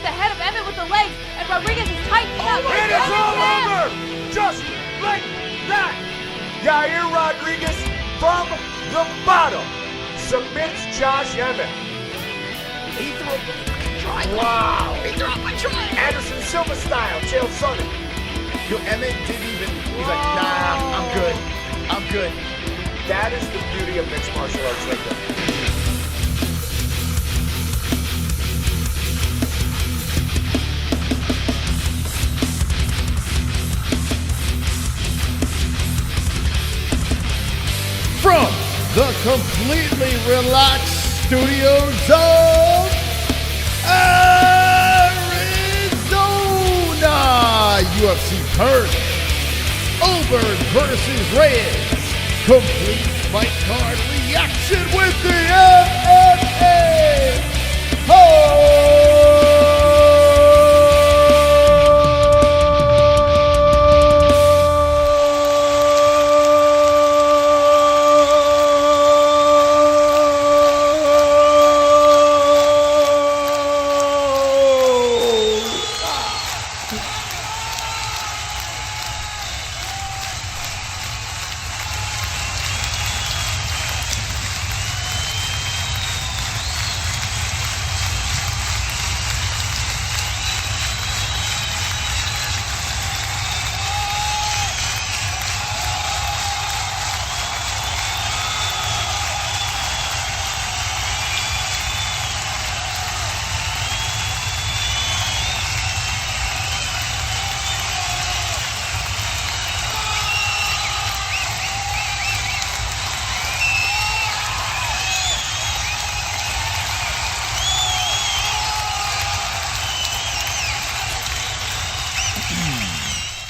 the head of Emmett with the legs, and Rodriguez is tightening up. It is all over! Just like that! Yair Rodriguez from the bottom submits Josh Emmett. He threw up a triangle. Wow! He threw up a triangle. Anderson Silva style, Chael Sonnen. Yo, Emmett didn't even, he's like, nah, I'm good. I'm good. That is the beauty of mixed martial arts right there. From the completely relaxed studios of Arizona, UFC Perth, Ulberg versus Reyes, complete fight card reaction with the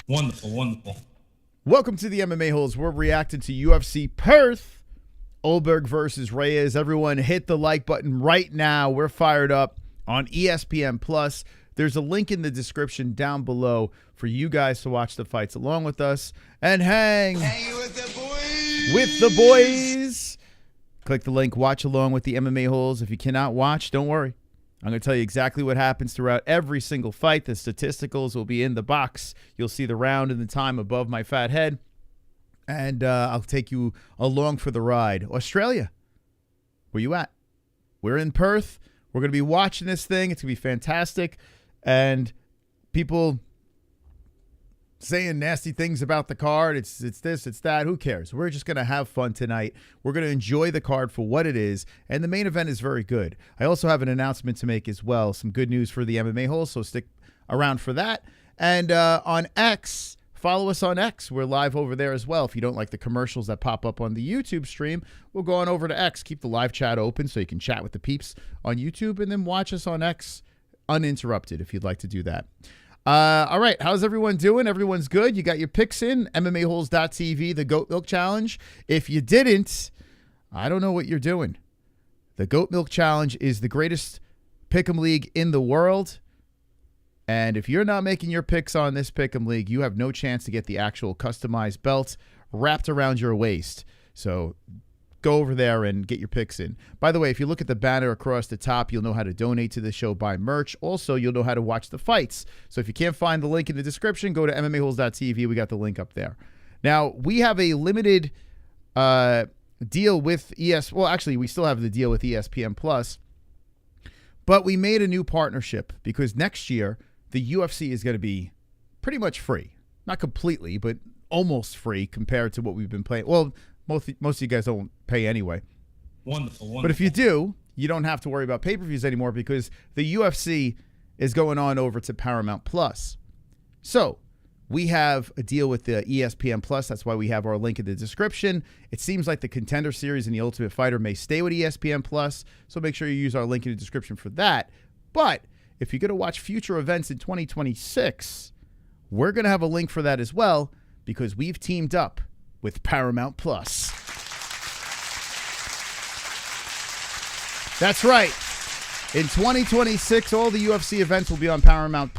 Wonderful, wonderful. Welcome to the MMA-Holes. We're reacting to UFC Perth, Ulberg versus Reyes. Everyone hit the like button right now. We're fired up on ESPN+. There's a link in the description down below for you guys to watch the fights along with us and hang with the boys. with the boys. Click the link, watch along with the MMA-Holes. If you cannot watch, don't worry. I'm going to tell you exactly what happens throughout every single fight. The statisticals will be in the box. You'll see the round and the time above my fat head. And I'll take you along for the ride. Australia, where you at? We're in Perth. We're going to be watching this thing. It's going to be fantastic. And people saying nasty things about the card. It's this, it's that. Who cares? We're just going to have fun tonight. We're going to enjoy the card for what it is. And the main event is very good. I also have an announcement to make as well. Some good news for the MMA-Holes, so stick around for that. And on X, follow us on X. We're live over there as well. If you don't like the commercials that pop up on the YouTube stream, we'll go on over to X. Keep the live chat open so you can chat with the peeps on YouTube and then watch us on X uninterrupted if you'd like to do that. All right, how's everyone doing? Everyone's good? You got your picks in? MMAHoles.tv, the Goat Milk Challenge. If you didn't, I don't know what you're doing. The Goat Milk Challenge is the greatest pick'em league in the world. And if you're not making your picks on this pick'em league, you have no chance to get the actual customized belt wrapped around your waist. So go over there and get your picks in. By the way, if you look at the banner across the top, you'll know how to donate to the show, buy merch. Also, you'll know how to watch the fights. So if you can't find the link in the description, go to MMAHoles.tv. We got the link up there. Now, we have a limited deal with Well, actually, we still have the deal with ESPN+. But we made a new partnership because next year, the UFC is going to be pretty much free. Not completely, but almost free compared to what we've been playing. Well, most of you guys don't pay anyway. Wonderful, wonderful. But if you do, you don't have to worry about pay-per-views anymore because the UFC is going on over to Paramount+. So we have a deal with the ESPN+. That's why we have our link in the description. It seems like the Contender Series and the Ultimate Fighter may stay with ESPN+, so make sure you use our link in the description for that. But if you're going to watch future events in 2026, we're going to have a link for that as well because we've teamed up with Paramount+. That's right. In 2026, all the UFC events will be on Paramount+,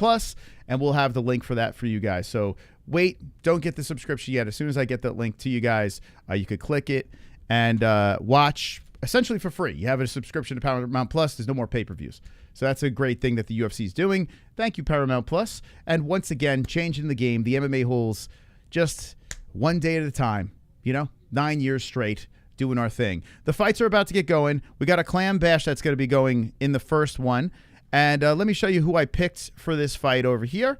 and we'll have the link for that for you guys. So wait, don't get the subscription yet. As soon as I get that link to you guys, you could click it and watch essentially for free. You have a subscription to Paramount Plus. There's no more pay-per-views. So that's a great thing that the UFC is doing. Thank you, Paramount Plus. And once again, changing the game, the MMA-Holes, just one day at a time, 9 years straight, doing our thing. The fights are about to get going. We got a clam bash that's going to be going in the first one. And let me show you who I picked for this fight over here.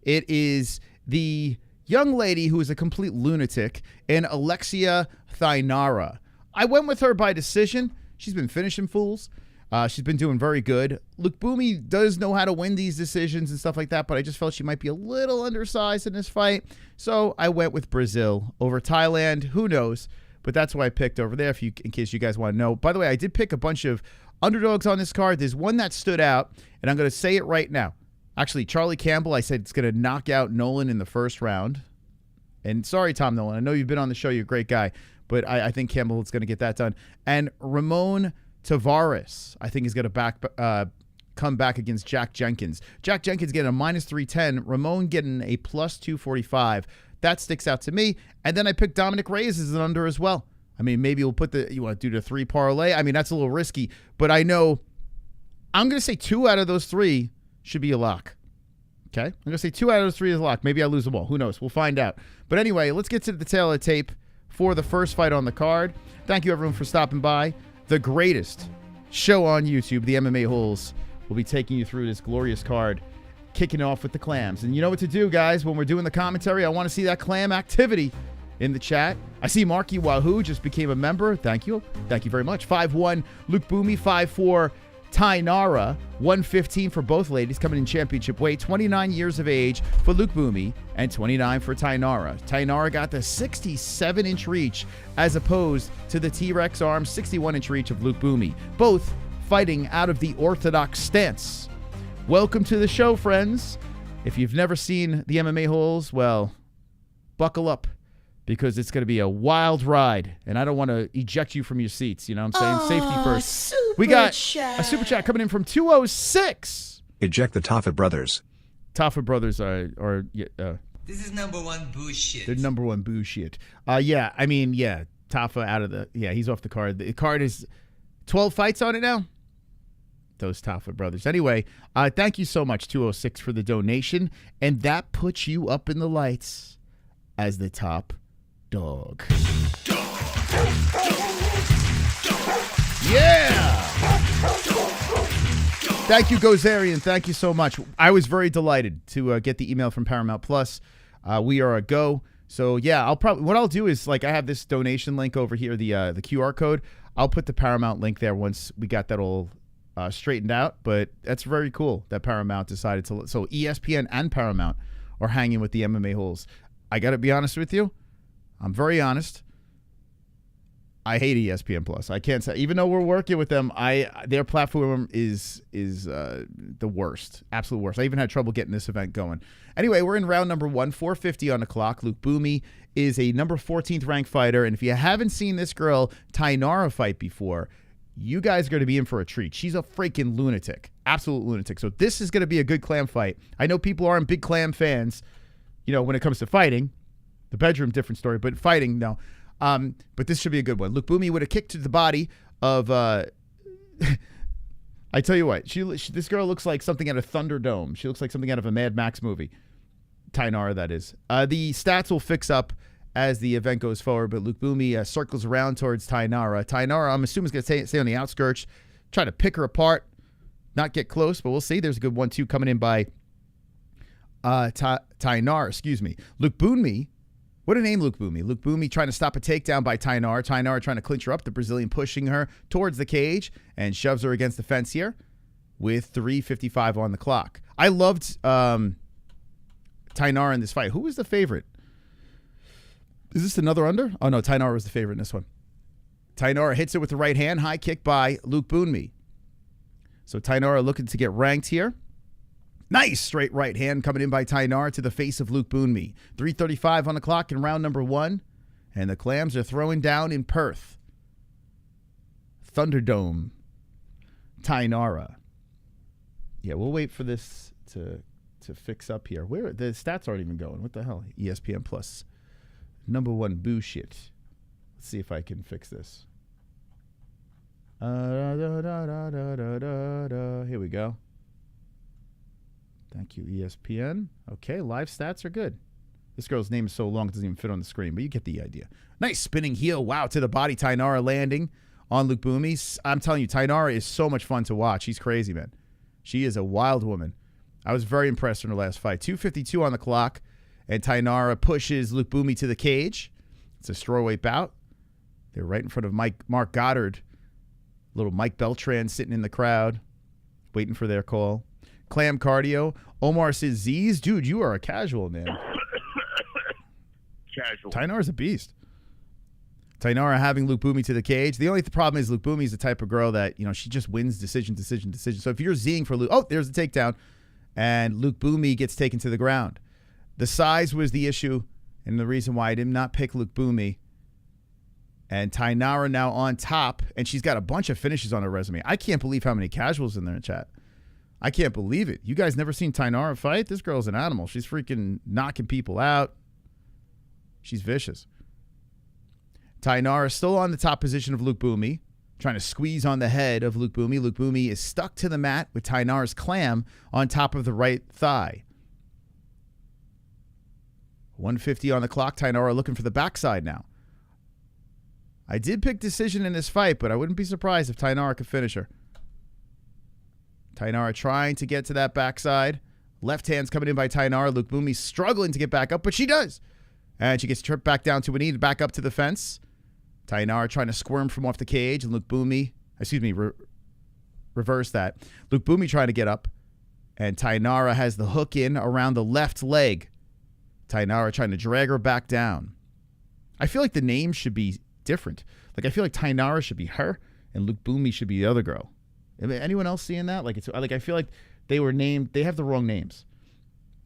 It is the young lady who is a complete lunatic, and Alexia Thainara. I went with her by decision. She's been finishing fools. She's been doing very good. Lookboonmee does know how to win these decisions and stuff like that, but I just felt she might be a little undersized in this fight. So I went with Brazil over Thailand. Who knows? But that's why I picked over there, in case you guys want to know. By the way, I did pick a bunch of underdogs on this card. There's one that stood out, and I'm going to say it right now. Actually, Charlie Campbell, I said it's going to knock out Nolan in the first round. And sorry, Tom Nolan. I know you've been on the show. You're a great guy. But I think Campbell is going to get that done. And Ramon Tavares, I think, is going to come back against Jack Jenkins. Jack Jenkins getting a -310. Ramon getting a +245. That sticks out to me. And then I picked Dominick Reyes as an under as well. I mean, maybe we'll you want to do the 3 parlay. I mean, that's a little risky. But I know I'm going to say 2 out of those 3 should be a lock. Okay? I'm going to say 2 out of those 3 is a lock. Maybe I lose them all. Who knows? We'll find out. But anyway, let's get to the tail of the tape for the first fight on the card. Thank you, everyone, for stopping by. The greatest show on YouTube, the MMA-Holes, will be taking you through this glorious card, kicking off with the clams. And you know what to do, guys. When we're doing the commentary, I want to see that clam activity in the chat. I see Marky Wahoo just became a member. Thank you. Thank you very much. 5'1", Lookboonmee. 5'4", Thainara. 115 for both ladies, coming in championship weight. 29 years of age for Lookboonmee and 29 for Thainara. Thainara got the 67-inch reach as opposed to the T-Rex arm 61-inch reach of Lookboonmee. Both fighting out of the orthodox stance. Welcome to the show, friends. If you've never seen the MMA-Holes, well, buckle up, because it's going to be a wild ride, and I don't want to eject you from your seats. You know what I'm saying? Safety first. We got a super chat coming in from 206. Eject the Taffa brothers. Taffa brothers this is number one bullshit. They're number one bullshit. Taffa out of the, he's off the card. The card is 12 fights on it now. Those Taffa brothers. Anyway, thank you so much, 206, for the donation, and that puts you up in the lights as the top dog. Yeah! Thank you, Gozarian. Thank you so much. I was very delighted to get the email from Paramount Plus. We are a go. So yeah, what I'll do is, like, I have this donation link over here, the QR code. I'll put the Paramount link there once we got that all straightened out. But that's very cool that Paramount decided to. So ESPN and Paramount are hanging with the MMA-Holes. I got to be honest with you. I'm very honest. I hate ESPN Plus. I can't say, even though we're working with them, their platform is the worst, absolute worst. I even had trouble getting this event going. Anyway, we're in round number 1, 4:50 on the clock. Lookboonmee is a number 14th ranked fighter, and if you haven't seen this girl Thainara fight before, you guys are going to be in for a treat. She's a freaking lunatic, absolute lunatic. So this is going to be a good clam fight. I know people aren't big clam fans, when it comes to fighting. The bedroom, different story, but fighting, no. But this should be a good one. Lookboonmee with a kick to the body of, I tell you what, this girl looks like something out of Thunderdome. She looks like something out of a Mad Max movie. Thainara, that is. The stats will fix up as the event goes forward, but Lookboonmee circles around towards Thainara. Thainara, I'm assuming, is going to stay on the outskirts, try to pick her apart, not get close, but we'll see. There's a good 1-2 coming in by Thainara, excuse me. Lookboonmee. What a name, Lookboonmee. Lookboonmee trying to stop a takedown by Thainara. Thainara trying to clinch her up. The Brazilian pushing her towards the cage and shoves her against the fence here with 3:55 on the clock. I loved Thainara in this fight. Who was the favorite? Is this another under? Oh, no, Thainara was the favorite in this one. Thainara hits it with the right hand. High kick by Lookboonmee. So Thainara looking to get ranked here. Nice straight right hand coming in by Thainara to the face of Lookboonmee. 3:35 on the clock in round number 1. And the clams are throwing down in Perth. Thunderdome. Thainara. Yeah, we'll wait for this to fix up here. Where the stats aren't even going. What the hell? ESPN Plus. Number 1 bullshit. Let's see if I can fix this. Here we go. Thank you, ESPN. Okay, live stats are good. This girl's name is so long it doesn't even fit on the screen, but you get the idea. Nice spinning heel. Wow, to the body. Thainara landing on Lookboonmee. I'm telling you, Thainara is so much fun to watch. She's crazy, man. She is a wild woman. I was very impressed in her last fight. 2:52 on the clock, and Thainara pushes Lookboonmee to the cage. It's a strawweight bout. They're right in front of Mark Goddard. Little Mike Beltran sitting in the crowd, waiting for their call. Clam cardio. Omar says, Z's, dude, you are a casual, man. Casual. Thainara's a beast. Thainara having Lookboonmee to the cage. The only problem is Lookboonmee is the type of girl that, she just wins decision. So if you're Zing for there's the takedown. And Lookboonmee gets taken to the ground. The size was the issue and the reason why I did not pick Lookboonmee. And Thainara now on top, and she's got a bunch of finishes on her resume. I can't believe how many casuals in there in chat. I can't believe it. You guys never seen Thainara fight? This girl's an animal. She's freaking knocking people out. She's vicious. Thainara still on the top position of Lookboonmee, trying to squeeze on the head of Lookboonmee. Lookboonmee is stuck to the mat with Thainara's clam on top of the right thigh. 150 on the clock. Thainara looking for the backside now. I did pick decision in this fight, but I wouldn't be surprised if Thainara could finish her. Thainara trying to get to that backside. Left hand's coming in by Thainara. Lookboonmee struggling to get back up, but she does. And she gets tripped back down to a knee, back up to the fence. Thainara trying to squirm from off the cage, and Lookboonmee, reverse that. Lookboonmee trying to get up, and Thainara has the hook in around the left leg. Thainara trying to drag her back down. I feel like the name should be different. Like, I feel like Thainara should be her, and Lookboonmee should be the other girl. Anyone else seeing that? I feel like they were named, they have the wrong names.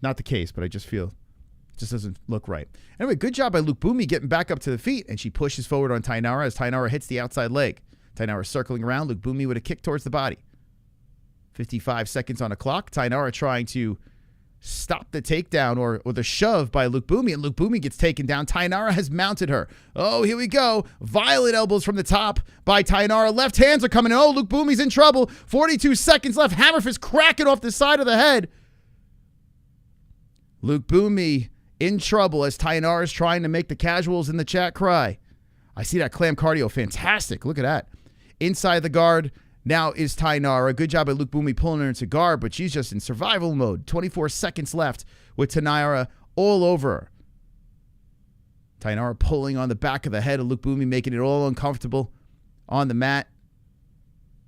Not the case, but I just feel it just doesn't look right. Anyway, good job by Lookboonmee getting back up to the feet, and she pushes forward on Thainara as Thainara hits the outside leg. Thainara circling around, Lookboonmee with a kick towards the body. 55 seconds on the clock. Thainara trying to stop the takedown or the shove by Lookboonmee, and Lookboonmee gets taken down. Thainara has mounted her. Oh, here we go. Violent elbows from the top by Thainara. Left hands are coming in. Oh, Lookboonmee's in trouble. 42 seconds left. Hammer fist cracking off the side of the head. Lookboonmee in trouble as Thainara is trying to make the casuals in the chat cry. I see that clam cardio. Fantastic. Look at that. Inside the guard now is Thainara. Good job by Lookboonmee pulling her into guard, but she's just in survival mode. 24 seconds left with Thainara all over her. Thainara pulling on the back of the head of Lookboonmee, making it all uncomfortable on the mat.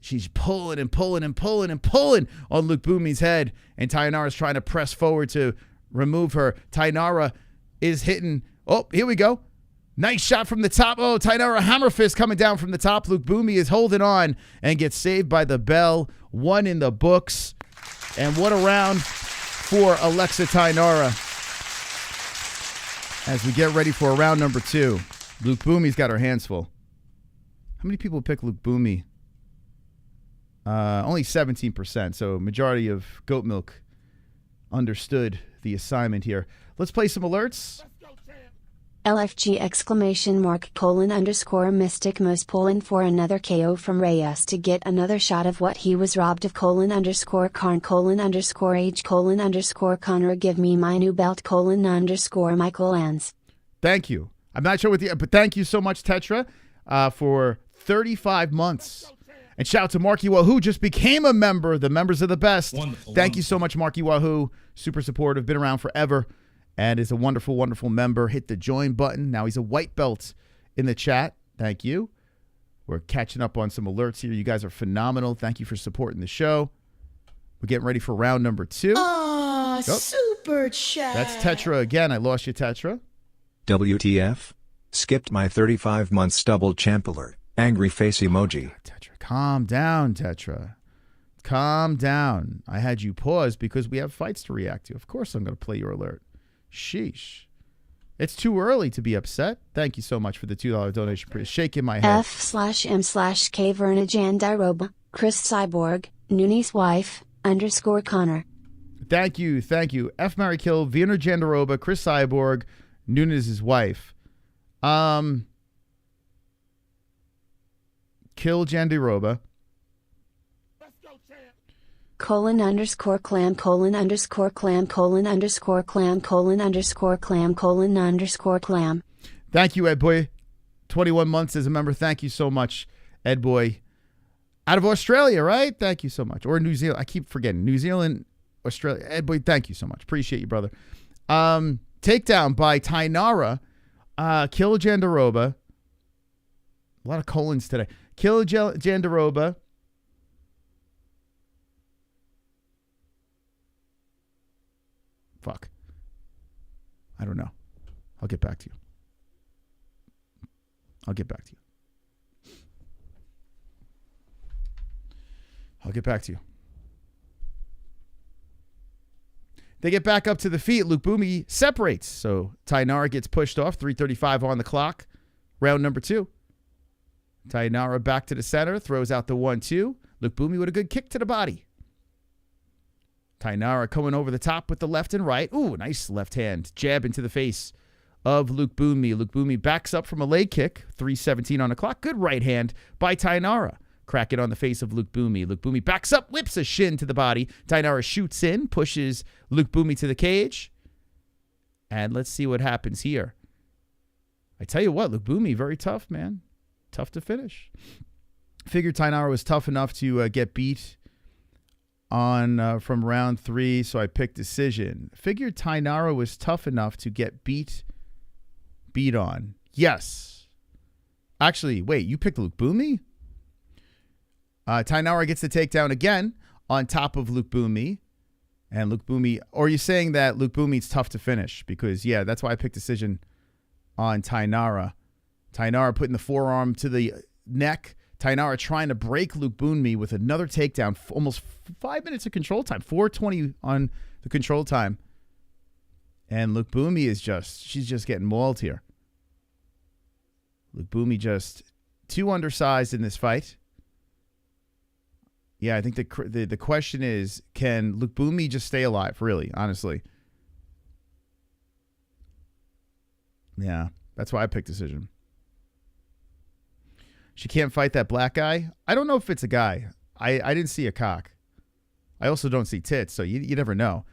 She's pulling and pulling and pulling and pulling on Lookboonmee's head, and Thainara's trying to press forward to remove her. Thainara is hitting. Oh, here we go. Nice shot from the top. Oh, Thainara hammer fist coming down from the top. Lookboonmee is holding on and gets saved by the bell. One in the books. And what a round for Alexia Thainara as we get ready for round number 2. Lookboonmee's got her hands full. How many people pick Lookboonmee? Only 17%. So majority of goat milk understood the assignment here. Let's play some alerts. LFG !__ Mystic Moose pulling for another KO from Reyes to get another shot of what he was robbed of _Karn _Age _ Connor give me my new belt _ Michael Lands. Thank you. I'm not sure what but thank you so much, Tetra, for 35 months. And shout out to Marky Wahoo, just became a member, the members of the best. Thank you so much, Marky Wahoo. Super supportive, been around forever, and is a wonderful, wonderful member. Hit the join button. Now he's a white belt in the chat. Thank you. We're catching up on some alerts here. You guys are phenomenal. Thank you for supporting the show. We're getting ready for round number 2. Super chat. That's Tetra again. I lost you, Tetra. WTF? Skipped my 35 months double champ alert. Angry face emoji. Tetra, calm down, Tetra. Calm down. I had you pause because we have fights to react to. Of course I'm going to play your alert. Sheesh. It's too early to be upset. Thank you so much for the $2 donation. Shaking my head. F/M/K Vernajandiroba, Chris Cyborg, Nooney's wife, _ Connor. Thank you. Thank you. F. Mary Kill, Vienna Jandaroba, Chris Cyborg, Nunes' wife. Kill Jandiroba. :clam :clam. Thank you, Ed Boy. 21 months as a member. Thank you so much, Ed Boy. Out of Australia, right? Thank you so much. Or New Zealand. I keep forgetting. New Zealand, Australia. Ed Boy, thank you so much. Appreciate you, brother. Takedown by Thainara. Kill Jandiroba. A lot of colons today. Kill Jandiroba. Fuck. I don't know. I'll get back to you. I'll get back to you. They get back up to the feet. Lookboonmee separates. So Thainara gets pushed off. 3:35 on the clock. Round number 2. Thainara back to the center. Throws out the 1-2. Lookboonmee with a good kick to the body. Thainara coming over the top with the left and right. Ooh, nice left hand. Jab into the face of Lookboonmee. Lookboonmee backs up from a leg kick. 3:17 on the clock. Good right hand by Thainara. Crack it on the face of Lookboonmee. Lookboonmee backs up, whips a shin to the body. Thainara shoots in, pushes Lookboonmee to the cage. And let's see what happens here. I tell you what, Lookboonmee, very tough, man. Tough to finish. Figured Thainara was tough enough to get beat on from round 3, so I picked decision. Figured Thainara was tough enough to get beat on. Yes. Actually, wait, you picked Lookboonmee? Thainara gets the takedown again on top of Lookboonmee. And Lookboonmee, or are you saying that Lookboonmee's tough to finish? Because, yeah, that's why I picked decision on Thainara. Thainara putting the forearm to the neck. Thainara trying to break Lookboonmee with another takedown. Almost 5 minutes of control time. 4:20 on the control time. And Lookboonmee is she's just getting mauled here. Lookboonmee just too undersized in this fight. Yeah, I think the question is, can Lookboonmee just stay alive, really, honestly? Yeah, that's why I picked decision. She can't fight that black guy. I don't know if it's a guy. I didn't see a cock. I also don't see tits, so you never know.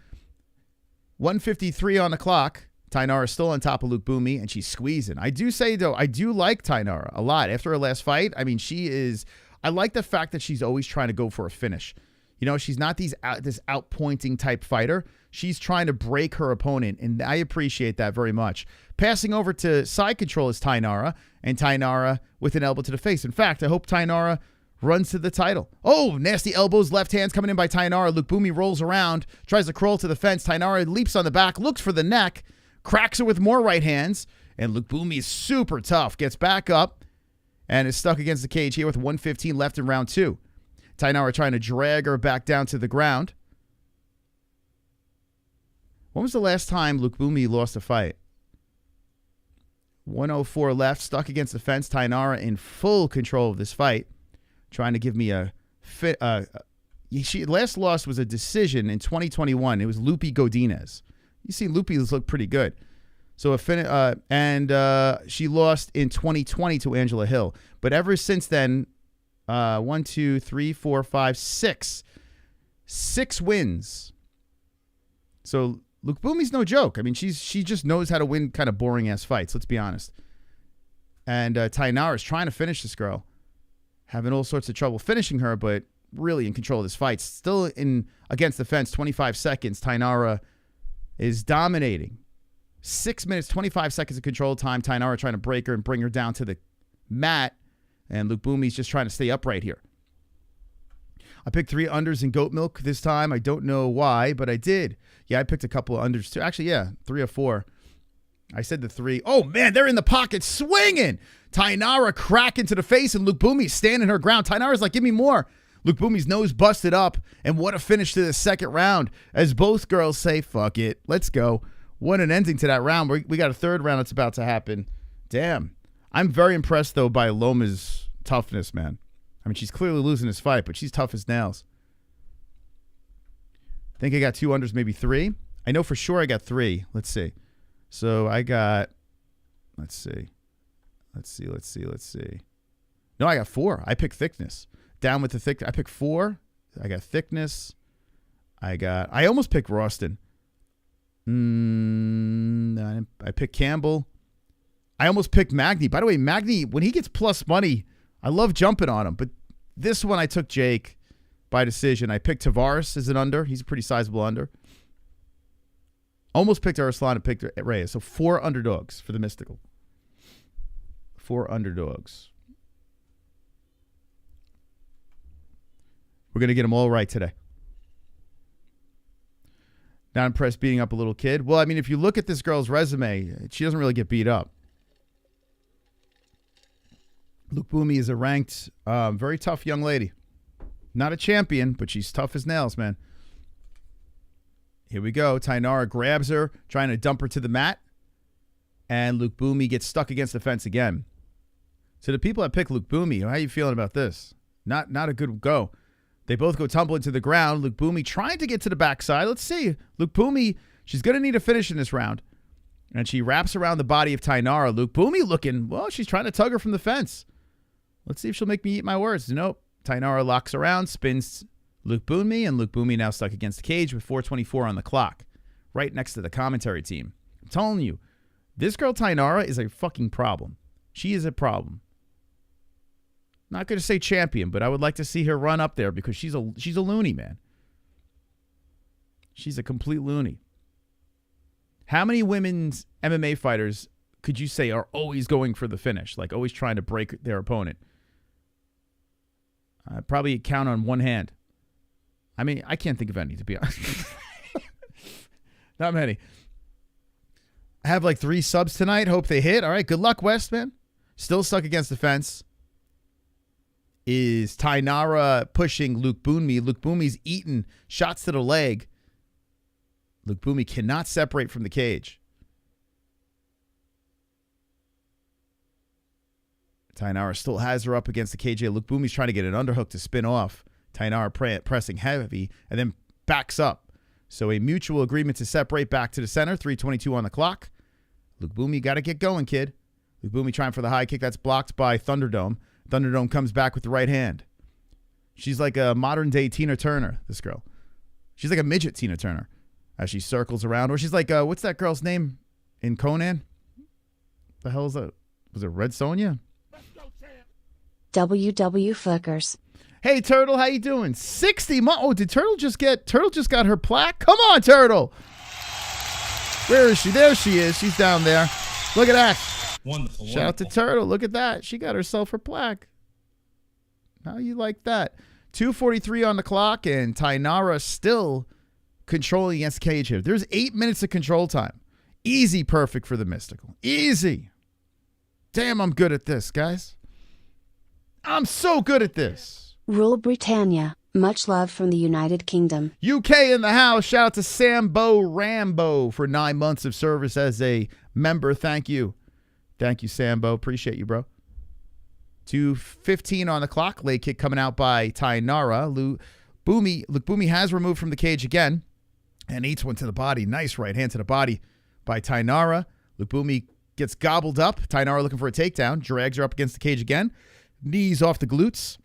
1:53 on the clock. Thainara is still on top of Lookboonmee, and she's squeezing. I do say, though, I do like Thainara a lot. After her last fight, I mean, she is... I like the fact that she's always trying to go for a finish. You know, she's not this outpointing type fighter. She's trying to break her opponent, and I appreciate that very much. Passing over to side control is Thainara, and Thainara with an elbow to the face. In fact, I hope Thainara runs to the title. Oh, nasty elbows, left hands coming in by Thainara. Lookboonmee rolls around, tries to crawl to the fence. Thainara leaps on the back, looks for the neck, cracks her with more right hands, and Lookboonmee is super tough. Gets back up and is stuck against the cage here with 1:15 left in round 2. Thainara trying to drag her back down to the ground. When was the last time Lookboonmee lost a fight? 1:04 left, stuck against the fence. Thainara in full control of this fight, trying to give me a fit. Last loss was a decision in 2021. It was Lupe Godinez. You see, Lupe's look pretty good. So she lost in 2020 to Angela Hill. But ever since then, 1, 2, 3, 4, 5, 6. 6 wins. So Lookboonmee's no joke. I mean, she just knows how to win kind of boring ass fights. Let's be honest. And Thainara is trying to finish this girl, having all sorts of trouble finishing her, but really in control of this fight. Still in against the fence. 25 seconds. Thainara is dominating. 6 minutes, 25 seconds of control time. Thainara trying to break her and bring her down to the mat. And Lookboonmee's just trying to stay upright here. I picked 3 unders in goat milk this time. I don't know why, but I did. Yeah, I picked a couple of unders too. Actually, yeah, 3 or 4. I said the 3. Oh, man, they're in the pocket swinging. Thainara crack into the face, and Lookboonmee's standing her ground. Thainara's like, give me more. Lookboonmee's nose busted up, and what a finish to the second round as both girls say, fuck it, let's go. What an ending to that round. We got a third round that's about to happen. Damn. I'm very impressed, though, by Loma's toughness, man. I mean, she's clearly losing this fight, but she's tough as nails. I think I got 2 unders, maybe 3. I know for sure I got 3. Let's see. So I got, let's see. No, I got 4. I picked Thicknesse. Down with the thick. I picked 4. I got Thicknesse. I almost picked Rowston. I picked Campbell. I almost picked Magny. By the way, Magny, when he gets plus money, I love jumping on him. But this one I took Jake by decision. I picked Tavares as an under. He's a pretty sizable under. Almost picked Arslan and picked Reyes. So 4 underdogs for the Mystical. 4 underdogs. We're going to get them all right today. Not impressed beating up a little kid. Well, I mean, if you look at this girl's resume, she doesn't really get beat up. Lookboonmee is a ranked, very tough young lady. Not a champion, but she's tough as nails, man. Here we go. Thainara grabs her, trying to dump her to the mat. And Lookboonmee gets stuck against the fence again. So the people that pick Lookboonmee, how are you feeling about this? Not a good go. They both go tumbling to the ground. Lookboonmee trying to get to the backside. Let's see. Lookboonmee, she's going to need a finish in this round. And she wraps around the body of Thainara. Lookboonmee looking, well, she's trying to tug her from the fence. Let's see if she'll make me eat my words. Nope. Thainara locks around, spins Lookboonmee, and Lookboonmee now stuck against the cage with 4:24 on the clock, right next to the commentary team. I'm telling you, this girl Thainara is a fucking problem. She is a problem. Not going to say champion, but I would like to see her run up there because she's a loony, man. She's a complete loony. How many women's MMA fighters could you say are always going for the finish, like always trying to break their opponent? I'd probably count on one hand. I mean, I can't think of any, to be honest. Not many. I have like 3 subs tonight. Hope they hit. All right, good luck, West, man. Still stuck against the fence. Is Thainara pushing Lookboonmee. Lookboonmee's eating shots to the leg. Lookboonmee cannot separate from the cage. Thainara still has her up against the cage. Lookboonmee's trying to get an underhook to spin off. Thainara pressing heavy and then backs up. So a mutual agreement to separate back to the center. 3:22 on the clock. Lookboonmee got to get going, kid. Lookboonmee trying for the high kick. That's blocked by Thunderdome. Thunderdome comes back with the right hand. She's like a modern-day Tina Turner, this girl. She's like a midget Tina Turner as she circles around. Or she's like, what's that girl's name in Conan? The hell is that? Was it Red Sonja? WW Fuckers. Hey, Turtle, how you doing? 60 months. Oh, did Turtle just got her plaque? Come on, Turtle. Where is she? There she is. She's down there. Look at that. Wonderful. Shout out to Turtle. Look at that. She got herself her plaque. How you like that? 2:43 on the clock, and Thainara still controlling against the cage here. There's 8 minutes of control time. Easy perfect for the Mystical. Easy. Damn, I'm good at this, guys. I'm so good at this. Rule Britannia. Much love from the United Kingdom. UK in the house. Shout out to Sambo Rambo for 9 months of service as a member. Thank you. Thank you, Sambo. Appreciate you, bro. 2:15 on the clock. Leg kick coming out by Thainara. Lookboonmee has removed from the cage again and eats one to the body. Nice right hand to the body by Thainara. Lookboonmee gets gobbled up. Thainara looking for a takedown. Drags her up against the cage again. Knees off the glutes.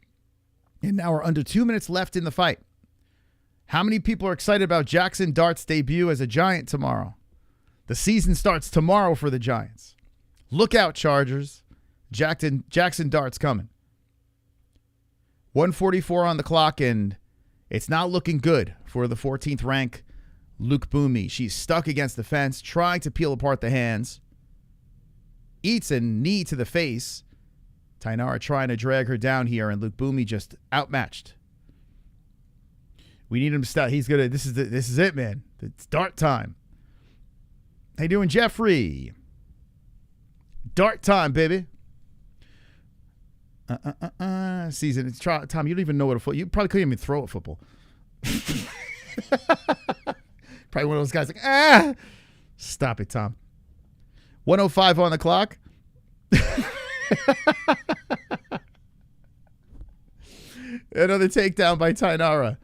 And now we're under 2 minutes left in the fight. How many people are excited about Jackson Dart's debut as a Giant tomorrow? The season starts tomorrow for the Giants. Look out, Chargers. Jackson Dart's coming. 1:44 on the clock, and it's not looking good for the 14th rank Lookboonmee. She's stuck against the fence, trying to peel apart the hands. Eats a knee to the face. Thainara trying to drag her down here, and Lookboonmee just outmatched. We need him to stop. He's gonna. This is it, man. It's Dart time. How you doing, Jeffrey? Dart time, baby. Season. It's Tom. You don't even know what a football. You probably couldn't even throw a football. Probably one of those guys like, Stop it, Tom. 1:05 on the clock. Another takedown by Thainara.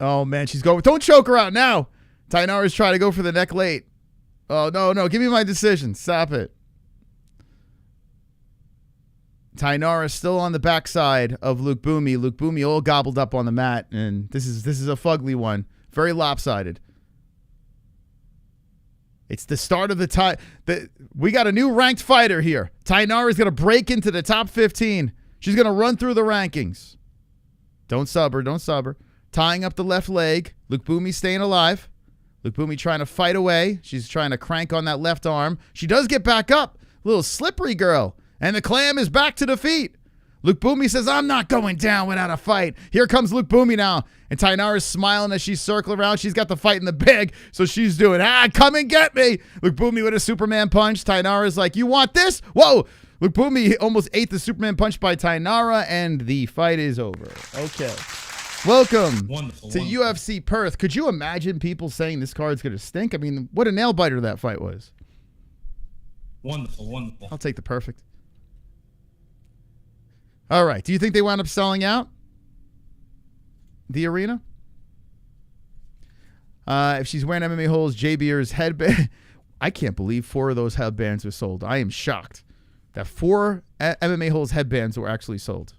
Oh, man, she's going. Don't choke her out now. Thainara's trying to go for the neck late. Oh, no. Give me my decision. Stop it. Thainara still on the backside of Lookboonmee. Lookboonmee all gobbled up on the mat, and this is a fugly one. Very lopsided. It's the start of the time. We got a new ranked fighter here. Thainara is going to break into the top 15. She's going to run through the rankings. Don't sub her. Tying up the left leg. Lookboonmee staying alive. Lookboonmee trying to fight away. She's trying to crank on that left arm. She does get back up. Little slippery girl. And the clam is back to the feet. Lookboonmee says, I'm not going down without a fight. Here comes Lookboonmee now. And Thainara's smiling as she's circling around. She's got the fight in the bag, so she's doing, come and get me. Lookboonmee with a Superman punch. Thainara's like, you want this? Whoa. Lookboonmee almost ate the Superman punch by Thainara, and the fight is over. Okay. Welcome to UFC Perth. Could you imagine people saying this card's going to stink? I mean, what a nail-biter that fight was. Wonderful. I'll take the perfect. All right. Do you think they wound up selling out the arena? If she's wearing MMA-Holes, JBR's headband. I can't believe 4 of those headbands were sold. I am shocked that 4 MMA-Holes headbands were actually sold.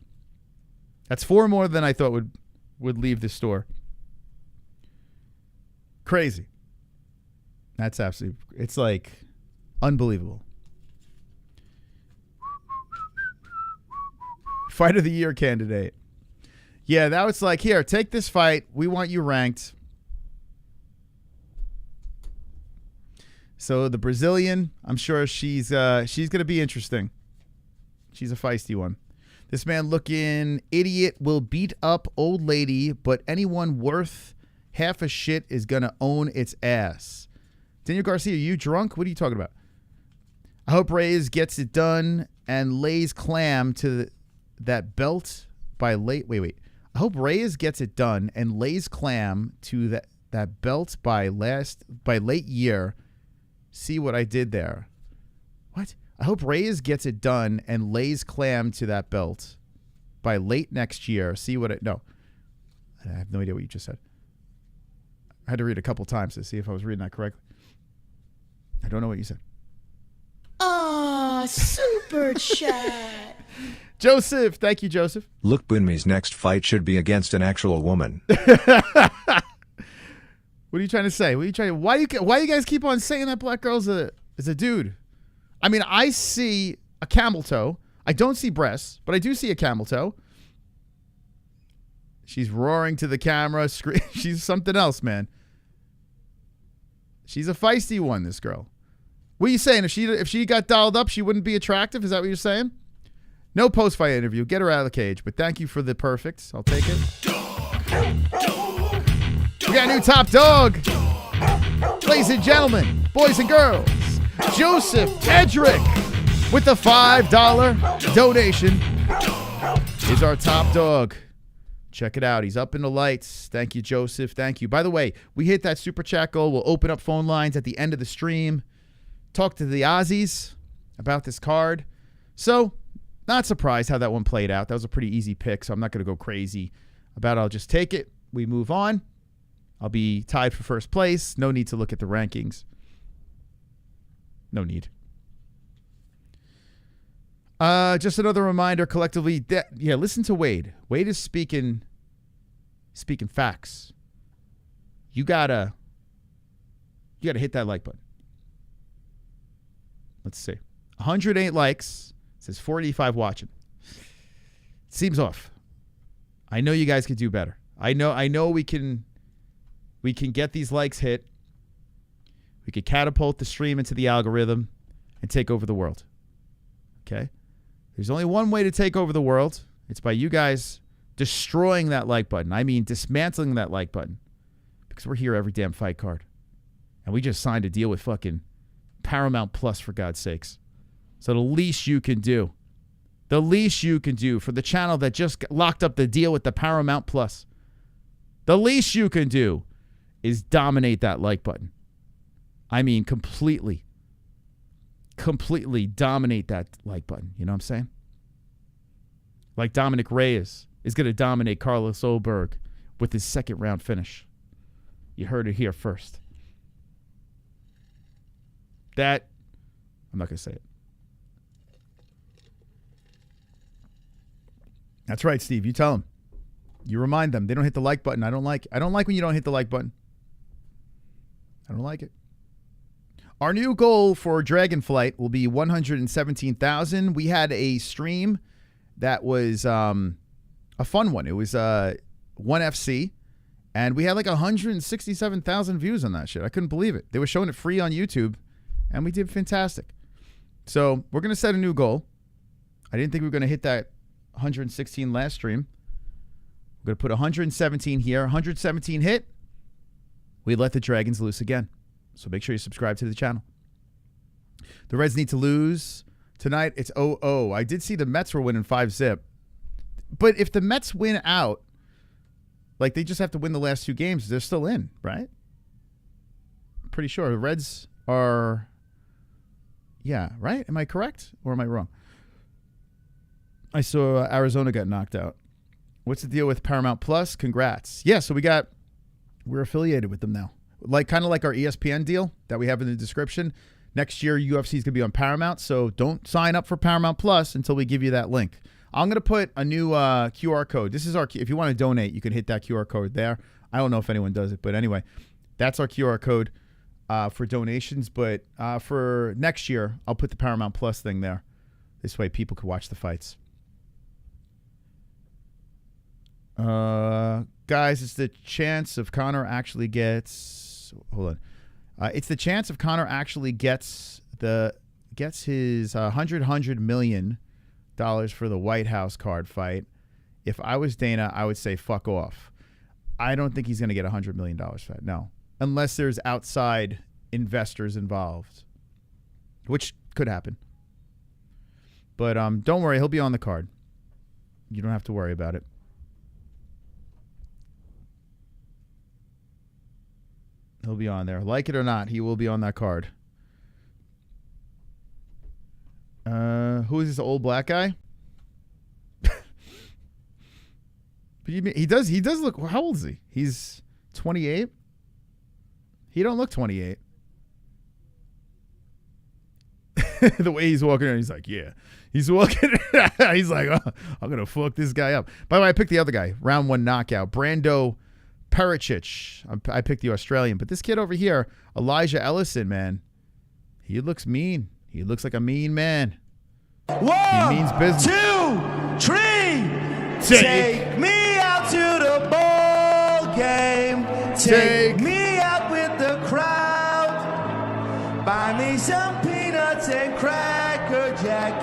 That's 4 more than I thought would leave the store. Crazy. That's absolutely, it's like unbelievable. Fight of the year candidate. Yeah, that was like, here, take this fight. We want you ranked. So the Brazilian, I'm sure she's going to be interesting. She's a feisty one. This man looking idiot will beat up old lady, but anyone worth half a shit is going to own its ass. Daniel Garcia, are you drunk? What are you talking about? I hope Reyes gets it done and lays clam to that belt by late. Wait. I hope Reyes gets it done and lays clam to that belt by late year. See what I did there? What? I hope Reyes gets it done and lays clam to that belt by late next year. See what I... No. I have no idea what you just said. I had to read a couple times to see if I was reading that correctly. I don't know what you said. Super chat. Joseph. Thank you, Joseph. Lookboonmee's next fight should be against an actual woman. What are you trying to say? Why you guys keep on saying that black girl's is a dude? I mean, I see a camel toe. I don't see breasts, but I do see a camel toe. She's roaring to the camera. She's something else, man. She's a feisty one, this girl. What are you saying? If she got dialed up, she wouldn't be attractive? Is that what you're saying? No post-fight interview. Get her out of the cage. But thank you for the perfects. I'll take it. We got a new top dog. Ladies and gentlemen, boys and girls, Joseph Edrick with the $5 donation is our top dog. Check it out. He's up in the lights. Thank you, Joseph. Thank you. By the way, we hit that super chat goal. We'll open up phone lines at the end of the stream. Talk to the Aussies about this card. So, not surprised how that one played out. That was a pretty easy pick, so I'm not going to go crazy about it. I'll just take it. We move on. I'll be tied for first place. No need to look at the rankings. No need. Just another reminder collectively. Listen to Wade. Wade is speaking facts. You gotta hit that like button. Let's see. 108 likes. It says 45 watching. Seems off. I know you guys could do better. I know we can get these likes hit. We could catapult the stream into the algorithm and take over the world. Okay? There's only one way to take over the world. It's by you guys destroying that like button. I mean, dismantling that like button. Because we're here every damn fight card. And we just signed a deal with fucking Paramount Plus, for God's sakes. So the least you can do for the channel that just locked up the deal with the Paramount Plus, the least you can do is dominate that like button. I mean, completely dominate that like button. You know what I'm saying? Like Dominick Reyes is going to dominate Carlos Ulberg with his second round finish. You heard it here first. That, I'm not going to say it. That's right, Steve. You tell them. You remind them. They don't hit the like button. I don't like when you don't hit the like button. I don't like it. Our new goal for Dragonflight will be 117,000. We had a stream that was a fun one. It was 1FC, and we had like 167,000 views on that shit. I couldn't believe it. They were showing it free on YouTube, and we did fantastic. So we're going to set a new goal. I didn't think we were going to hit that 116 last stream. We're going to put 117 here. 117 hit. We let the Dragons loose again. So make sure you subscribe to the channel. The Reds need to lose tonight. It's 0-0. I did see the Mets were winning 5-zip. But if the Mets win out, like they just have to win the last two games, they're still in, right? I'm pretty sure. The Reds are, yeah, right? Am I correct or am I wrong? I saw Arizona got knocked out. What's the deal with Paramount Plus? Congrats. Yeah, so we're affiliated with them now. Like kind of like our ESPN deal that we have in the description. Next year, UFC is going to be on Paramount, so don't sign up for Paramount Plus until we give you that link. I'm going to put a new QR code. This is our, if you want to donate, you can hit that QR code there. I don't know if anyone does it, but anyway, that's our QR code for donations. But for next year, I'll put the Paramount Plus thing there. This way people can watch the fights. Guys, it's the chance if Conor actually gets... Hold on. It's the chance if Conor actually gets his $100 million for the White House card fight. If I was Dana, I would say fuck off. I don't think he's going to get $100 million for that. No. Unless there's outside investors involved, which could happen. But don't worry, he'll be on the card. You don't have to worry about it. He'll be on there. Like it or not, he will be on that card. Who is this old black guy? But he does look, how old is he? He's 28? He don't look 28. The way he's walking around, he's like, yeah. He's walking he's like, oh, I'm going to fuck this guy up. By the way, I picked the other guy. Round 1 knockout. Brando Pericic. I picked the Australian. But this kid over here, Ellison, man, he looks mean. He looks like a mean man. 1, he means business. 2, 3. Take me out to the ball game. Take me out with the crowd. Buy me some peanuts and Cracker Jack.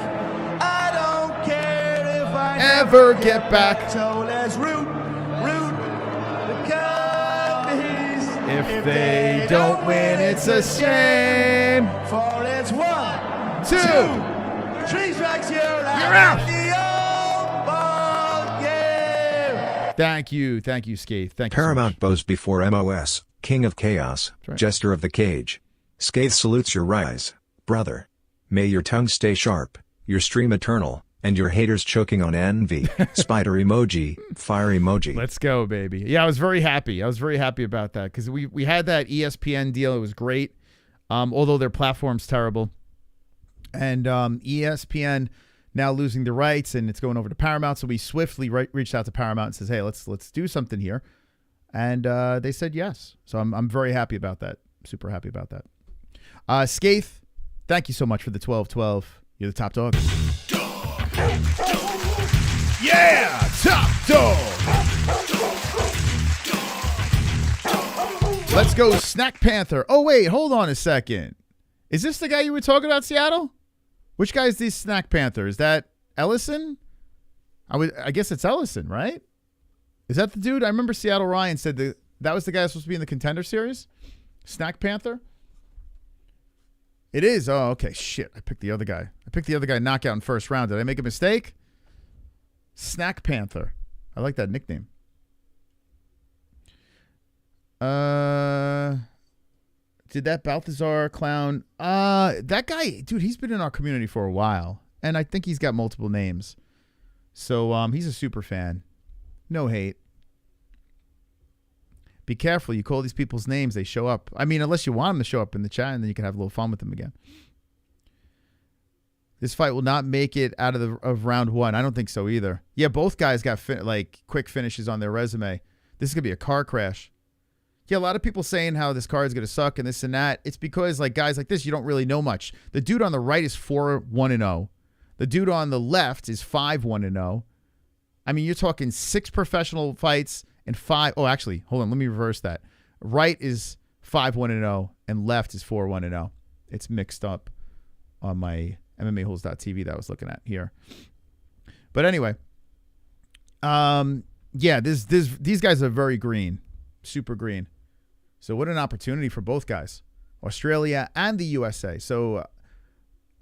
I don't care if I ever get back. So let's root the Cubbies. If they don't win, it's a shame. For it's 1, 2. 3 strikes, you're out. The old ball game. Thank you, Skaith. Thank you. Paramount so bows before MOS, King of Chaos, right. Jester of the Cage. Skaith salutes your rise, brother. May your tongue stay sharp, your stream eternal, and your haters choking on envy. Spider emoji, fire emoji. Let's go, baby. Yeah, I was very happy. About that because we had that ESPN deal. It was great, although their platform's terrible. And ESPN now losing the rights, and it's going over to Paramount. So we swiftly reached out to Paramount and says, "Hey, let's do something here," and they said yes. So I'm very happy about that. Super happy about that. Skaith, thank you so much for the 12-12. You're the top dog. Yeah, top dog. Let's go, Snack Panther. Oh wait, hold on a second. Is this the guy you were talking about, Seattle? Which guy is this Snack Panther? Is that Ellison? I guess it's Ellison, right? Is that the dude? I remember Seattle Ryan said that was the guy supposed to be in the Contender Series? Snack Panther? It is. Oh, okay. Shit. I picked the other guy. Knockout in first round. Did I make a mistake? Snack Panther. I like that nickname. Did that Balthazar clown? That guy, dude, he's been in our community for a while, and I think he's got multiple names. So he's a super fan. No hate. Be careful. You call these people's names, they show up. I mean, unless you want them to show up in the chat, and then you can have a little fun with them again. This fight will not make it out of round one. I don't think so either. Yeah, both guys got quick finishes on their resume. This is going to be a car crash. Yeah, a lot of people saying how this card is going to suck and this and that. It's because like guys like this, you don't really know much. The dude on the right is 4-1-0. The dude on the left is 5-1-0. I mean, you're talking 6 professional fights and 5. Oh, actually, hold on. Let me reverse that. Right is 5-1-0 and left is 4-1-0. It's mixed up on my MMA-Holes.tv that I was looking at here. But anyway, yeah, these guys are very green, super green. So what an opportunity for both guys, Australia and the USA. So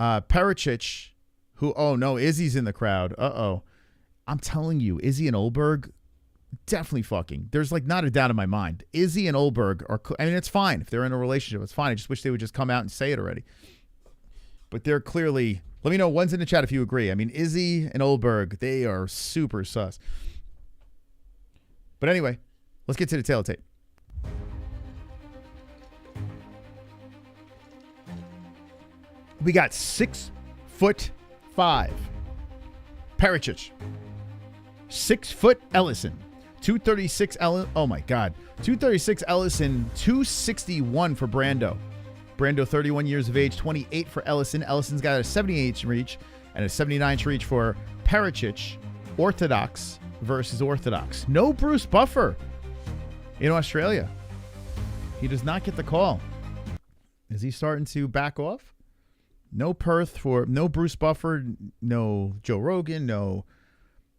Pericic, who, oh no, Izzy's in the crowd. Uh-oh. I'm telling you, Izzy and Ulberg, definitely fucking. There's like not a doubt in my mind. Izzy and Ulberg are, I mean, it's fine. If they're in a relationship, it's fine. I just wish they would just come out and say it already. But they're clearly, let me know, one's in the chat if you agree. I mean, Izzy and Ulberg, they are super sus. But anyway, let's get to the tail of tape. We got 6'5" Pericic, 6 foot Ellison, 236 oh my God, 236 Ellison, 261 for Brando. Brando, 31 years of age, 28 for Ellison. Ellison's got a 78 reach and a 79 reach for Pericic. Orthodox versus Orthodox. No Bruce Buffer in Australia. He does not get the call. Is he starting to back off? No Perth for no Bruce Buffer, no Joe Rogan, no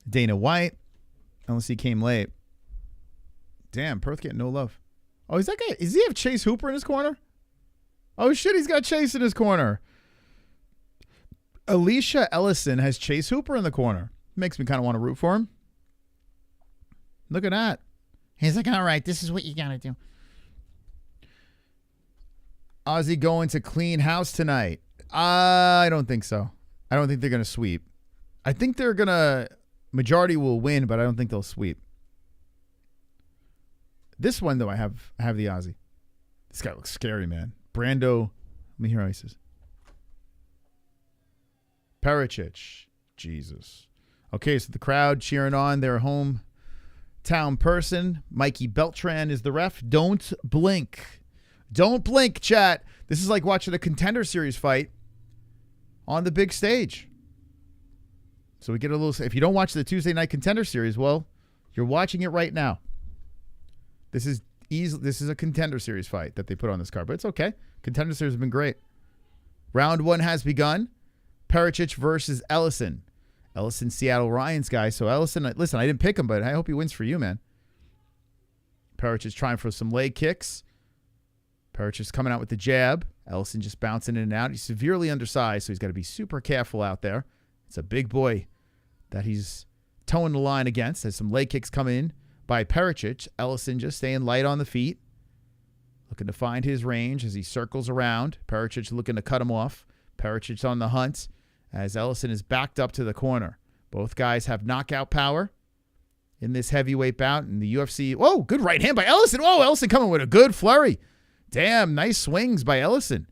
Dana White, unless he came late. Damn, Perth getting no love. Oh, is that guy? Does he have Chase Hooper in his corner? Oh shit, he's got Chase in his corner. Elisha Ellison has Chase Hooper in the corner. Makes me kind of want to root for him. Look at that. He's like, all right, this is what you gotta do. Ozzy going to clean house tonight. I don't think so. I don't think they're going to sweep. I think they're going to, majority will win, but I don't think they'll sweep. This one, though, I have the Ozzy. This guy looks scary, man. Brando, let me hear how he says. Pericic. Jesus. Okay, so the crowd cheering on their hometown person. Mikey Beltran is the ref. Don't blink. Don't blink, chat. This is like watching a Contender Series fight on the big stage. So we get a little, if you don't watch the Tuesday Night Contender Series, well, you're watching it right now. This is a Contender Series fight that they put on this card, but it's okay. Contender Series has been great. Round 1 has begun. Pericic versus Ellison. Ellison, Seattle Ryan's guy. So Ellison, listen, I didn't pick him, but I hope he wins for you, man. Pericic is trying for some leg kicks. Pericic is coming out with the jab. Ellison just bouncing in and out. He's severely undersized, so he's got to be super careful out there. It's a big boy that he's towing the line against. As some leg kicks come in by Pericic. Ellison just staying light on the feet, looking to find his range as he circles around. Pericic looking to cut him off. Pericic on the hunt as Ellison is backed up to the corner. Both guys have knockout power in this heavyweight bout in the UFC. Whoa, good right hand by Ellison. Whoa, Ellison coming with a good flurry. Damn, nice swings by Ellison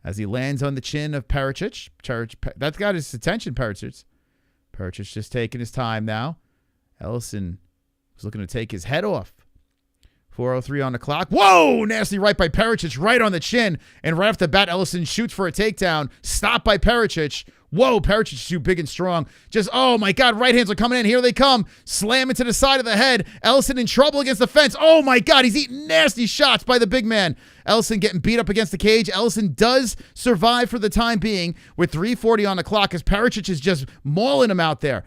as he lands on the chin of Pericic. That's got his attention, Pericic. Pericic just taking his time now. Ellison was looking to take his head off. 4:03 on the clock. Whoa, nasty right by Pericic, right on the chin. And right off the bat, Ellison shoots for a takedown. Stopped by Pericic. Whoa, Pericic is too big and strong. Just, oh my God, right hands are coming in. Here they come. Slam into the side of the head. Ellison in trouble against the fence. Oh my God, he's eating nasty shots by the big man. Ellison getting beat up against the cage. Ellison does survive for the time being with 3:40 on the clock as Pericic is just mauling him out there.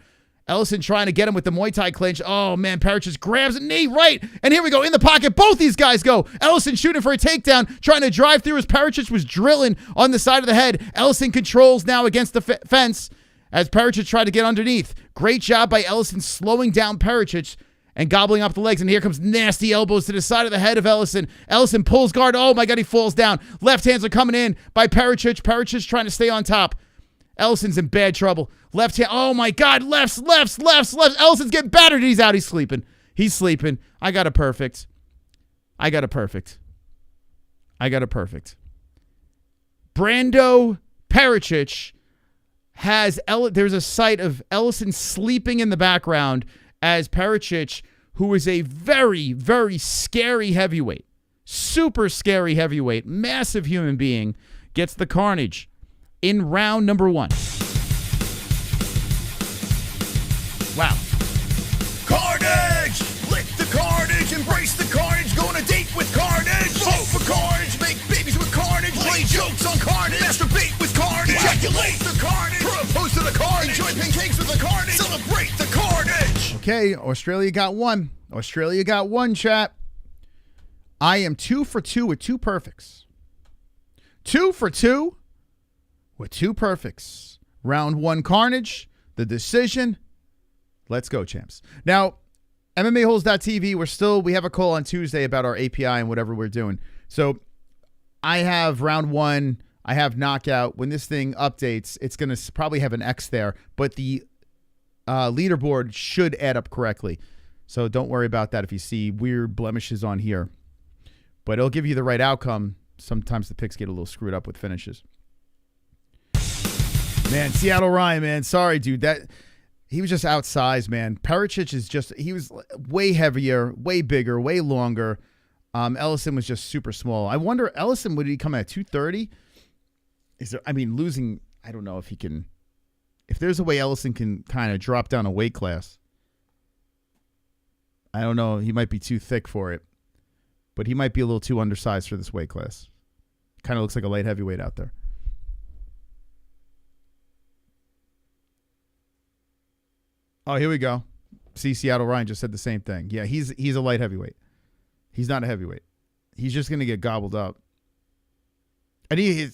Ellison trying to get him with the Muay Thai clinch. Oh, man, Pericic grabs a knee right. And here we go in the pocket. Both these guys go. Ellison shooting for a takedown, trying to drive through as Pericic was drilling on the side of the head. Ellison controls now against the fence as Pericic tried to get underneath. Great job by Ellison slowing down Pericic and gobbling up the legs. And here comes nasty elbows to the side of the head of Ellison. Ellison pulls guard. Oh, my God, he falls down. Left hands are coming in by Pericic. Pericic trying to stay on top. Ellison's in bad trouble. Left hand. Oh, my God. Lefts. Ellison's getting battered. He's out. He's sleeping. I got a perfect. Brando, Pericic, there's a sight of Ellison sleeping in the background as Pericic, who is a very, very scary heavyweight, super scary heavyweight, massive human being, gets the carnage in round number 1. Wow. Carnage! Lick the carnage, embrace the carnage, go on a date with carnage, vote for carnage, make babies with carnage, play jokes on carnage, masturbate with carnage, ejaculate the carnage, propose to the carnage, enjoy pancakes with the carnage, celebrate the carnage. Okay, Australia got one. Australia got one, chat. I am 2 for 2 with 2 perfects. 2 for 2 with 2 perfects. Round 1 carnage, the decision. Let's go, champs. Now, MMAHoles.tv, we have a call on Tuesday about our API and whatever we're doing. So I have round 1. I have knockout. When this thing updates, it's going to probably have an X there, but the leaderboard should add up correctly. So don't worry about that if you see weird blemishes on here. But it'll give you the right outcome. Sometimes the picks get a little screwed up with finishes. Man, Seattle Ryan, man. Sorry, dude. He was just outsized, man. Pericic he was way heavier, way bigger, way longer. Ellison was just super small. I wonder, Ellison, would he come at 230? Losing, I don't know if he can, if there's a way Ellison can kind of drop down a weight class. I don't know. He might be too thick for it, but he might be a little too undersized for this weight class. Kind of looks like a light heavyweight out there. Oh, here we go. See, Seattle Ryan just said the same thing. Yeah, he's a light heavyweight. He's not a heavyweight. He's just gonna get gobbled up. And he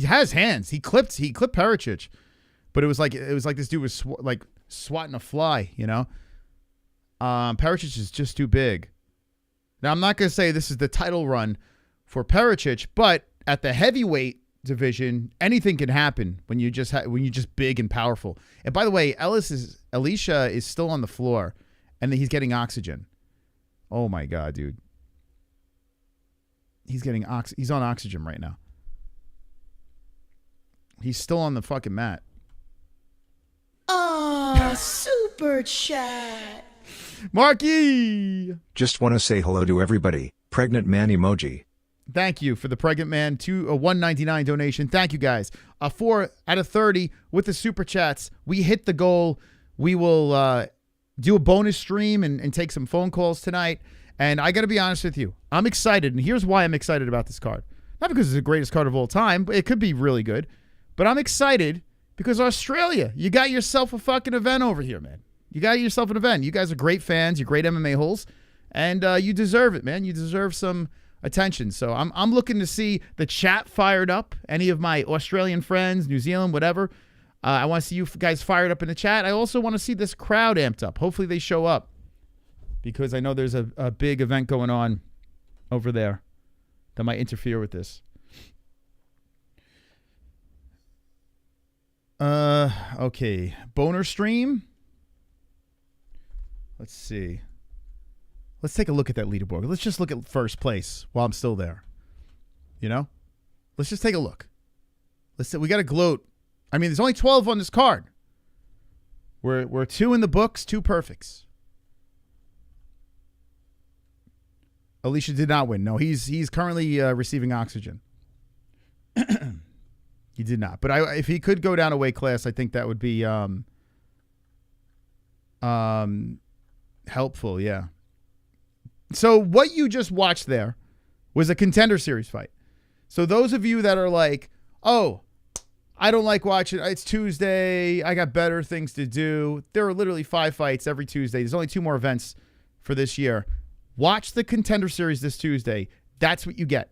has hands. He clipped Pericic, but it was like this dude was swatting a fly. You know, Pericic is just too big. Now I'm not gonna say this is the title run for Pericic, but at the heavyweight division, anything can happen when you just big and powerful. And by the way, Elisha is still on the floor, and he's getting oxygen. Oh my god, dude, he's on oxygen right now. He's still on the fucking mat. Oh, super chat. Marky, just want to say hello to everybody. Pregnant man emoji. Thank you for the Pregnant Man to a $1.99 donation. Thank you, guys. 4 out of 30 with the super chats. We hit the goal. We will do a bonus stream and take some phone calls tonight. And I got to be honest with you. I'm excited. And here's why I'm excited about this card. Not because it's the greatest card of all time, but it could be really good. But I'm excited because Australia, you got yourself a fucking event over here, man. You got yourself an event. You guys are great fans. You're great MMA holes. And you deserve it, man. You deserve some attention. So I'm looking to see the chat fired up. Any of my Australian friends, New Zealand, whatever. I want to see you guys fired up in the chat. I also want to see this crowd amped up. Hopefully they show up because I know there's a big event going on over there that might interfere with this. Okay. Boner stream. Let's see. Let's take a look at that leaderboard. Let's just look at first place while I'm still there. You know? Let's just take a look. We got to gloat. I mean, there's only 12 on this card. We're 2 in the books, 2 perfects. Elisha did not win. No, he's currently receiving oxygen. He did not. But if he could go down a weight class, I think that would be helpful, yeah. So what you just watched there was a Contender Series fight. So those of you that are like, oh, I don't like watching, it's Tuesday, I got better things to do. There are literally 5 fights every Tuesday. There's only 2 more events for this year. Watch the Contender Series this Tuesday. That's what you get.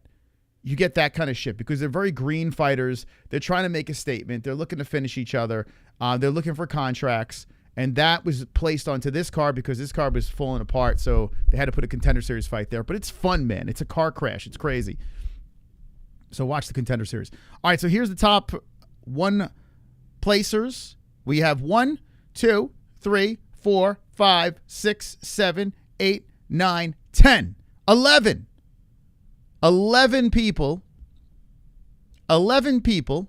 You get that kind of shit because they're very green fighters. They're trying to make a statement. They're looking to finish each other. They're looking for contracts. And that was placed onto this card because this card was falling apart. So they had to put a Contender Series fight there. But it's fun, man. It's a car crash. It's crazy. So watch the Contender Series. All right, so here's the top 1 placers. We have 1, 2, 3, 4, 5, 6, 7, 8, 9, 10, 11. 11 people. 11 people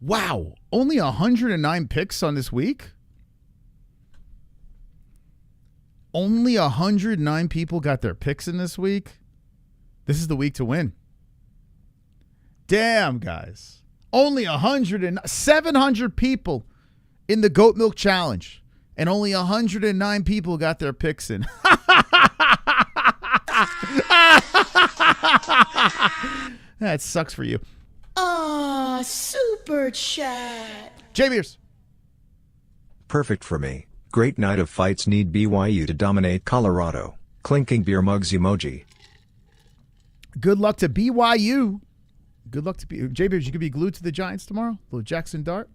Wow. Only 109 picks on this week? Only 109 people got their picks in this week? This is the week to win. Damn, guys. Only 700 people in the Goat Milk Challenge. And only 109 people got their picks in. That sucks for you. Aw, super chat. J Beers. Perfect for me. Great night of fights. Need BYU to dominate Colorado. Clinking beer mugs emoji. Good luck to BYU. Good luck to J Beers. You could be glued to the Giants tomorrow. Little Jackson Dart.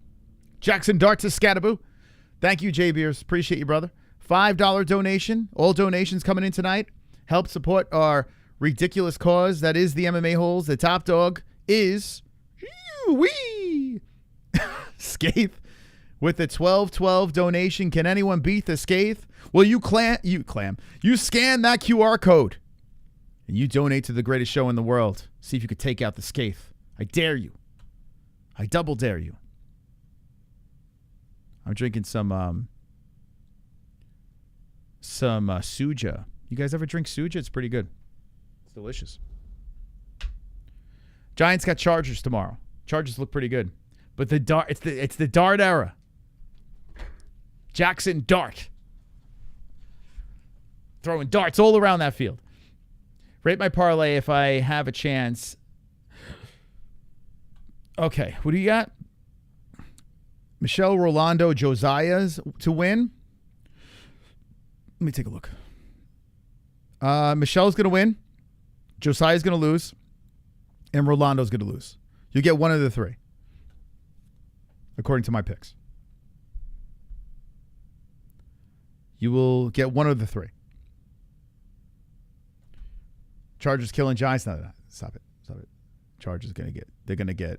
Jackson Dart to Scataboo. Thank you, J Beers. Appreciate you, brother. $5 donation. All donations coming in tonight. Help support our ridiculous cause that is the MMA-Holes. The top dog is Skaith with the 1212 donation. Can anyone beat the Skaith? Well, you scan that QR code and you donate to the greatest show in the world. See if you could take out the Skaith. I dare you. I double dare you. I'm drinking some Suja. You guys ever drink Suja? It's pretty good. It's delicious. Giants got Chargers tomorrow. Chargers look pretty good. But it's the Dart era. Jackson Dart. Throwing darts all around that field. Rate my parlay if I have a chance. Okay, what do you got? Michelle, Rolando, Josias to win. Let me take a look. Michelle's going to win. Josiah's going to lose. And Rolando's going to lose. You get one of the three. According to my picks. You will get one of the three. Chargers killing Giants. No. Stop it. Chargers going to get. They're going to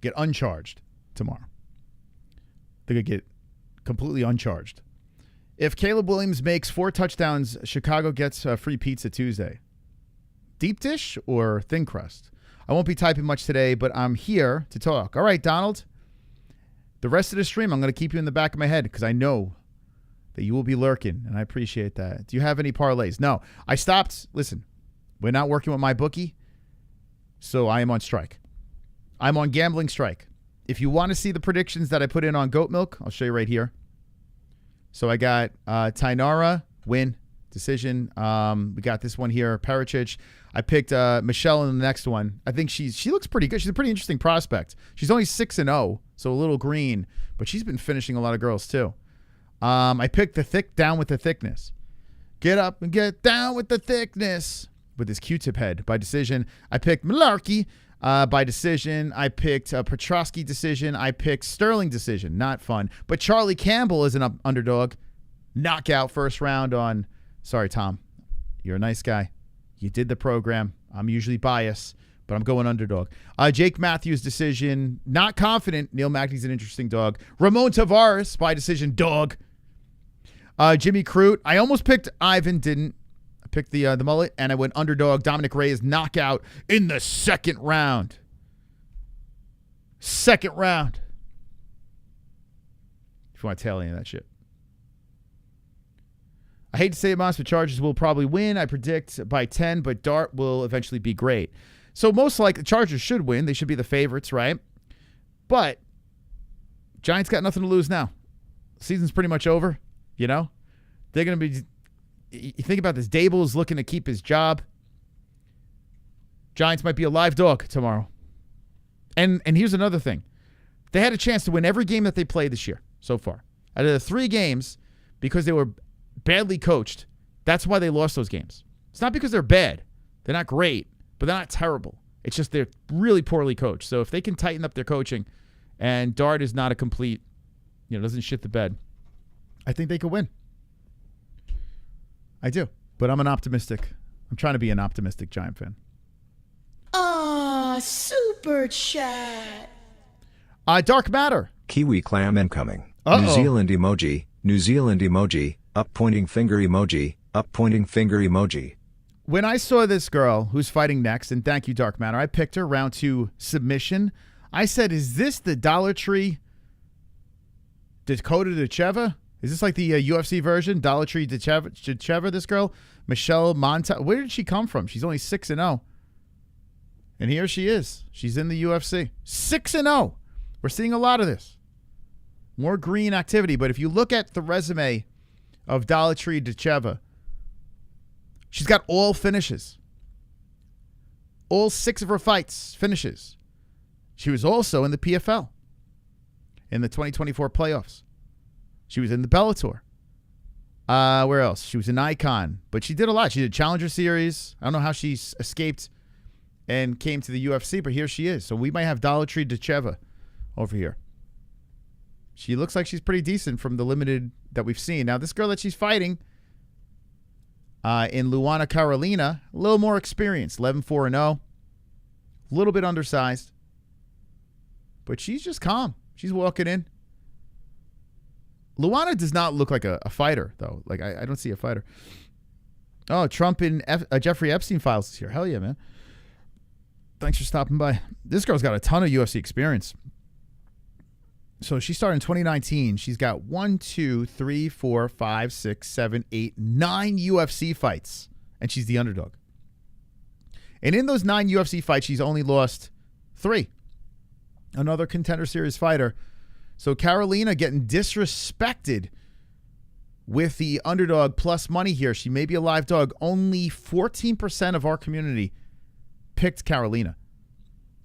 get uncharged tomorrow. They're going to get completely uncharged. If Caleb Williams makes 4 touchdowns, Chicago gets free pizza Tuesday. Deep dish or thin crust? I won't be typing much today, but I'm here to talk. All right, Donald. The rest of the stream, I'm going to keep you in the back of my head because I know that you will be lurking, and I appreciate that. Do you have any parlays? No. I stopped. Listen, we're not working with my bookie, so I am on strike. I'm on gambling strike. If you want to see the predictions that I put in on goat milk, I'll show you right here. So I got Thainara, win, decision. We got this one here, Pericic. I picked Michelle in the next one. I think she looks pretty good. She's a pretty interesting prospect. She's only 6-0, so a little green, but she's been finishing a lot of girls too. I picked the down with the thickness. Get up and get down with the thickness with his Q-tip head by decision. I picked Mullarkey by decision. I picked Petroski decision. I picked Sterling decision. Not fun. But Charlie Campbell is an underdog. Knockout first round on. Sorry, Tom. You're a nice guy. You did the program. I'm usually biased, but I'm going underdog. Jake Matthews decision. Not confident. Neil Magny's an interesting dog. Ramon Tavares by decision. Dog. Jimmy Crute. I almost picked Ivan. Didn't. I picked the mullet, and I went underdog. Dominick Reyes knockout in the second round. Second round. If you want to tell any of that shit. I hate to say it, Moss, but Chargers will probably win. I predict by 10, but Dart will eventually be great. So most likely, the Chargers should win. They should be the favorites, right? But Giants got nothing to lose now. Season's pretty much over, you know? They're going to be... You think about this. Dable is looking to keep his job. Giants might be a live dog tomorrow. And here's another thing. They had a chance to win every game that they played this year so far. Out of the 3 games, because they were badly coached, that's why they lost those games. It's not because they're bad. They're not great, but they're not terrible. It's just they're really poorly coached. So if they can tighten up their coaching and Dart is not a complete, doesn't shit the bed, I think they could win. I do. But I'm trying to be an optimistic Giant fan. Aw, super chat. Dark Matter. Kiwi clam incoming. Uh-oh. New Zealand emoji. New Zealand emoji. Up pointing finger emoji. Up pointing finger emoji. When I saw this girl who's fighting next, and thank you, Dark Matter, I picked her round 2 submission. I said, is this the Dollar Tree Dakota Decheva? Is this like the UFC version? Dollar Tree Decheva, this girl? Michelle Montague. Where did she come from? She's only 6-0. And here she is. She's in the UFC. 6-0. We're seeing a lot of this. More green activity. But if you look at the resume of Dollar Tree Decheva, she's got all finishes. All 6 of her fights, finishes. She was also in the PFL in the 2024 playoffs. She was in the Bellator. Where else? She was in Icon, but she did a lot. She did Challenger Series. I don't know how she escaped and came to the UFC, but here she is. So we might have Dollar Tree Decheva over here. She looks like she's pretty decent from the limited that we've seen. Now, this girl that she's fighting in Luana, Carolina, a little more experienced, 11-4-0, a little bit undersized, but she's just calm. She's walking in. Luana does not look like a fighter, though. Like, I don't see a fighter. Oh, Trump and Jeffrey Epstein files is here. Hell yeah, man. Thanks for stopping by. This girl's got a ton of UFC experience. So she started in 2019. She's got 9 UFC fights, and she's the underdog. And in those 9 UFC fights, she's only lost 3. Another Contender Series fighter. So Carolina getting disrespected with the underdog plus money here. She may be a live dog. Only 14% of our community picked Carolina.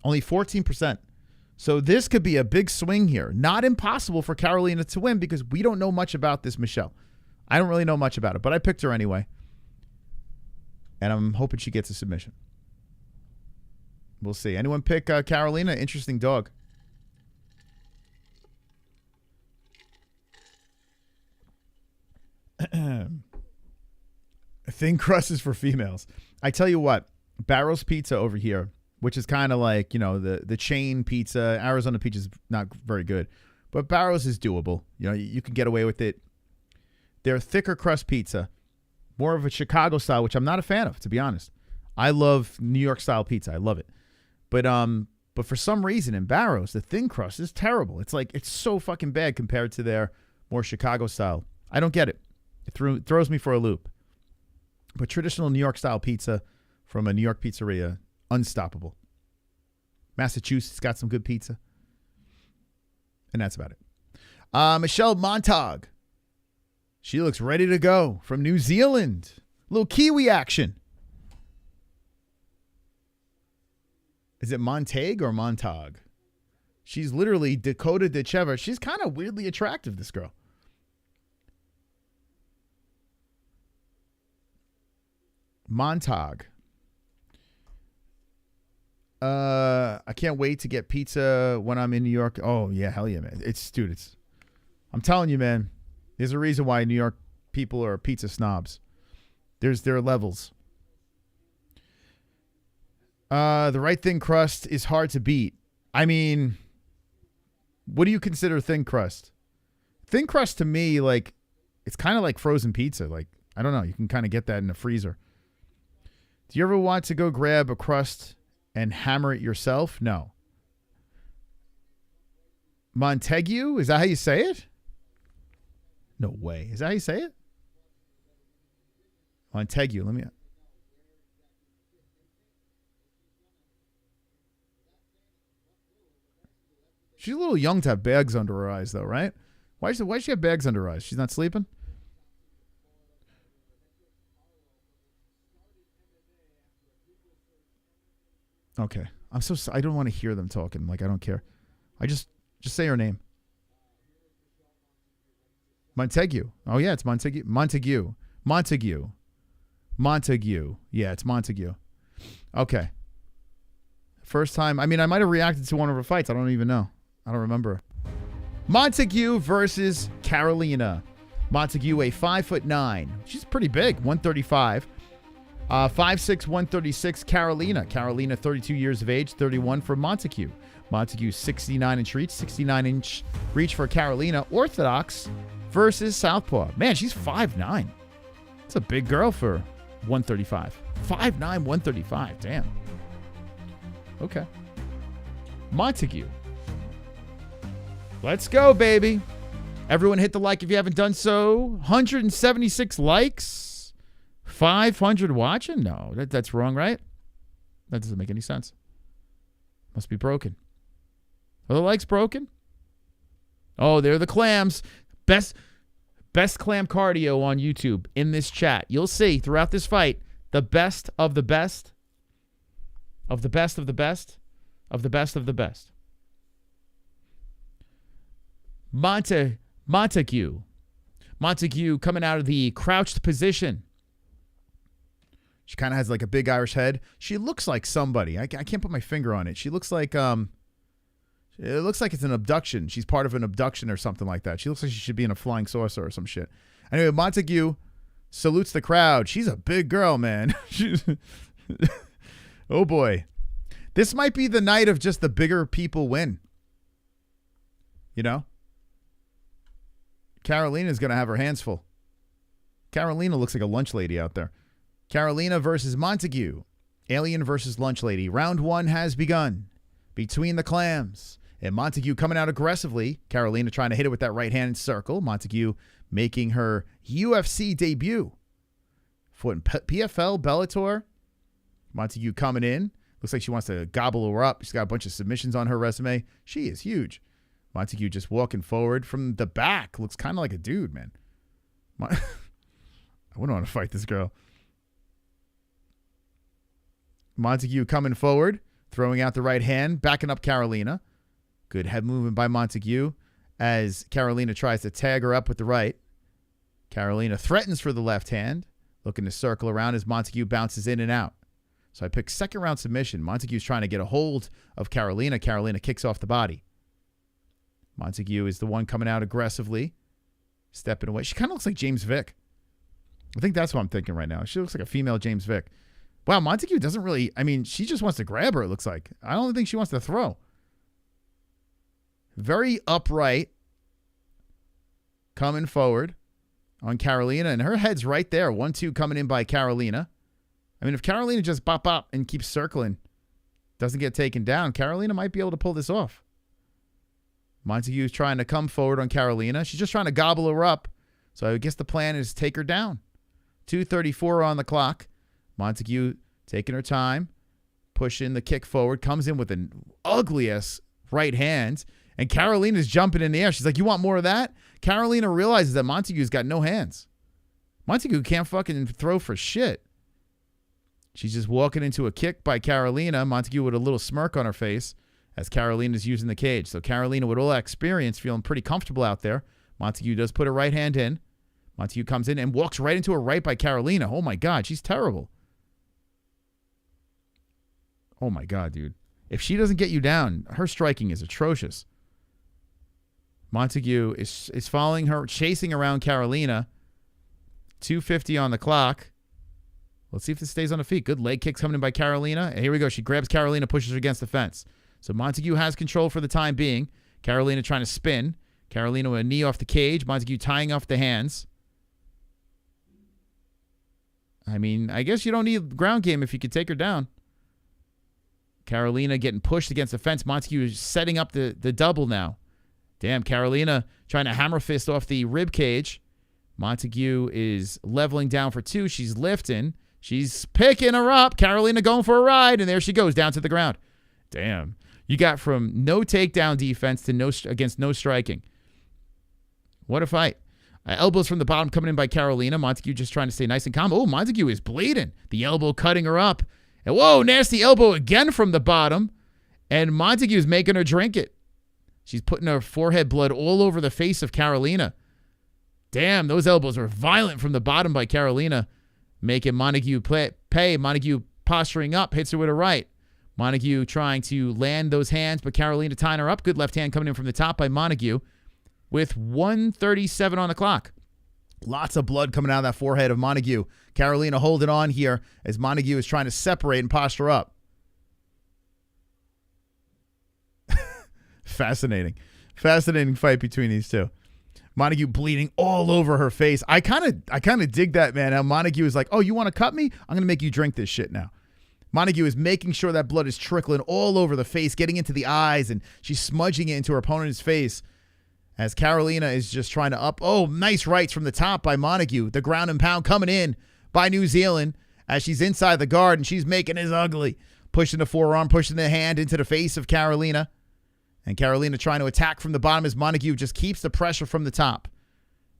Only 14%. So this could be a big swing here. Not impossible for Carolina to win because we don't know much about this Michelle. I don't really know much about it, but I picked her anyway. And I'm hoping she gets a submission. We'll see. Anyone pick Carolina? Interesting dog. Thin crust is for females. I tell you what, Barrow's Pizza over here, which is kind of like, you know, the chain pizza. Arizona pizza is not very good, but Barrow's is doable. You know, you can get away with it. They're thicker crust pizza, more of a Chicago style, which I'm not a fan of, to be honest. I love New York style pizza. I love it. But for some reason in Barrow's, the thin crust is terrible. It's like, it's so fucking bad compared to their more Chicago style. I don't get it. It throws me for a loop. But traditional New York style pizza from a New York pizzeria, unstoppable. Massachusetts got some good pizza. And that's about it. Michelle Montague. She looks ready to go from New Zealand. Little Kiwi action. Is it Montague or Montague? She's literally Dakota Decheva. She's kind of weirdly attractive, this girl. Montague. I can't wait to get pizza when I'm in New York. Oh, yeah, hell yeah, man. I'm telling you, man, there's a reason why New York people are pizza snobs. There are levels. The right thin crust is hard to beat. I mean, what do you consider thin crust? Thin crust to me, like, it's kind of like frozen pizza. Like, I don't know. You can kind of get that in the freezer. Do you ever want to go grab a crust and hammer it yourself? No. Montague? Is that how you say it? No way. Is that how you say it? Montague. Let me... She's a little young to have bags under her eyes, though, right? Why does she have bags under her eyes? She's not sleeping? Okay. I don't want to hear them talking. Like, I don't care. I just say her name. Montague. Oh, yeah, it's Montague. Montague. Yeah, it's Montague. Okay. First time. I mean, I might have reacted to one of her fights. I don't even know. I don't remember. Montague versus Carolina. Montague, a 5'9". She's pretty big, 135. 5'6", 136, Carolina. Carolina, 32 years of age, 31 for Montague. Montague, 69-inch reach, 69-inch reach for Carolina. Orthodox versus Southpaw. Man, she's 5'9". That's a big girl for 135. 5'9", 135. Damn. Okay. Montague. Let's go, baby. Everyone hit the like if you haven't done so. 176 likes. 500 watching? No, that's wrong, right? That doesn't make any sense. Must be broken. Are the likes broken? Oh, they're the clams. Best clam cardio on YouTube in this chat. You'll see throughout this fight the best of the best of the best of the best of the best of the best. Montague coming out of the crouched position. She kind of has like a big Irish head. She looks like somebody. I can't put my finger on it. She looks like it looks like it's an abduction. She's part of an abduction or something like that. She looks like she should be in a flying saucer or some shit. Anyway, Montague salutes the crowd. She's a big girl, man. Oh boy. This might be the night of just the bigger people win. You know? Carolina's going to have her hands full. Carolina looks like a lunch lady out there. Carolina versus Montague. Alien versus lunch lady. Round 1 has begun. Between the clams. And Montague coming out aggressively. Carolina trying to hit it with that right hand circle. Montague making her UFC debut. Fought in PFL, Bellator. Montague coming in. Looks like she wants to gobble her up. She's got a bunch of submissions on her resume. She is huge. Montague just walking forward from the back. Looks kind of like a dude, man. I wouldn't want to fight this girl. Montague coming forward, throwing out the right hand, backing up Carolina. Good head movement by Montague as Carolina tries to tag her up with the right. Carolina threatens for the left hand, looking to circle around as Montague bounces in and out. So I picked second round submission. Montague's trying to get a hold of Carolina. Carolina kicks off the body. Montague is the one coming out aggressively, stepping away. She kind of looks like James Vick. I think that's what I'm thinking right now. She looks like a female James Vick. Wow, Montague doesn't really, she just wants to grab her, it looks like. I don't think she wants to throw. Very upright, coming forward on Carolina, and her head's right there. 1-2 coming in by Carolina. If Carolina just bop and keeps circling, doesn't get taken down, Carolina might be able to pull this off. Montague's trying to come forward on Carolina. She's just trying to gobble her up. So I guess the plan is take her down. 2:34 on the clock. Montague taking her time, pushing the kick forward, comes in with an ugly-ass right hand, and Carolina's jumping in the air. She's like, you want more of that? Carolina realizes that Montague's got no hands. Montague can't fucking throw for shit. She's just walking into a kick by Carolina. Montague with a little smirk on her face as Carolina's using the cage. So Carolina, with all that experience, feeling pretty comfortable out there. Montague does put her right hand in. Montague comes in and walks right into a right by Carolina. Oh, my God. She's terrible. Oh, my God, dude. If she doesn't get you down, her striking is atrocious. Montague is following her, chasing around Carolina. 2:50 on the clock. Let's see if this stays on the feet. Good leg kicks coming in by Carolina. And here we go. She grabs Carolina, pushes her against the fence. So Montague has control for the time being. Carolina trying to spin. Carolina with a knee off the cage. Montague tying off the hands. I guess you don't need ground game if you could take her down. Carolina getting pushed against the fence. Montague is setting up the double now. Damn, Carolina trying to hammer fist off the rib cage. Montague is leveling down for 2. She's lifting. She's picking her up. Carolina going for a ride, and there she goes down to the ground. Damn. You got from no takedown defense to no striking. What a fight. Elbows from the bottom coming in by Carolina. Montague just trying to stay nice and calm. Oh, Montague is bleeding. The elbow cutting her up. And whoa, nasty elbow again from the bottom. And Montague is making her drink it. She's putting her forehead blood all over the face of Carolina. Damn, those elbows were violent from the bottom by Carolina, making Montague pay. Montague posturing up, hits her with a right. Montague trying to land those hands, but Carolina tying her up. Good left hand coming in from the top by Montague with 1:37 on the clock. Lots of blood coming out of that forehead of Montague. Carolina holding on here as Montague is trying to separate and posture up. Fascinating fight between these two. Montague bleeding all over her face. I kind of dig that, man. How Montague is like, oh, you want to cut me? I'm going to make you drink this shit now. Montague is making sure that blood is trickling all over the face, getting into the eyes, and she's smudging it into her opponent's face as Carolina is just trying to up. Oh, nice rights from the top by Montague. The ground and pound coming in by New Zealand as she's inside the guard, and she's making it ugly. Pushing the forearm, pushing the hand into the face of Carolina. And Carolina trying to attack from the bottom as Montague just keeps the pressure from the top.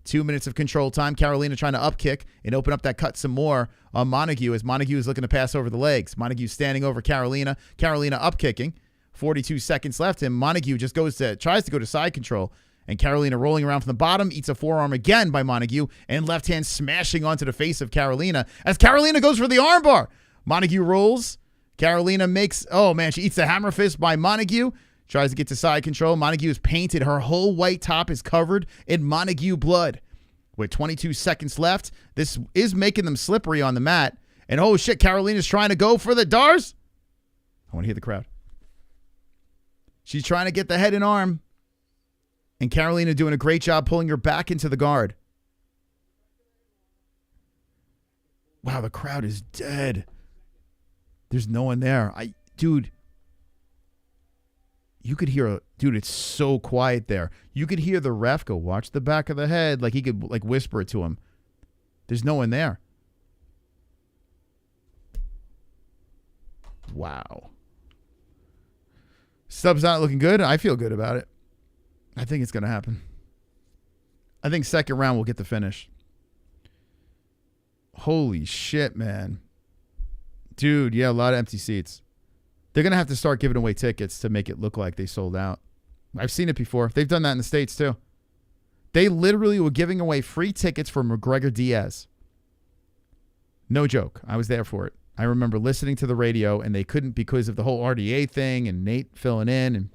2 minutes of control time. Carolina trying to up kick and open up that cut some more on Montague as Montague is looking to pass over the legs. Montague standing over Carolina. Carolina up kicking. 42 seconds left, and Montague just tries to go to side control. And Carolina rolling around from the bottom, eats a forearm again by Montague, and left hand smashing onto the face of Carolina as Carolina goes for the armbar. Montague rolls. Carolina makes, oh man, she eats the hammer fist by Montague. Tries to get to side control. Montague is painted. Her whole white top is covered in Montague blood. With 22 seconds left, this is making them slippery on the mat. And oh shit, Carolina's trying to go for the Dars. I want to hear the crowd. She's trying to get the head and arm. And Carolina doing a great job pulling her back into the guard. Wow, the crowd is dead. There's no one there. Dude, you could hear, it's so quiet there. You could hear the ref go, watch the back of the head. Like he could whisper it to him. There's no one there. Wow. Sub's not looking good. I feel good about it. I think it's going to happen. I think second round we'll get the finish. Holy shit, man. Dude, yeah, a lot of empty seats. They're going to have to start giving away tickets to make it look like they sold out. I've seen it before. They've done that in the States too. They literally were giving away free tickets for McGregor Diaz. No joke. I was there for it. I remember listening to the radio, and they couldn't because of the whole RDA thing and Nate filling in, and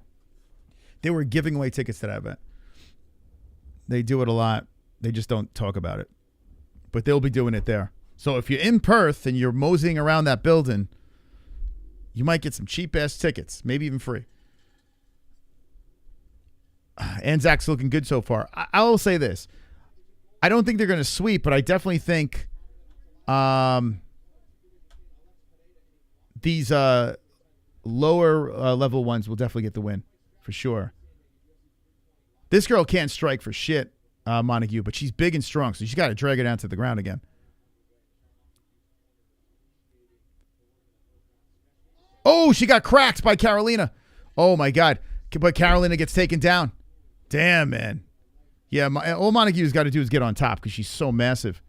they were giving away tickets to that event. They do it a lot. They just don't talk about it. But they'll be doing it there. So if you're in Perth and you're moseying around that building, you might get some cheap-ass tickets, maybe even free. Anzac's looking good so far. I will say this. I don't think they're going to sweep, but I definitely think these lower level ones will definitely get the win, for sure. This girl can't strike for shit, Montague, but she's big and strong, so she's got to drag her down to the ground again. Oh, she got cracked by Carolina. Oh, my God. But Carolina gets taken down. Damn, man. Yeah, all Montague's got to do is get on top because she's so massive.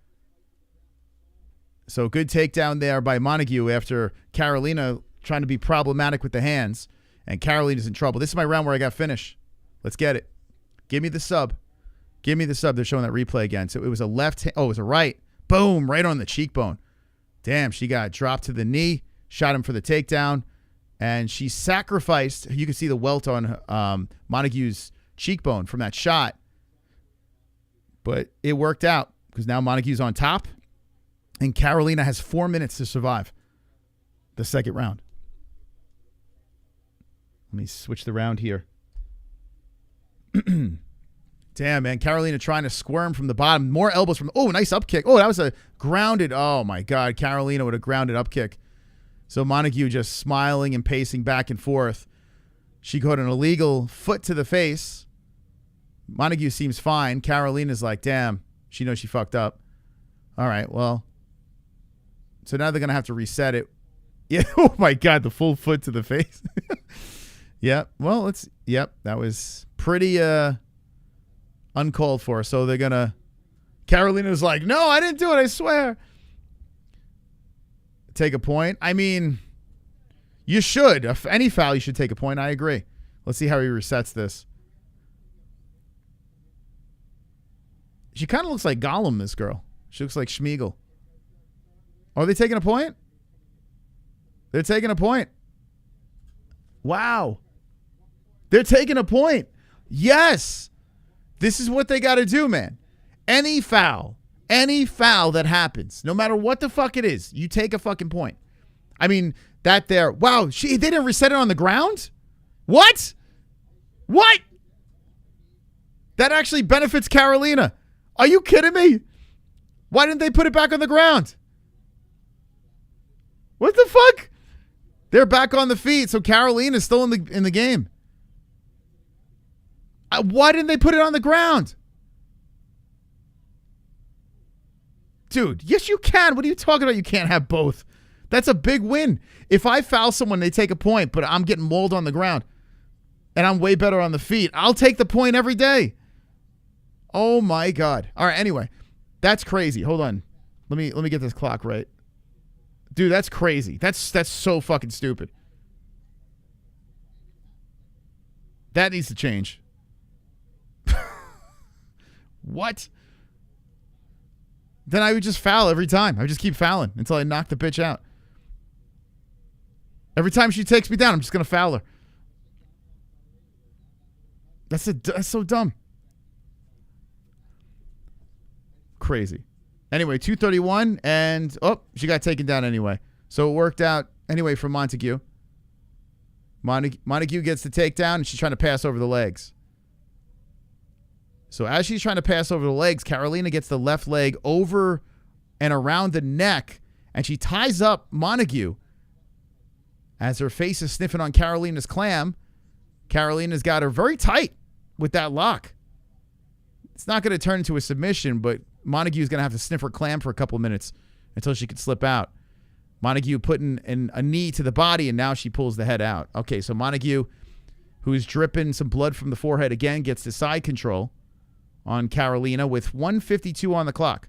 So good takedown there by Montague after Carolina trying to be problematic with the hands. And Carolina's in trouble. This is my round where I got finish. Let's get it. Give me the sub. Give me the sub. They're showing that replay again. So it was a left. Oh, it was a right. Boom. Right on the cheekbone. Damn, she got dropped to the knee. Shot him for the takedown. And she sacrificed. You can see the welt on Montague's cheekbone from that shot. But it worked out because now Montague's on top. And Carolina has 4 minutes to survive the second round. Let me switch the round here. Damn, man. Carolina trying to squirm from the bottom. More elbows from... Oh, nice up kick. Oh, that was a grounded... Oh, my God. Carolina with a grounded up kick. So Montague just smiling and pacing back and forth. She got an illegal foot to the face. Montague seems fine. Carolina's like, damn, she knows she fucked up. All right, well. So now they're going to have to reset it. Yeah, oh, my God, the full foot to the face. Yeah, well, that was pretty uncalled for. So they're going to... Carolina's like, no, I didn't do it, I swear. Take a point. I mean, you should. If any foul, you should take a point. I agree. Let's see how he resets this. She kind of looks like Gollum, this girl. She looks like Schmeagol. Are they taking a point? They're taking a point. Wow. They're taking a point. Yes. This is what they got to do, man. Any foul that happens, no matter what the fuck it is, you take a fucking point. I mean, that there. Wow, they didn't reset it on the ground? What? That actually benefits Carolina. Are you kidding me? Why didn't they put it back on the ground? What the fuck? They're back on the feet, so Carolina's still in the game. Why didn't they put it on the ground? Dude, yes you can. What are you talking about? You can't have both. That's a big win. If I foul someone, they take a point, but I'm getting mauled on the ground. And I'm way better on the feet. I'll take the point every day. Oh my God. All right, anyway. That's crazy. Hold on. Let me get this clock right. Dude, that's crazy. That's so fucking stupid. That needs to change. What? Then I would just foul every time. I would just keep fouling until I knock the bitch out. Every time she takes me down, I'm just going to foul her. That's so dumb. Crazy. Anyway, 231, and she got taken down anyway. So it worked out anyway for Montague. Montague gets the takedown, and she's trying to pass over the legs. So as she's trying to pass over the legs, Carolina gets the left leg over and around the neck, and she ties up Montague. As her face is sniffing on Carolina's clam, Carolina's got her very tight with that lock. It's not going to turn into a submission, but Montague's going to have to sniff her clam for a couple of minutes until she can slip out. Montague putting a knee to the body, and now she pulls the head out. Okay, so Montague, who's dripping some blood from the forehead again, gets the side control on Carolina with 1:52 on the clock.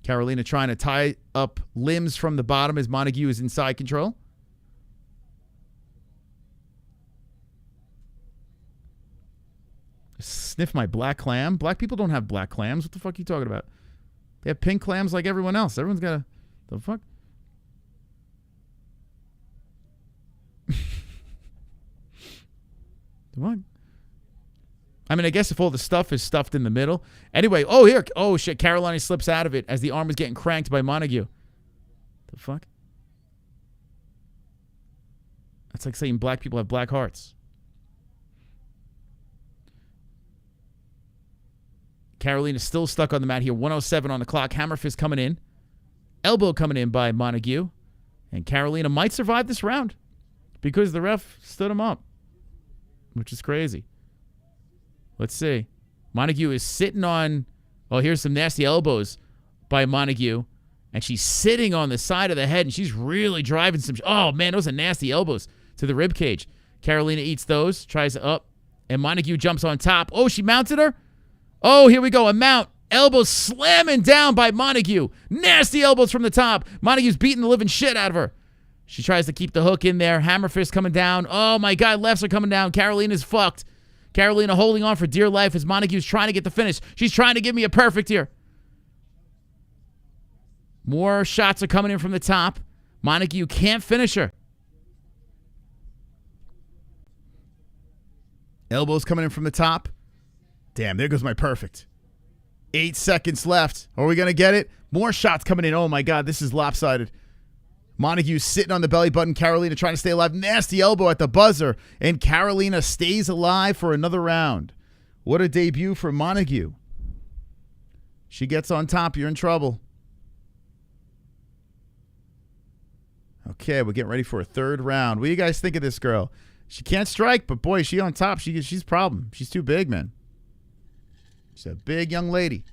Carolina trying to tie up limbs from the bottom as Montague is in side control. Sniff my black clam. Black people don't have black clams. What the fuck are you talking about? They have pink clams like everyone else. Everyone's got a... The fuck? What? I mean, I guess if all the stuff is stuffed in the middle. Anyway, here. Oh, shit. Carolina slips out of it as the arm is getting cranked by Montague. The fuck? That's like saying black people have black hearts. Carolina's still stuck on the mat here. 107 on the clock. Hammer fist coming in. Elbow coming in by Montague. And Carolina might survive this round because the ref stood him up, which is crazy. Let's see. Montague is sitting on... Oh, here's some nasty elbows by Montague. And she's sitting on the side of the head, and she's really driving some... Oh, man, those are nasty elbows to the rib cage. Carolina eats those, tries up, and Montague jumps on top. Oh, she mounted her? Oh, here we go. A mount. Elbows slamming down by Montague. Nasty elbows from the top. Montague's beating the living shit out of her. She tries to keep the hook in there. Hammer fist coming down. Oh, my God. Lefts are coming down. Carolina's fucked. Carolina holding on for dear life as Montague's trying to get the finish. She's trying to give me a perfect here. More shots are coming in from the top. Montague can't finish her. Elbows coming in from the top. Damn, there goes my perfect. 8 seconds left. Are we going to get it? More shots coming in. Oh, my God. This is lopsided. Montague sitting on the belly button. Carolina trying to stay alive. Nasty elbow at the buzzer. And Carolina stays alive for another round. What a debut for Montague. She gets on top. You're in trouble. Okay, we're getting ready for a third round. What do you guys think of this girl? She can't strike, but boy, she on top. She's a problem. She's too big, man. She's a big young lady.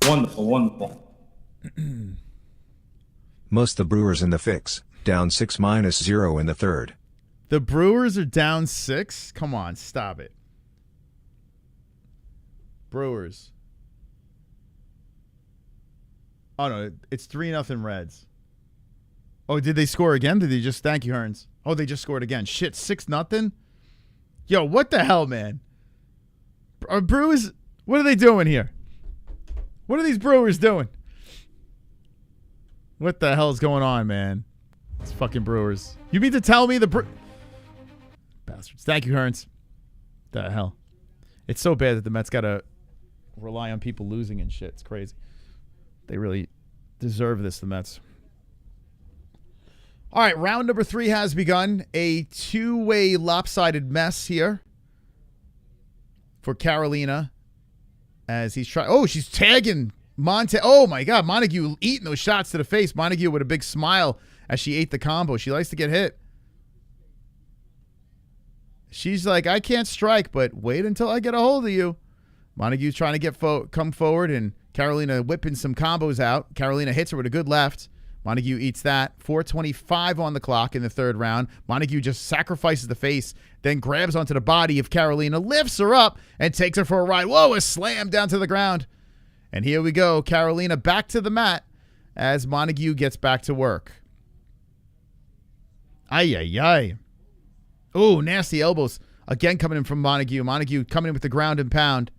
Wonderful, wonderful. Most the Brewers in the fix, down 6-0 in the third. The Brewers are down 6? Come on, stop it. Brewers. Oh, no, it's 3-0 Reds. Oh, did they score again? Did they just... Thank you, Hearns. Oh, they just scored again. Shit, 6-0? Yo, what the hell, man? Are Brewers... What are they doing here? What are these Brewers doing? What the hell is going on, man? It's fucking Brewers. You mean to tell me the... Bastards. Thank you, Hearns. The hell. It's so bad that the Mets got to rely on people losing and shit. It's crazy. They really deserve this, the Mets. All right, round number 3 has begun. A two-way lopsided mess here for Carolina as he's trying. Oh, she's tagging Oh, my God. Montague eating those shots to the face. Montague with a big smile as she ate the combo. She likes to get hit. She's like, I can't strike, but wait until I get a hold of you. Montague's trying to get come forward, and Carolina whipping some combos out. Carolina hits her with a good left. Montague eats that. 4:25 on the clock in the third round. Montague just sacrifices the face, then grabs onto the body of Carolina, lifts her up, and takes her for a ride. Whoa, a slam down to the ground. And here we go. Carolina back to the mat as Montague gets back to work. Ay, ay, ay. Oh, nasty elbows. Again coming in from Montague. Montague coming in with the ground and pound.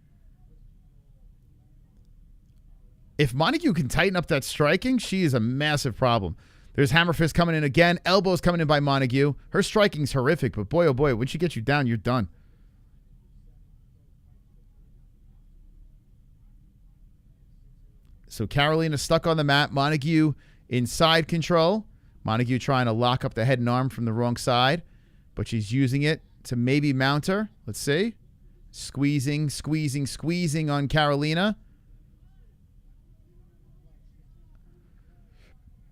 If Montague can tighten up that striking, she is a massive problem. There's hammer fist coming in again. Elbows coming in by Montague. Her striking's horrific, but boy, oh boy, when she gets you down, you're done. So Carolina stuck on the mat. Montague in side control. Montague trying to lock up the head and arm from the wrong side, but she's using it to maybe mount her. Let's see. Squeezing on Carolina.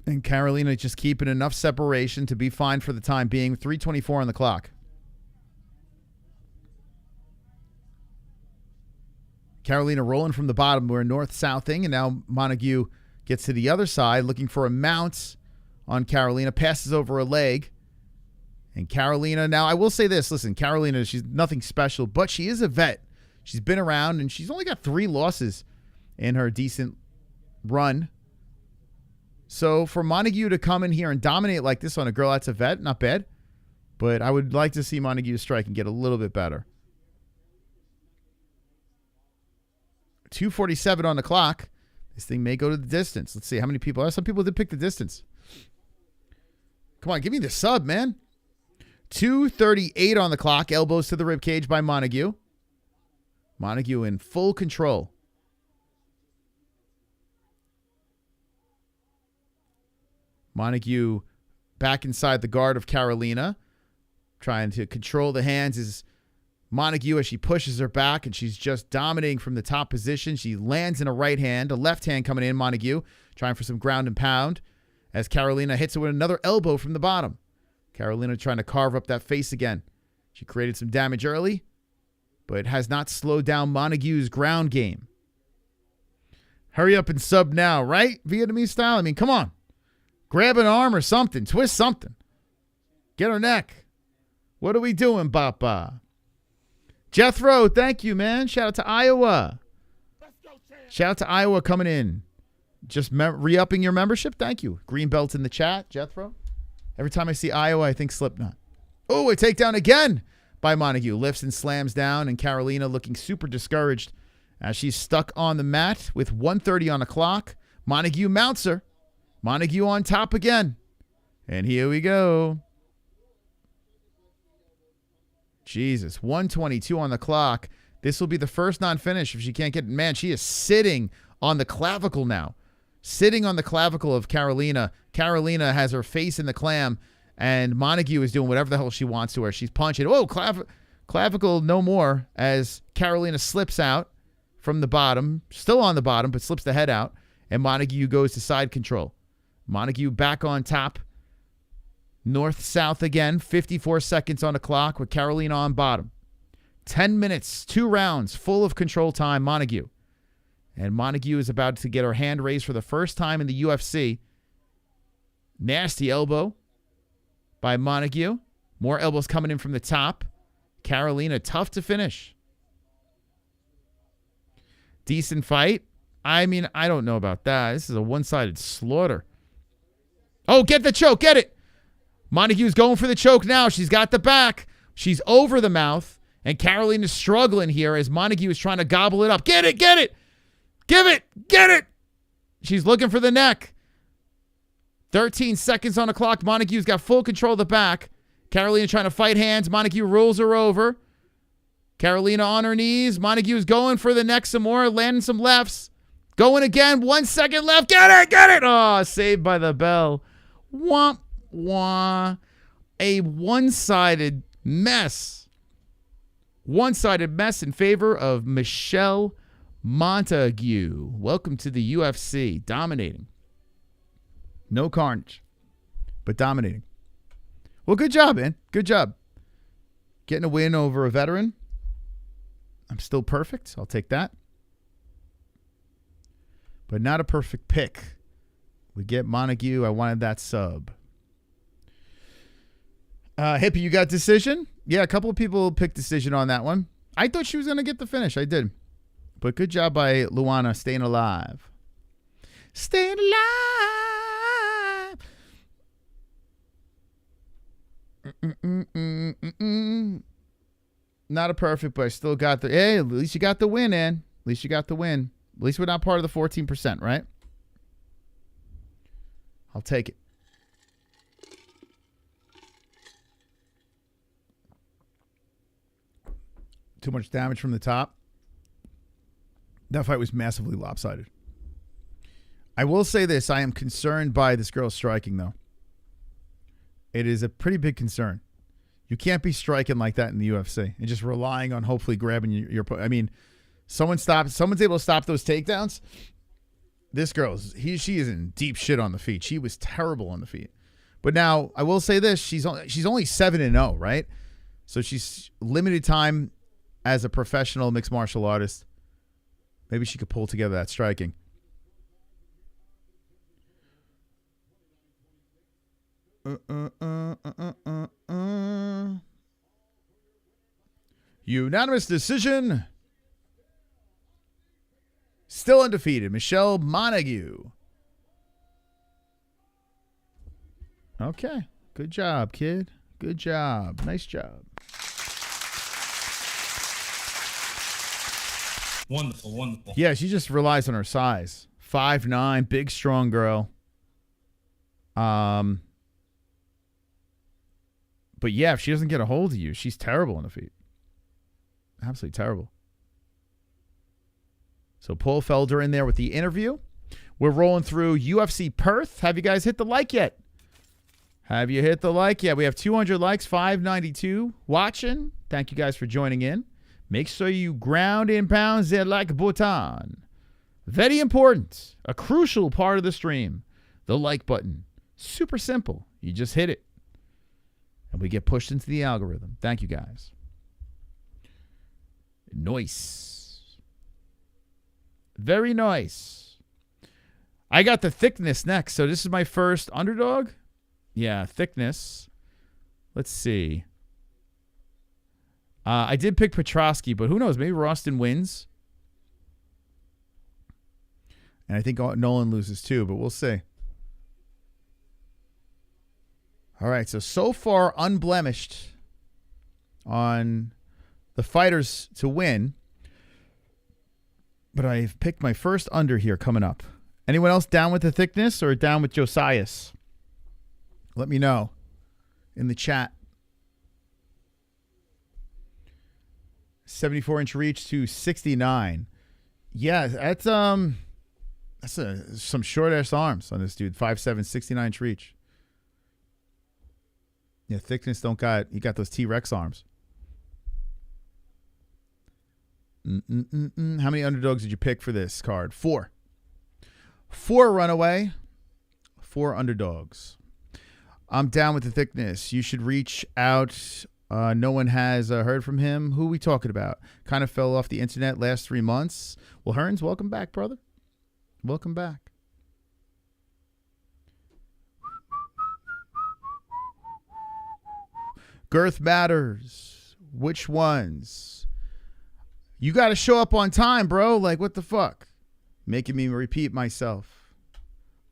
And Carolina just keeping enough separation to be fine for the time being. 3:24 on the clock. Carolina rolling from the bottom. We're north-southing, and now Montague gets to the other side looking for a mount on Carolina. Passes over a leg. And Carolina, now I will say this. Listen, Carolina, she's nothing special, but she is a vet. She's been around, and she's only got 3 losses in her decent run. So for Montague to come in here and dominate like this on a girl that's a vet, not bad. But I would like to see Montague strike and get a little bit better. 2:47 on the clock. This thing may go to the distance. Let's see how many people. Some people did pick the distance. Come on, give me the sub, man. 2:38 on the clock. Elbows to the ribcage by Montague. Montague in full control. Montague back inside the guard of Carolina, trying to control the hands is Montague as she pushes her back, and she's just dominating from the top position. She lands in a right hand, a left hand coming in. Montague trying for some ground and pound as Carolina hits her with another elbow from the bottom. Carolina trying to carve up that face again. She created some damage early, but has not slowed down Montague's ground game. Hurry up and sub now, right? Vietnamese style. I mean, come on. Grab an arm or something. Twist something. Get her neck. What are we doing, Papa? Jethro, thank you, man. Shout out to Iowa. Shout out to Iowa coming in. Just re-upping your membership. Thank you. Green belts in the chat, Jethro. Every time I see Iowa, I think Slipknot. Oh, a takedown again by Montague. Lifts and slams down, and Carolina looking super discouraged as she's stuck on the mat with 1:30 on the clock. Montague mounts her. Montague on top again. And here we go. Jesus, 1:22 on the clock. This will be the first non-finish if she can't get it. Man, she is sitting on the clavicle now. Sitting on the clavicle of Carolina. Carolina has her face in the clam, and Montague is doing whatever the hell she wants to her. She's punching. Oh, clavicle no more as Carolina slips out from the bottom. Still on the bottom, but slips the head out. And Montague goes to side control. Montague back on top. North-south again. 54 seconds on the clock with Carolina on bottom. 10 minutes, 2 rounds, full of control time, Montague. And Montague is about to get her hand raised for the first time in the UFC. Nasty elbow by Montague. More elbows coming in from the top. Carolina, tough to finish. Decent fight. I mean, I don't know about that. This is a one-sided slaughter. Oh, get the choke. Get it. Montague's going for the choke now. She's got the back. She's over the mouth. And Carolina's struggling here as Montague is trying to gobble it up. Get it. Get it. Give it. Get it. She's looking for the neck. 13 seconds on the clock. Montague's got full control of the back. Carolina trying to fight hands. Montague rolls her over. Carolina on her knees. Montague's going for the neck some more. Landing some lefts. Going again. 1 second left. Get it. Get it. Oh, saved by the bell. Womp, wah. A one-sided mess. One-sided mess in favor of Michelle Montague, welcome to the UFC. Dominating. No carnage, but dominating. Well, good job, man. Good job. Getting a win over a veteran. I'm still perfect. I'll take that. But not a perfect pick. We get Montague. I wanted that sub. Hippie, you got decision? Yeah, a couple of people picked decision on that one. I thought she was going to get the finish. I did. But good job by Luana staying alive. Staying alive. Not a perfect, but I still got the... Hey, at least you got the win, Ann. At least you got the win. At least we're not part of the 14%, right? I'll take it. Too much damage from the top. That fight was massively lopsided. I will say this. I am concerned by this girl striking, though. It is a pretty big concern. You can't be striking like that in the UFC and just relying on hopefully grabbing your I mean, someone's able to stop those takedowns. This girl, she is in deep shit on the feet. She was terrible on the feet. But now, I will say this. She's only 7-0, right? So she's limited time as a professional mixed martial artist. Maybe she could pull together that striking. Unanimous decision. Still undefeated, Michelle Montague. Okay. Good job, kid. Good job. Nice job. Wonderful, wonderful. Yeah, she just relies on her size. 5'9", big, strong girl. But yeah, if she doesn't get a hold of you, she's terrible on the feet. Absolutely terrible. So Paul Felder in there with the interview. We're rolling through UFC Perth. Have you guys hit the like yet? Have you hit the like yet? We have 200 likes, 592 watching. Thank you guys for joining in. Make sure you ground and pound that like button. Very important. A crucial part of the stream. The like button. Super simple. You just hit it. And we get pushed into the algorithm. Thank you guys. Nice. Very nice. I got the Thicknesse next. So this is my first underdog. Yeah, Thicknesse. Let's see. I did pick Petroski, but who knows? Maybe Rowston wins. And I think Nolan loses too, but we'll see. All right, so far unblemished on the fighters to win. But I've picked my first under here coming up. Anyone else down with the Thicknesse or down with Josias? Let me know in the chat. 74-inch reach to 69. Yeah, that's some short-ass arms on this dude. 5'7", 69-inch reach. Yeah, Thicknesse he got those T-Rex arms. How many underdogs did you pick for this card? 4. 4 runaway. 4 underdogs. I'm down with the Thicknesse. You should reach out. No one has heard from him. Who are we talking about? Kind of fell off the internet last 3 months. Well, Hearns, welcome back, brother. Welcome back. Girth matters. Which ones? You got to show up on time, bro. Like, what the fuck? Making me repeat myself.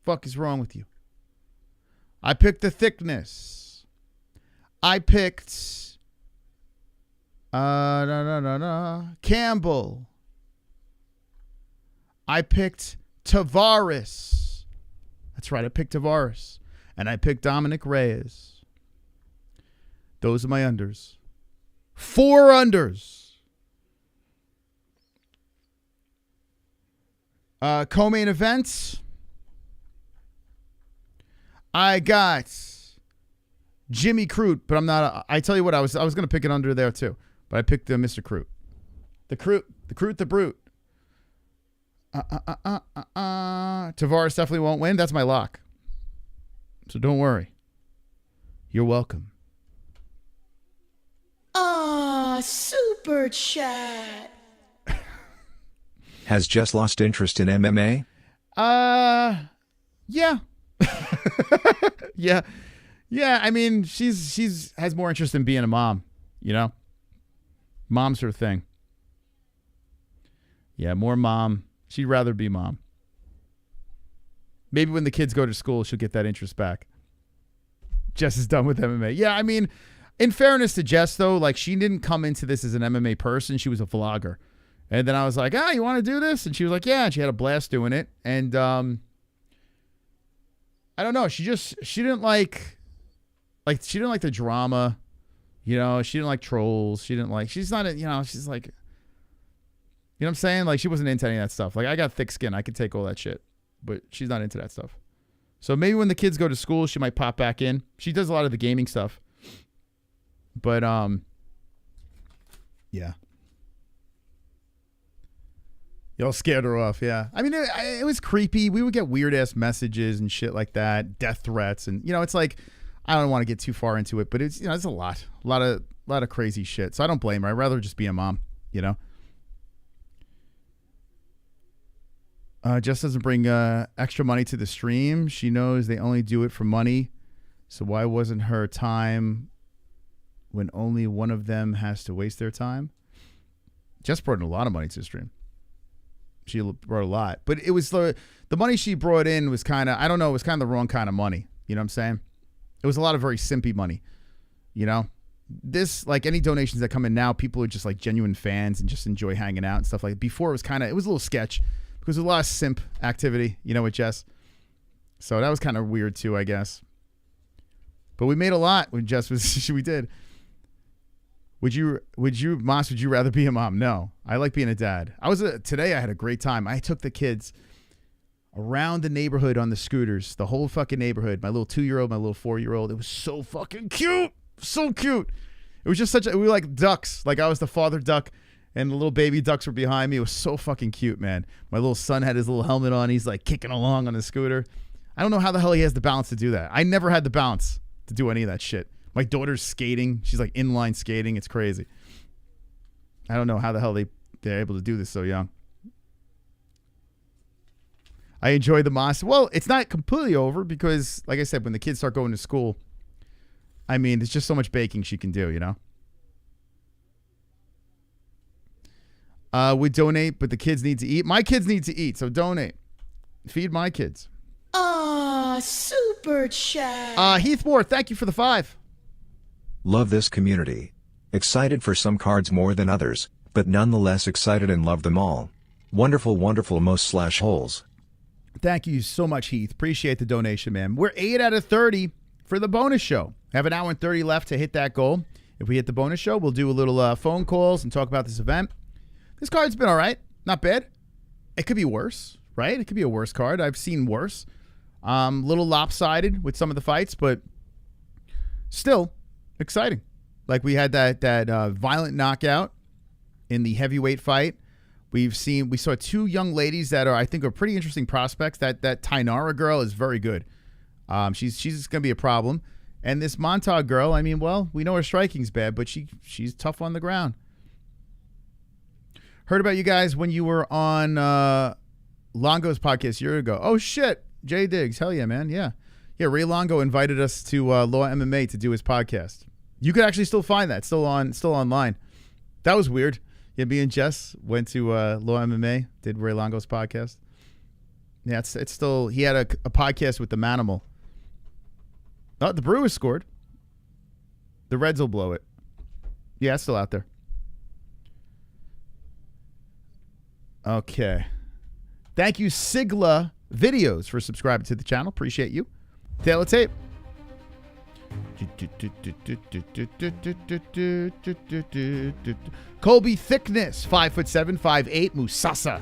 Fuck is wrong with you? I picked the Thicknesse. I picked Campbell. I picked Tavares. That's right, I picked Tavares. And I picked Dominick Reyes. Those are my unders. 4 unders. Co-main events. I got Jimmy Crute, but I'm not. I tell you what, I was going to pick it under there too, but I picked Mr. Crute. The Crute, the Brute. Tavares definitely won't win. That's my lock. So don't worry. You're welcome. Super chat. Has Jess lost interest in MMA? Yeah. Yeah, I mean, she's has more interest in being a mom, you know? Mom's her thing. Yeah, more mom. She'd rather be mom. Maybe when the kids go to school, she'll get that interest back. Jess is done with MMA. Yeah, I mean, in fairness to Jess, though, like, she didn't come into this as an MMA person. She was a vlogger. And then I was like, you want to do this? And she was like, yeah. And she had a blast doing it. And I don't know. She didn't like she didn't like the drama. You know, she didn't like trolls. She's not, she's like, you know what I'm saying? Like, she wasn't into any of that stuff. Like, I got thick skin. I could take all that shit. But she's not into that stuff. So maybe when the kids go to school, she might pop back in. She does a lot of the gaming stuff. But, yeah. Y'all scared her off, yeah. I mean, it was creepy. We would get weird-ass messages and shit like that, death threats. And, it's like, I don't want to get too far into it, but it's, it's a lot of crazy shit. So I don't blame her. I'd rather just be a mom, Jess doesn't bring extra money to the stream. She knows they only do it for money. So why wasn't her time when only one of them has to waste their time? Jess brought in a lot of money to the stream. She brought a lot. But it was the money she brought in was kind of, I don't know, it was kind of the wrong kind of money. You know what I'm saying? It was a lot of very simpy money. This, like any donations that come in now, people are just like genuine fans and just enjoy hanging out and stuff like that. Before it was a little sketch. Because there's a lot of simp activity, with Jess. So that was kind of weird too, I guess. But we made a lot when Jess was, we did. Would you rather be a mom? No, I like being a dad. Today I had a great time. I took the kids around the neighborhood on the scooters, the whole fucking neighborhood. My little 2-year-old, my little 4-year-old. It was so fucking cute. So cute. It was just we were like ducks. Like I was the father duck. And the little baby ducks were behind me. It was so fucking cute, man. My little son had his little helmet on. He's like kicking along on his scooter. I don't know how the hell he has the balance to do that. I never had the balance to do any of that shit. My daughter's skating. She's like inline skating. It's crazy. I don't know how the hell they're able to do this so young. I enjoy the Moss. Well, it's not completely over because, like I said, when the kids start going to school, I mean, there's just so much baking she can do, We donate, but the kids need to eat. My kids need to eat, so donate. Feed my kids. Super chat. Heath Moore, thank you for the 5. Love this community. Excited for some cards more than others, but nonetheless excited and love them all. Wonderful, wonderful most/holes. Thank you so much, Heath. Appreciate the donation, man. We're 8 out of 30 for the bonus show. Have an hour and 30 left to hit that goal. If we hit the bonus show, we'll do a little phone calls and talk about this event. This card's been all right. Not bad. It could be worse, right? It could be a worse card. I've seen worse. Little lopsided with some of the fights, but still exciting. Like we had that violent knockout in the heavyweight fight. We saw 2 young ladies that I think are pretty interesting prospects. That Thainara girl is very good. She's going to be a problem. And this Montague girl, I mean, well, we know her striking's bad, but she's tough on the ground. Heard about you guys when you were on Longo's podcast a year ago. Oh, shit. Jay Diggs. Hell yeah, man. Yeah. Yeah, Ray Longo invited us to Law MMA to do his podcast. You could actually still find that. Still online. That was weird. Yeah, me and Jess went to Law MMA, did Ray Longo's podcast. Yeah, it's still... He had a podcast with the Manimal. Oh, the Brewers scored. The Reds will blow it. Yeah, it's still out there. Okay. Thank you, Sigla Videos, for subscribing to the channel. Appreciate you. Tail of tape. Colby Thicknesse, 5'7", 5'8", Musasa.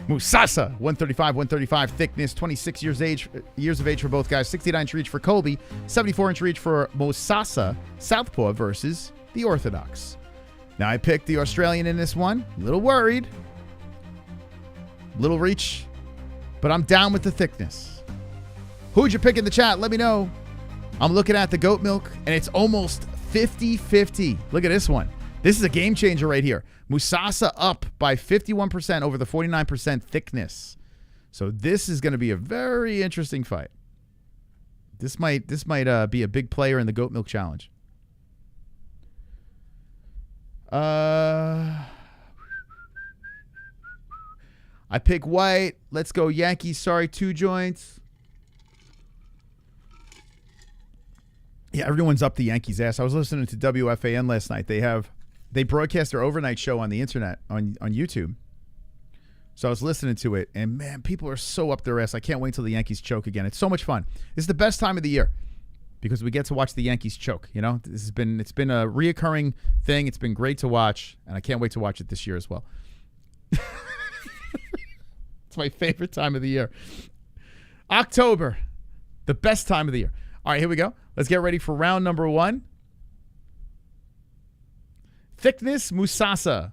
Musasa, 135, 135, thickness, 26 years of age for both guys, 69-inch reach for Colby, 74-inch reach for Musasa, Southpaw versus the Orthodox. Now, I picked the Australian in this one. A little worried. Little reach, but I'm down with the thickness. Who'd you pick in the chat? Let me know. I'm looking at the goat milk, and it's almost 50-50. Look at this one. This is a game changer right here. Musasa up by 51% over the 49% thickness. So this is going to be a very interesting fight. This might be a big player in the goat milk challenge. I pick white. Let's go Yankees. Sorry, 2 joints. Yeah, everyone's up the Yankees' ass. I was listening to WFAN last night. They broadcast their overnight show on the internet, on YouTube. So I was listening to it, and man, people are so up their ass. I can't wait till the Yankees choke again. It's so much fun. It's the best time of the year because we get to watch the Yankees choke. You know, it's been a reoccurring thing. It's been great to watch, and I can't wait to watch it this year as well. It's my favorite time of the year. October, the best time of the year. All right, here we go. Let's get ready for round number 1. Thicknesse Musasa.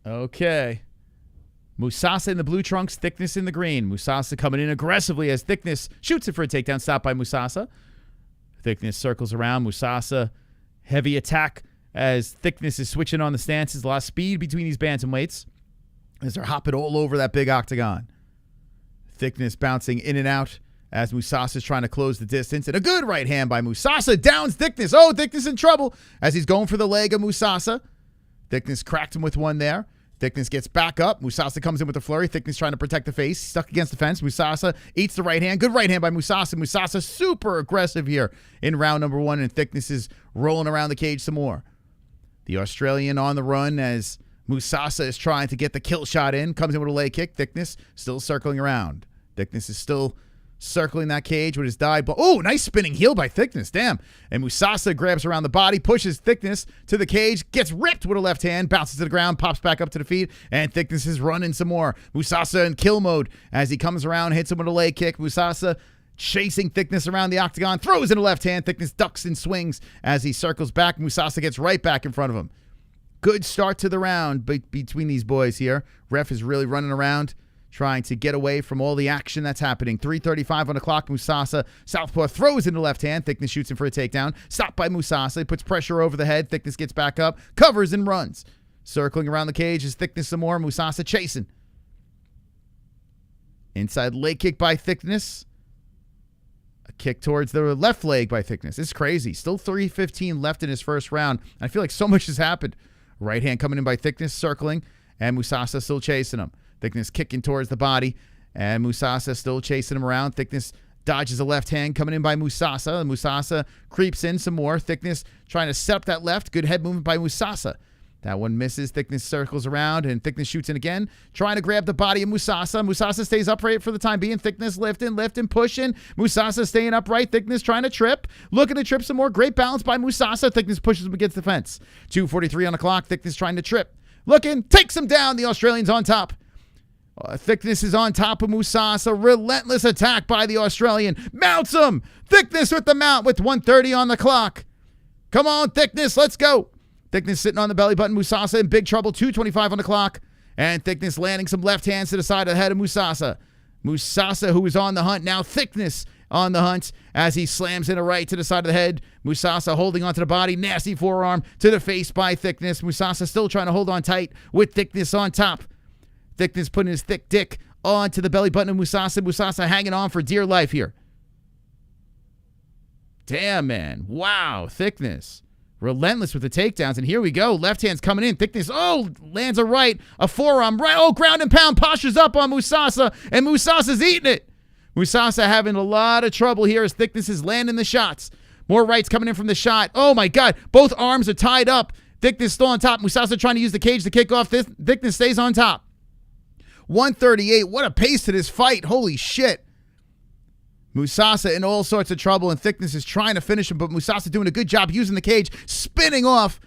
Okay. Musasa in the blue trunks, Thicknesse in the green. Musasa coming in aggressively as Thicknesse shoots it for a takedown. Stop by Musasa. Thicknesse circles around. Musasa, heavy attack as Thicknesse is switching on the stances. A lot of speed between these bantamweights as they're hopping all over that big octagon. Thicknesse bouncing in and out as Musasa is trying to close the distance. And a good right hand by Musasa. Downs Thicknesse. Oh, Thicknesse in trouble as he's going for the leg of Musasa. Thicknesse cracked him with one there. Thicknesse gets back up. Musasa comes in with a flurry. Thicknesse trying to protect the face. Stuck against the fence. Musasa eats the right hand. Good right hand by Musasa. Musasa super aggressive here in round number 1. And Thicknesse is rolling around the cage some more. The Australian on the run as Musasa is trying to get the kill shot in. Comes in with a leg kick. Thicknesse still circling around. Thicknesse is still circling that cage with his dive blow. Oh, nice spinning heel by Thicknesse. Damn. And Musasa grabs around the body, pushes Thicknesse to the cage, gets ripped with a left hand, bounces to the ground, pops back up to the feet, and Thicknesse is running some more. Musasa in kill mode as he comes around, hits him with a leg kick. Musasa chasing Thicknesse around the octagon, throws in a left hand. Thicknesse ducks and swings as he circles back. Musasa gets right back in front of him. Good start to the round between these boys here. Ref is really running around, trying to get away from all the action that's happening. 3:35 on the clock. Musasa, southpaw, throws in the left hand. Thicknesse shoots him for a takedown. Stopped by Musasa. He puts pressure over the head. Thicknesse gets back up, covers and runs. Circling around the cage is Thicknesse some more. Musasa chasing. Inside leg kick by Thicknesse. A kick towards the left leg by Thicknesse. It's crazy. Still 3:15 left in his first round. I feel like so much has happened. Right hand coming in by Thicknesse, circling, and Musasa still chasing him. Thicknesse kicking towards the body, and Musasa still chasing him around. Thicknesse dodges a left hand coming in by Musasa. And Musasa creeps in some more. Thicknesse trying to set up that left. Good head movement by Musasa. That one misses. Thicknesse circles around, and Thicknesse shoots in again, trying to grab the body of Musasa. Musasa stays upright for the time being. Thicknesse lifting, pushing. Musasa staying upright. Thicknesse trying to trip. Looking to trip some more. Great balance by Musasa. Thicknesse pushes him against the fence. 2:43 on the clock. Thicknesse trying to trip. Looking, takes him down. The Australian's on top. Thicknesse is on top of Musasa. Relentless attack by the Australian. Mounts him. Thicknesse with the mount with 1:30 on the clock. Come on, Thicknesse. Let's go. Thicknesse sitting on the belly button. Musasa in big trouble. 2:25 on the clock. And Thicknesse landing some left hands to the side of the head of Musasa. Musasa, who is on the hunt now. Thicknesse on the hunt as he slams in a right to the side of the head. Musasa holding onto the body. Nasty forearm to the face by Thicknesse. Musasa still trying to hold on tight with Thicknesse on top. Thicknesse putting his thick dick onto the belly button of Musasa. Musasa hanging on for dear life here. Damn, man. Wow, Thicknesse. Relentless with the takedowns, and here we go. Left hand's coming in. Thicknesse, lands a right, a forearm, right. Ground and pound, postures up on Musasa, and Musasa's eating it. Musasa having a lot of trouble here as Thicknesse is landing the shots. More rights coming in from the shot. Oh, my God. Both arms are tied up. Thicknesse still on top. Musasa trying to use the cage to kick off. Thicknesse stays on top. 138. What a pace to this fight. Holy shit. Musasa in all sorts of trouble, and Thicknesse is trying to finish him, but Musasa doing a good job using the cage, spinning off,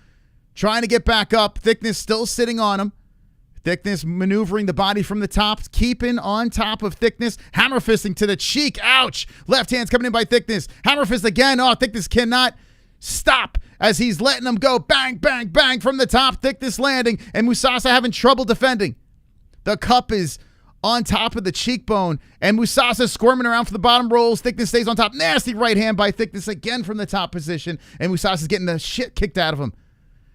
trying to get back up. Thicknesse still sitting on him. Thicknesse maneuvering the body from the top, keeping on top of Thicknesse, hammer fisting to the cheek. Ouch. Left hand's coming in by Thicknesse. Hammer fist again. Oh, Thicknesse cannot stop as he's letting him go. Bang, bang, bang from the top. Thicknesse landing, and Musasa having trouble defending. The cup is on top of the cheekbone, and Musasa squirming around for the bottom rolls. Thicknesse stays on top. Nasty right hand by Thicknesse again from the top position, and Musasa's getting the shit kicked out of him.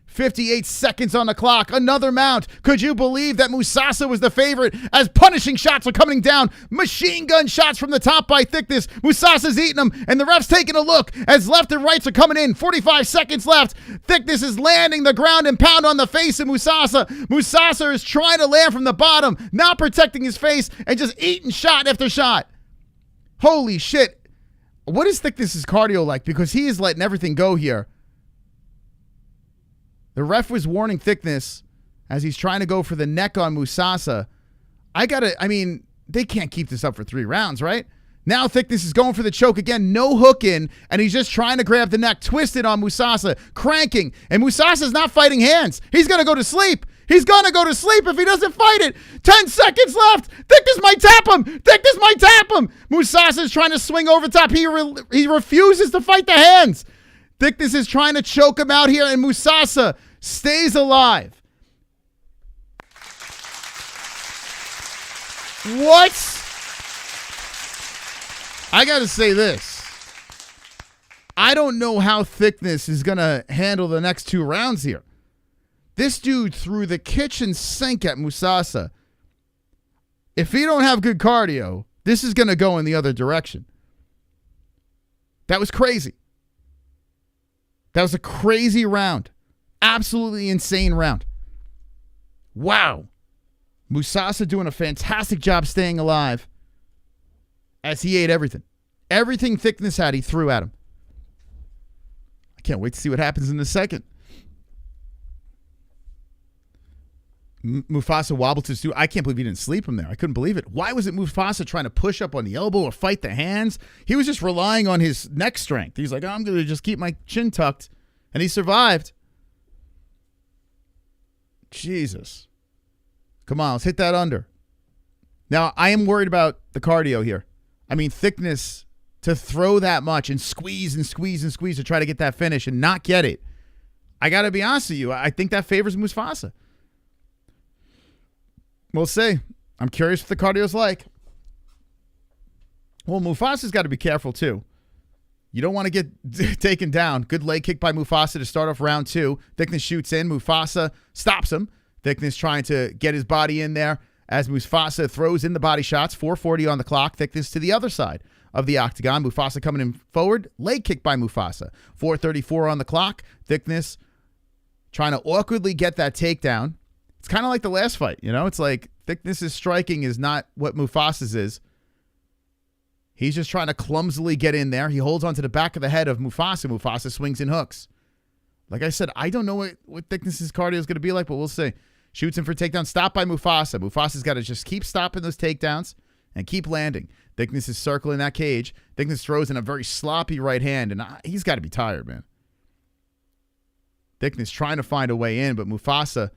58 seconds on the clock. Another mount. Could you believe that Musasa was the favorite as punishing shots are coming down? Machine gun shots from the top by Thicknesse. Musasa's eating them, and the ref's taking a look as left and rights are coming in. 45 seconds left. Thicknesse is landing the ground and pound on the face of Musasa. Musasa is trying to land from the bottom, not protecting his face, and just eating shot after shot. Holy shit. What is Thicknesse's cardio like? Because he is letting everything go here. The ref was warning Thicknesse as he's trying to go for the neck on Musasa. They can't keep this up for 3 rounds, right? Now Thicknesse is going for the choke again. No hook in, and he's just trying to grab the neck. Twisted on Musasa, cranking. And Musasa's not fighting hands. He's going to go to sleep. He's going to go to sleep if he doesn't fight it. 10 seconds left. Thicknesse might tap him. Thicknesse might tap him. Musasa's trying to swing over top. He refuses to fight the hands. Thicknesse is trying to choke him out here, and Musasa stays alive. What? I got to say this. I don't know how Thicknesse is going to handle the next 2 rounds here. This dude threw the kitchen sink at Musasa. If he don't have good cardio, this is going to go in the other direction. That was crazy. That was a crazy round. Absolutely insane round. Wow. Musasa doing a fantastic job staying alive as he ate everything. Everything Thicknesse had, he threw at him. I can't wait to see what happens in the second. Musasa wobbled to his dude. I can't believe he didn't sleep him there. I couldn't believe it. Why was it Musasa trying to push up on the elbow or fight the hands? He was just relying on his neck strength. He's like, I'm going to just keep my chin tucked. And he survived. Jesus. Come on, let's hit that under. Now, I am worried about the cardio here. I mean, Thicknesse to throw that much and squeeze and squeeze and squeeze to try to get that finish and not get it. I got to be honest with you. I think that favors Musasa. We'll see. I'm curious what the cardio's like. Well, Mufasa's got to be careful, too. You don't want to get taken down. Good leg kick by Musasa to start off round 2. Thicknesse shoots in. Musasa stops him. Thicknesse trying to get his body in there as Musasa throws in the body shots. 4:40 on the clock. Thicknesse to the other side of the octagon. Musasa coming in forward. Leg kick by Musasa. 4:34 on the clock. Thicknesse trying to awkwardly get that takedown. It's kind of like the last fight, you know? It's like Thicknesse's striking is not what Mufasa's is. He's just trying to clumsily get in there. He holds onto the back of the head of Musasa. Musasa swings and hooks. Like I said, I don't know what Thicknesse's cardio is going to be like, but we'll see. Shoots him for takedown. Stopped by Musasa. Mufasa's got to just keep stopping those takedowns and keep landing. Thicknesse is circling that cage. Thicknesse throws in a very sloppy right hand, and he's got to be tired, man. Thicknesse trying to find a way in, but Musasa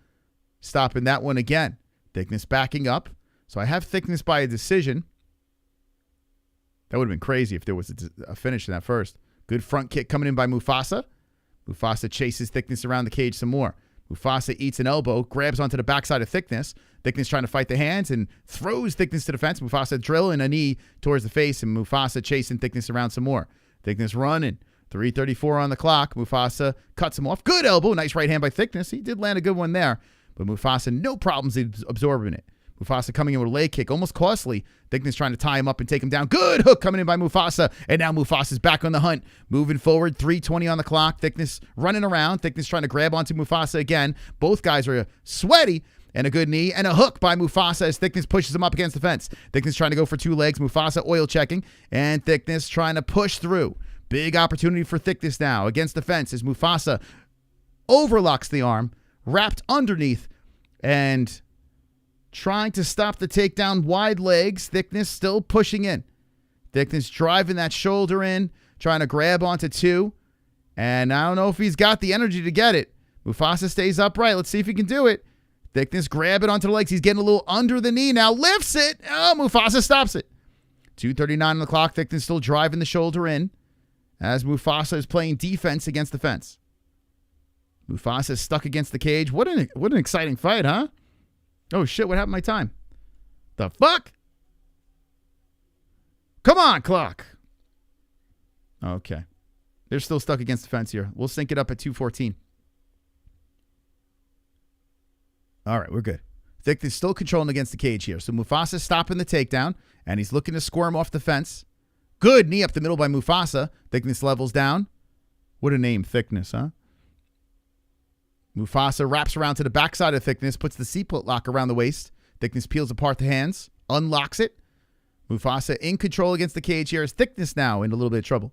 stopping that one again. Thicknesse backing up. So I have Thicknesse by a decision. That would have been crazy if there was a finish in that first. Good front kick coming in by Musasa. Musasa chases Thicknesse around the cage some more. Musasa eats an elbow, grabs onto the backside of Thicknesse. Thicknesse trying to fight the hands and throws Thicknesse to the fence. Musasa drilling a knee towards the face, and Musasa chasing Thicknesse around some more. Thicknesse running. 3:34 on the clock. Musasa cuts him off. Good elbow. Nice right hand by Thicknesse. He did land a good one there. But Musasa, no problems absorbing it. Musasa coming in with a leg kick, almost costly. Thicknesse trying to tie him up and take him down. Good hook coming in by Musasa. And now Mufasa's back on the hunt. Moving forward, 3:20 on the clock. Thicknesse running around. Thicknesse trying to grab onto Musasa again. Both guys are sweaty. And a good knee and a hook by Musasa as Thicknesse pushes him up against the fence. Thicknesse trying to go for 2 legs. Musasa oil checking. And Thicknesse trying to push through. Big opportunity for Thicknesse now against the fence as Musasa overlocks the arm. Wrapped underneath and trying to stop the takedown. Wide legs. Thicknesse still pushing in. Thicknesse driving that shoulder in, trying to grab onto 2. And I don't know if he's got the energy to get it. Musasa stays upright. Let's see if he can do it. Thicknesse grab it onto the legs. He's getting a little under the knee now. Lifts it. Oh, Musasa stops it. 2:39 on the clock. Thicknesse still driving the shoulder in as Musasa is playing defense against the fence. Musasa is stuck against the cage. What an exciting fight, huh? Oh, shit, what happened to my time? The fuck? Come on, clock. Okay. They're still stuck against the fence here. We'll sync it up at 2:14. All right, we're good. Thicknesse still controlling against the cage here. So Mufasa's stopping the takedown, and he's looking to squirm off the fence. Good knee up the middle by Musasa. Thicknesse levels down. What a name, Thicknesse, huh? Musasa wraps around to the backside of Thicknesse, puts the seatbelt lock around the waist. Thicknesse peels apart the hands, unlocks it. Musasa in control against the cage here. As Thicknesse now in a little bit of trouble.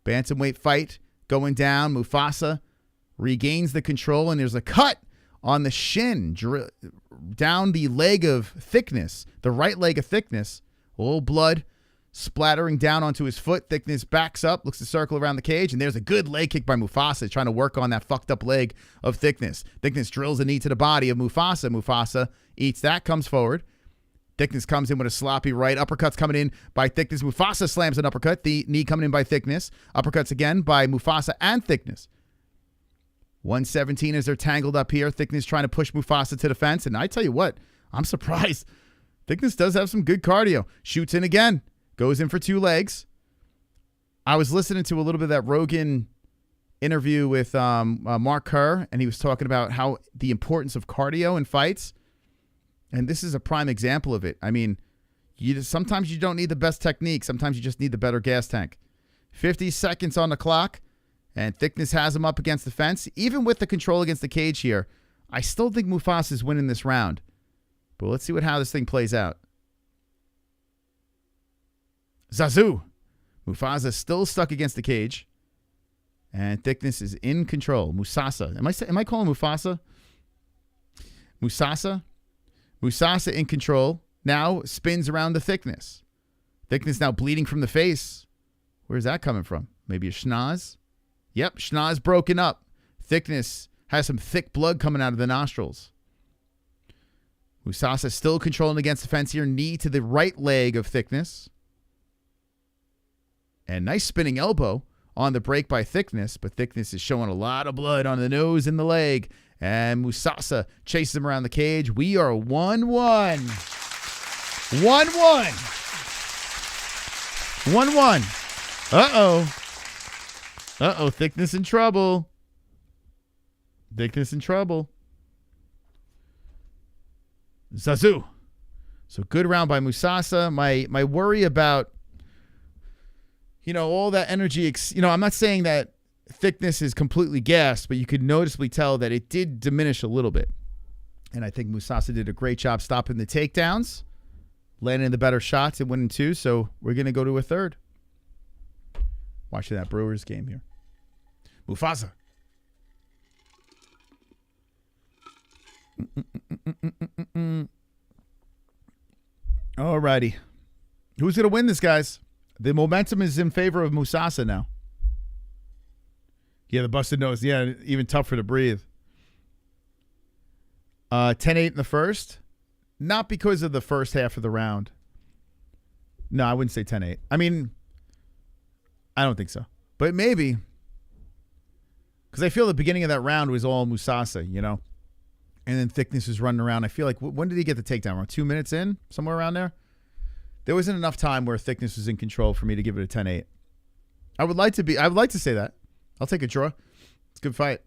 Bantamweight fight going down. Musasa regains the control, and there's a cut on the shin down the leg of Thicknesse, the right leg of Thicknesse. A little blood splattering down onto his foot. Thicknesse backs up, looks to circle around the cage, and there's a good leg kick by Musasa trying to work on that fucked up leg of Thicknesse. Thicknesse drills a knee to the body of Musasa. Musasa eats that, comes forward. Thicknesse comes in with a sloppy right. Uppercuts coming in by Thicknesse. Musasa slams an uppercut. The knee coming in by Thicknesse. Uppercuts again by Musasa and Thicknesse. 117 as they're tangled up here. Thicknesse trying to push Musasa to the fence. And I tell you what, I'm surprised. Thicknesse does have some good cardio. Shoots in again. Goes in for two legs. I was listening to a little bit of that Rogan interview with Mark Kerr, and he was talking about how the importance of cardio in fights. And this is a prime example of it. I mean, sometimes you don't need the best technique. Sometimes you just need the better gas tank. 50 seconds on the clock, and Thicknesse has him up against the fence. Even with the control against the cage here, I still think Musasa is winning this round. But let's see how this thing plays out. Zazu. Musasa still stuck against the cage. And Thicknesse is in control. Musasa. Am I calling Musasa? Musasa? Musasa in control. Now spins around the Thicknesse. Thicknesse now bleeding from the face. Where's that coming from? Maybe a schnoz? Yep, schnoz broken up. Thicknesse has some thick blood coming out of the nostrils. Musasa still controlling against the fence here. Knee to the right leg of Thicknesse. And nice spinning elbow on the break by Thicknesse, but Thicknesse is showing a lot of blood on the nose and the leg. And Musasa chases him around the cage. We are 1-1. 1-1. 1-1. Uh-oh. Thicknesse in trouble. Thicknesse in trouble. Zazu. So good round by Musasa. My worry about, all that energy, I'm not saying that Thicknesse is completely gassed, but you could noticeably tell that it did diminish a little bit. And I think Musasa did a great job stopping the takedowns, landing the better shots and winning two. So we're going to go to a third. Watching that Brewers game here. Musasa. All righty. Who's going to win this, guys? The momentum is in favor of Musasa now. Yeah, the busted nose. Yeah, even tougher to breathe. 10-8 in the first. Not because of the first half of the round. No, I wouldn't say 10-8. I mean, I don't think so. But maybe. Because I feel the beginning of that round was all Musasa, And then Thicknesse was running around. I feel like, when did he get the takedown? Around 2 minutes in? Somewhere around there? There wasn't enough time where Thicknesse was in control for me to give it a 10-8. I would like to say that. I'll take a draw. It's a good fight.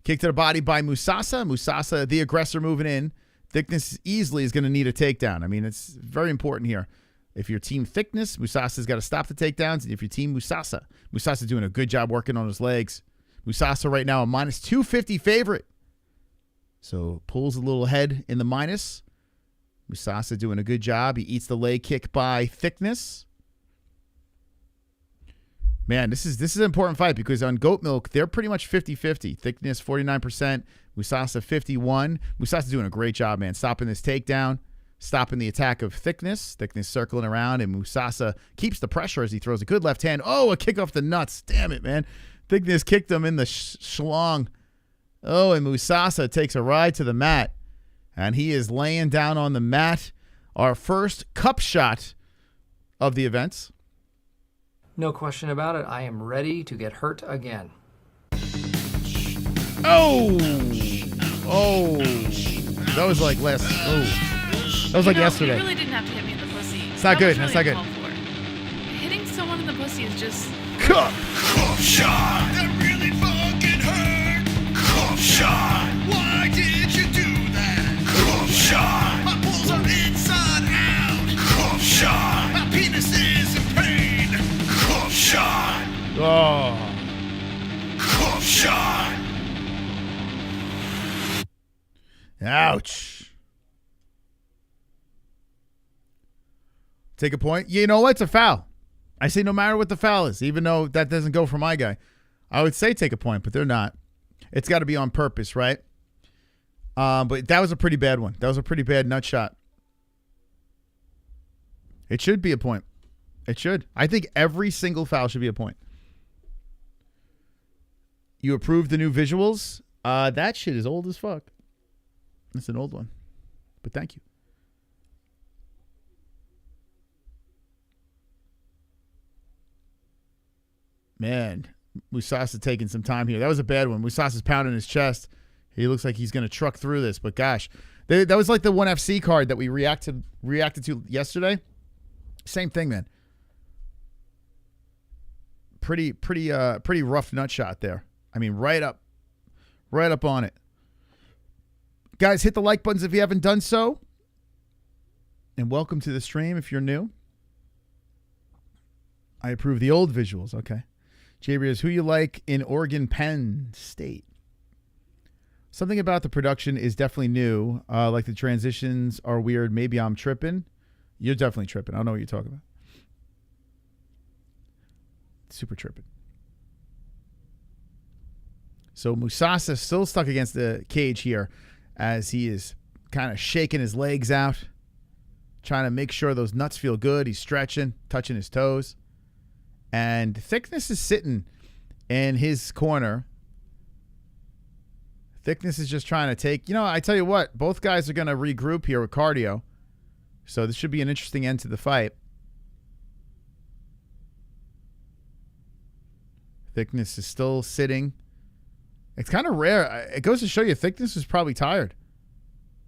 Kick to the body by Musasa. Musasa, the aggressor, moving in. Thicknesse easily is going to need a takedown. I mean, it's very important here. If you're team Thicknesse, Musasa's got to stop the takedowns. And if you're team Musasa's doing a good job working on his legs. Musasa right now a minus 250 favorite. So pulls a little ahead in the minus. Musasa doing a good job. He eats the leg kick by Thicknesse. Man, this is an important fight because on Goat Milk, they're pretty much 50-50. Thicknesse, 49%. Musasa, 51%. Musasa doing a great job, man. Stopping this takedown. Stopping the attack of Thicknesse. Thicknesse circling around, and Musasa keeps the pressure as he throws a good left hand. Oh, a kick off the nuts. Damn it, man. Thicknesse kicked him in the schlong. Oh, and Musasa takes a ride to the mat. And he is laying down on the mat. Our first cup shot of the events. No question about it. I am ready to get hurt again. Oh! Oh! That was like last. Oh. That was like yesterday. You really didn't have to hit me in the pussy. It's not good. That's not good. Hitting someone in the pussy is just. Cup shot. That really fucking hurt. Cup shot. Why did you do that? Cup shot. My balls are inside out. Cup shot. My penis is in pain. Cup shot. Oh. Cup shot. Ouch. Take a point. You know what? It's a foul. I say no matter what the foul is, even though that doesn't go for my guy. I would say take a point, but they're not. It's got to be on purpose, right? But that was a pretty bad one. That was a pretty bad nut shot. It should be a point. It should. I think every single foul should be a point. You approved the new visuals? That shit is old as fuck. It's an old one. But thank you. Man, Musasa taking some time here. That was a bad one. Musasa's pounding his chest. He looks like he's going to truck through this. But gosh, that was like the ONE FC card that we reacted to yesterday. Same thing, man. Pretty rough nut shot there. I mean, right up on it. Guys, hit the like buttons if you haven't done so. And welcome to the stream if you're new. I approve the old visuals. Okay. Jabrius, who you like in Oregon Penn State? Something about the production is definitely new. Like the transitions are weird. Maybe I'm tripping. You're definitely tripping. I don't know what you're talking about. Super tripping. So Musasa still stuck against the cage here as he is kind of shaking his legs out, trying to make sure those nuts feel good. He's stretching, touching his toes. And Thicknesse is sitting in his corner. Thicknesse is just trying to take, I tell you what, both guys are going to regroup here with cardio. So this should be an interesting end to the fight. Thicknesse is still sitting. It's kind of rare. It goes to show you Thicknesse is probably tired.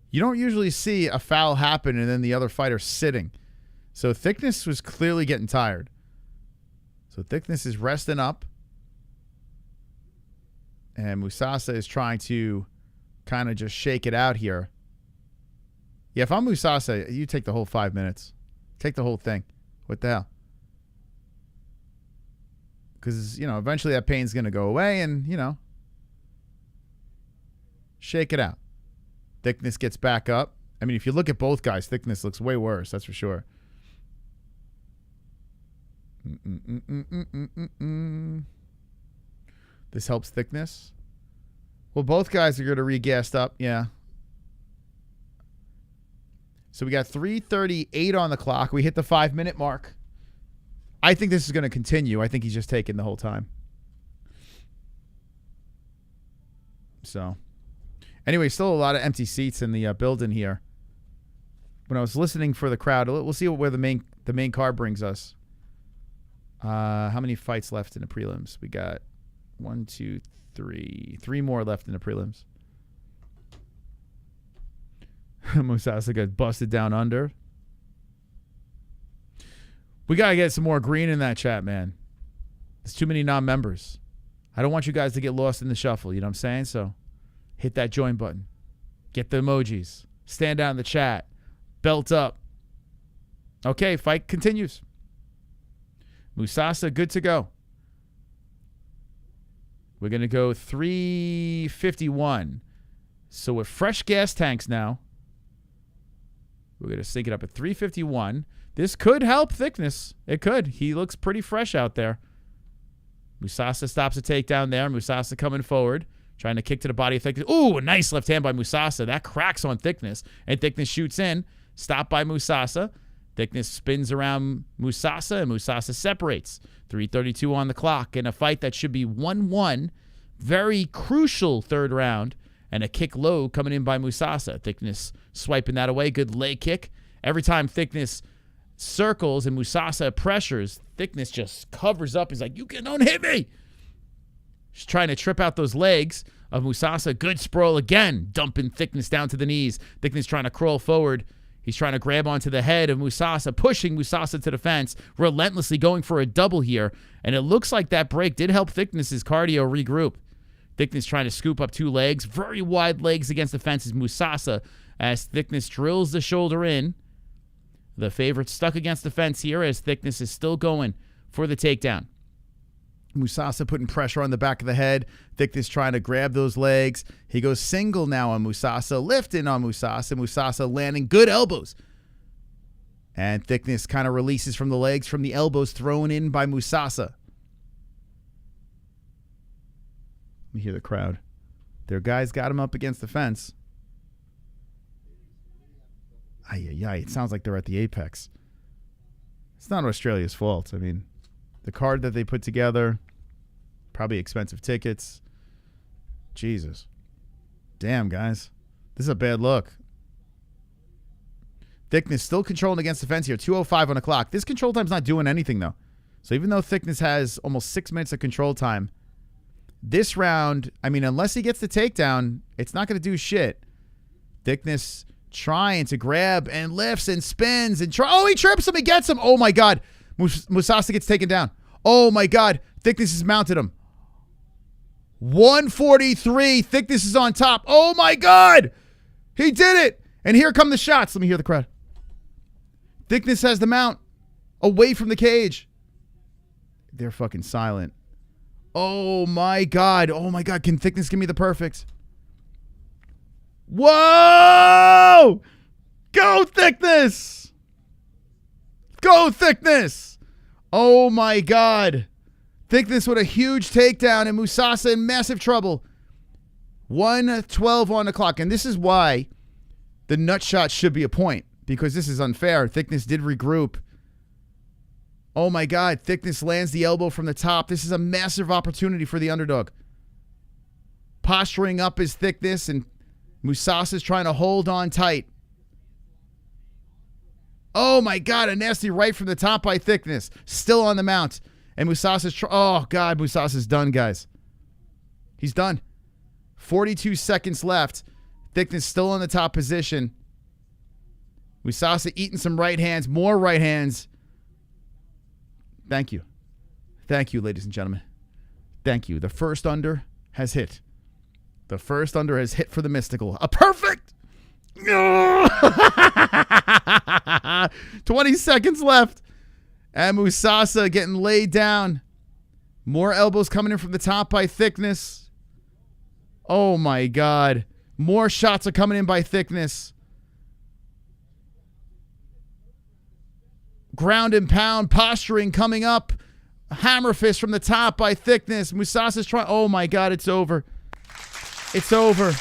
You don't usually see a foul happen and then the other fighter sitting. So Thicknesse was clearly getting tired. So Thicknesse is resting up. And Musasa is trying to kind of just shake it out here. Yeah, if I'm Musasa, you take the whole 5 minutes. Take the whole thing. What the hell? Because, eventually that pain's going to go away and, shake it out. Thicknesse gets back up. I mean, if you look at both guys, Thicknesse looks way worse. That's for sure. This helps Thicknesse. Well, both guys are going to re-gassed up. Yeah. So we got 3:38 on the clock. We hit the 5-minute mark. I think this is going to continue. I think he's just taking the whole time. So, anyway, still a lot of empty seats in the building here. When I was listening for the crowd, we'll see where the main card brings us. How many fights left in the prelims? We got 1, 2, 3. 3 more left in the prelims. Musasa got busted down under. We got to get some more green in that chat, man. There's too many non-members. I don't want you guys to get lost in the shuffle, you know what I'm saying? So hit that join button. Get the emojis. Stand out in the chat. Belt up. Okay, fight continues. Musasa, good to go. We're going to go 3:51. So with fresh gas tanks now, we're going to sync it up at 3:51. This could help Thicknesse. It could. He looks pretty fresh out there. Musasa stops a takedown there. Musasa coming forward, trying to kick to the body of Thicknesse. Ooh, a nice left hand by Musasa. That cracks on Thicknesse. And Thicknesse shoots in. Stopped by Musasa. Thicknesse spins around Musasa, and Musasa separates. 3:32 on the clock in a fight that should be 1-1. Very crucial third round. And a kick low coming in by Musasa. Thicknesse swiping that away. Good leg kick. Every time Thicknesse circles and Musasa pressures, Thicknesse just covers up. He's like, don't hit me. He's trying to trip out those legs of Musasa. Good sprawl again, dumping Thicknesse down to the knees. Thicknesse trying to crawl forward. He's trying to grab onto the head of Musasa, pushing Musasa to the fence, relentlessly going for a double here. And it looks like that break did help Thicknesse's cardio regroup. Thicknesse trying to scoop up 2 legs. Very wide legs against the fence is Musasa as Thicknesse drills the shoulder in. The favorite stuck against the fence here as Thicknesse is still going for the takedown. Musasa putting pressure on the back of the head. Thicknesse trying to grab those legs. He goes single now on Musasa, lifting on Musasa. Musasa landing good elbows. And Thicknesse kind of releases from the legs, from the elbows thrown in by Musasa. Let me hear the crowd. Their guys got him up against the fence. It sounds like they're at the apex. It's not Australia's fault. I mean, the card that they put together, probably expensive tickets. Jesus. Damn, guys. This is a bad look. Thicknesse still controlling against the fence here. 2:05 on the clock. This control time's not doing anything, though. So even though Thicknesse has almost 6 minutes of control time, this round, I mean, unless he gets the takedown, it's not going to do shit. Thicknesse trying to grab and lifts and spins and he trips him. He gets him. Oh, my God. Musasa gets taken down. Oh, my God. Thicknesse has mounted him. 143. Thicknesse is on top. Oh, my God. He did it. And here come the shots. Let me hear the crowd. Thicknesse has the mount away from the cage. They're fucking silent. Oh, my God. Oh, my God. Can Thicknesse give me the perfect? Whoa! Go, Thicknesse! Go, Thicknesse! Oh, my God. Thicknesse with a huge takedown and Musasa in massive trouble. 1:12 on the clock. And this is why the nut shot should be a point, because this is unfair. Thicknesse did regroup. Oh, my God. Thicknesse lands the elbow from the top. This is a massive opportunity for the underdog. Posturing up is Thicknesse, and Musasa's trying to hold on tight. Oh, my God. A nasty right from the top by Thicknesse. Still on the mount. And Musasa's... oh, God. Musasa's done, guys. He's done. 42 seconds left. Thicknesse still in the top position. Musasa eating some right hands. More right hands. Thank you. Thank you, ladies and gentlemen. Thank you. The first under has hit. The first under has hit for the mystical. A perfect! 20 seconds left. And Musasa getting laid down. More elbows coming in from the top by Thicknesse. Oh, my God. More shots are coming in by Thicknesse. Ground and pound, posturing coming up. Hammer fist from the top by Thicknesse. Musasa's trying. Oh, my God, it's over. It's over.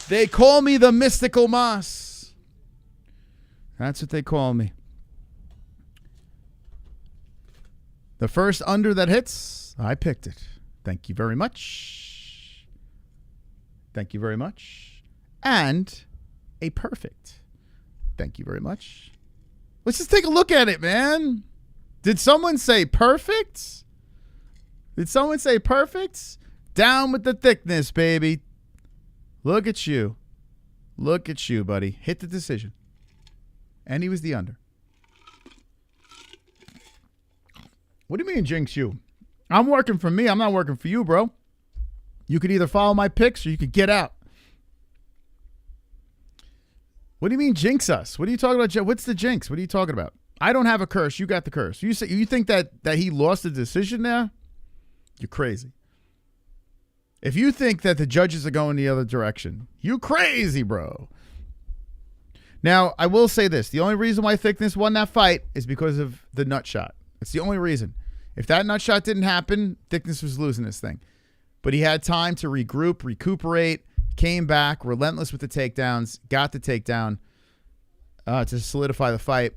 They call me the Mystical Moss. That's what they call me. The first under that hits, I picked it. Thank you very much. Thank you very much. And a perfect. Thank you very much. Let's just take a look at it, man. Did someone say perfect? Did someone say perfect? Down with the Thicknesse, baby. Look at you. Look at you, buddy. Hit the decision. And he was the under. What do you mean jinx you? I'm working for me. I'm not working for you, bro. You could either follow my picks or you could get out. What do you mean jinx us? What are you talking about? What's the jinx? What are you talking about? I don't have a curse. You got the curse. You think that he lost the decision there? You're crazy. If you think that the judges are going the other direction, you crazy, bro. Now, I will say this. The only reason why Thicknesse won that fight is because of the nut shot. It's the only reason. If that nut shot didn't happen, Thicknesse was losing this thing. But he had time to regroup, recuperate, came back, relentless with the takedowns, got the takedown to solidify the fight.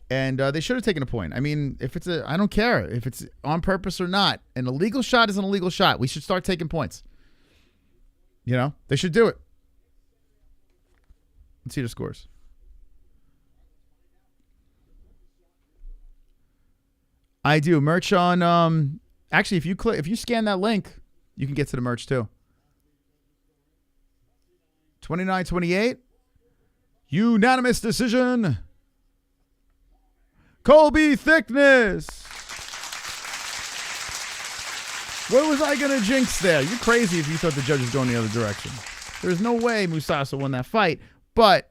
And they should have taken a point. I mean, I don't care if it's on purpose or not. An illegal shot is an illegal shot. We should start taking points. You know, they should do it. Let's see the scores. I do merch on. Actually, if you scan that link, you can get to the merch too. 29-28. Unanimous decision. Colby Thicknesse. What was I going to jinx there? You're crazy if you thought the judge was going the other direction. There's no way Musasa won that fight. But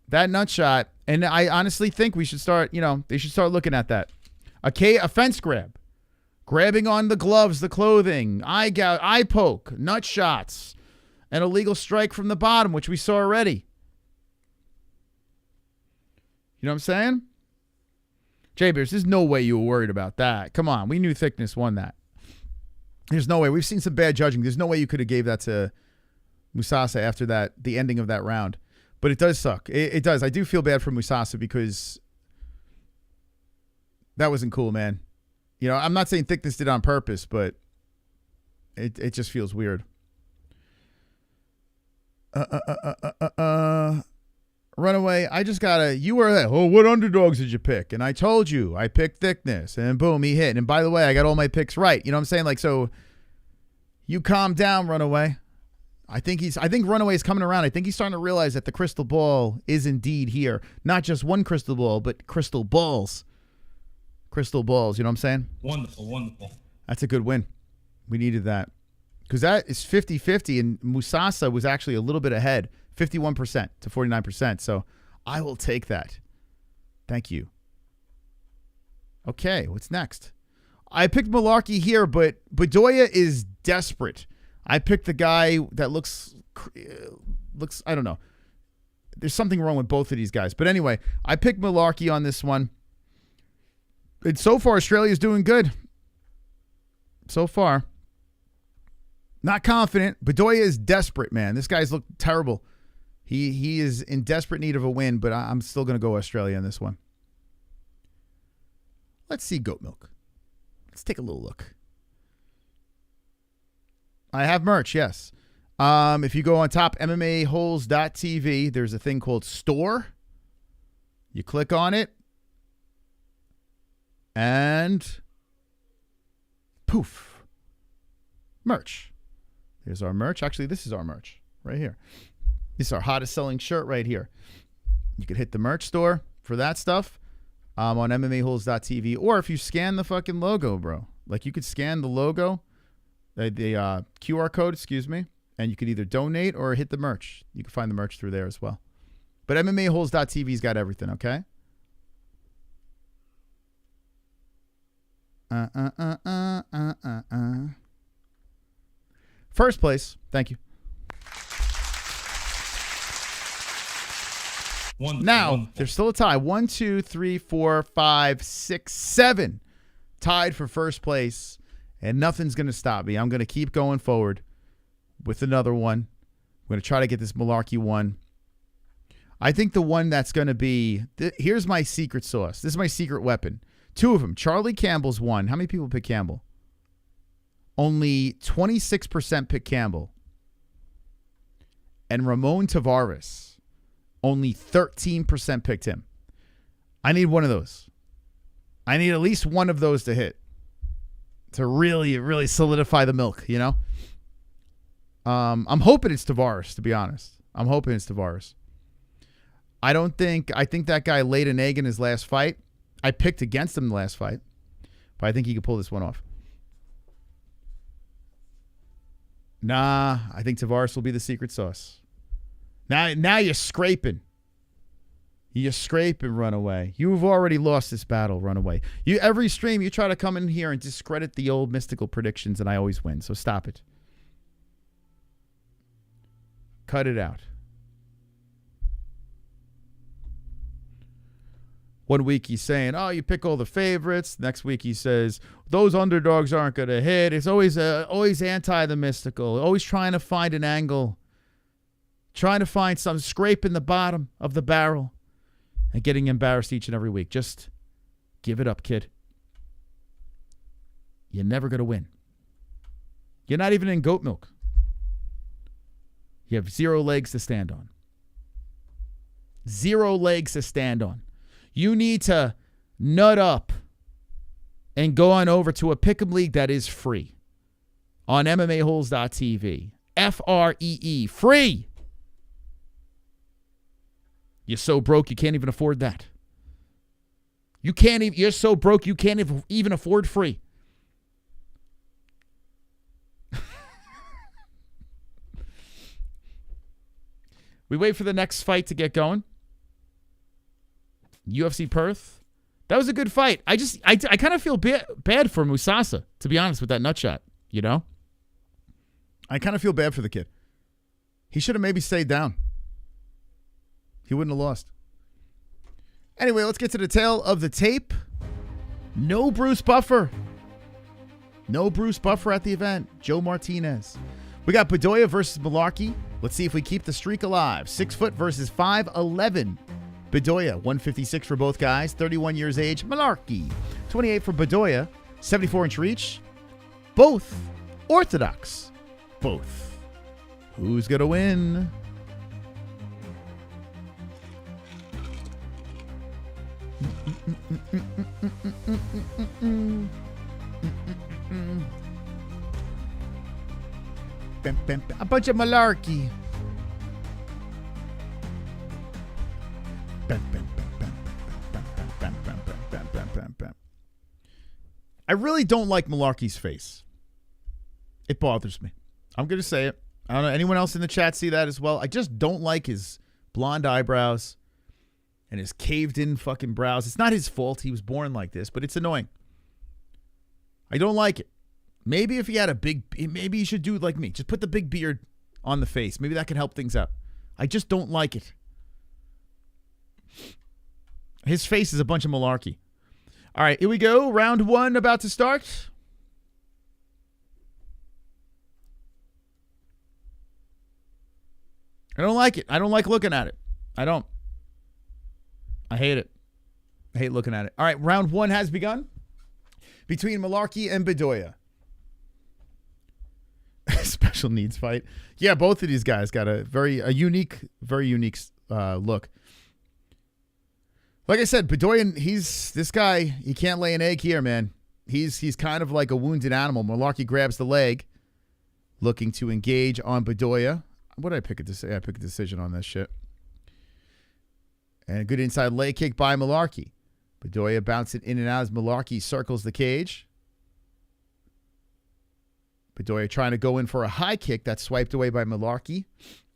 that nut shot, and I honestly think we should start, they should start looking at that. A fence grab. Grabbing on the gloves, the clothing, eye gout, eye poke, nut shots, an illegal strike from the bottom, which we saw already. You know what I'm saying? J-Bears, there's no way you were worried about that. Come on, we knew Thicknesse won that. There's no way. We've seen some bad judging. There's no way you could have gave that to Musasa after the ending of that round. But it does suck. It does. I do feel bad for Musasa because that wasn't cool, man. I'm not saying Thicknesse did it on purpose, but it just feels weird. Runaway, I just gotta. You were there. Oh, what underdogs did you pick? And I told you I picked Thicknesse, and boom, he hit. And by the way, I got all my picks right. You know what I'm saying? Like, so you calm down, Runaway. I think Runaway is coming around. I think he's starting to realize that the crystal ball is indeed here. Not just one crystal ball, but crystal balls. Crystal balls, you know what I'm saying? Wonderful. That's a good win. We needed that. Because that is 50-50, and Musasa was actually a little bit ahead, 51% to 49%. So I will take that. Thank you. Okay, what's next? I picked Mullarkey here, but Bedoya is desperate. I picked the guy that looks, I don't know. There's something wrong with both of these guys. But anyway, I picked Mullarkey on this one. And so far, Australia's doing good. So far. Not confident. Bedoya is desperate, man. This guy's looked terrible. He is in desperate need of a win, but I'm still going to go Australia on this one. Let's see goat milk. Let's take a little look. I have merch, yes. If you go on top, MMA-Holes.tv, there's a thing called Store. You click on it. And poof. Merch. Here's our merch. Actually, this is our merch right here. This is our hottest selling shirt right here. You could hit the merch store for that stuff on MMAHoles.tv. Or if you scan the fucking logo, bro. Like you could scan the logo, the QR code, excuse me, and you could either donate or hit the merch. You can find the merch through there as well. But MMAHoles.tv's got everything, okay? First place. Thank you. Now, there's still a tie. 1, 2, 3, 4, 5, 6, 7. Tied for first place. And nothing's going to stop me. I'm going to keep going forward with another one. I'm going to try to get this Mullarkey one. I think the one that's going to be... here's my secret sauce. This is my secret weapon. 2 of them. Charlie Campbell's one. How many people pick Campbell? Only 26% pick Campbell. And Ramon Tavares, only 13% picked him. I need one of those. I need at least one of those to hit. To really, really solidify the milk, you know? I'm hoping it's Tavares, to be honest. I'm hoping it's Tavares. I think that guy laid an egg in his last fight. I picked against him the last fight. But I think he could pull this one off. Nah, I think Tavares will be the secret sauce. Now you're scraping. You're scraping, Runaway. You've already lost this battle, Runaway. Every stream, you try to come in here and discredit the old mystical predictions, and I always win. So stop it. Cut it out. One week he's saying, oh, you pick all the favorites. Next week he says, those underdogs aren't going to hit. It's always anti the mystical. Always trying to find an angle. Trying to find some scrape in the bottom of the barrel. And getting embarrassed each and every week. Just give it up, kid. You're never going to win. You're not even in goat milk. You have 0 legs to stand on. Zero legs to stand on. You need to nut up and go on over to a pick'em league that is free on MMAHoles.tv. FREE. Free. You're so broke you can't even afford that. You're so broke you can't even afford free. We wait for the next fight to get going. UFC Perth. That was a good fight. I kind of feel bad for Musasa, to be honest, with that nut shot, you know? I kind of feel bad for the kid. He should have maybe stayed down. He wouldn't have lost. Anyway, let's get to the tail of the tape. No Bruce Buffer. No Bruce Buffer at the event. Joe Martinez. We got Bedoya versus Mullarkey. Let's see if we keep the streak alive. 6 foot versus 5'11". Bedoya, 156 for both guys. 31 years age. Mullarkey, 28 for Bedoya. 74-inch reach. Both orthodox. Both. Who's going to win? A bunch of Mullarkey. I really don't like Mullarkey's face. It bothers me. I'm going to say it. I don't know. Anyone else in the chat see that as well? I just don't like his blonde eyebrows and his caved-in fucking brows. It's not his fault. He was born like this, but it's annoying. I don't like it. Maybe if he had maybe he should do like me. Just put the big beard on the face. Maybe that can help things out. I just don't like it. His face is a bunch of Mullarkey. All right, here we go. Round 1 about to start. I don't like it. I don't like looking at it. I don't. I hate it. I hate looking at it. All right, round 1 has begun between Mullarkey and Bedoya. Special needs fight. Yeah, both of these guys got a very unique look. Like I said, Bedoya, this guy, he can't lay an egg here, man. He's kind of like a wounded animal. Mullarkey grabs the leg, looking to engage on Bedoya. What did I pick? I picked a decision on this shit. And a good inside leg kick by Mullarkey. Bedoya bouncing in and out as Mullarkey circles the cage. Bedoya trying to go in for a high kick that's swiped away by Mullarkey.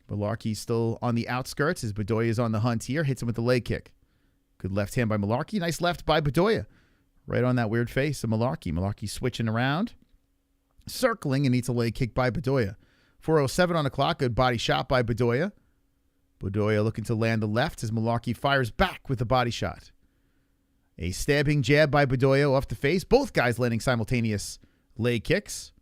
Mullarkey still on the outskirts as Bedoya is on the hunt here. Hits him with the leg kick. Good left hand by Mullarkey. Nice left by Bedoya. Right on that weird face of Mullarkey. Mullarkey switching around. Circling and eats a leg kick by Bedoya. 4:07 on the clock. Good body shot by Bedoya. Bedoya looking to land the left as Mullarkey fires back with the body shot. A stabbing jab by Bedoya off the face. Both guys landing simultaneous leg kicks.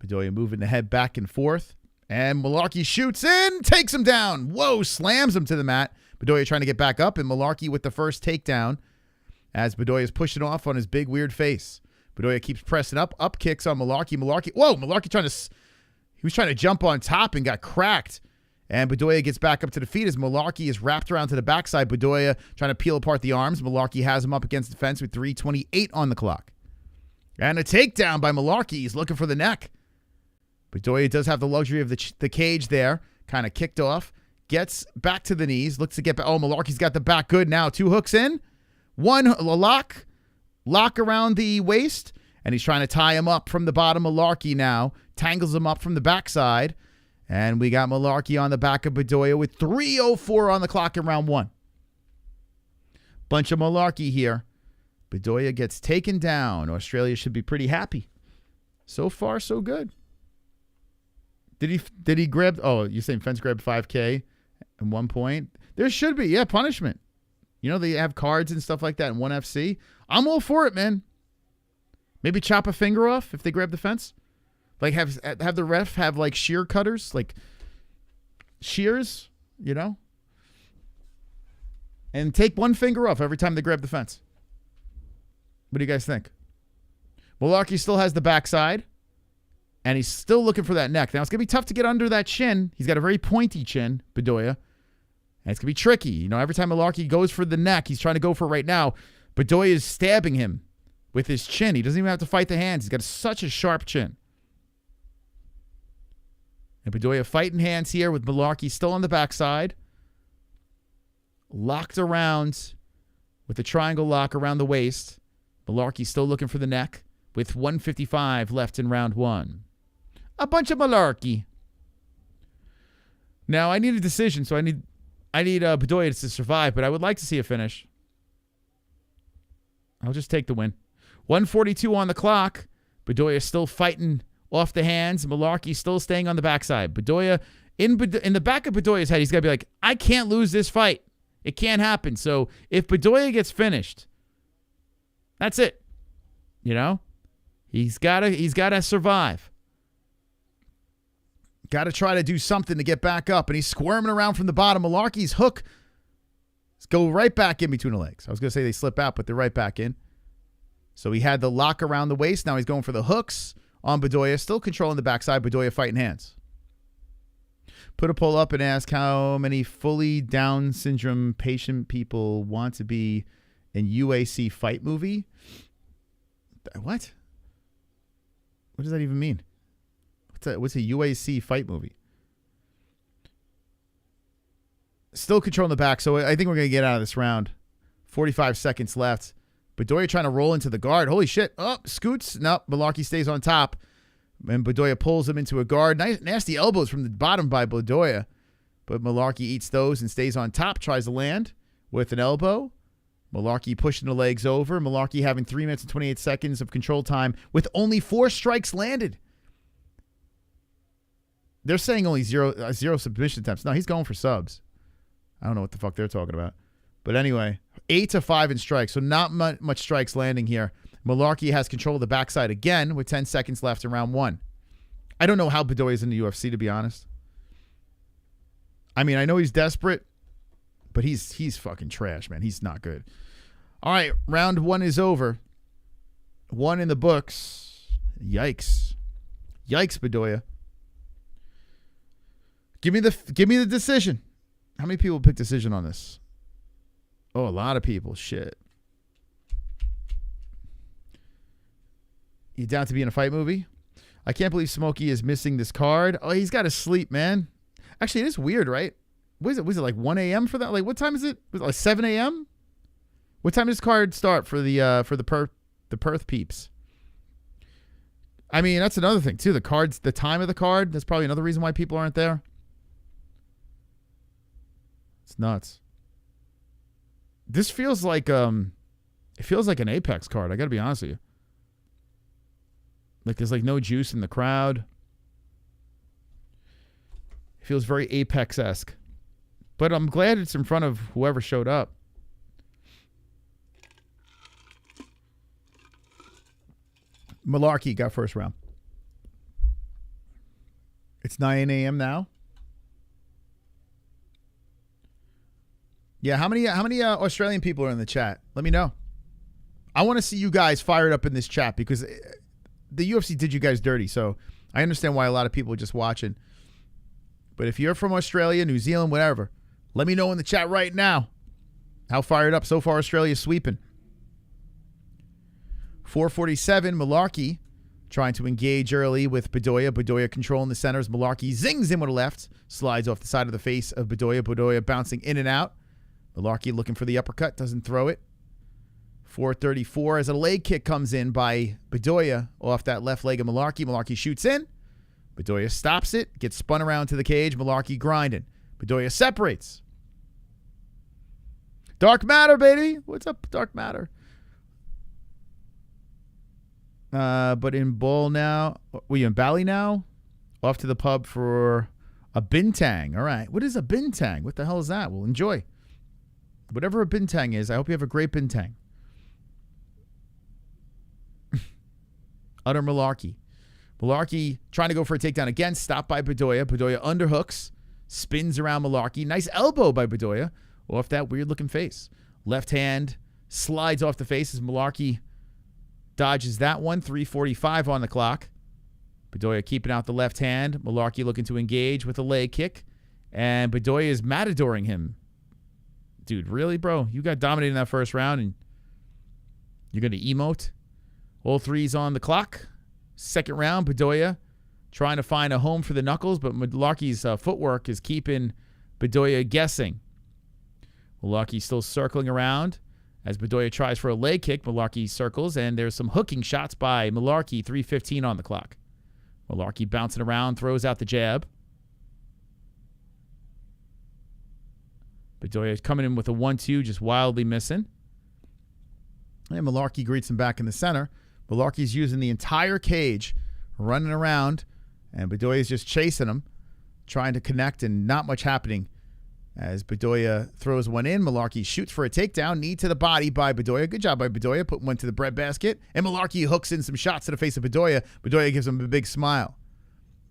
Bedoya moving the head back and forth. And Mullarkey shoots in, takes him down. Whoa, slams him to the mat. Bedoya trying to get back up, and Mullarkey with the first takedown as Bedoya is pushing off on his big weird face. Bedoya keeps pressing up kicks on Mullarkey. Whoa, Mullarkey he was trying to jump on top and got cracked. And Bedoya gets back up to the feet as Mullarkey is wrapped around to the backside. Bedoya trying to peel apart the arms. Mullarkey has him up against the fence with 3:28 on the clock. And a takedown by Mullarkey. He's looking for the neck. Bedoya does have the luxury of the cage there. Kind of kicked off. Gets back to the knees. Looks to get back. Oh, Mullarkey's got the back good now. 2 hooks in. 1 lock. Lock around the waist. And he's trying to tie him up from the bottom. Mullarkey now. Tangles him up from the backside. And we got Mullarkey on the back of Bedoya with 3:04 on the clock in round 1. Bunch of Mullarkey here. Bedoya gets taken down. Australia should be pretty happy. So far, so good. Did he grab? Oh, you're saying fence grabbed 5K at one point? There should be, yeah, punishment. You know, they have cards and stuff like that in 1FC. I'm all for it, man. Maybe chop a finger off if they grab the fence. Like have the ref have like shear cutters, like shears, you know? And take 1 finger off every time they grab the fence. What do you guys think? Mullarkey still has the backside. And he's still looking for that neck. Now, it's going to be tough to get under that chin. He's got a very pointy chin, Bedoya. And it's going to be tricky. You know, every time Mullarkey goes for the neck, he's trying to go for it right now. Bedoya is stabbing him with his chin. He doesn't even have to fight the hands. He's got such a sharp chin. And Bedoya fighting hands here with Mullarkey still on the backside. Locked around with a triangle lock around the waist. Mullarkey still looking for the neck with 1:55 left in round 1. A bunch of Mullarkey. Now, I need a decision, so I need Bedoya to survive, but I would like to see a finish. I'll just take the win. 1:42 on the clock. Bedoya still fighting off the hands. Mullarkey still staying on the backside. Bedoya, in the back of Bedoya's head, he's got to be like, I can't lose this fight. It can't happen. So if Bedoya gets finished, that's it. You know? He's gotta survive. Got to try to do something to get back up. And he's squirming around from the bottom. Mullarkey's hook go right back in between the legs. I was going to say they slip out, but they're right back in. So he had the lock around the waist. Now he's going for the hooks on Bedoya. Still controlling the backside. Bedoya fighting hands. Put a poll up and ask how many fully Down syndrome patient people want to be in UAC fight movie. What? What does that even mean? What's a UAC fight movie? Still controlling the back, so I think we're going to get out of this round. 45 seconds left. Bedoya trying to roll into the guard. Holy shit. Oh, scoots. Nope. Mullarkey stays on top. And Bedoya pulls him into a guard. Nice, nasty elbows from the bottom by Bedoya. But Mullarkey eats those and stays on top. Tries to land with an elbow. Mullarkey pushing the legs over. Mullarkey having 3 minutes and 28 seconds of control time with only 4 strikes landed. They're saying only zero submission attempts. No, he's going for subs. I don't know what the fuck they're talking about. But anyway, 8-5 in strikes. So not much strikes landing here. Mullarkey has control of the backside again with 10 seconds left in round 1. I don't know how Bedoya is in the UFC, to be honest. I mean, I know he's desperate, but he's fucking trash, man. He's not good. All right, round 1 is over. 1 in the books. Yikes. Yikes, Bedoya. Give me the decision. How many people picked decision on this? Oh, a lot of people. Shit. You down to be in a fight movie? I can't believe Smokey is missing this card. Oh, he's got to sleep, man. Actually, it is weird, right? What is it? Was it like 1 a.m. for that? Like, what time is it? Was it like 7 a.m.? What time does this card start for the Perth peeps? I mean, that's another thing too. The time of the card. That's probably another reason why people aren't there. It's nuts. This feels like it feels like an Apex card. I got to be honest with you. Like there's like no juice in the crowd. It feels very Apex-esque. But I'm glad it's in front of whoever showed up. Mullarkey got first round. It's 9 a.m. now. Yeah, how many Australian people are in the chat? Let me know. I want to see you guys fired up in this chat because the UFC did you guys dirty. So I understand why a lot of people are just watching. But if you're from Australia, New Zealand, whatever, let me know in the chat right now how fired up so far Australia's sweeping. 4:47, Mullarkey trying to engage early with Bedoya. Bedoya controlling the centers. Mullarkey zings in with a left. Slides off the side of the face of Bedoya. Bedoya bouncing in and out. Mullarkey looking for the uppercut. Doesn't throw it. 4:34 as a leg kick comes in by Bedoya off that left leg of Mullarkey. Mullarkey shoots in. Bedoya stops it. Gets spun around to the cage. Mullarkey grinding. Bedoya separates. Dark Matter, baby. What's up, Dark Matter? But in Ball now. Were you in Bali now? Off to the pub for a bintang. All right. What is a bintang? What the hell is that? Well, enjoy. Whatever a bintang is, I hope you have a great bintang. Utter Mullarkey. Mullarkey trying to go for a takedown again. Stopped by Bedoya. Bedoya underhooks. Spins around Mullarkey. Nice elbow by Bedoya. Off that weird-looking face. Left hand slides off the face as Mullarkey dodges that one. 3:45 on the clock. Bedoya keeping out the left hand. Mullarkey looking to engage with a leg kick. And Bedoya is matadoring him dude, really, bro? You got dominated in that first round and you're going to emote? All threes on the clock. Second round, Bedoya trying to find a home for the knuckles, but Mullarkey's footwork is keeping Bedoya guessing. Mullarkey still circling around as Bedoya tries for a leg kick. Mullarkey circles, and there's some hooking shots by Mullarkey, 3:15 on the clock. Mullarkey bouncing around, throws out the jab. Bedoya coming in with a 1-2, just wildly missing. And Mullarkey greets him back in the center. Mullarkey's using the entire cage, running around, and Bedoya's just chasing him, trying to connect, and not much happening. As Bedoya throws one in, Mullarkey shoots for a takedown, knee to the body by Bedoya. Good job by Bedoya, putting one to the breadbasket. And Mullarkey hooks in some shots to the face of Bedoya. Bedoya gives him a big smile.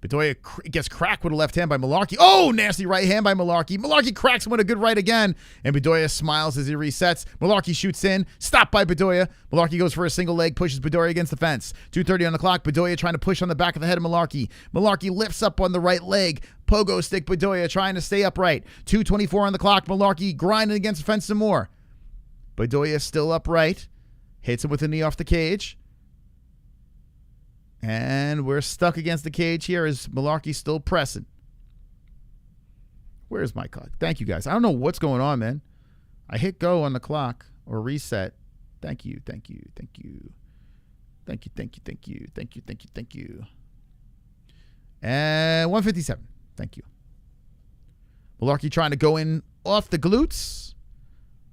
Bedoya gets cracked with a left hand by Mullarkey. Oh, nasty right hand by Mullarkey. Mullarkey cracks him with a good right again. And Bedoya smiles as he resets. Mullarkey shoots in. Stopped by Bedoya. Mullarkey goes for a single leg, pushes Bedoya against the fence. 2:30 on the clock. Bedoya trying to push on the back of the head of Mullarkey. Mullarkey lifts up on the right leg. Pogo stick Bedoya trying to stay upright. 2:24 on the clock. Mullarkey grinding against the fence some more. Bedoya still upright. Hits him with a knee off the cage. And we're stuck against the cage here as Mullarkey still pressing. Where's my clock? Thank you, guys. I don't know what's going on, man. I hit go on the clock or reset. Thank you, thank you, thank you. Thank you, thank you, thank you, thank you, thank you, thank you. And 157. Thank you. Mullarkey trying to go in off the glutes.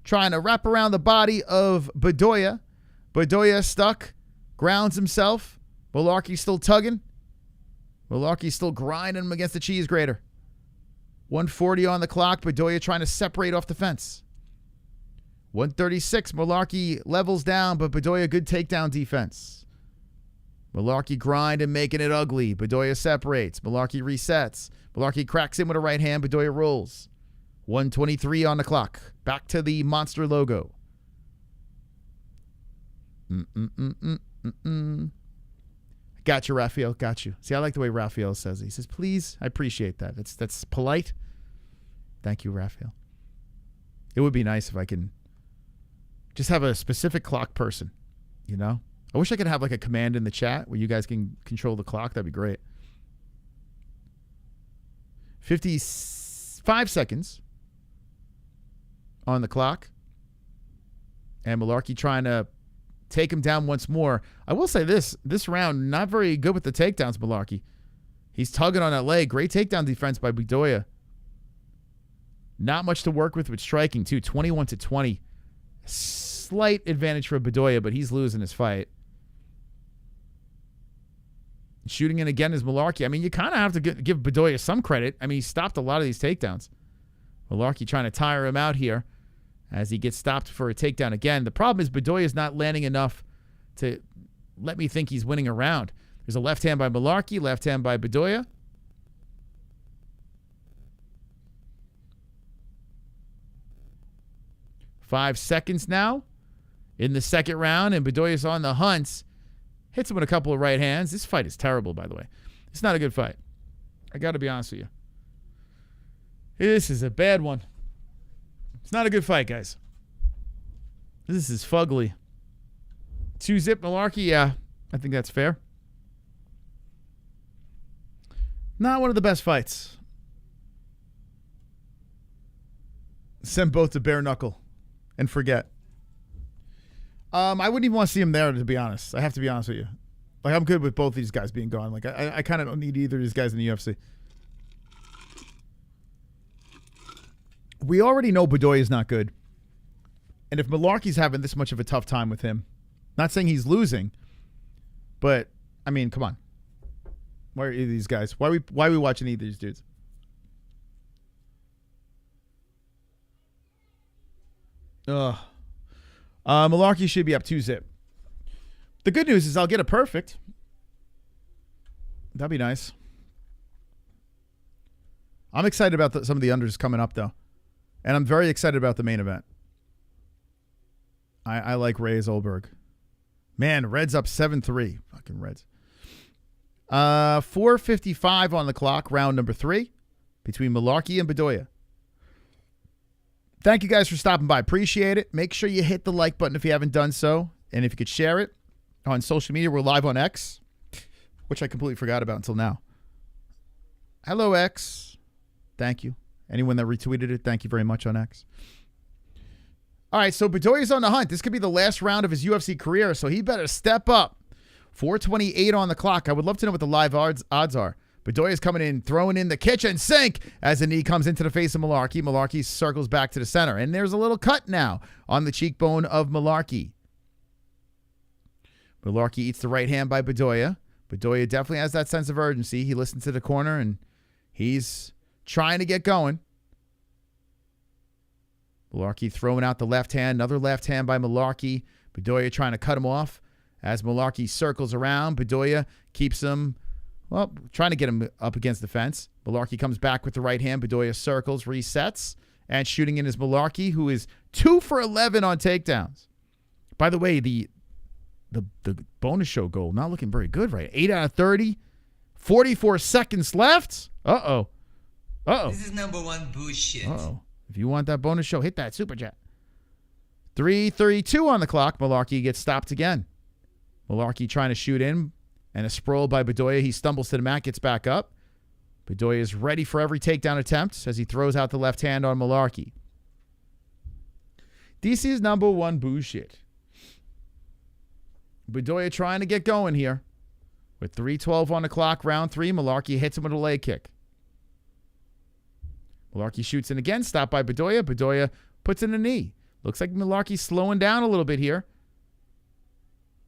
Trying to wrap around the body of Bedoya. Bedoya stuck. Grounds himself. Mullarkey still tugging. Mullarkey still grinding him against the cheese grater. 140 on the clock. Bedoya trying to separate off the fence. 136. Mullarkey levels down, but Bedoya good takedown defense. Mullarkey grind and making it ugly. Bedoya separates. Mullarkey resets. Mullarkey cracks in with a right hand. Bedoya rolls. 123 on the clock. Back to the monster logo. Got you, Raphael. Got you. See, I like the way Raphael says it. He says, please. I appreciate that. That's polite. Thank you, Raphael. It would be nice if I can just have a specific clock person, you know? I wish I could have like a command in the chat where you guys can control the clock. That'd be great. 55 seconds on the clock. And Mullarkey trying to take him down once more. I will say this round, not very good with the takedowns, Mullarkey. He's tugging on that leg. Great takedown defense by Bedoya. Not much to work with striking, too. 21-20. Slight advantage for Bedoya, but he's losing his fight. Shooting in again is Mullarkey. I mean, you kind of have to give Bedoya some credit. I mean, he stopped a lot of these takedowns. Mullarkey trying to tire him out here as he gets stopped for a takedown again. The problem is Bedoya is not landing enough to let me think he's winning a round. There's a left hand by Mullarkey, left hand by Bedoya. Five seconds now in the second round, and Bedoya's on the hunt. Hits him with a couple of right hands. This fight is terrible, by the way. It's not a good fight. I got to be honest with you. This is a bad one. It's not a good fight, guys. This is fugly. 2-zip Mullarkey, yeah. I think that's fair. Not one of the best fights. Send both to bare knuckle and forget. I wouldn't even want to see him there, to be honest. I have to be honest with you. Like, I'm good with both these guys being gone. Like, I kind of don't need either of these guys in the UFC. We already know Bedoya is not good. And if Mullarkey's having this much of a tough time with him, not saying he's losing, but, I mean, come on. Why are either of these guys? Why are we watching either of these dudes? Ugh. Mullarkey should be up 2-zip. The good news is I'll get a perfect. That'd be nice. I'm excited about some of the unders coming up, though. And I'm very excited about the main event. I like Reyes Ulberg. Man, Reds up 7-3. Fucking Reds. 4:55 on the clock, round number 3, between Mullarkey and Bedoya. Thank you guys for stopping by. Appreciate it. Make sure you hit the like button if you haven't done so. And if you could share it on social media. We're live on X, which I completely forgot about until now. Hello, X. Thank you. Anyone that retweeted it, thank you very much on X. All right, so Bedoya's on the hunt. This could be the last round of his UFC career, so he better step up. 4:28 on the clock. I would love to know what the live odds are. Bedoya's coming in, throwing in the kitchen sink as the knee comes into the face of Mullarkey. Mullarkey circles back to the center, and there's a little cut now on the cheekbone of Mullarkey. Mullarkey eats the right hand by Bedoya. Bedoya definitely has that sense of urgency. He listens to the corner, and he's trying to get going. Mullarkey throwing out the left hand. Another left hand by Mullarkey. Bedoya trying to cut him off. As Mullarkey circles around, Bedoya keeps him, well, trying to get him up against the fence. Mullarkey comes back with the right hand. Bedoya circles, resets, and shooting in is Mullarkey, who is 2 for 11 on takedowns. By the way, the bonus show goal, not looking very good, right? 8 out of 30, 44 seconds left. Uh-oh. This is number one bullshit. Uh-oh. If you want that bonus show, hit that super chat. 3:32 on the clock. Mullarkey gets stopped again. Mullarkey trying to shoot in, and a sprawl by Bedoya. He stumbles to the mat, gets back up. Bedoya is ready for every takedown attempt as he throws out the left hand on Mullarkey. This is number one bullshit. Bedoya trying to get going here. With 3:12 on the clock, round 3, Mullarkey hits him with a leg kick. Mullarkey shoots in again, stopped by Bedoya. Bedoya puts in a knee. Looks like Mullarkey's slowing down a little bit here.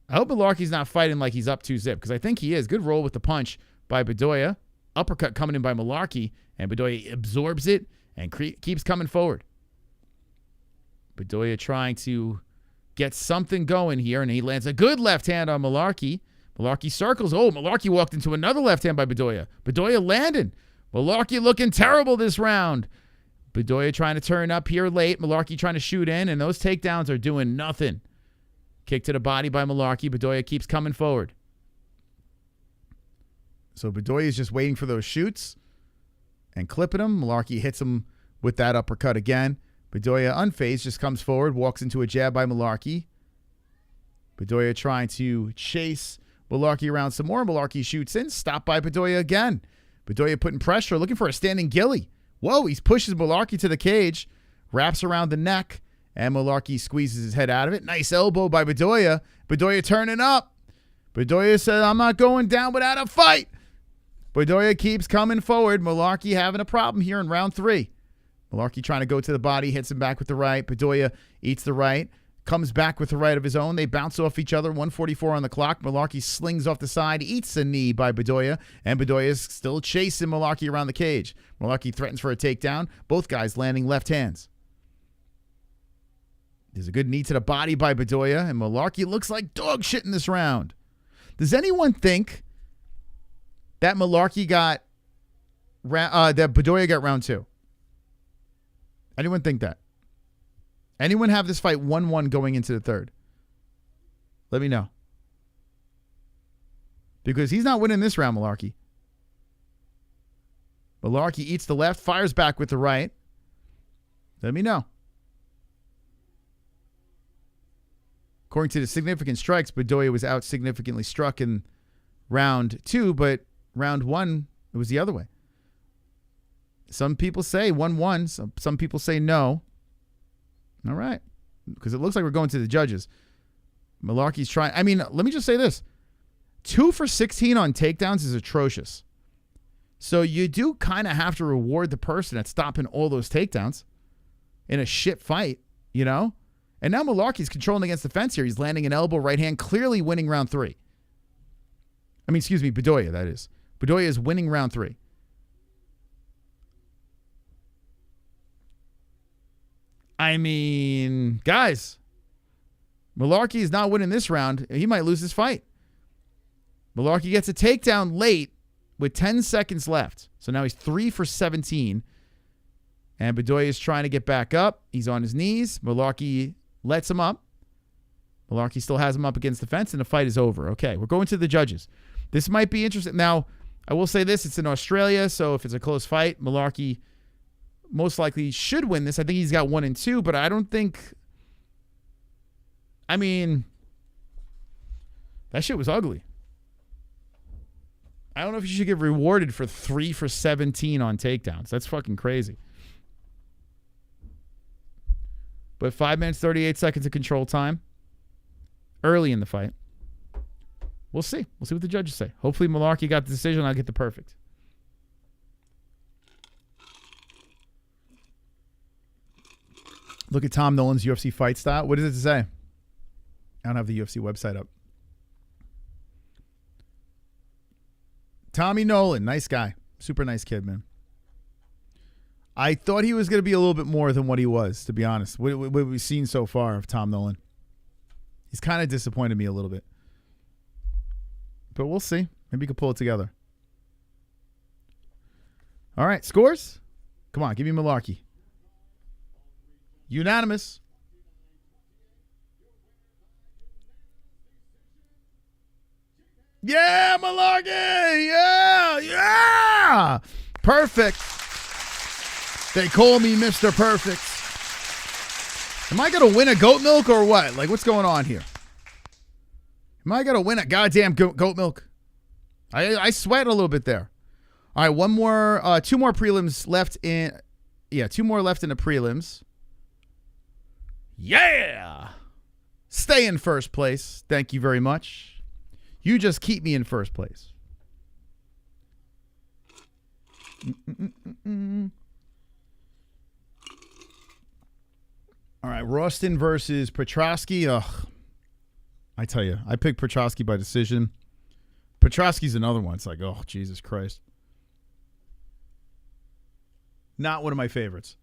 I hope Mullarkey's not fighting like he's up 2-zip, because I think he is. Good roll with the punch by Bedoya. Uppercut coming in by Mullarkey, and Bedoya absorbs it and keeps coming forward. Bedoya trying to get something going here, and he lands a good left hand on Mullarkey. Mullarkey circles. Oh, Mullarkey walked into another left hand by Bedoya. Bedoya landing. Mullarkey looking terrible this round. Bedoya trying to turn up here late. Mullarkey trying to shoot in, and those takedowns are doing nothing. Kick to the body by Mullarkey. Bedoya keeps coming forward. So Bedoya is just waiting for those shoots and clipping him. Mullarkey hits him with that uppercut again. Bedoya, unfazed, just comes forward, walks into a jab by Mullarkey. Bedoya trying to chase Mullarkey around some more. Mullarkey shoots in, stopped by Bedoya again. Bedoya putting pressure, looking for a standing ghillie. Whoa, he pushes Mullarkey to the cage, wraps around the neck, and Mullarkey squeezes his head out of it. Nice elbow by Bedoya. Bedoya turning up. Bedoya said, I'm not going down without a fight. Bedoya keeps coming forward. Mullarkey having a problem here in round 3. Mullarkey trying to go to the body, hits him back with the right. Bedoya eats the right, comes back with the right of his own. They bounce off each other. 1:44 on the clock. Mullarkey slings off the side, eats a knee by Bedoya, and Bedoya is still chasing Mullarkey around the cage. Mullarkey threatens for a takedown. Both guys landing left hands. There's a good knee to the body by Bedoya, and Mullarkey looks like dog shit in this round. Does anyone think that Mullarkey got that Bedoya got round 2? Anyone think that? Anyone have this fight 1-1 going into the third? Let me know. Because he's not winning this round, Mullarkey. Mullarkey eats the left, fires back with the right. Let me know. According to the significant strikes, Bedoya was out significantly struck in round 2, but round 1, it was the other way. Some people say 1-1. Some people say no. All right. Because it looks like we're going to the judges. Mullarkey's trying. I mean, let me just say this. 2 for 16 on takedowns is atrocious. So you do kind of have to reward the person that's stopping all those takedowns in a shit fight, you know? And now Mullarkey's controlling against the fence here. He's landing an elbow, right hand, clearly winning round 3. I mean, excuse me, Bedoya, that is. Bedoya is winning round 3. I mean, guys, Mullarkey is not winning this round. He might lose this fight. Mullarkey gets a takedown late with 10 seconds left. So now he's 3 for 17. And Bedoya is trying to get back up. He's on his knees. Mullarkey lets him up. Mullarkey still has him up against the fence, and the fight is over. Okay, we're going to the judges. This might be interesting. Now, I will say this. It's in Australia, so if it's a close fight, Mullarkey most likely should win this. I think he's got 1 and 2, but I don't think. I mean, that shit was ugly. I don't know if you should get rewarded for 3 for 17 on takedowns. That's fucking crazy. But 5 minutes, 38 seconds of control time early in the fight. We'll see. We'll see what the judges say. Hopefully Mullarkey got the decision. I'll get the perfect. Look at Tom Nolan's UFC fight style. What does it say? I don't have the UFC website up. Tommy Nolan, nice guy. Super nice kid, man. I thought he was going to be a little bit more than what he was, to be honest. What we've seen so far of Tom Nolan. He's kind of disappointed me a little bit. But we'll see. Maybe he can pull it together. All right, scores? Come on, give me Mullarkey. Unanimous. Yeah, Mullarkey! Yeah! Perfect. They call me Mr. Perfect. Am I going to win a goat milk or what? Like, what's going on here? Am I going to win a goddamn goat milk? I sweat a little bit there. All right, 2 more prelims left in. Yeah, 2 more left in the prelims. Yeah! Stay in first place. Thank you very much. You just keep me in first place. All right, Rowston versus Petroski. Ugh. I tell you, I picked Petroski by decision. Petroski's another one. It's like, oh, Jesus Christ. Not one of my favorites.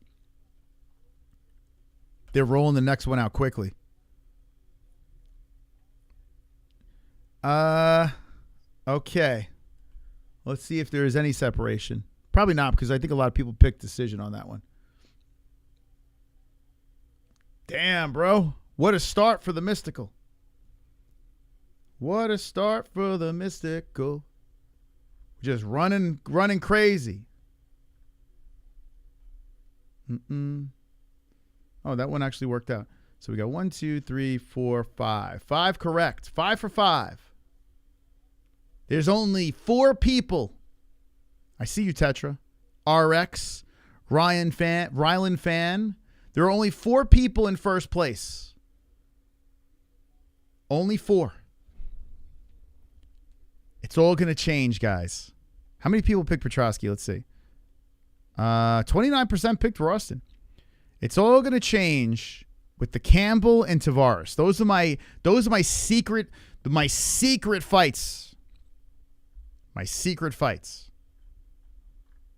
They're rolling the next one out quickly. Okay. Let's see if there is any separation. Probably not, because I think a lot of people picked decision on that one. Damn, bro. What a start for the mystical. What a start for the mystical. Just running crazy. Oh, that one actually worked out. So we got 1, 2, 3, 4, 5. 5 correct. 5 for 5. There's only 4 people. I see you, Tetra. RX, Rylan Fan. There are only 4 people in first place. Only 4. It's all going to change, guys. How many people picked Petroski? Let's see. 29% picked Rowston. It's all going to change with the Campbell and Tavares. Those are my secret fights. My secret fights.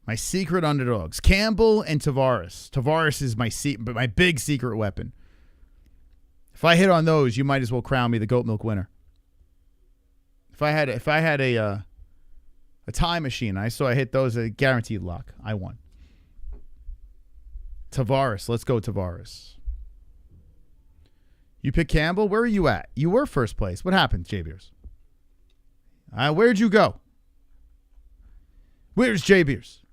My secret underdogs. Campbell and Tavares. Tavares is my big secret weapon. If I hit on those, you might as well crown me the goat milk winner. If I had a time machine, I hit those, a guaranteed lock. I won. Tavares. Let's go, Tavares. You pick Campbell? Where are you at? You were first place. What happened, J-Beers? Where'd you go? Where's J-Beers?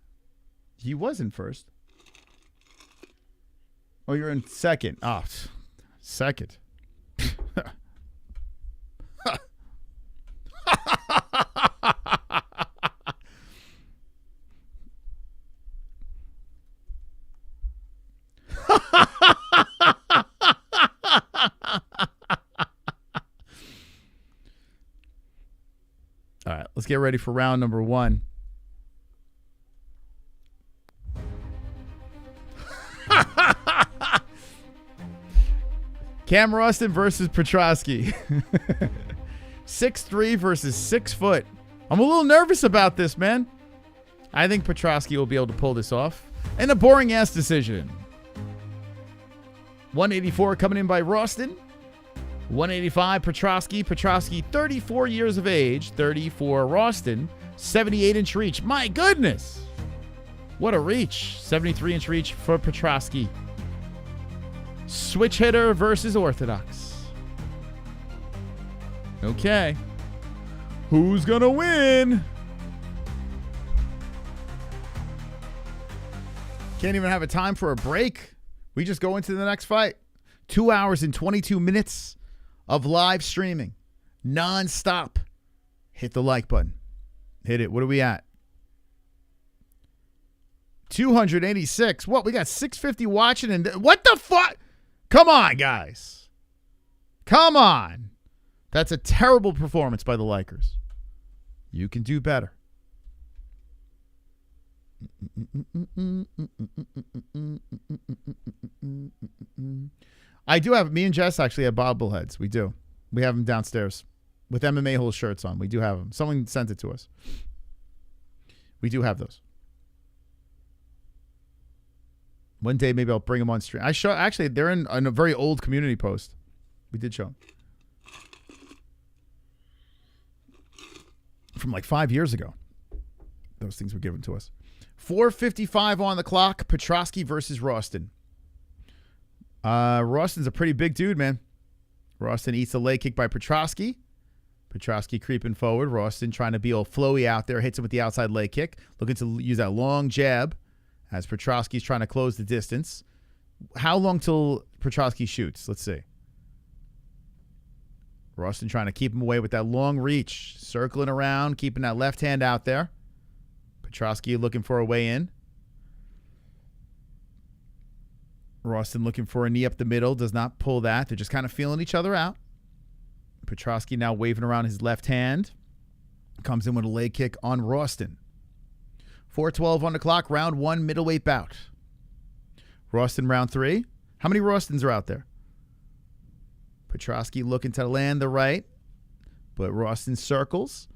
He was in first. Oh, you're in second. Oh, second. All right, let's get ready for round number 1. Cam Rowston versus Petroski. 6'3" versus 6 foot. I'm a little nervous about this, man. I think Petroski will be able to pull this off. And a boring-ass decision. 184 coming in by Rowston. 185 Petroski. Petroski, 34 years of age. 34 Rowston. 78-inch reach. My goodness. What a reach. 73-inch reach for Petroski. Switch hitter versus orthodox. Okay. Who's going to win? Can't even have a time for a break. We just go into the next fight. 2 hours and 22 minutes of live streaming. Non-stop. Hit the like button. Hit it. What are we at? 286. What? We got 650 watching. And what the fuck? Come on, guys. Come on. That's a terrible performance by the Likers. You can do better. I do have, me and Jess actually have bobbleheads. We do. We have them downstairs with MMA-Holes shirts on. We do have them. Someone sent it to us. We do have those. One day maybe I'll bring them on stream. Actually, they're in a very old community post. We did show them. From like 5 years ago. Those things were given to us. 4:55 on the clock. Petroski versus Rowston. Rowston's a pretty big dude, man. Rowston eats a leg kick by Petroski. Petroski creeping forward. Rowston trying to be all flowy out there. Hits him with the outside leg kick. Looking to use that long jab as Petroski's trying to close the distance. How long till Petroski shoots? Let's see. Rowston trying to keep him away with that long reach. Circling around, keeping that left hand out there. Petroski looking for a way in. Rowston looking for a knee up the middle. Does not pull that. They're just kind of feeling each other out. Petroski now waving around his left hand. Comes in with a leg kick on Rowston. 4:12 on the clock. Round 1 middleweight bout. Rowston round 3. How many Rowstons are out there? Petroski looking to land the right. But Rowston circles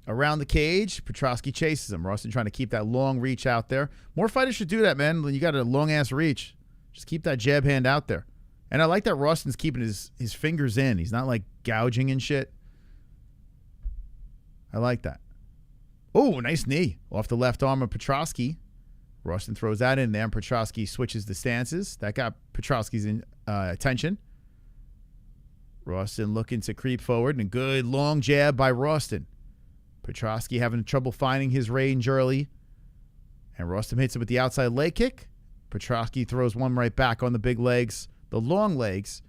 around the cage. Petroski chases him. Rowston trying to keep that long reach out there. More fighters should do that, man. You got a long-ass reach. Just keep that jab hand out there. And I like that Rowston's keeping his fingers in. He's not like gouging and shit. I like that. Oh, nice knee off the left arm of Petroski. Rowston throws that in there, and Petroski switches the stances. That got Petroski's attention. Rowston looking to creep forward, and a good long jab by Rowston. Petroski having trouble finding his range early. And Rowston hits it with the outside leg kick. Petroski throws one right back on the big legs, the long legs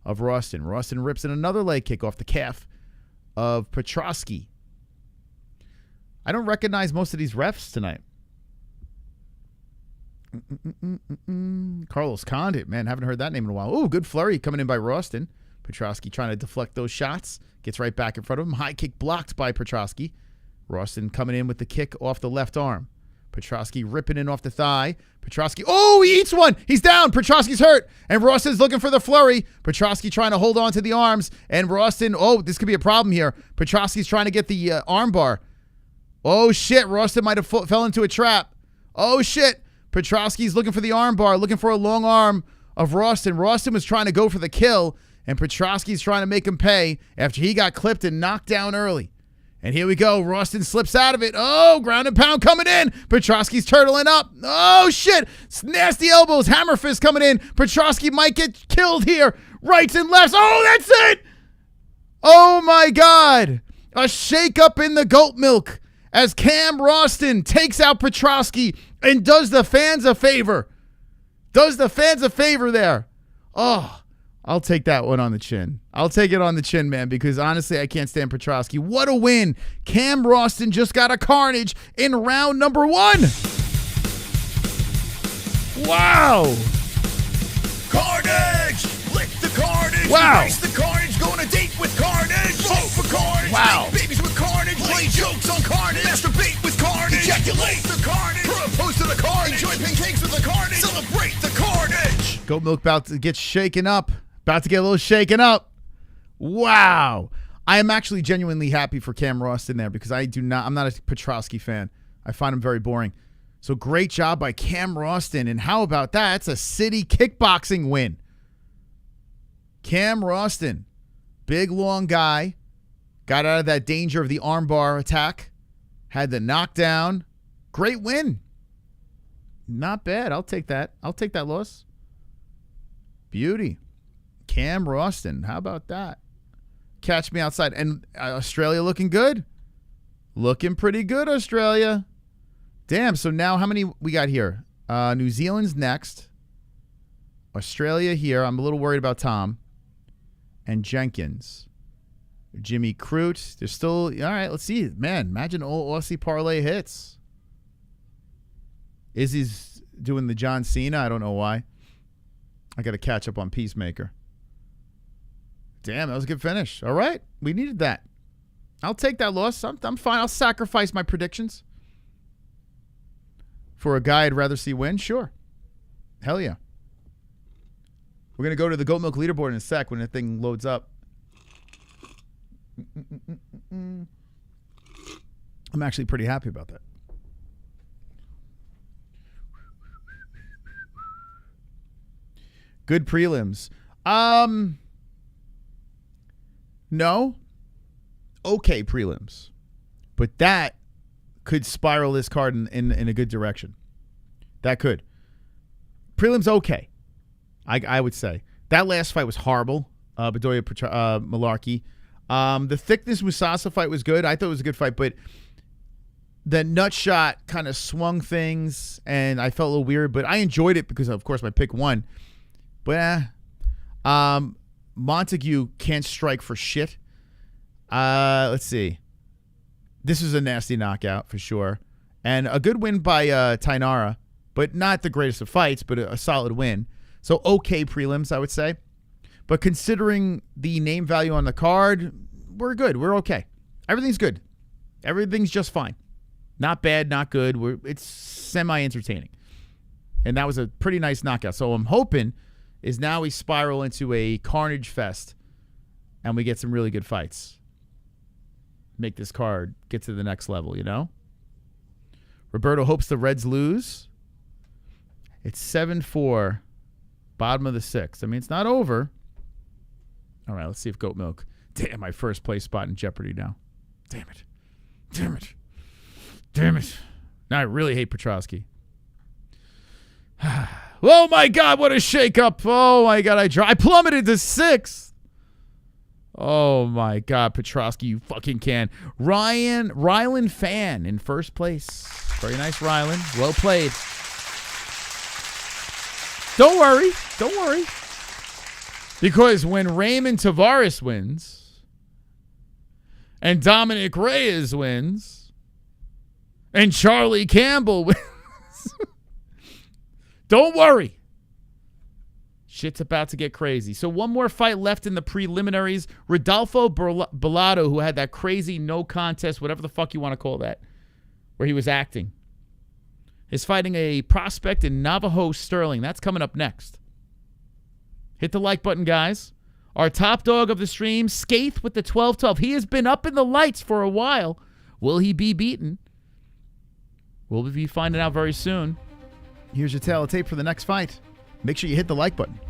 of Rowston. Rowston rips in another leg kick off the calf of Petroski. I don't recognize most of these refs tonight. Carlos Condit, man, haven't heard that name in a while. Oh, good flurry coming in by Rowston. Petroski trying to deflect those shots. Gets right back in front of him. High kick blocked by Petroski. Rowston coming in with the kick off the left arm. Petroski ripping in off the thigh. Petroski, oh, he eats one. He's down. Petroski's hurt. And Rowston's looking for the flurry. Petroski trying to hold on to the arms. And Rowston, oh, this could be a problem here. Petroski's trying to get the arm bar. Oh, shit. Rowston might have fell into a trap. Oh, shit. Petroski's looking for the arm bar, looking for a long arm of Rowston. Rowston was trying to go for the kill, and Petroski's trying to make him pay after he got clipped and knocked down early. And here we go. Rowston slips out of it. Oh, ground and pound coming in. Petroski's turtling up. Oh, shit. Nasty elbows. Hammer fist coming in. Petroski might get killed here. Rights and lefts. Oh, that's it. Oh, my God. A shake-up in the goat milk as Cam Rowston takes out Petroski and does the fans a favor. Does the fans a favor there. Oh, I'll take that one on the chin. I'll take it on the chin, man, because honestly, I can't stand Petroski. What a win. Cam Rowston just got a carnage in round number 1. Wow. Carnage! Lick the carnage! Wow. Embrace the carnage! Go on a date with carnage! Vote for carnage! Wow. Make babies with carnage! Play jokes on carnage! Masturbate with carnage! Ejaculate the carnage! Propose to the carnage! Enjoy pancakes with the carnage! Celebrate the carnage! Goat milk about to get shaken up. About to get a little shaken up. Wow. I am actually genuinely happy for Cam Rowston there because I'm not a Petroski fan. I find him very boring. So great job by Cam Rowston. And how about that? It's a city kickboxing win. Cam Rowston, big long guy, got out of that danger of the armbar attack, had the knockdown. Great win. Not bad. I'll take that. I'll take that loss. Beauty. Cam Rowston. How about that? Catch me outside. And Australia looking good. Looking pretty good, Australia. Damn, so now how many we got here? New Zealand's next. Australia here. I'm a little worried about Tom. And Jenkins. Jimmy Crute. They're still... All right, let's see. Man, imagine all Aussie parlay hits. Izzy's doing the John Cena. I don't know why. I got to catch up on Peacemaker. Damn, that was a good finish. All right. We needed that. I'll take that loss. I'm fine. I'll sacrifice my predictions. For a guy I'd rather see win? Sure. Hell yeah. We're going to go to the Goat Milk leaderboard in a sec when the thing loads up. I'm actually pretty happy about that. Good prelims. No. Okay prelims. But that could spiral this card in a good direction. That could. Prelims okay. I would say. That last fight was horrible. Bedoya Mullarkey. The Thicknesse Musasa fight was good. I thought it was a good fight, but the nut shot kind of swung things, and I felt a little weird, but I enjoyed it because, of course, my pick won. But Montague can't strike for shit. Let's see. This is a nasty knockout for sure. And a good win by Thainara, but not the greatest of fights, but a solid win. So okay prelims, I would say. But considering the name value on the card, we're good. We're okay. Everything's good. Everything's just fine. Not bad, not good. It's semi-entertaining. And that was a pretty nice knockout. So I'm hoping is now we spiral into a carnage fest and we get some really good fights. Make this card get to the next level, you know? Roberto hopes the Reds lose. It's 7-4, bottom of the sixth. I mean, it's not over. All right, let's see if Goat Milk. Damn, my first place spot in jeopardy now. Damn it. Damn it. Damn it. Now I really hate Petroski. Oh, my God, what a shakeup. Oh, my God, I plummeted to 6th. Oh, my God, Petroski, you fucking can. Rylan Fan in first place. Very nice, Rylan. Well played. Don't worry. Don't worry. Because when Raymond Tavares wins and Dominick Reyes wins and Charlie Campbell wins, don't worry. Shit's about to get crazy. So one more fight left in the preliminaries. Rodolfo Bellado, who had that crazy no contest, whatever the fuck you want to call that, where he was acting, is fighting a prospect in Navajo Sterling. That's coming up next. Hit the like button, guys. Our top dog of the stream, Skaith with the 12-12. He has been up in the lights for a while. Will he be beaten? We'll be finding out very soon. Here's your tail of tape for the next fight. Make sure you hit the like button.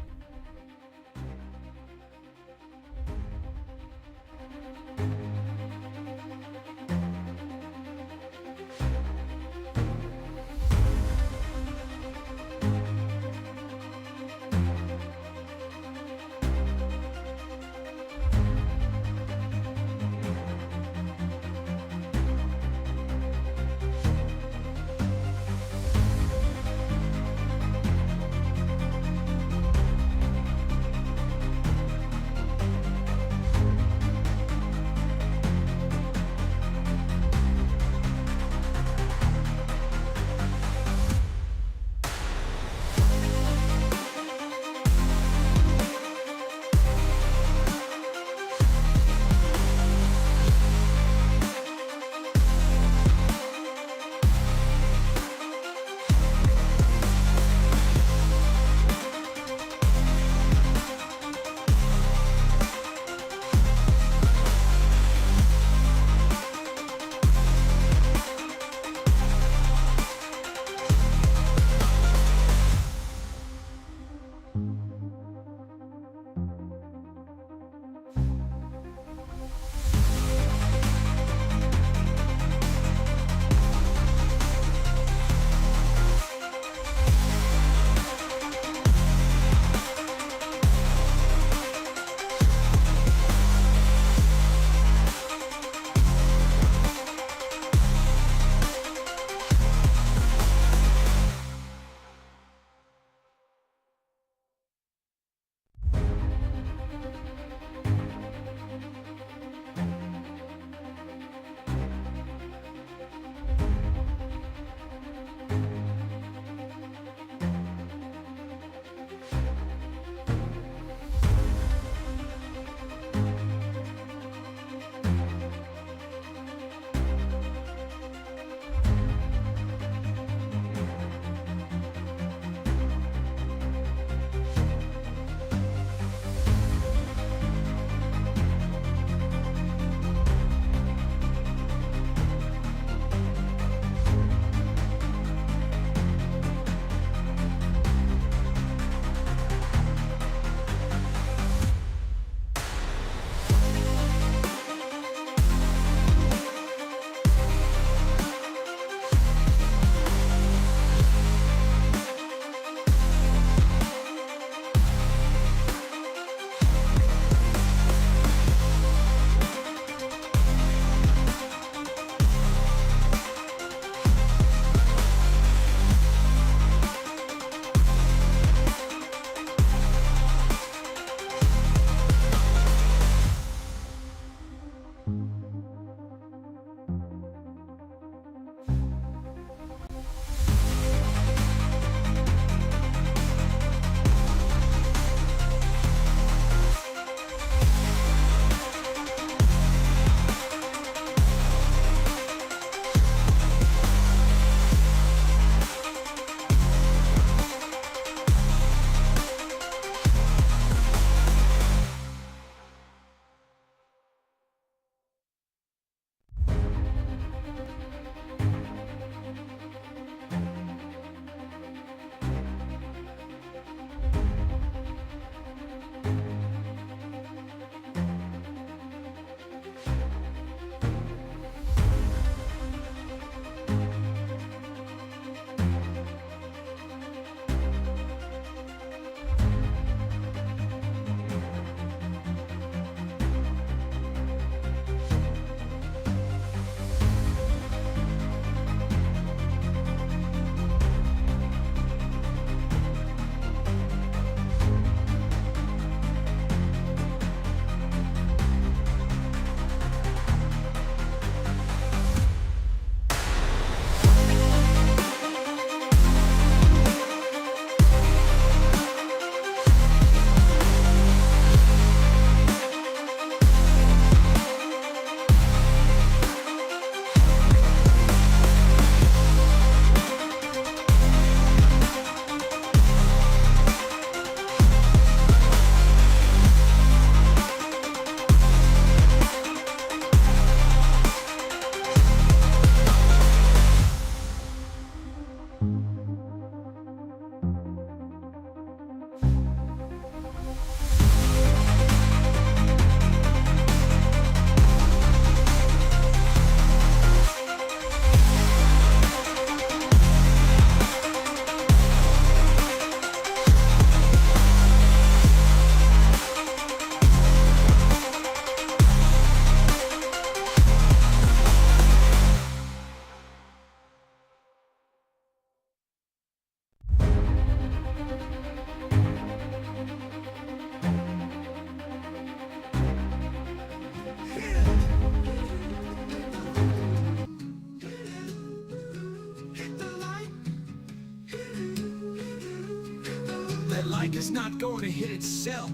like is not going to hit itself.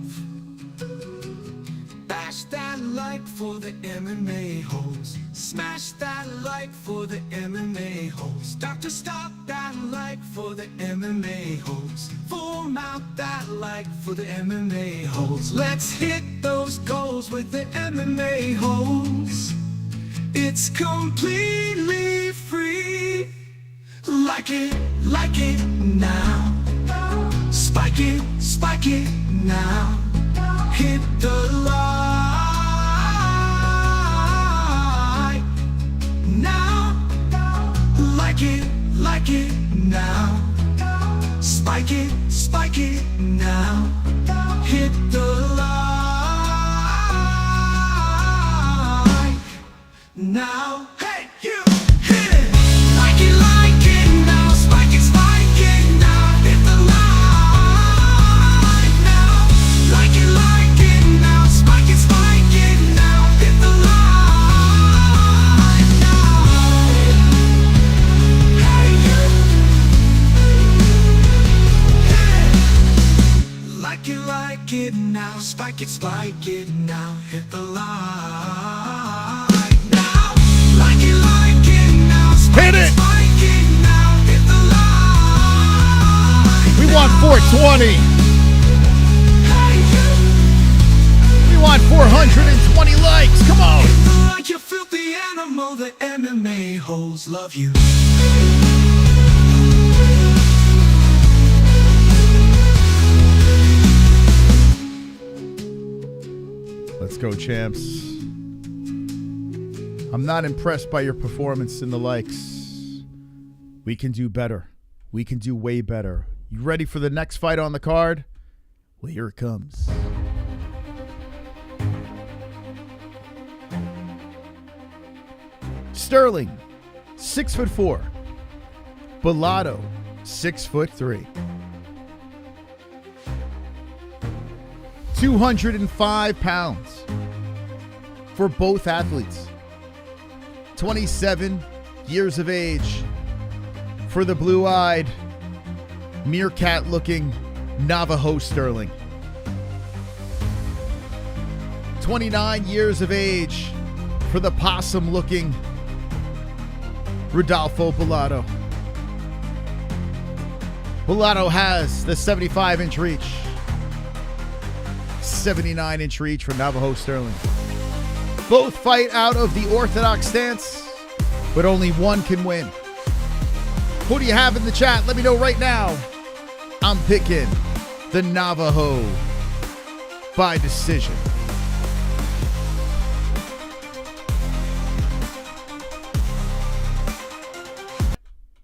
Bash that like for the MMA-Holes. Smash that like for the MMA-Holes. Doctor, stop that like for the MMA-Holes. Full mount that like for the MMA-Holes. Let's hit those goals with the MMA-Holes. It's completely free. Like it now. Spike it now. Hit the like now. Like it now. Spike it now. Hit the like now. Hey, you hit it. Like it now. Spike it now. Hit the line now. Like it now. Spike it now. Hit the line now. Hey, you. Like it now. Spike it now. Hit the line now. Like it now. Hit it. We want 420. We want 420 likes. Come on. Like you filthy animal, the MMA-Holes love you. Let's go, champs. I'm not impressed by your performance in the likes. We can do better. We can do way better. You ready for the next fight on the card? Well, here it comes. Sterling, 6'4". Bellato, 6'3". 205 pounds for both athletes. 27 years of age for the blue-eyed, meerkat-looking Navajo Sterling. 29 years of age for the possum-looking Rodolfo Bellato. Bellato has the 75-inch reach. 79-inch reach for Navajo Sterling. Both fight out of the orthodox stance, but only one can win. Who do you have in the chat? Let me know right now. I'm picking the Navajo by decision.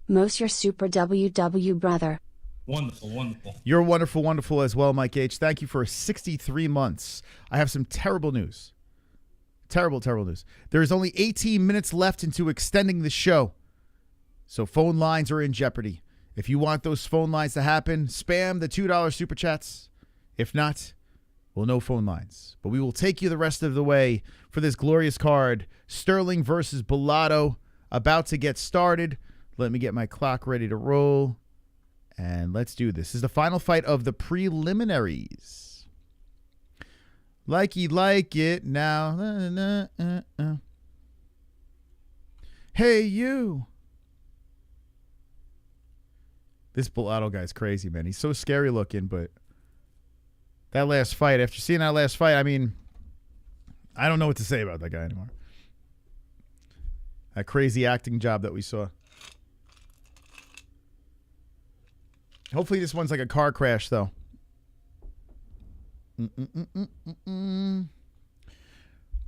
Most your super WW brother. Wonderful, wonderful. You're wonderful, wonderful as well, Mike H. Thank you for 63 months. I have some terrible news. Terrible, terrible news. There is only 18 minutes left into extending the show. So phone lines are in jeopardy. If you want those phone lines to happen, spam the $2 super chats. If not, well, no phone lines. But we will take you the rest of the way for this glorious card. Sterling versus Bellato about to get started. Let me get my clock ready to roll. And let's do this. This is the final fight of the preliminaries. Likey like it now. Hey, you. This Bellato guy's crazy, man. He's so scary looking, but that last fight, after seeing that last fight, I mean, I don't know what to say about that guy anymore. That crazy acting job that we saw. Hopefully this one's like a car crash, though.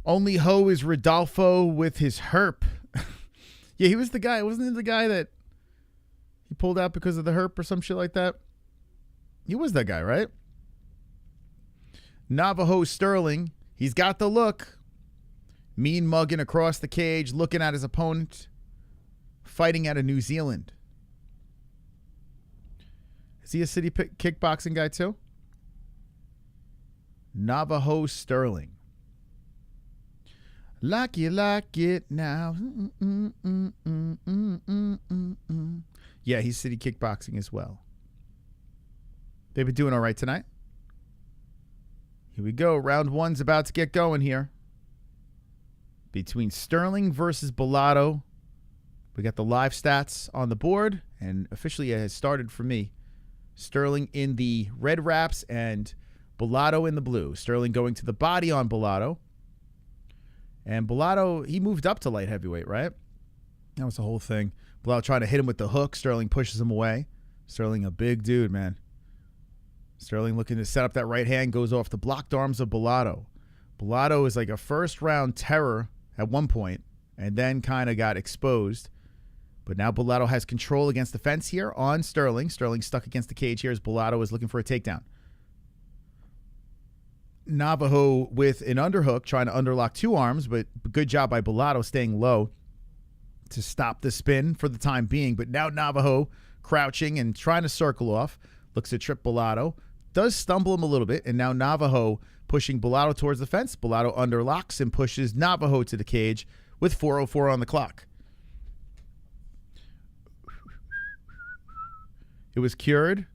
Only Ho is Rodolfo with his herp. Yeah, he was the guy. Wasn't he the guy that he pulled out because of the herp or some shit like that? He was that guy, right? Navajo Sterling. He's got the look. Mean mugging across the cage, looking at his opponent. Fighting out of New Zealand. Is he a city kickboxing guy too? Navajo Sterling. Like it now. Yeah, he's city kickboxing as well. They've been doing all right tonight. Here we go. Round 1's about to get going here. Between Sterling versus Bellato. We got the live stats on the board, and officially it has started for me. Sterling in the red wraps and Bellato in the blue. Sterling going to the body on Bellato. And Bellato, he moved up to light heavyweight, right? That was the whole thing. Bellato trying to hit him with the hook. Sterling pushes him away. Sterling, a big dude, man. Sterling looking to set up that right hand, goes off the blocked arms of Bellato. Bellato is like a first-round terror at one point, and then kind of got exposed. But now Bellato has control against the fence here on Sterling. Sterling stuck against the cage here as Bellato is looking for a takedown. Navajo with an underhook, trying to underlock two arms, but good job by Bellato staying low to stop the spin for the time being. But now Navajo crouching and trying to circle off. Looks to trip Bellato. Does stumble him a little bit, and now Navajo pushing Bellato towards the fence. Bellato underlocks and pushes Navajo to the cage with 4:04 on the clock. It was cured.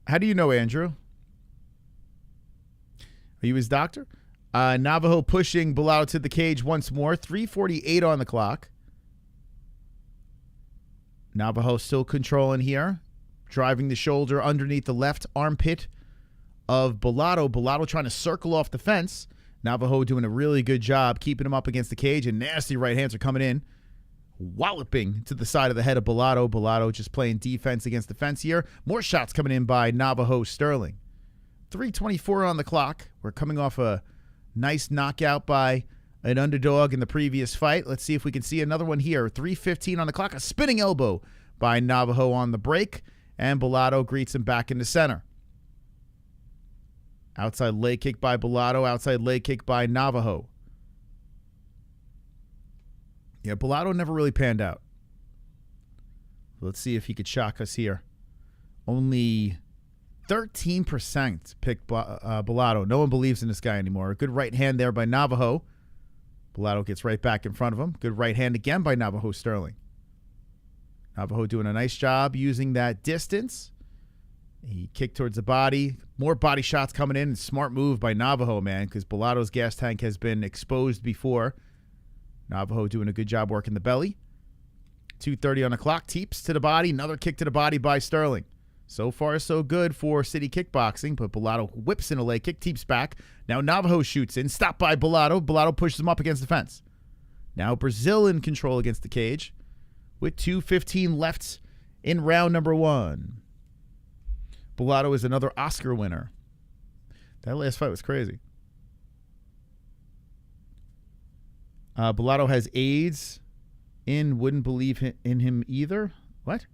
How do you know, Andrew? Are you his doctor? Navajo pushing Bellato to the cage once more. 3:48 on the clock. Navajo still controlling here. Driving the shoulder underneath the left armpit of Bellato. Bellato trying to circle off the fence. Navajo doing a really good job keeping him up against the cage, and nasty right hands are coming in. Walloping to the side of the head of Bellato. Bellato just playing defense against the fence here. More shots coming in by Navajo Sterling. 3:24 on the clock. We're coming off a nice knockout by an underdog in the previous fight. Let's see if we can see another one here. 3:15 on the clock. A spinning elbow by Navajo on the break. And Bellato greets him back into center. Outside leg kick by Bellato. Outside leg kick by Navajo. Yeah, Bellato never really panned out. Let's see if he could shock us here. Only 13% picked Bellato. No one believes in this guy anymore. A good right hand there by Navajo. Bellato gets right back in front of him. Good right hand again by Navajo Sterling. Navajo doing a nice job using that distance. He kicked towards the body. More body shots coming in. Smart move by Navajo, man, because Bellato's gas tank has been exposed before. Navajo doing a good job working the belly. 2:30 on the clock. Teeps to the body. Another kick to the body by Sterling. So far, so good for City Kickboxing, but Bellato whips in a leg kick. Teeps back. Now Navajo shoots in. Stopped by Bellato. Bellato pushes him up against the fence. Now Brazil in control against the cage with 2:15 left in round number 1. Bellato is another Oscar winner. That last fight was crazy. Bellato has AIDS in. Wouldn't believe in him either. What?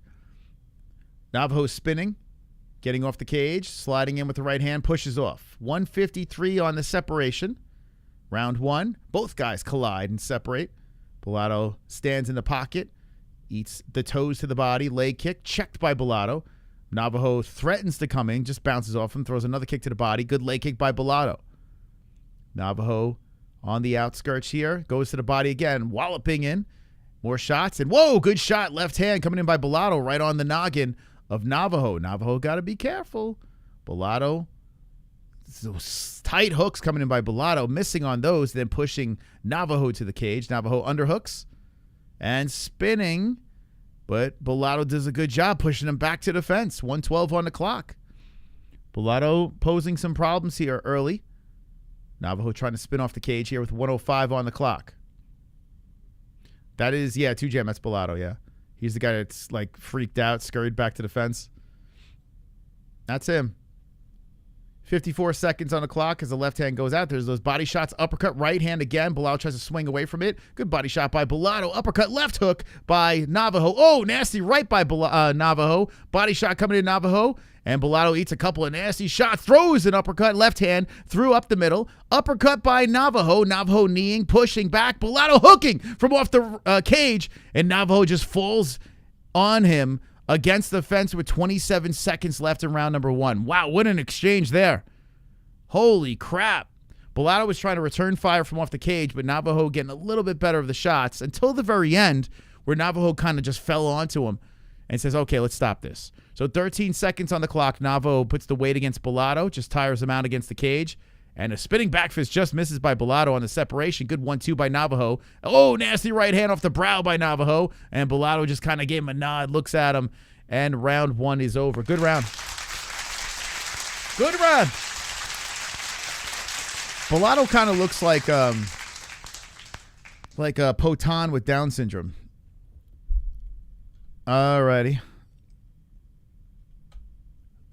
Navajo spinning. Getting off the cage. Sliding in with the right hand. Pushes off. 1:53 on the separation. Round 1. Both guys collide and separate. Bellato stands in the pocket. Eats the toes to the body. Leg kick. Checked by Bellato. Navajo threatens to come in. Just bounces off him. Throws another kick to the body. Good leg kick by Bellato. Navajo on the outskirts here. Goes to the body again. Walloping in. More shots. And whoa, good shot. Left hand coming in by Bellato right on the noggin of Navajo. Navajo got to be careful. Bellato. Those tight hooks coming in by Bellato. Missing on those. Then pushing Navajo to the cage. Navajo underhooks. And spinning. But Bellato does a good job pushing him back to the fence. 1:12 on the clock. Bellato posing some problems here early. Navajo trying to spin off the cage here with 1:05 on the clock. That is, yeah, 2Jam. That's Bellato, yeah. He's the guy that's, like, freaked out, scurried back to the fence. That's him. 54 seconds on the clock as the left hand goes out. There's those body shots. Uppercut, right hand again. Bellato tries to swing away from it. Good body shot by Bellato. Uppercut, left hook by Navajo. Oh, nasty right by Navajo. Body shot coming in Navajo. And Bellato eats a couple of nasty shots. Throws an uppercut, left hand, through up the middle. Uppercut by Navajo. Navajo kneeing, pushing back. Bellato hooking from off the cage. And Navajo just falls on him against the fence with 27 seconds left in round number 1. Wow, what an exchange there. Holy crap. Bellato was trying to return fire from off the cage, but Navajo getting a little bit better of the shots until the very end where Navajo kind of just fell onto him and says, okay, let's stop this. So 13 seconds on the clock. Navajo puts the weight against Bellato, just tires him out against the cage. And a spinning back fist just misses by Bellato on the separation. Good 1-2 by Navajo. Oh, nasty right hand off the brow by Navajo. And Bellato just kind of gave him a nod, looks at him, and round 1 is over. Good round. Good round. Bellato kind of looks like a Potan with Down syndrome. Alrighty.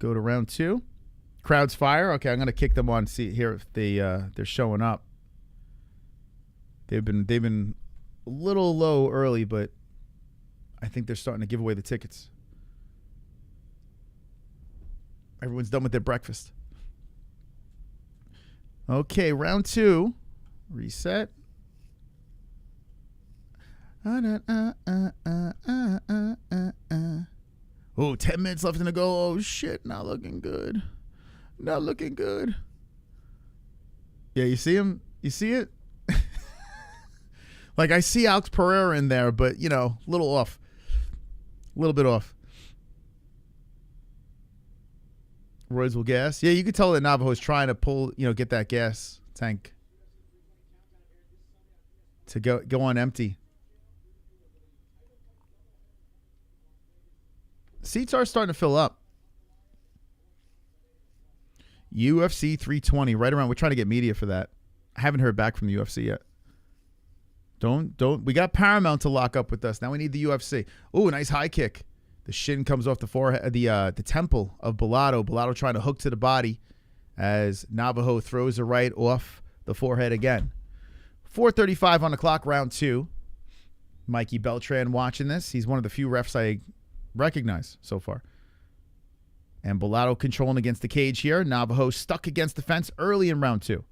Go to round 2. Crowds fire. Okay, I'm gonna kick them on. See here if they're showing up. They've been a little low early, but I think they're starting to give away the tickets. Everyone's done with their breakfast. Okay, round 2. Reset. Oh, 10 minutes left in the go. Oh shit, not looking good. Not looking good. Yeah, you see him? You see it? Like, I see Alex Pereira in there, but, you know, a little off. A little bit off. Roy's will gas. Yeah, you could tell that Navajo's trying to pull, get that gas tank to go on empty. Seats are starting to fill up. UFC 320, right around. We're trying to get media for that. I haven't heard back from the UFC yet. Don't. We got Paramount to lock up with us. Now we need the UFC. Oh, nice high kick. The shin comes off the forehead, the temple of Bellato. Bellato trying to hook to the body as Navajo throws a right off the forehead again. 4:35 on the clock, round 2. Mikey Beltran watching this. He's one of the few refs I recognize so far. And Bellato controlling against the cage here. Navajo stuck against the fence early in round 2.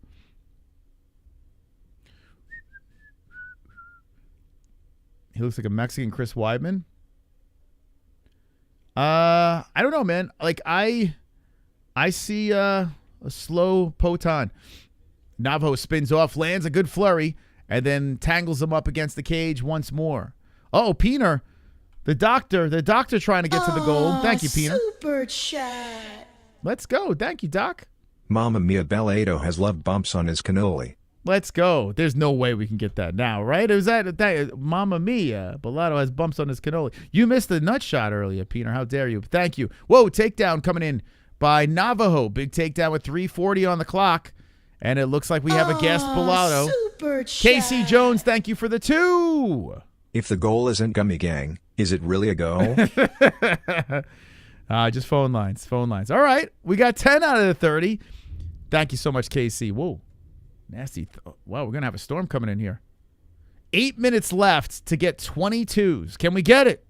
He looks like a Mexican Chris Weidman. I don't know, man. Like, I see a slow Potan. Navajo spins off, lands a good flurry, and then tangles him up against the cage once more. Oh, Peener. The doctor trying to get to the goal. Thank you, Peener. Super chat. Let's go. Thank you, Doc. Mamma Mia Bellato has love bumps on his cannoli. Let's go. There's no way we can get that now, right? Is that Mamma Mia? Bellato has bumps on his cannoli. You missed the nut shot earlier, Peener. How dare you? Thank you. Whoa, takedown coming in by Navajo. Big takedown with 3:40 on the clock. And it looks like we have a guest, Bellato. Super Casey Jones, thank you for the 2. If the goal isn't Gummy Gang, is it really a go? Just phone lines. All right. We got 10 out of the 30. Thank you so much, KC. Whoa. Nasty. Wow, we're going to have a storm coming in here. 8 minutes left to get 22s. Can we get it?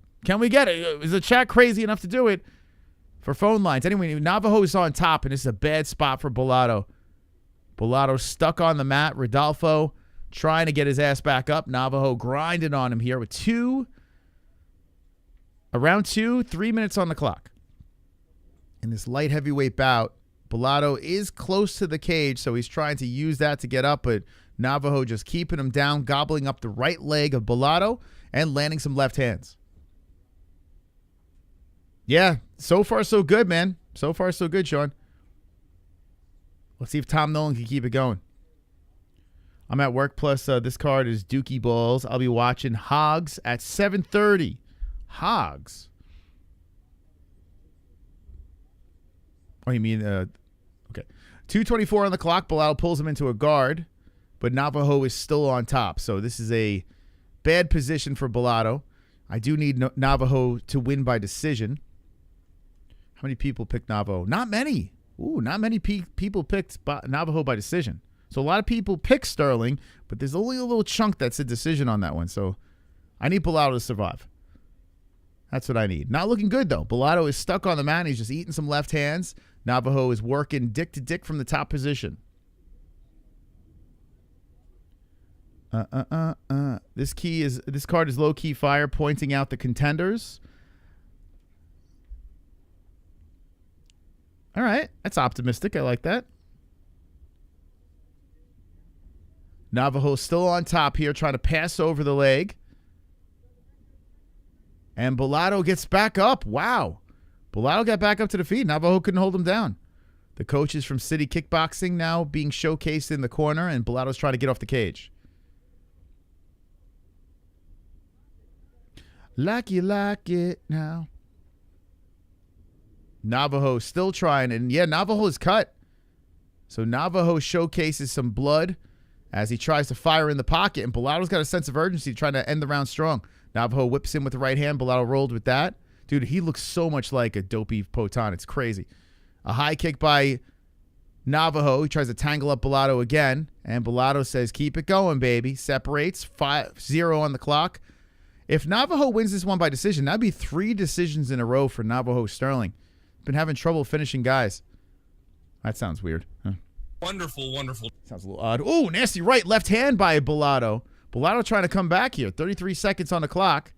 Is the chat crazy enough to do it for phone lines? Anyway, Navajo's on top, and this is a bad spot for Bellato. Bellato stuck on the mat. Rodolfo trying to get his ass back up. Navajo grinding on him here with around 3 minutes on the clock. In this light heavyweight bout, Bellato is close to the cage, so he's trying to use that to get up, but Navajo just keeping him down, gobbling up the right leg of Bellato and landing some left hands. Yeah, so far so good, man. So far so good, Sean. Let's see if Tom Nolan can keep it going. I'm at work, plus this card is Dookie Balls. I'll be watching Hogs at 7:30. Hogs? Oh, you mean, okay. 2:24 on the clock. Bellato pulls him into a guard, but Navajo is still on top. So this is a bad position for Bellato. I do need Navajo to win by decision. How many people picked Navajo? Not many. Ooh, not many people picked Navajo by decision. So a lot of people pick Sterling, but there's only a little chunk that's a decision on that one. So I need Bellato to survive. That's what I need. Not looking good, though. Bellato is stuck on the mat. He's just eating some left hands. Navajo is working dick to dick from the top position. This card is low-key fire, pointing out the contenders. All right. That's optimistic. I like that. Navajo still on top here, trying to pass over the leg. And Bellato gets back up. Wow. Bellato got back up to the feet. Navajo couldn't hold him down. The coaches from City Kickboxing now being showcased in the corner, and Bellato's trying to get off the cage. Like you like it now. Navajo still trying, and yeah, Navajo is cut. So Navajo showcases some blood as he tries to fire in the pocket, and Bellato's got a sense of urgency trying to end the round strong. Navajo whips in with the right hand. Bellato rolled with that. Dude, he looks so much like a dopey Potan. It's crazy. A high kick by Navajo. He tries to tangle up Bellato again, and Bellato says, keep it going, baby. Separates. 5-0 on the clock. If Navajo wins this one by decision, that'd be 3 decisions in a row for Navajo Sterling. Been having trouble finishing guys. That sounds weird. Huh? Wonderful, wonderful. Sounds a little odd. Oh, nasty right. Left hand by Bellato. Bellato trying to come back here. 33 seconds on the clock.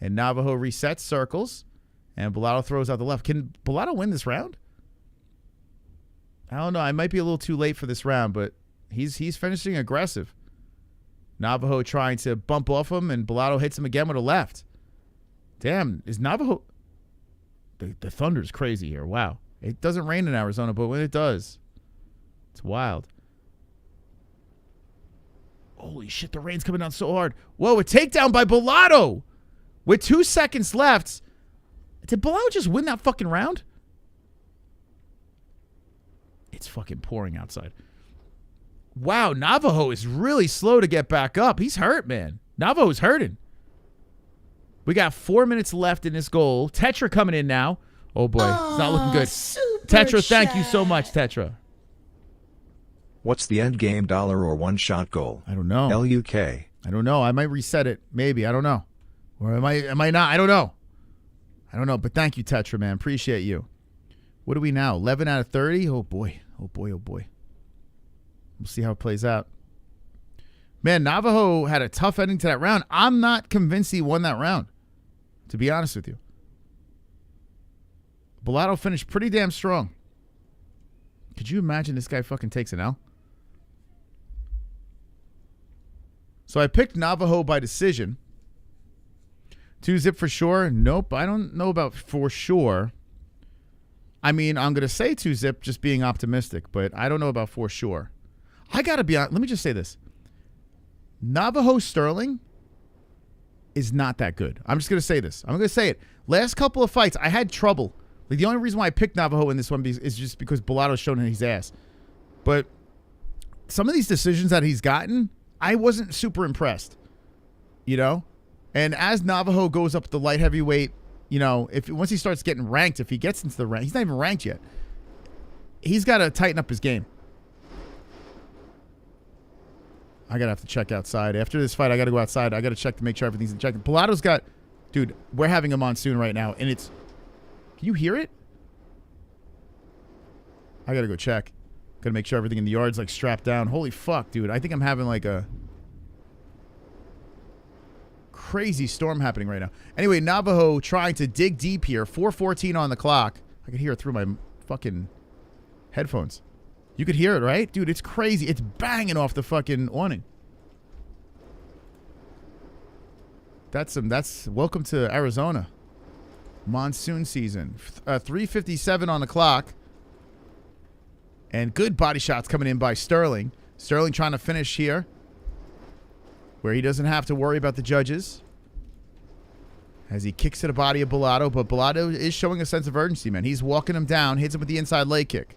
And Navajo resets, circles. And Bellato throws out the left. Can Bellato win this round? I don't know. I might be a little too late for this round, but he's finishing aggressive. Navajo trying to bump off him, and Bellato hits him again with a left. Damn, is Navajo... The thunder's crazy here. Wow. It doesn't rain in Arizona, but when it does, it's wild. Holy shit, the rain's coming down so hard. Whoa, a takedown by Bellato with 2 seconds left. Did Bellato just win that fucking round? It's fucking pouring outside. Wow, Navajo is really slow to get back up. He's hurt, man. Navajo's hurting. We got 4 minutes left in this goal. Tetra coming in now. Oh, boy. It's not looking good. Tetra, thank you so much, Tetra. What's the end game, dollar or one-shot goal? I don't know. LUK. I don't know. I might reset it. Maybe. I don't know. Or am I not? I don't know. I don't know. But thank you, Tetra, man. Appreciate you. What are we now? 11 out of 30? Oh, boy. Oh, boy. Oh, boy. We'll see how it plays out. Man, Navajo had a tough ending to that round. I'm not convinced he won that round, to be honest with you. Bellato finished pretty damn strong. Could you imagine this guy fucking takes an L? So I picked Navajo by decision. 2-zip for sure. Nope, I don't know about for sure. I mean, I'm going to say 2-zip just being optimistic, but I don't know about for sure. I got to be honest. Let me just say this. Navajo Sterling is not that good. I'm just going to say this. I'm going to say it. Last couple of fights, I had trouble. Like, the only reason why I picked Navajo in this one is just because Bellato's shown his ass. But some of these decisions that he's gotten, I wasn't super impressed. You know? And as Navajo goes up the light heavyweight, you know, once he starts getting ranked, if he gets into the rank, he's not even ranked yet. He's got to tighten up his game. I got to have to check outside. After this fight, I got to go outside. I got to check to make sure everything's in check. Bellato's got... Dude, we're having a monsoon right now, and it's... Can you hear it? I got to go check. Got to make sure everything in the yard's, like, strapped down. Holy fuck, dude. I think I'm having, like, a... crazy storm happening right now. Anyway, Navajo trying to dig deep here. 4:14 on the clock. I can hear it through my fucking headphones. You could hear it, right? Dude, it's crazy. It's banging off the fucking awning. That's welcome to Arizona. Monsoon season. 3:57 on the clock. And good body shots coming in by Sterling. Sterling trying to finish here, where he doesn't have to worry about the judges as he kicks to the body of Bellato. But Bellato is showing a sense of urgency, man. He's walking him down, hits him with the inside leg kick.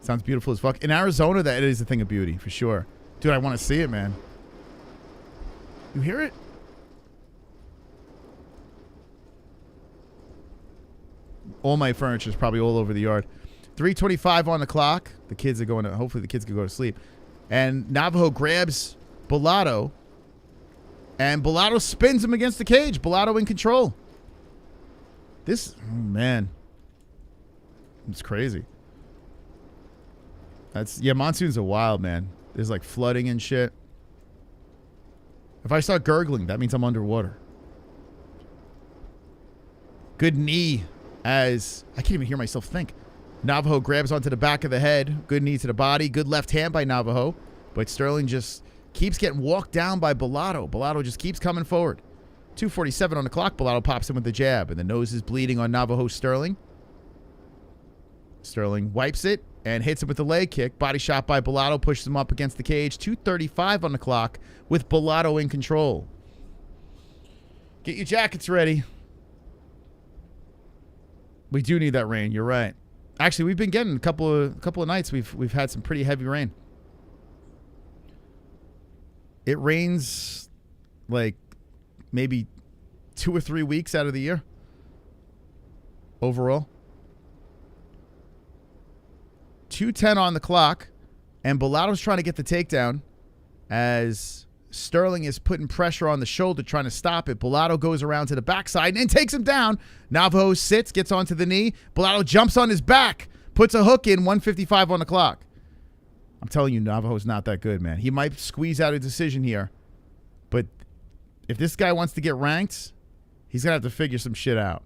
Sounds beautiful as fuck. In Arizona, that is a thing of beauty, for sure. Dude, I want to see it, man. You hear it? All my furniture is probably all over the yard. 3:25 on the clock. The kids are going to... Hopefully the kids can go to sleep. And Navajo grabs Bellato. And Bellato spins him against the cage. Bellato in control. This... Oh, man. It's crazy. Yeah, monsoons are wild, man. There's like flooding and shit. If I start gurgling, that means I'm underwater. Good knee as... I can't even hear myself think. Navajo grabs onto the back of the head. Good knee to the body. Good left hand by Navajo. But Sterling just keeps getting walked down by Bellato. Bellato just keeps coming forward. 2:47 on the clock. Bellato pops in with the jab, and the nose is bleeding on Navajo Sterling. Sterling wipes it and hits him with the leg kick. Body shot by Bellato, pushes him up against the cage. 2:35 on the clock with Bellato in control. Get your jackets ready. We do need that rain. You're right. Actually, we've been getting a couple of nights. We've had some pretty heavy rain. It rains like maybe 2 or 3 weeks out of the year overall. 2:10 on the clock, and Bellato's trying to get the takedown as Sterling is putting pressure on the shoulder, trying to stop it. Bellato goes around to the backside and takes him down. Navajo sits, gets onto the knee. Bellato jumps on his back, puts a hook in. 1:55 on the clock. I'm telling you, Navajo's not that good, man. He might squeeze out a decision here, but if this guy wants to get ranked, he's going to have to figure some shit out.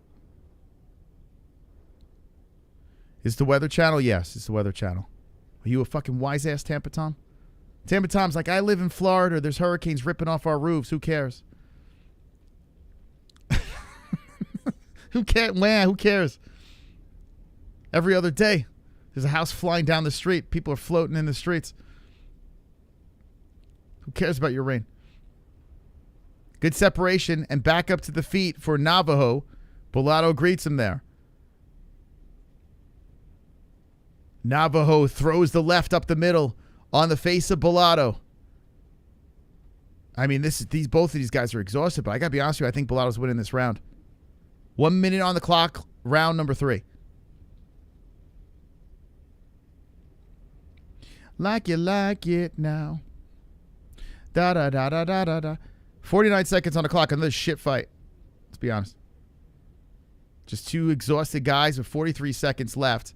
Is the Weather Channel? Yes, it's the Weather Channel. Are you a fucking wise-ass Tampa Tom? Tampa Tom's like, I live in Florida. There's hurricanes ripping off our roofs. Who cares? Who cares? Every other day, there's a house flying down the street. People are floating in the streets. Who cares about your rain? Good separation and back up to the feet for Navajo. Bellato greets him there. Navajo throws the left up the middle on the face of Bellato. I mean, both of these guys are exhausted, but I got to be honest with you, I think Bellato's winning this round. 1 minute on the clock, round number 3. Like you like it now. Da da da da da da da. 49 seconds on the clock. Another shit fight. Let's be honest. Just two exhausted guys with 43 seconds left.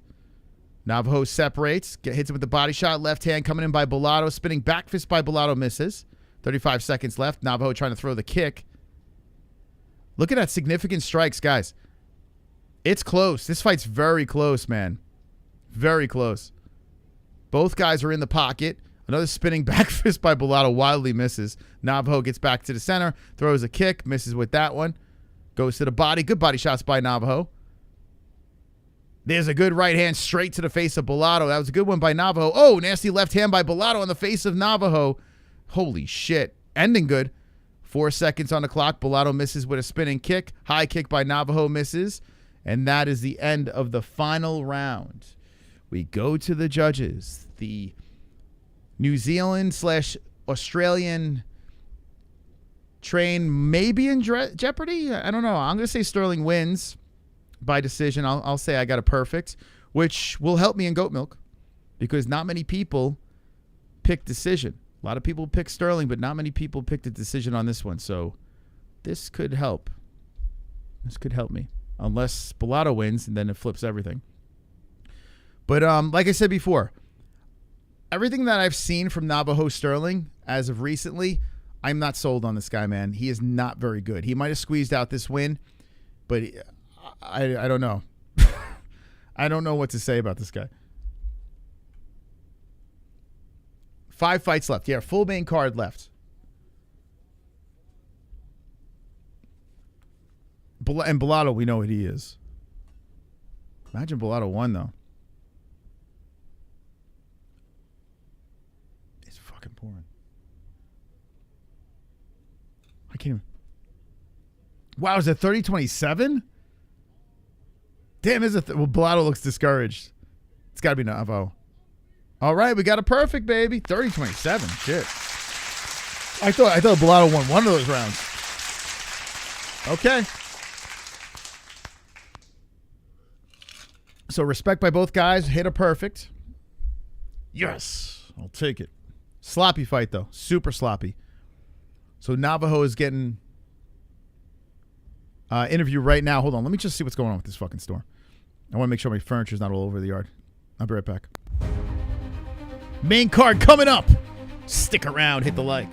Navajo separates, hits him with the body shot. Left hand coming in by Bellato. Spinning back fist by Bellato, misses. 35 seconds left. Navajo trying to throw the kick. Look at that significant strikes, guys. It's close. This fight's very close, man. Very close. Both guys are in the pocket. Another spinning back fist by Bellato, wildly misses. Navajo gets back to the center, throws a kick, misses with that one. Goes to the body. Good body shots by Navajo. There's a good right hand straight to the face of Bellato. That was a good one by Navajo. Oh, nasty left hand by Bellato on the face of Navajo. Holy shit. Ending good. 4 seconds on the clock. Bellato misses with a spinning kick. High kick by Navajo, misses. And that is the end of the final round. We go to the judges. The New Zealand / Australian train may be in jeopardy. I don't know. I'm going to say Sterling wins by decision. I'll say I got a perfect, which will help me in goat milk because not many people pick decision. A lot of people pick Sterling, but not many people picked a decision on this one. So this could help. This could help me. Unless Bellato wins, and then it flips everything. But like I said before, everything that I've seen from Navajo Sterling as of recently, I'm not sold on this guy, man. He is not very good. He might have squeezed out this win, but I don't know. I don't know what to say about this guy. 5 fights left. Yeah, full main card left. And Bellato, we know what he is. Imagine Bellato won, though. It's fucking pouring. I can't even. Wow, is it 30-27? Damn, is it? Well, Bellato looks discouraged. It's got to be Navajo. All right, we got a perfect, baby. 30-27. Shit. I thought Bellato won one of those rounds. Okay. So respect by both guys. Hit a perfect. Yes. I'll take it. Sloppy fight, though. Super sloppy. So Navajo is getting interview right now. Hold on. Let me just see what's going on with this fucking store. I want to make sure my furniture's not all over the yard. I'll be right back. Main card coming up. Stick around. Hit the like.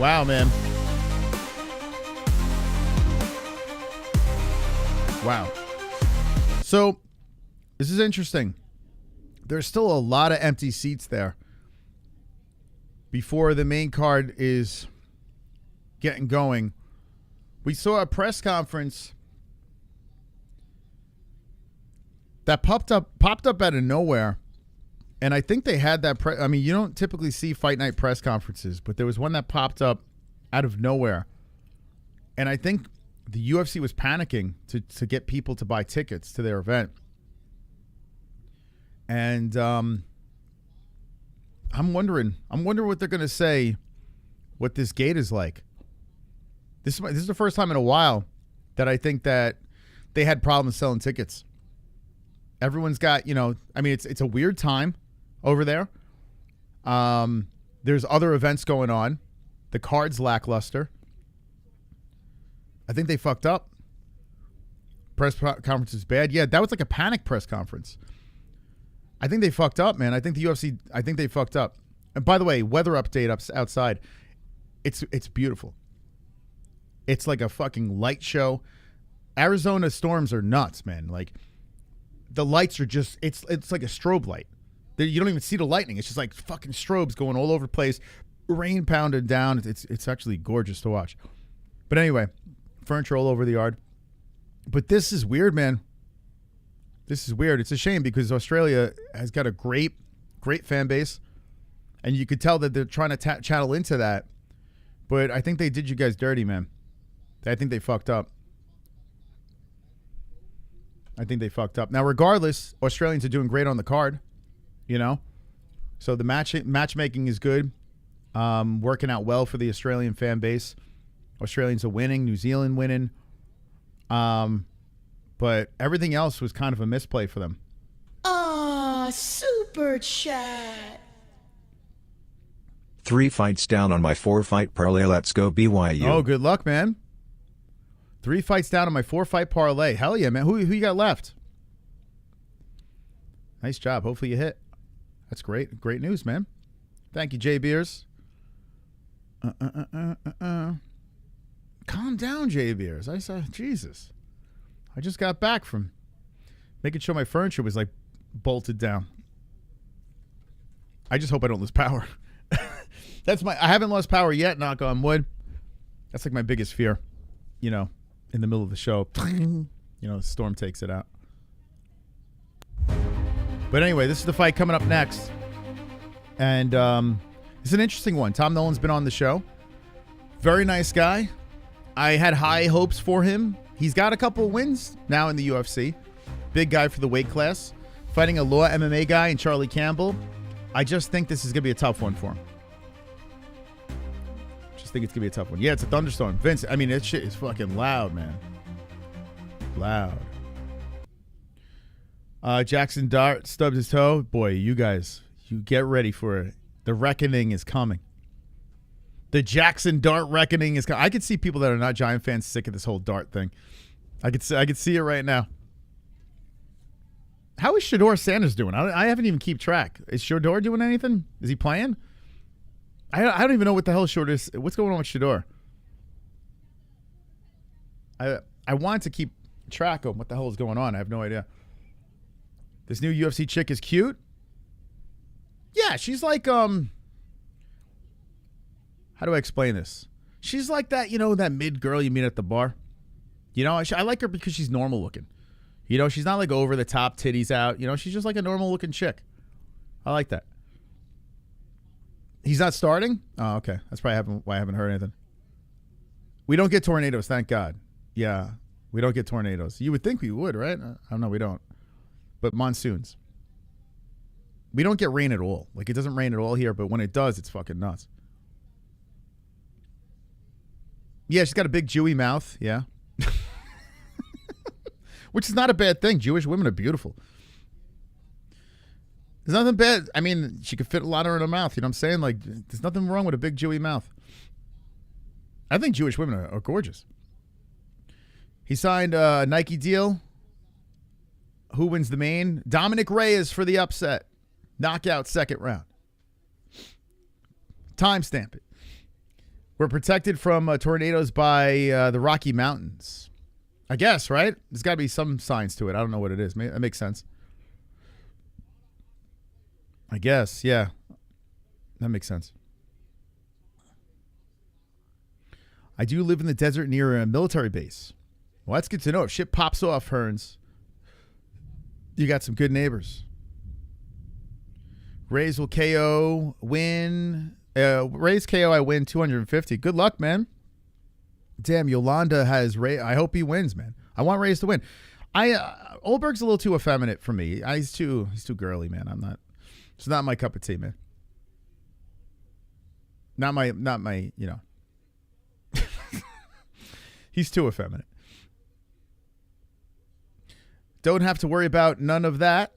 Wow, man. Wow. So, this is interesting. There's still a lot of empty seats there before the main card is getting going. We saw a press conference that popped up out of nowhere. And I think they had that. I mean, you don't typically see Fight Night press conferences, but there was one that popped up out of nowhere. And I think the UFC was panicking to get people to buy tickets to their event. And I'm wondering what they're going to say, what this gate is like. This is the first time in a while that I think that they had problems selling tickets. Everyone's got, I mean, it's a weird time over there. There's other events going on. The card's lackluster. I think they fucked up. Press conference is bad. Yeah, that was like a panic press conference. I think they fucked up, man. I think they fucked up. And by the way, weather update outside. It's beautiful. It's like a fucking light show. Arizona storms are nuts, man. Like the lights are just it's like a strobe light. You don't even see the lightning. It's just like fucking strobes going all over the place. Rain pounded down. It's actually gorgeous to watch. But anyway, furniture all over the yard. But this is weird, man. This is weird. It's a shame because Australia has got a great fan base. And you could tell that they're trying to channel into that. But I think they did you guys dirty, man. I think they fucked up. Now, regardless, Australians are doing great on the card. So the matchmaking is good. Working out well for the Australian fan base. Australians are winning. New Zealand winning. But everything else was kind of a misplay for them. Super chat. 3 fights down on my 4-fight parlay. Let's go BYU. Oh, good luck, man. 3 fights down on my 4-fight parlay. Hell yeah, man. Who you got left? Nice job. Hopefully you hit. That's great. Great news, man. Thank you, Jay Beers. Calm down, Jay Beers. I saw Jesus. I just got back from making sure my furniture was like bolted down. I just hope I don't lose power. I haven't lost power yet, knock on wood. That's like my biggest fear, in the middle of the show. The storm takes it out. But anyway, this is the fight coming up next. And it's an interesting one. Tom Nolan's been on the show. Very nice guy. I had high hopes for him. He's got a couple of wins now in the UFC. Big guy for the weight class. Fighting a Law MMA guy and Charlie Campbell. I just think this is going to be a tough one for him. Think it's gonna be a tough one. Yeah, it's a thunderstorm. Vince, I mean, that shit is fucking loud, man. Loud. Jackson Dart stubbed his toe. Boy, you guys, you get ready for it. The reckoning is coming. The Jackson Dart reckoning is coming. I could see people that are not Giant fans sick of this whole Dart thing. I could see it right now. How is Shador Sanders doing? I haven't even keep track. Is Shador doing anything? Is he playing? I don't even know what the hell Shador is. What's going on with Shador? I want to keep track of what the hell is going on. I have no idea. This new UFC chick is cute. Yeah, she's like how do I explain this? She's like that, that mid girl you meet at the bar. I like her because she's normal looking. She's not like over the top, titties out. She's just like a normal looking chick. I like that. He's not starting? Oh, okay. That's probably why I haven't heard anything. We don't get tornadoes, thank God. Yeah, we don't get tornadoes. You would think we would, right? I don't know, we don't. But monsoons. We don't get rain at all. Like, it doesn't rain at all here, but when it does, it's fucking nuts. Yeah, she's got a big Jewy mouth, yeah. Which is not a bad thing. Jewish women are beautiful. There's nothing bad. I mean, she could fit a lot in her mouth. You know what I'm saying? Like, there's nothing wrong with a big Jewy mouth. I think Jewish women are gorgeous. He signed a Nike deal. Who wins the main? Dominick Reyes for the upset. Knockout second round. Timestamp it. We're protected from tornadoes by the Rocky Mountains. I guess, right? There's got to be some science to it. I don't know what it is. That makes sense. I guess, yeah. That makes sense. I do live in the desert near a military base. Well, that's good to know. If shit pops off, Hearns, you got some good neighbors. Reyes will KO, win. Reyes KO, I win 250. Good luck, man. Damn, Yolanda has Reyes. I hope he wins, man. I want Reyes to win. Ulberg's a little too effeminate for me. He's too girly, man. It's not my cup of tea, man. Not my, you know. He's too effeminate. Don't have to worry about none of that.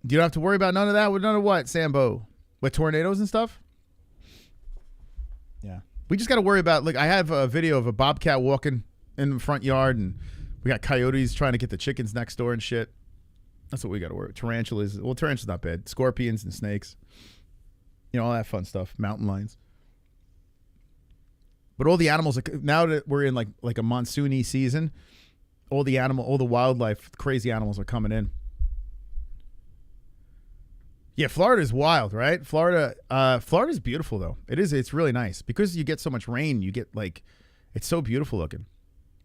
You don't have to worry about none of that? With none of what, Sambo? With tornadoes and stuff? Yeah. We just got to worry about, look, I have a video of a bobcat walking in the front yard, and we got coyotes trying to get the chickens next door and shit. That's what we got to worry about. Tarantulas. Well, tarantulas not bad. Scorpions and snakes. You know, all that fun stuff. Mountain lions. But all the animals, now that we're in like a monsoony season, all the wildlife, crazy animals are coming in. Yeah, Florida's wild, right? Florida's beautiful though. It is. It's really nice because you get so much rain. You get it's so beautiful looking.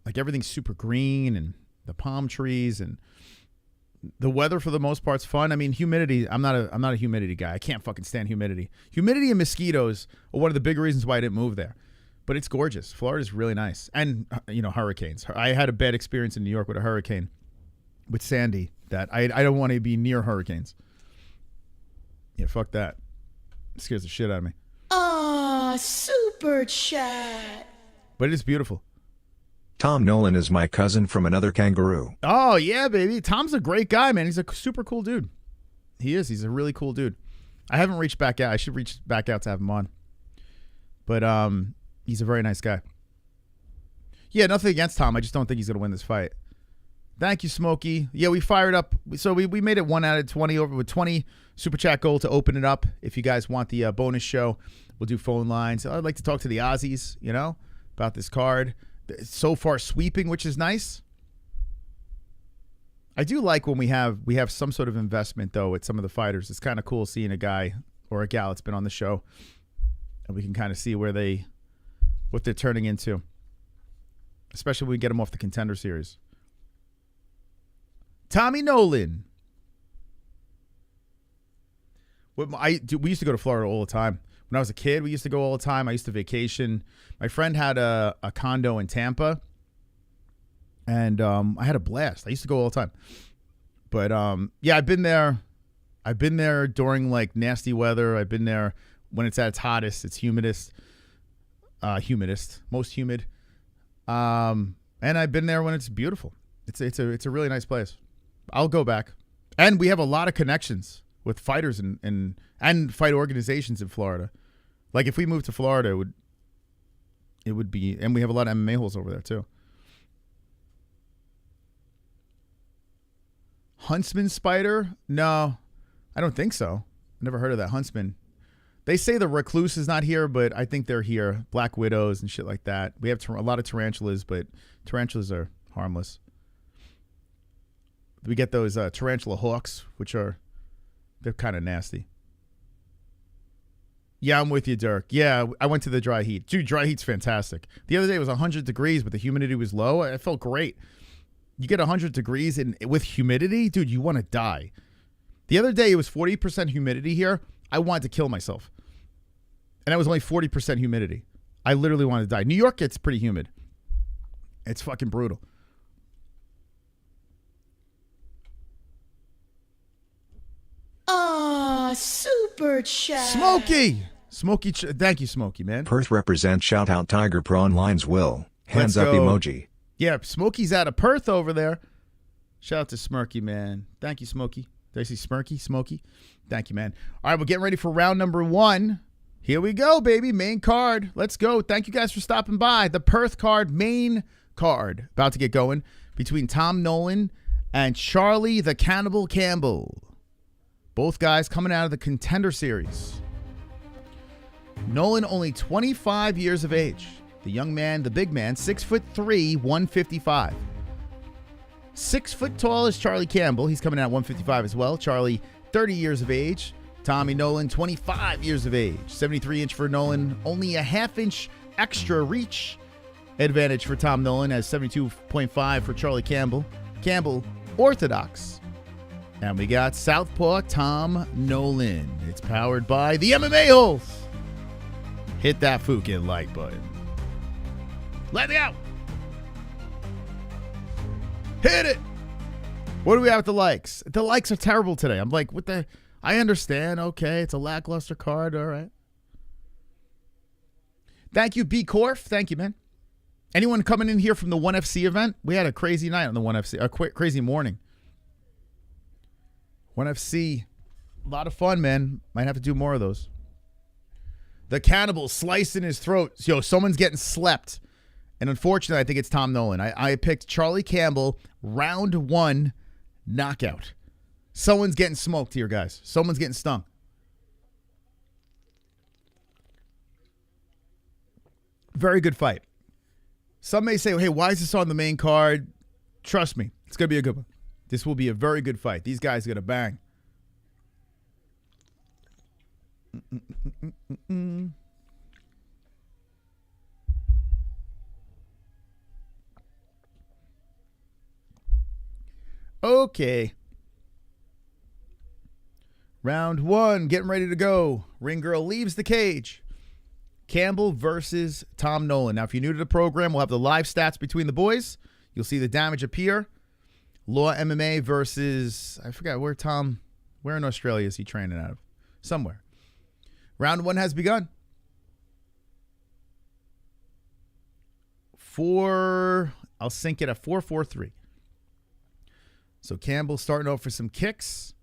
Like everything's super green and the palm trees and the weather for the most part's fun. I mean, humidity. I'm not a humidity guy. I can't fucking stand humidity. Humidity and mosquitoes are one of the big reasons why I didn't move there. But it's gorgeous. Florida's really nice. And, hurricanes. I had a bad experience in New York with a hurricane with Sandy that I don't want to be near hurricanes. Yeah, fuck that. It scares the shit out of me. Aw, super chat. But it is beautiful. Tom Nolan is my cousin from another kangaroo. Oh, yeah, baby. Tom's a great guy, man. He's a super cool dude. He is. He's a really cool dude. I haven't reached back out. I should reach back out to have him on. But, he's a very nice guy. Yeah, nothing against Tom. I just don't think he's going to win this fight. Thank you, Smokey. Yeah, we fired up. So we made it 1 out of 20 over with 20 Super Chat goal to open it up. If you guys want the bonus show, we'll do phone lines. I'd like to talk to the Aussies, about this card. It's so far sweeping, which is nice. I do like when we have some sort of investment, though, with some of the fighters. It's kind of cool seeing a guy or a gal that's been on the show, and we can kind of see what they're turning into, especially when we get them off the Contender Series. Tommy Nolan. We used to go to Florida all the time. When I was a kid, we used to go all the time. I used to vacation. My friend had a condo in Tampa, and I had a blast. I used to go all the time. But, yeah, I've been there. I've been there during, nasty weather. I've been there when it's at its hottest. It's most humid. And I've been there when it's beautiful. It's a really nice place. I'll go back. And we have a lot of connections with fighters and fight organizations in Florida. Like if we moved to Florida, it would be, and we have a lot of MMA-Holes over there too. Huntsman spider? No, I don't think so. Never heard of that Huntsman. They say the recluse is not here, but I think they're here. Black widows and shit like that. We have a lot of tarantulas, but tarantulas are harmless. We get those tarantula hawks, they're kind of nasty. Yeah, I'm with you, Dirk. Yeah, I went to the dry heat. Dude, dry heat's fantastic. The other day it was 100 degrees, but the humidity was low. I felt great. You get 100 degrees with humidity, dude, you want to die. The other day it was 40% humidity here. I wanted to kill myself. And it was only 40% humidity. I literally wanted to die. New York gets pretty humid. It's fucking brutal. Aw, super chat. Smokey! Thank you, Smokey, man. Perth represent. Shout out Tiger Prawn Lines Will. Hands up emoji. Yeah, Smokey's out of Perth over there. Shout out to Smirky, man. Thank you, Smokey. Did I see Smirky? Smokey? Thank you, man. All right, we're getting ready for round number 1. Here we go, baby. Main card. Let's go. Thank you guys for stopping by. The Perth card, main card. About to get going between Tom Nolan and Charlie the Cannibal Campbell. Both guys coming out of the Contender Series. Nolan only 25 years of age. The young man, the big man, 6'3", 155. 6 foot tall is Charlie Campbell. He's coming in at 155 as well. Charlie, 30 years of age. Tommy Nolan, 25 years of age. 73-inch for Nolan. Only a half-inch extra reach advantage for Tom Nolan as 72.5 for Charlie Campbell. Campbell, orthodox. And we got Southpaw Tom Nolan. It's powered by the MMA-Holes. Hit that fucking like button. Let it out. Hit it. What do we have with the likes? The likes are terrible today. I'm like, what the? I understand. Okay, it's a lackluster card. All right. Thank you, B. Corf. Thank you, man. Anyone coming in here from the 1FC event? We had a crazy night on the 1FC. A crazy morning. 1FC. A lot of fun, man. Might have to do more of those. The cannibal slicing his throat. Yo, someone's getting slept. And unfortunately, I think it's Tom Nolan. I picked Charlie Campbell, round 1, knockout. Someone's getting smoked here, guys. Someone's getting stung. Very good fight. Some may say, hey, why is this on the main card? Trust me, it's going to be a good one. This will be a very good fight. These guys are going to bang. Okay. Round 1, getting ready to go. Ring girl leaves the cage. Campbell versus Tom Nolan. Now, if you're new to the program, we'll have the live stats between the boys. You'll see the damage appear. Law MMA versus, I forgot where in Australia is he training out of? Somewhere. Round 1 has begun. I'll sync it at 4-4-3. So Campbell starting off for some kicks.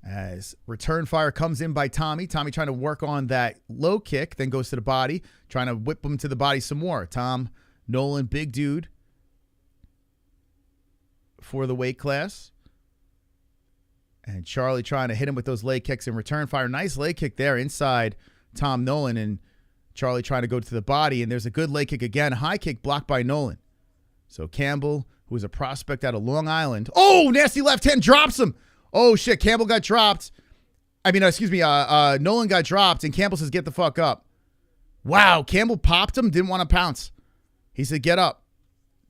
As return fire comes in by Tommy. Tommy trying to work on that low kick, then goes to the body, trying to whip him to the body some more. Tom Nolan, big dude for the weight class. And Charlie trying to hit him with those leg kicks and return fire. Nice leg kick there inside Tom Nolan, and Charlie trying to go to the body, and there's a good leg kick again. High kick blocked by Nolan. So Campbell, who is a prospect out of Long Island. Oh, nasty left hand drops him. Oh, shit. Campbell got dropped. Nolan got dropped, and Campbell says, get the fuck up. Wow. Campbell popped him, didn't want to pounce. He said, get up.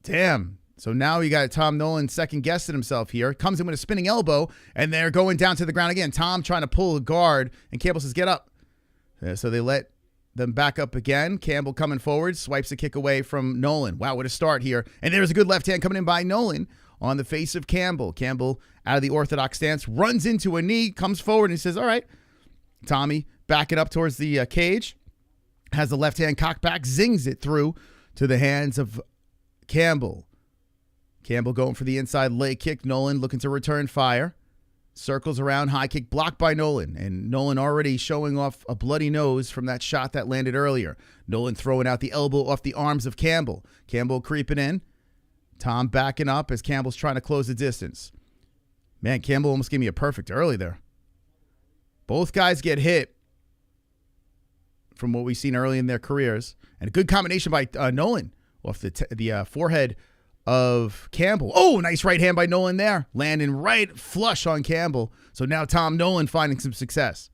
Damn. So now you got Tom Nolan second-guessing himself here. Comes in with a spinning elbow, and they're going down to the ground again. Tom trying to pull a guard, and Campbell says, get up. So they let them back up again. Campbell coming forward, swipes a kick away from Nolan. Wow, what a start here. And there's a good left hand coming in by Nolan on the face of Campbell. Campbell, out of the orthodox stance, runs into a knee, comes forward, and he says, all right. Tommy backing up towards the cage, has the left hand cocked back, zings it through to the hands of Campbell. Campbell going for the inside leg kick. Nolan looking to return fire. Circles around, high kick blocked by Nolan. And Nolan already showing off a bloody nose from that shot that landed earlier. Nolan throwing out the elbow off the arms of Campbell. Campbell creeping in. Tom backing up as Campbell's trying to close the distance. Man, Campbell almost gave me a perfect early there. Both guys get hit from what we've seen early in their careers. And a good combination by Nolan off the forehead of Campbell. Oh, nice right hand by Nolan there. Landing right flush on Campbell. So now Tom Nolan finding some success.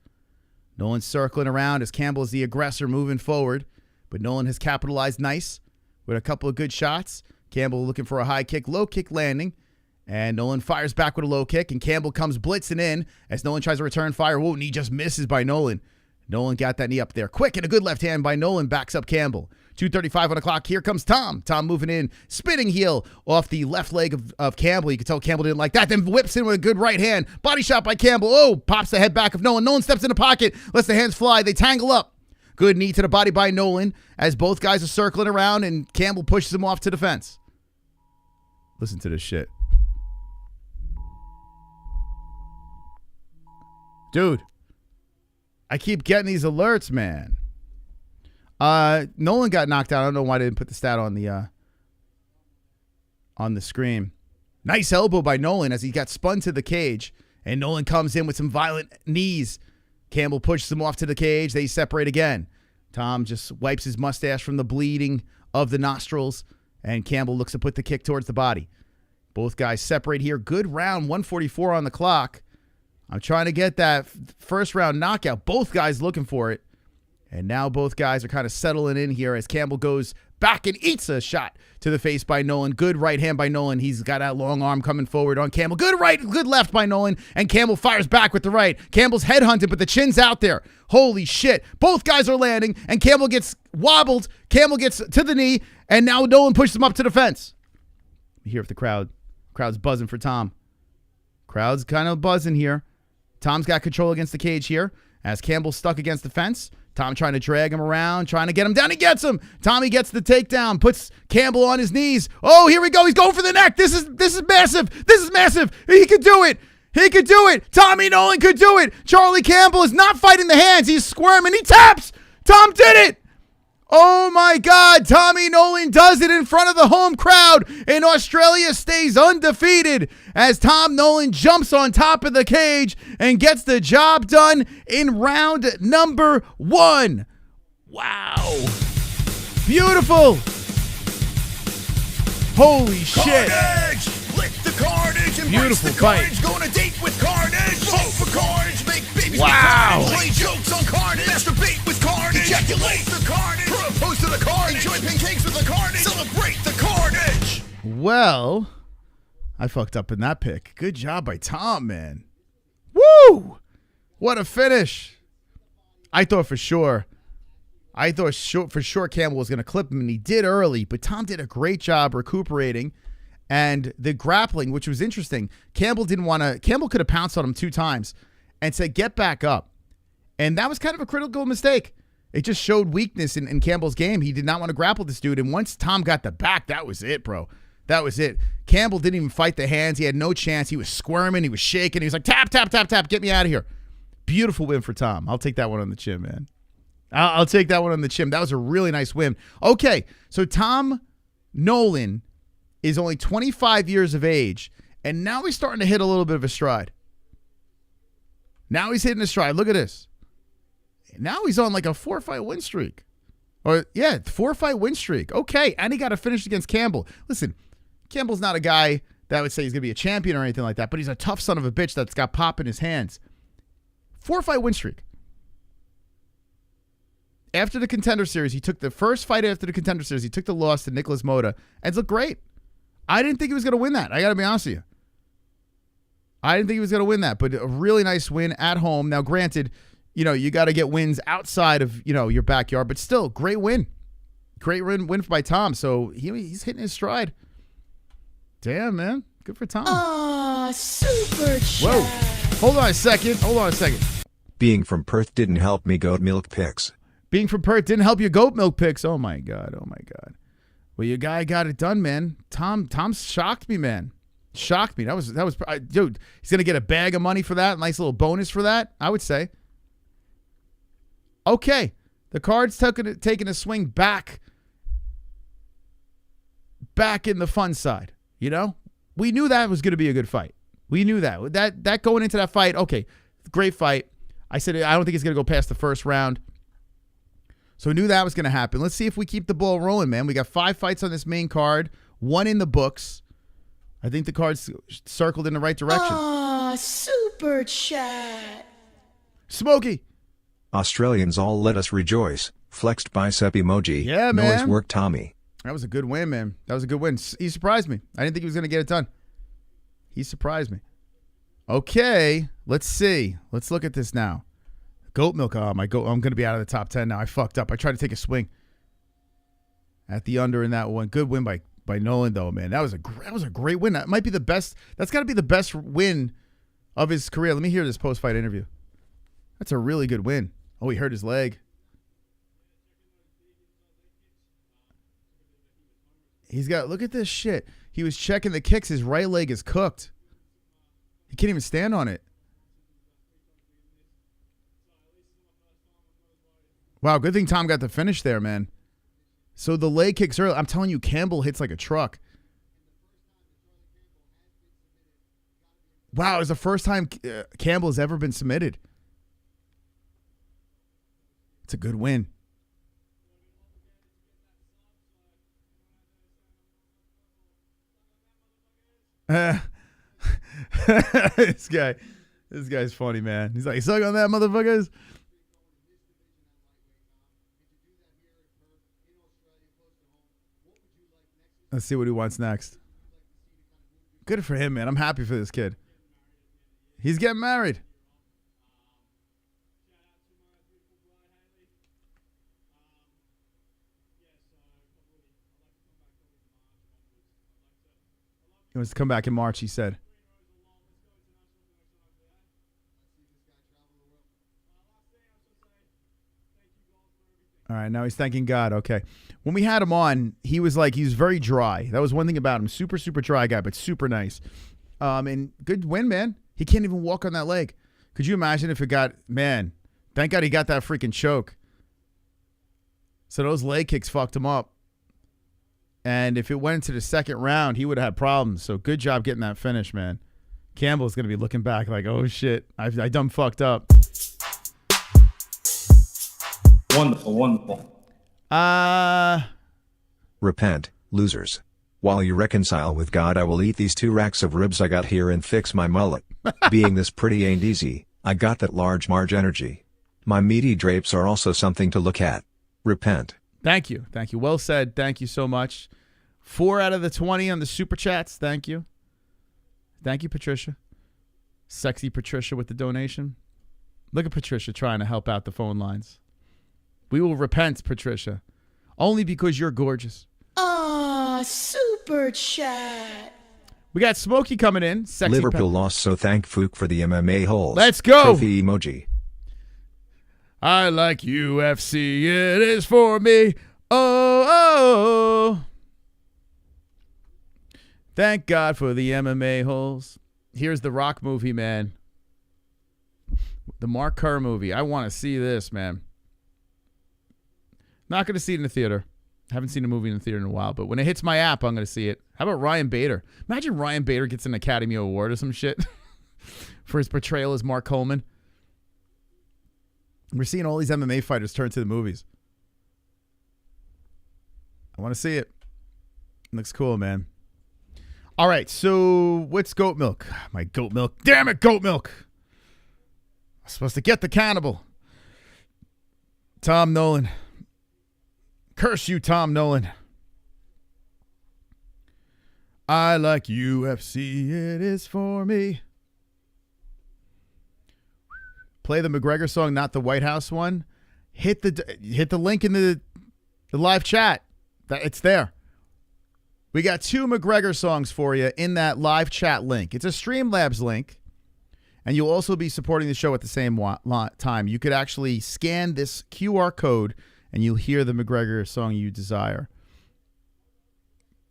Nolan circling around as Campbell is the aggressor moving forward. But Nolan has capitalized nice with a couple of good shots. Campbell looking for a high kick, low kick landing. And Nolan fires back with a low kick. And Campbell comes blitzing in as Nolan tries to return fire. Whoa, knee just misses by Nolan. Nolan got that knee up there quick, and a good left hand by Nolan backs up Campbell. 2:35 on the clock. Here comes Tom. Tom moving in, spinning heel off the left leg of Campbell. You can tell Campbell didn't like that. Then whips in with a good right hand. Body shot by Campbell. Oh, pops the head back of Nolan. Nolan steps in the pocket, lets the hands fly. They tangle up. Good knee to the body by Nolan as both guys are circling around, and Campbell pushes him off to the fence. Listen to this shit. Dude, I keep getting these alerts, man. Nolan got knocked out. I don't know why they didn't put the stat on the screen. Nice elbow by Nolan as he got spun to the cage, and Nolan comes in with some violent knees Campbell pushes him off to the cage. They separate again. Tom just wipes his mustache from the bleeding of the nostrils, and Campbell looks to put the kick towards the body. Both guys separate here. Good round, 144 on the clock. I'm trying to get that first round knockout. Both guys looking for it. And now both guys are kind of settling in here as Campbell goes back and eats a shot to the face by Nolan. Good right hand by Nolan. He's got that long arm coming forward on Campbell. Good right, good left by Nolan. And Campbell fires back with the right. Campbell's headhunted, but the chin's out there. Holy shit. Both guys are landing, and Campbell gets wobbled. Campbell gets to the knee, and now Nolan pushes him up to the fence. You hear if the crowd's buzzing for Tom. Crowd's kind of buzzing here. Tom's got control against the cage here as Campbell's stuck against the fence. Tom trying to drag him around, trying to get him down. He gets him. Tommy gets the takedown, puts Campbell on his knees. Oh, here we go. He's going for the neck. This is massive. This is massive. He could do it. He could do it. Tommy Nolan could do it. Charlie Campbell is not fighting the hands. He's squirming. He taps. Tom did it. Oh, my God. Tommy Nolan does it in front of the home crowd, and Australia stays undefeated as Tom Nolan jumps on top of the cage and gets the job done in round number 1. Wow. Beautiful. Holy shit. Carnage! Lick the carnage! Embrace Beautiful the fight. carnage! Go on a date with carnage! Vote for carnage! Make babies Wow. with carnage! Play jokes on carnage! Masturbate with carnage! Ejaculate the carnage! Propose to the carnage! Enjoy pancakes with the carnage! Celebrate the carnage! Well, I fucked up in that pick. Good job by Tom, man. Woo! What a finish. I thought for sure Campbell was going to clip him, and he did early, but Tom did a great job recuperating. And the grappling, which was interesting, Campbell could have pounced on him 2 times and said, get back up. And that was kind of a critical mistake. It just showed weakness in Campbell's game. He did not want to grapple this dude. And once Tom got the back, that was it, bro. That was it. Campbell didn't even fight the hands. He had no chance. He was squirming. He was shaking. He was like, tap, tap, tap, tap. Get me out of here. Beautiful win for Tom. I'll take that one on the chin, man. I'll take that one on the chin. That was a really nice win. Okay, so Tom Nolan is only 25 years of age, and now he's starting to hit a little bit of a stride. Now he's hitting a stride. Look at this. Now he's on like a 4-fight win streak. 4-fight win streak. Okay, and he got a finish against Campbell. Listen, Campbell's not a guy that would say he's going to be a champion or anything like that, but he's a tough son of a bitch that's got pop in his hands. 4-fight win streak. After the Contender Series, he took the first fight after the Contender Series. He took the loss to Nicholas Mota, and it's looked great. I didn't think he was going to win that. I got to be honest with you. I didn't think he was going to win that, but a really nice win at home. Now, granted, you got to get wins outside of, your backyard, but still, great win. Great win by Tom. So he's hitting his stride. Damn, man. Good for Tom. Aw, super chat. Whoa. Hold on a second. Being from Perth didn't help me goat milk picks. Being from Perth didn't help your goat milk picks. Oh, my God. Well, your guy got it done, man. Tom shocked me, man. Shocked me. That was dude, he's going to get a bag of money for that. Nice little bonus for that, I would say. Okay. The card's taking a swing back in the fun side. We knew that was going to be a good fight. We knew that. That going into that fight, okay, great fight. I said I don't think it's going to go past the first round. So we knew that was going to happen. Let's see if we keep the ball rolling, man. We got 5 fights on this main card, 1 in the books. I think the card's circled in the right direction. Aw, super chat. Smokey. Australians all let us rejoice. Flexed bicep emoji. Yeah, man. Noise work Tommy. That was a good win, man. That was a good win. He surprised me. I didn't think he was going to get it done. He surprised me. Okay, let's see. Let's look at this now. Goat milk. Oh, my goat. I'm going to be out of the top 10 now. I fucked up. I tried to take a swing at the under in that one. Good win by Nolan, though, man. That was a great win. That might be the best. That's got to be the best win of his career. Let me hear this post-fight interview. That's a really good win. Oh, he hurt his leg. Look at this shit. He was checking the kicks. His right leg is cooked. He can't even stand on it. Wow, good thing Tom got the finish there, man. So the leg kicks early. I'm telling you, Campbell hits like a truck. Wow, it's the first time Campbell has ever been submitted. It's a good win. This guy's funny, man. He's like, suck on that, motherfuckers. Let's see what he wants next. Good for him, man. I'm happy for this kid. He's getting married. He wants to come back in March, he said. All right, now he's thanking God. Okay. When we had him on, he was very dry. That was one thing about him. Super, super dry guy, but super nice. And good win, man. He can't even walk on that leg. Could you imagine if it got, man, thank God he got that freaking choke. So those leg kicks fucked him up. And if it went into the second round, he would have had problems. So good job getting that finish, man. Campbell's going to be looking back like, oh, shit, I done fucked up. Wonderful, wonderful. Repent, losers. While you reconcile with God, I will eat these 2 racks of ribs I got here and fix my mullet. Being this pretty ain't easy, I got that large Marge energy. My meaty drapes are also something to look at. Repent. Thank you. Thank you. Well said. Thank you so much. 4 out of the 20 on the super chats. Thank you. Thank you, Patricia. Sexy Patricia with the donation. Look at Patricia trying to help out the phone lines. We will repent, Patricia. Only because you're gorgeous. Aw, super chat. We got Smokey coming in. Sexy Liverpool lost, so thank Fook for the MMA-Holes. Let's go. Trophy emoji. I like UFC. It is for me. Oh. Thank God for the MMA-Holes. Here's the Rock movie, man. The Mark Kerr movie. I want to see this, man. Not going to see it in the theater. Haven't seen a movie in the theater in a while, but when it hits my app, I'm going to see it. How about Ryan Bader? Imagine Ryan Bader gets an Academy Award or some shit for his portrayal as Mark Coleman. We're seeing all these MMA fighters turn to the movies. I want to see it. Looks cool, man. All right, so what's goat milk? My goat milk. Damn it, goat milk. I'm supposed to get the cannibal. Tom Nolan. Curse you, Tom Nolan. I like UFC. It is for me. Play the McGregor song, not the White House one. Hit the link in the live chat. It's there. We got 2 McGregor songs for you in that live chat link. It's a Streamlabs link, and you'll also be supporting the show at the same time. You could actually scan this QR code, and you'll hear the McGregor song you desire.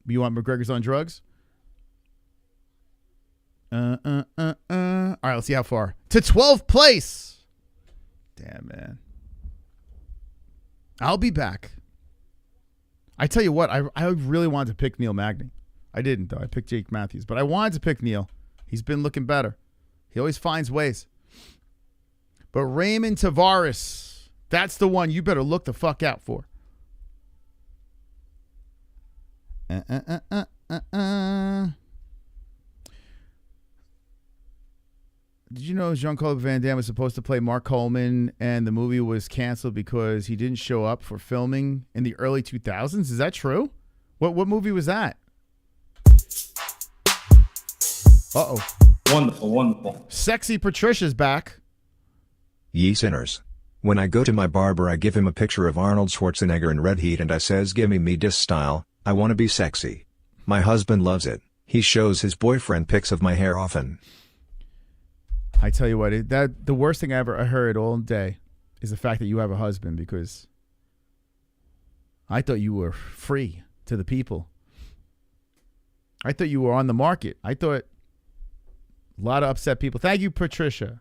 You want McGregor's on drugs? All right, let's see how far. To 12th place. Damn, man. I'll be back. I tell you what, I really wanted to pick Neil Magny. I didn't, though. I picked Jake Matthews. But I wanted to pick Neil. He's been looking better. He always finds ways. But Raymond Tavares, that's the one you better look the fuck out for. Did you know Jean-Claude Van Damme was supposed to play Mark Coleman and the movie was canceled because he didn't show up for filming in the early 2000s? Is that true? What movie was that? Uh-oh. Wonderful, wonderful. Sexy Patricia's back. Ye sinners. When I go to my barber, I give him a picture of Arnold Schwarzenegger in Red Heat and I says, give me this style, I want to be sexy. My husband loves it. He shows his boyfriend pics of my hair often. I tell you what, the worst thing I heard all day is the fact that you have a husband, because I thought you were free to the people. I thought you were on the market. I thought a lot of upset people. Thank you, Patricia.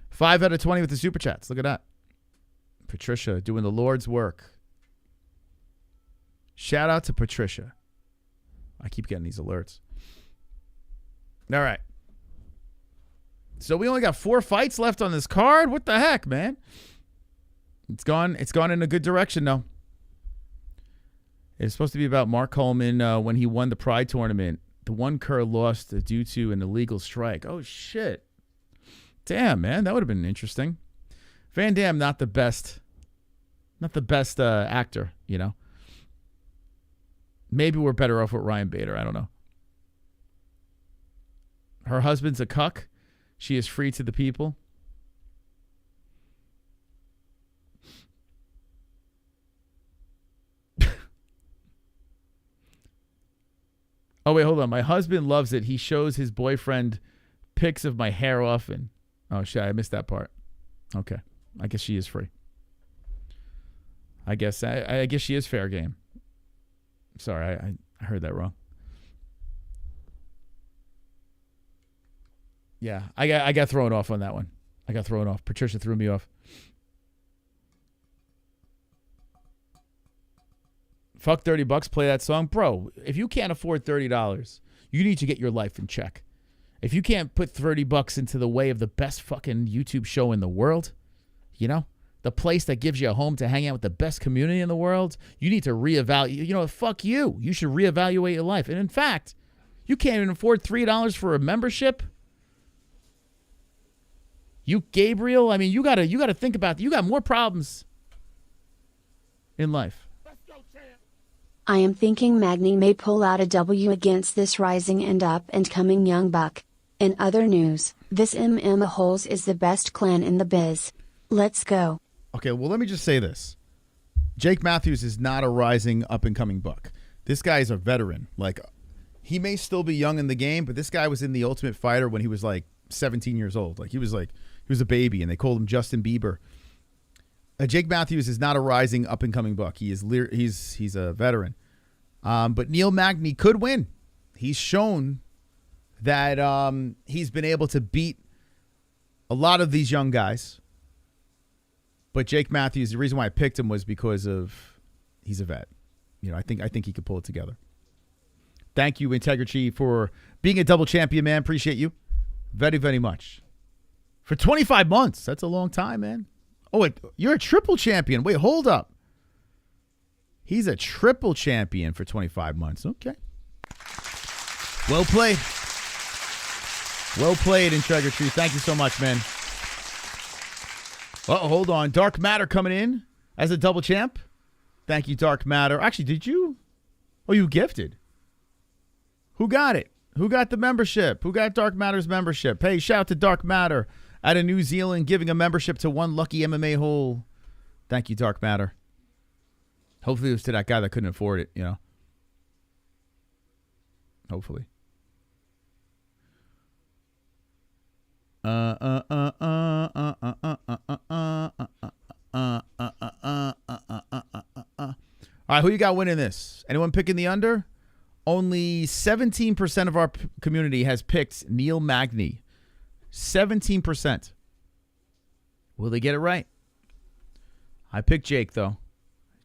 5 out of 20 with the super chats. Look at that. Patricia doing the Lord's work. Shout out to Patricia. I keep getting these alerts. All right. So we only got 4 fights left on this card? What the heck, man? It's gone in a good direction, though. It's supposed to be about Mark Coleman when he won the Pride tournament. The one Kerr lost due to an illegal strike. Oh, shit. Damn, man. That would have been interesting. Van Damme, not the best actor, you know. Maybe we're better off with Ryan Bader. I don't know. Her husband's a cuck. She is free to the people. Oh, wait, hold on. My husband loves it. He shows his boyfriend pics of my hair often. Oh, shit. I missed that part. Okay. I guess she is free. I guess she is fair game. Sorry, I heard that wrong. Yeah, I got thrown off on that one. I got thrown off. Patricia threw me off. Fuck $30, play that song. Bro, if you can't afford $30, you need to get your life in check. If you can't put $30 into the way of the best fucking YouTube show in the world, you know, the place that gives you a home to hang out with the best community in the world, you need to reevaluate. You know, fuck you. You should reevaluate your life. And in fact, you can't even afford $3 for a membership. You, Gabriel, I mean, you gotta think about it. You got more problems in life. I am thinking Magny may pull out a W against this rising and up and coming young buck. In other news, this MMA-Holes is the best clan in the biz. Let's go. Okay, well, let me just say this. Jake Matthews is not a rising up and coming buck. This guy is a veteran. Like, he may still be young in the game, but this guy was in the Ultimate Fighter when he was like 17 years old. He was a baby, and they called him Justin Bieber. Jake Matthews is not a rising up and coming buck. He's a veteran. But Neil Magny could win. He's shown that he's been able to beat a lot of these young guys. But Jake Matthews, the reason why I picked him was because of he's a vet. You know, I think he could pull it together. Thank you, Integrity, for being a double champion, man. Appreciate you very, very much. For 25 months. That's a long time, man. Oh, wait, you're a triple champion. Wait, hold up. He's a triple champion for 25 months. Okay. Well played. Well played, Integrity. Thank you so much, man. Oh, hold on. Dark Matter coming in as a double champ. Thank you, Dark Matter. Actually, did you? Oh, you gifted. Who got it? Who got the membership? Who got Dark Matter's membership? Hey, shout out to Dark Matter out of New Zealand, giving a membership to one lucky MMA hole. Thank you, Dark Matter. Hopefully it was to that guy that couldn't afford it, you know. Hopefully. All right, who you got winning this? Anyone picking the under? Only 17% of our community has picked Neil Magny. 17%. Will they get it right? I picked Jake, though.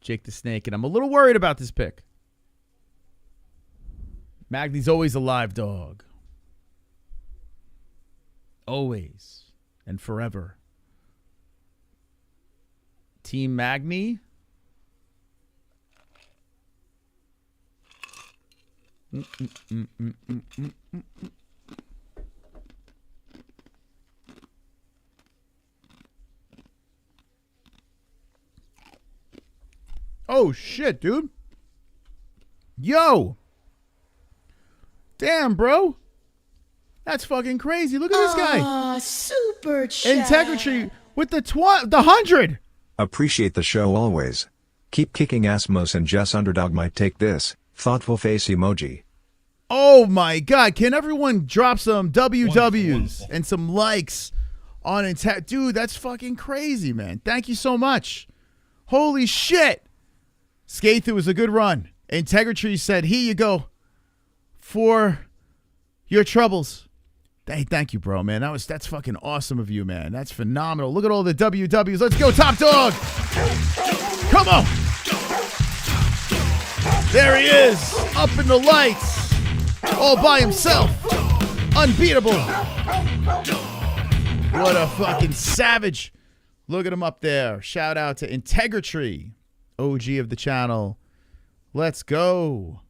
Jake the Snake, and I'm a little worried about this pick. Magny's always a live dog. Always and forever. Team Magny. Oh, shit, dude. Yo. Damn, bro. That's fucking crazy. Look at this guy. Super chat. Integrity with the 100. Appreciate the show always. Keep kicking ass. Mos and Jess Underdog might take this. Thoughtful face emoji. Oh, my God. Can everyone drop some WWs and some likes on Integrity? Dude, that's fucking crazy, man. Thank you so much. Holy shit. Skate, it was a good run. Integrity said, here you go for your troubles. Hey, thank you, bro, man. That's fucking awesome of you, man. That's phenomenal. Look at all the WWs. Let's go, Top Dog. Come on. There he is, up in the lights, all by himself. Unbeatable. What a fucking savage. Look at him up there. Shout out to Integrity, OG of the channel. Let's go.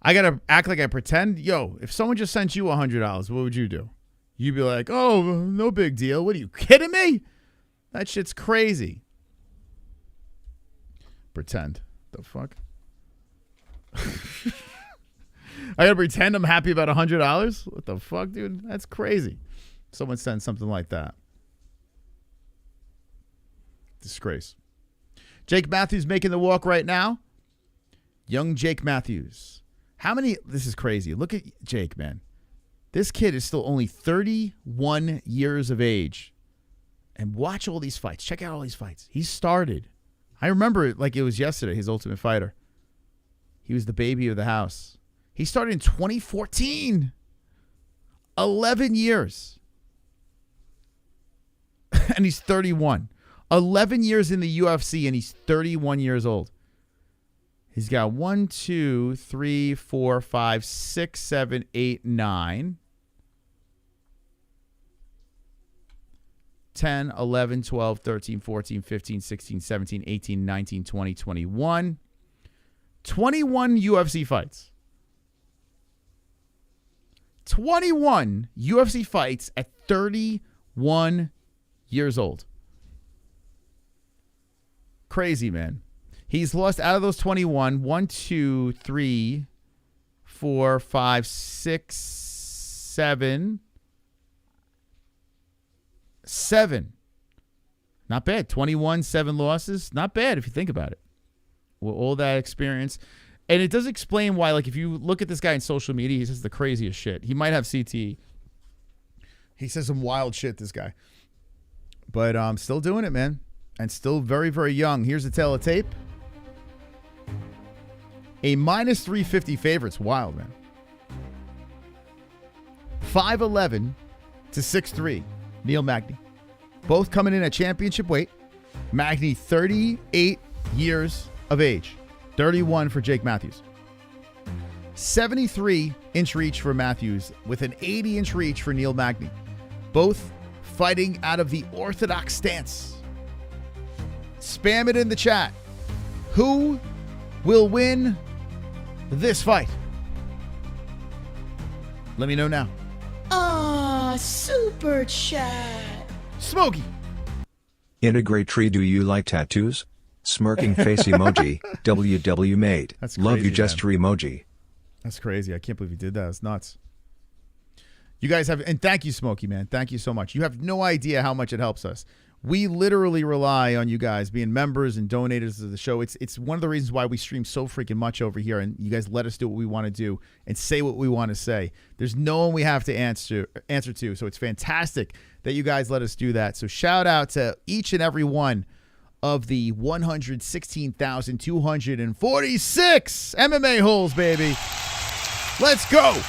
I got to act like I pretend. Yo, if someone just sent you $100, what would you do? You'd be like, oh, no big deal. What are you kidding me? That shit's crazy. Pretend. The fuck? I got to pretend I'm happy about $100? What the fuck, dude? That's crazy. Someone sends something like that. Disgrace. Jake Matthews making the walk right now. Young Jake Matthews. How many? This is crazy. Look at Jake, man. This kid is still only 31 years of age. And watch all these fights. Check out all these fights. He started. I remember it like it was yesterday, his Ultimate Fighter. He was the baby of the house. He started in 2014. 11 years. And he's 31. 11 years in the UFC, and he's 31 years old. He's got 1, 2, 3, 4, 5, 6, 7, 8, 9, 10, 11, 12, 13, 14, 15, 16, 17, 18, 19, 20, 21. 21 UFC fights. 21 UFC fights at 31 years old. Crazy, man. He's lost out of those 21, 1, 2, 3, 4, 5, 6, 7. 7. Not bad. 21, 7 losses. Not bad if you think about it. With all that experience. And it does explain why, like, if you look at this guy in social media, he says the craziest shit. He might have CTE. He says some wild shit, this guy. But still doing it, man. And still very, very young. Here's the tail of tape. A minus 350 favorite's wild, man. 5'11" to 6'3", Neil Magny. Both coming in at championship weight. Magny, 38 years of age. 31 for Jake Matthews. 73-inch reach for Matthews with an 80-inch reach for Neil Magny. Both fighting out of the orthodox stance. Spam it in the chat. Who will win this fight? Let me know now. Super chat. Smokey. Integrate tree. Do you like tattoos? Smirking face emoji. WW mate. That's Love crazy, you gesture emoji. That's crazy. I can't believe he did that. It's nuts. You guys have, and thank you, Smokey, man. Thank you so much. You have no idea how much it helps us. We literally rely on you guys being members and donators to the show. It's one of the reasons why we stream so freaking much over here, and you guys let us do what we want to do and say what we want to say. There's no one we have to answer to, so it's fantastic that you guys let us do that. So shout out to each and every one of the 116,246 MMA holes, baby. Let's go.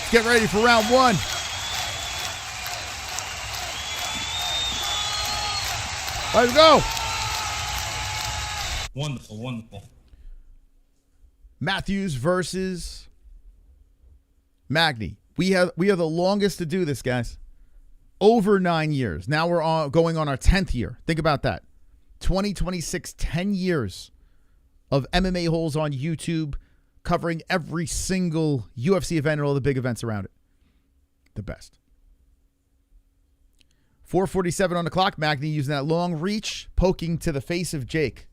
Let's get ready for round one. Let's go. Wonderful, wonderful. Matthews versus Magny. We are the longest to do this, guys. Over 9 years. Now we're going on our 10th year. Think about that. 2026, 10 years of MMA holes on YouTube, covering every single UFC event and all the big events around it. The best. 4:47 on the clock. Magny using that long reach, poking to the face of Jake.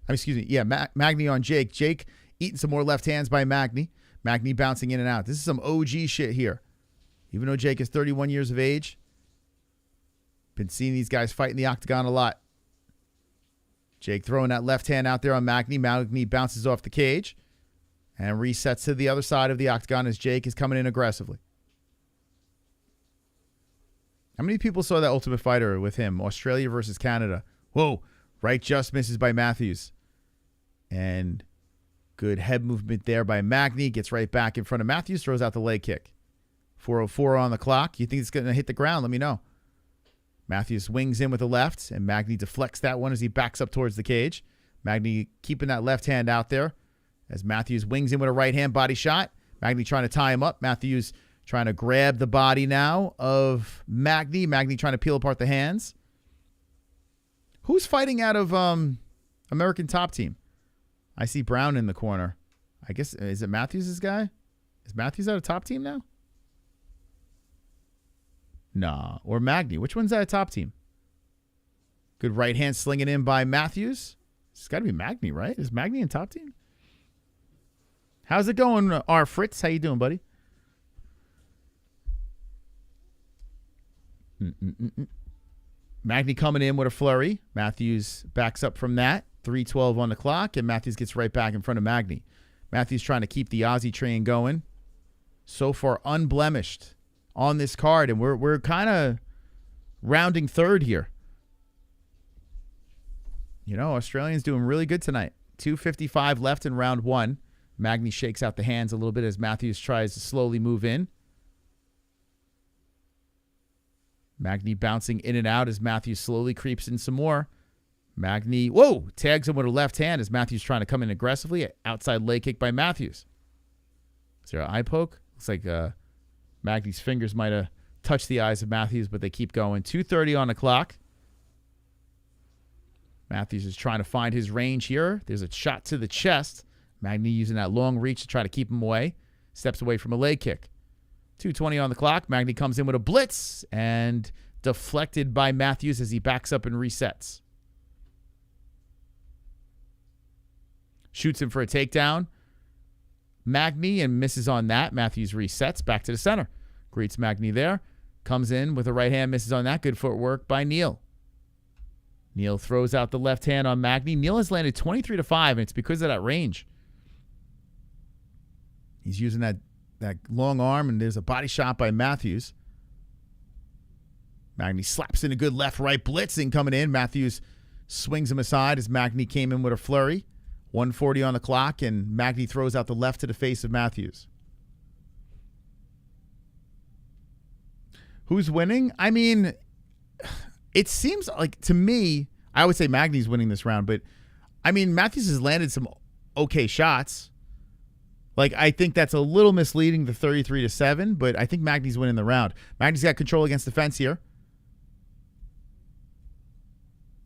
Magny on Jake. Jake eating some more left hands by Magny. Magny bouncing in and out. This is some OG shit here. Even though Jake is 31 years of age, been seeing these guys fight in the octagon a lot. Jake throwing that left hand out there on Magny. Magny bounces off the cage and resets to the other side of the octagon as Jake is coming in aggressively. How many people saw that Ultimate Fighter with him? Australia versus Canada. Whoa. Right just misses by Matthews. And good head movement there by Magny. Gets right back in front of Matthews. Throws out the leg kick. 4:04 on the clock. You think it's going to hit the ground? Let me know. Matthews swings in with the left. And Magny deflects that one as he backs up towards the cage. Magny keeping that left hand out there. As Matthews wings in with a right hand body shot. Magny trying to tie him up. Matthews Trying to grab the body now of Magny. Magny trying to peel apart the hands. Who's fighting out of American Top Team? I see Brown in the corner. I guess, is it Matthews' guy? Is Matthews out of Top Team now? Nah. Or Magny. Which one's out of Top Team? Good right hand slinging in by Matthews. It's got to be Magny, right? Is Magny in Top Team? How's it going, R. Fritz? How you doing, buddy? Magny coming in with a flurry. Matthews backs up from that. 3:12 on the clock, and Matthews gets right back in front of Magny. Matthews trying to keep the Aussie train going. So far unblemished on this card, and we're kind of rounding third here. You know, Australians doing really good tonight. 2:55 left in round one. Magny shakes out the hands a little bit as Matthews tries to slowly move in. Magny bouncing in and out as Matthews slowly creeps in some more. Magny, whoa, tags him with a left hand as Matthews trying to come in aggressively. Outside leg kick by Matthews. Is there an eye poke? Looks like Magny's fingers might have touched the eyes of Matthews, but they keep going. 2:30 on the clock. Matthews is trying to find his range here. There's a shot to the chest. Magny using that long reach to try to keep him away. Steps away from a leg kick. 2:20 on the clock. Magny comes in with a blitz and deflected by Matthews as he backs up and resets. Shoots him for a takedown. Magny and misses on that. Matthews resets back to the center. Greets Magny there. Comes in with a right hand, misses on that. Good footwork by Neal. Neal throws out the left hand on Magny. Neal has landed 23-5, and it's because of that range. He's using that long arm, and there's a body shot by Matthews. Magny slaps in a good left-right blitzing coming in. Matthews swings him aside as Magny came in with a flurry. 1:40 on the clock, and Magny throws out the left to the face of Matthews. Who's winning? I mean, it seems like, to me, I would say Magny's winning this round, but, I mean, Matthews has landed some okay shots. Like, I think that's a little misleading, the 33-7, but I think Magny's winning the round. Magny's got control against the fence here.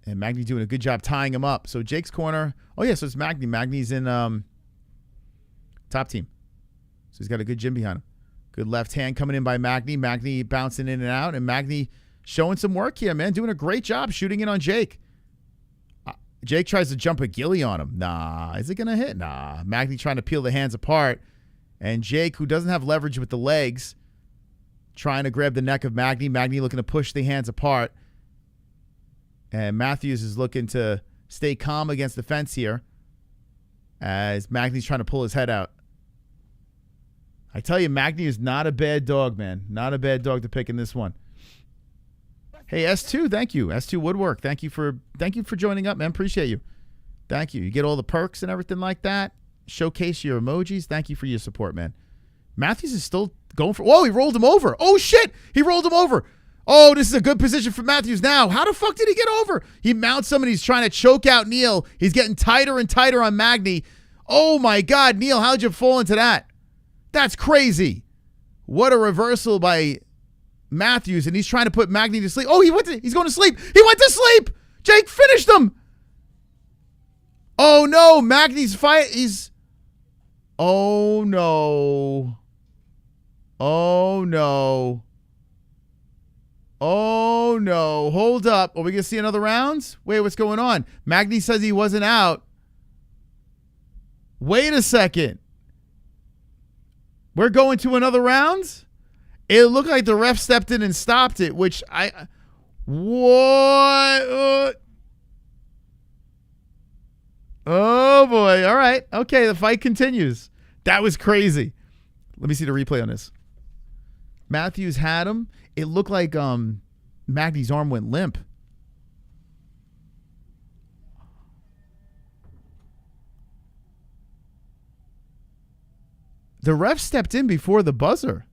And Magny doing a good job tying him up. So Jake's corner. Oh, yeah, so it's Magny. Magny's in Top Team. So he's got a good gym behind him. Good left hand coming in by Magny. Magny bouncing in and out. And Magny showing some work here, man. Doing a great job shooting in on Jake. Jake tries to jump a ghillie on him. Nah. Is it going to hit? Nah. Magny trying to peel the hands apart. And Jake, who doesn't have leverage with the legs, trying to grab the neck of Magny. Magny looking to push the hands apart. And Matthews is looking to stay calm against the fence here as Magny's trying to pull his head out. I tell you, Magny is not a bad dog, man. Not a bad dog to pick in this one. Hey, S2, thank you. S2 Woodwork, thank you for joining up, man. Appreciate you. Thank you. You get all the perks and everything like that. Showcase your emojis. Thank you for your support, man. Matthews is still going for... Whoa, he rolled him over. Oh, shit. He rolled him over. Oh, this is a good position for Matthews now. How the fuck did he get over? He mounts him and he's trying to choke out Neal. He's getting tighter and tighter on Magny. Oh, my God, Neal, how'd you fall into that? That's crazy. What a reversal by Matthews, and he's trying to put Magny to sleep. Oh, he's going to sleep. He went to sleep. Jake finished him. Oh, no, Magny's fight. Oh, no. Oh, no. Oh, no. Hold up. Are we going to see another round? Wait, what's going on? Magny says he wasn't out. Wait a second. We're going to another round? It looked like the ref stepped in and stopped it, which what? Oh, boy. All right. Okay, the fight continues. That was crazy. Let me see the replay on this. Matthews had him. It looked like Magny's arm went limp. The ref stepped in before the buzzer.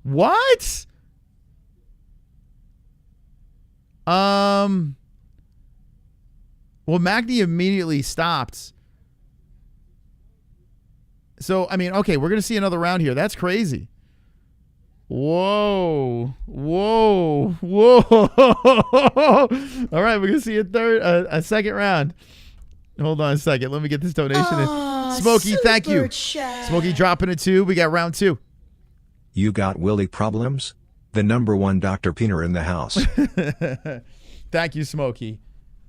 What? Well, Magny immediately stopped. So, I mean, okay, we're going to see another round here. That's crazy. Whoa. All right, we're going to see a second round. Hold on a second. Let me get this donation in. Smokey, thank you. Smokey dropping a 2. We got round 2. You got Willie problems? The number 1 Dr. Peener in the house. Thank you, Smokey.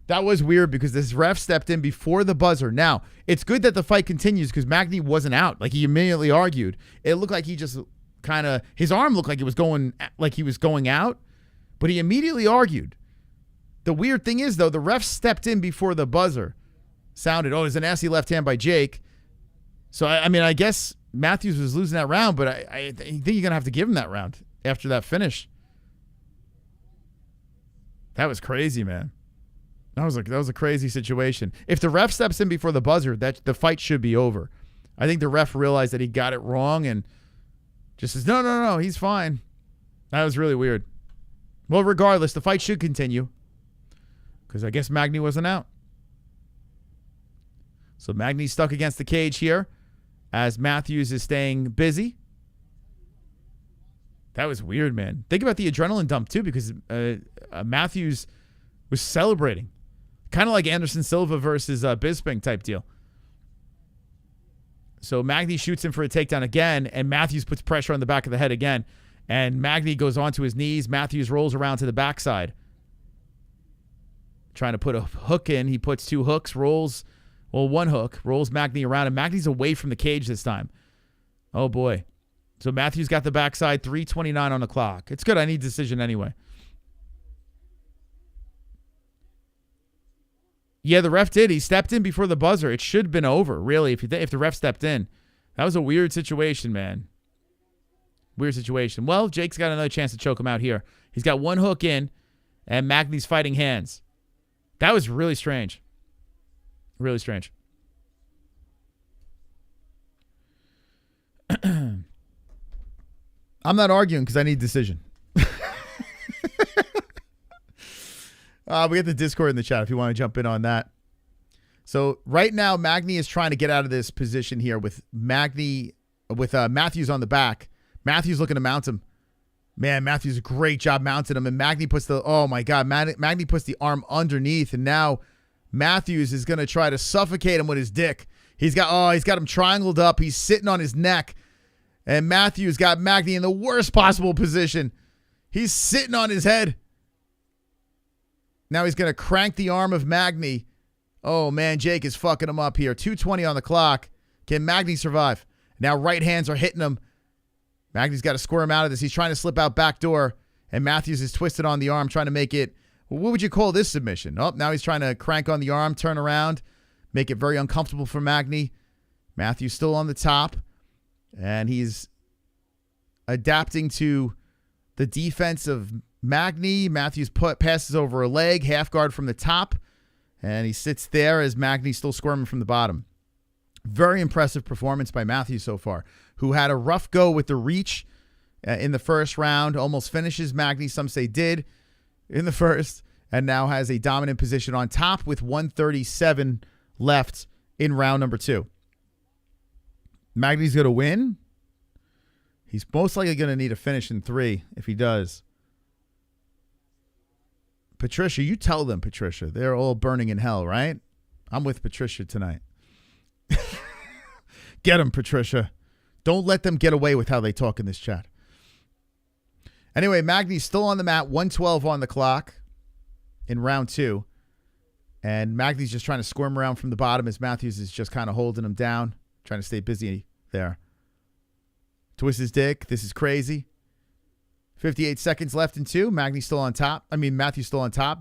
That was weird because this ref stepped in before the buzzer. Now, it's good that the fight continues because Magny wasn't out. Like, he immediately argued. It looked like he just kind of, his arm looked like it was going, like he was going out, but he immediately argued. The weird thing is, though, the ref stepped in before the buzzer sounded. Oh, there's a nasty left hand by Jake. So, I mean, I guess Matthews was losing that round, but I think you're going to have to give him that round after that finish. That was crazy, man. That was a crazy situation. If the ref steps in before the buzzer, the fight should be over. I think the ref realized that he got it wrong and just says, no, he's fine. That was really weird. Well, regardless, the fight should continue because I guess Magny wasn't out. So Magny's stuck against the cage here as Matthews is staying busy. That was weird, man. Think about the adrenaline dump, too, because Matthews was celebrating. Kind of like Anderson Silva versus Bisping type deal. So Magny shoots him for a takedown again, and Matthews puts pressure on the back of the head again. And Magny goes onto his knees. Matthews rolls around to the backside. Trying to put a hook in. He puts 2 hooks, rolls, well, 1 hook, rolls Magny around, and Magny's away from the cage this time. Oh, boy. So Matthews got the backside, 3:29 on the clock. It's good. I need decision anyway. Yeah, the ref did. He stepped in before the buzzer. It should have been over, really, if the ref stepped in. That was a weird situation, man. Weird situation. Well, Jake's got another chance to choke him out here. He's got 1 hook in, and Magny's fighting hands. That was really strange. Really strange. I'm not arguing because I need decision. We got the Discord in the chat if you want to jump in on that. So right now, Magny is trying to get out of this position here with Matthews on the back. Matthews looking to mount him. Man, Matthews, great job mounting him. And Magny puts Magny puts the arm underneath. And now Matthews is going to try to suffocate him with his dick. He's got him triangled up. He's sitting on his neck. And Matthews got Magny in the worst possible position. He's sitting on his head. Now he's going to crank the arm of Magny. Oh, man, Jake is fucking him up here. 2:20 on the clock. Can Magny survive? Now right hands are hitting him. Magny's got to squirm out of this. He's trying to slip out back door. And Matthews is twisted on the arm, trying to make it, what would you call this submission? Oh, now he's trying to crank on the arm, turn around, make it very uncomfortable for Magny. Matthews still on the top. And he's adapting to the defense of Magny. Matthews passes over a leg, half guard from the top. And he sits there as Magny's still squirming from the bottom. Very impressive performance by Matthews so far, who had a rough go with the reach in the first round. Almost finishes Magny, some say did, in the first. And now has a dominant position on top with 1:37 left in round number 2. Magny's going to win. He's most likely going to need a finish in 3 if he does. Patricia, you tell them, Patricia. They're all burning in hell, right? I'm with Patricia tonight. Get them, Patricia. Don't let them get away with how they talk in this chat. Anyway, Magny's still on the mat, 1:12 on the clock in round 2. And Magny's just trying to squirm around from the bottom as Matthews is just kind of holding him down, trying to stay busy there. Twist his dick. This is crazy. 58 seconds left in 2. Matthew's still on top.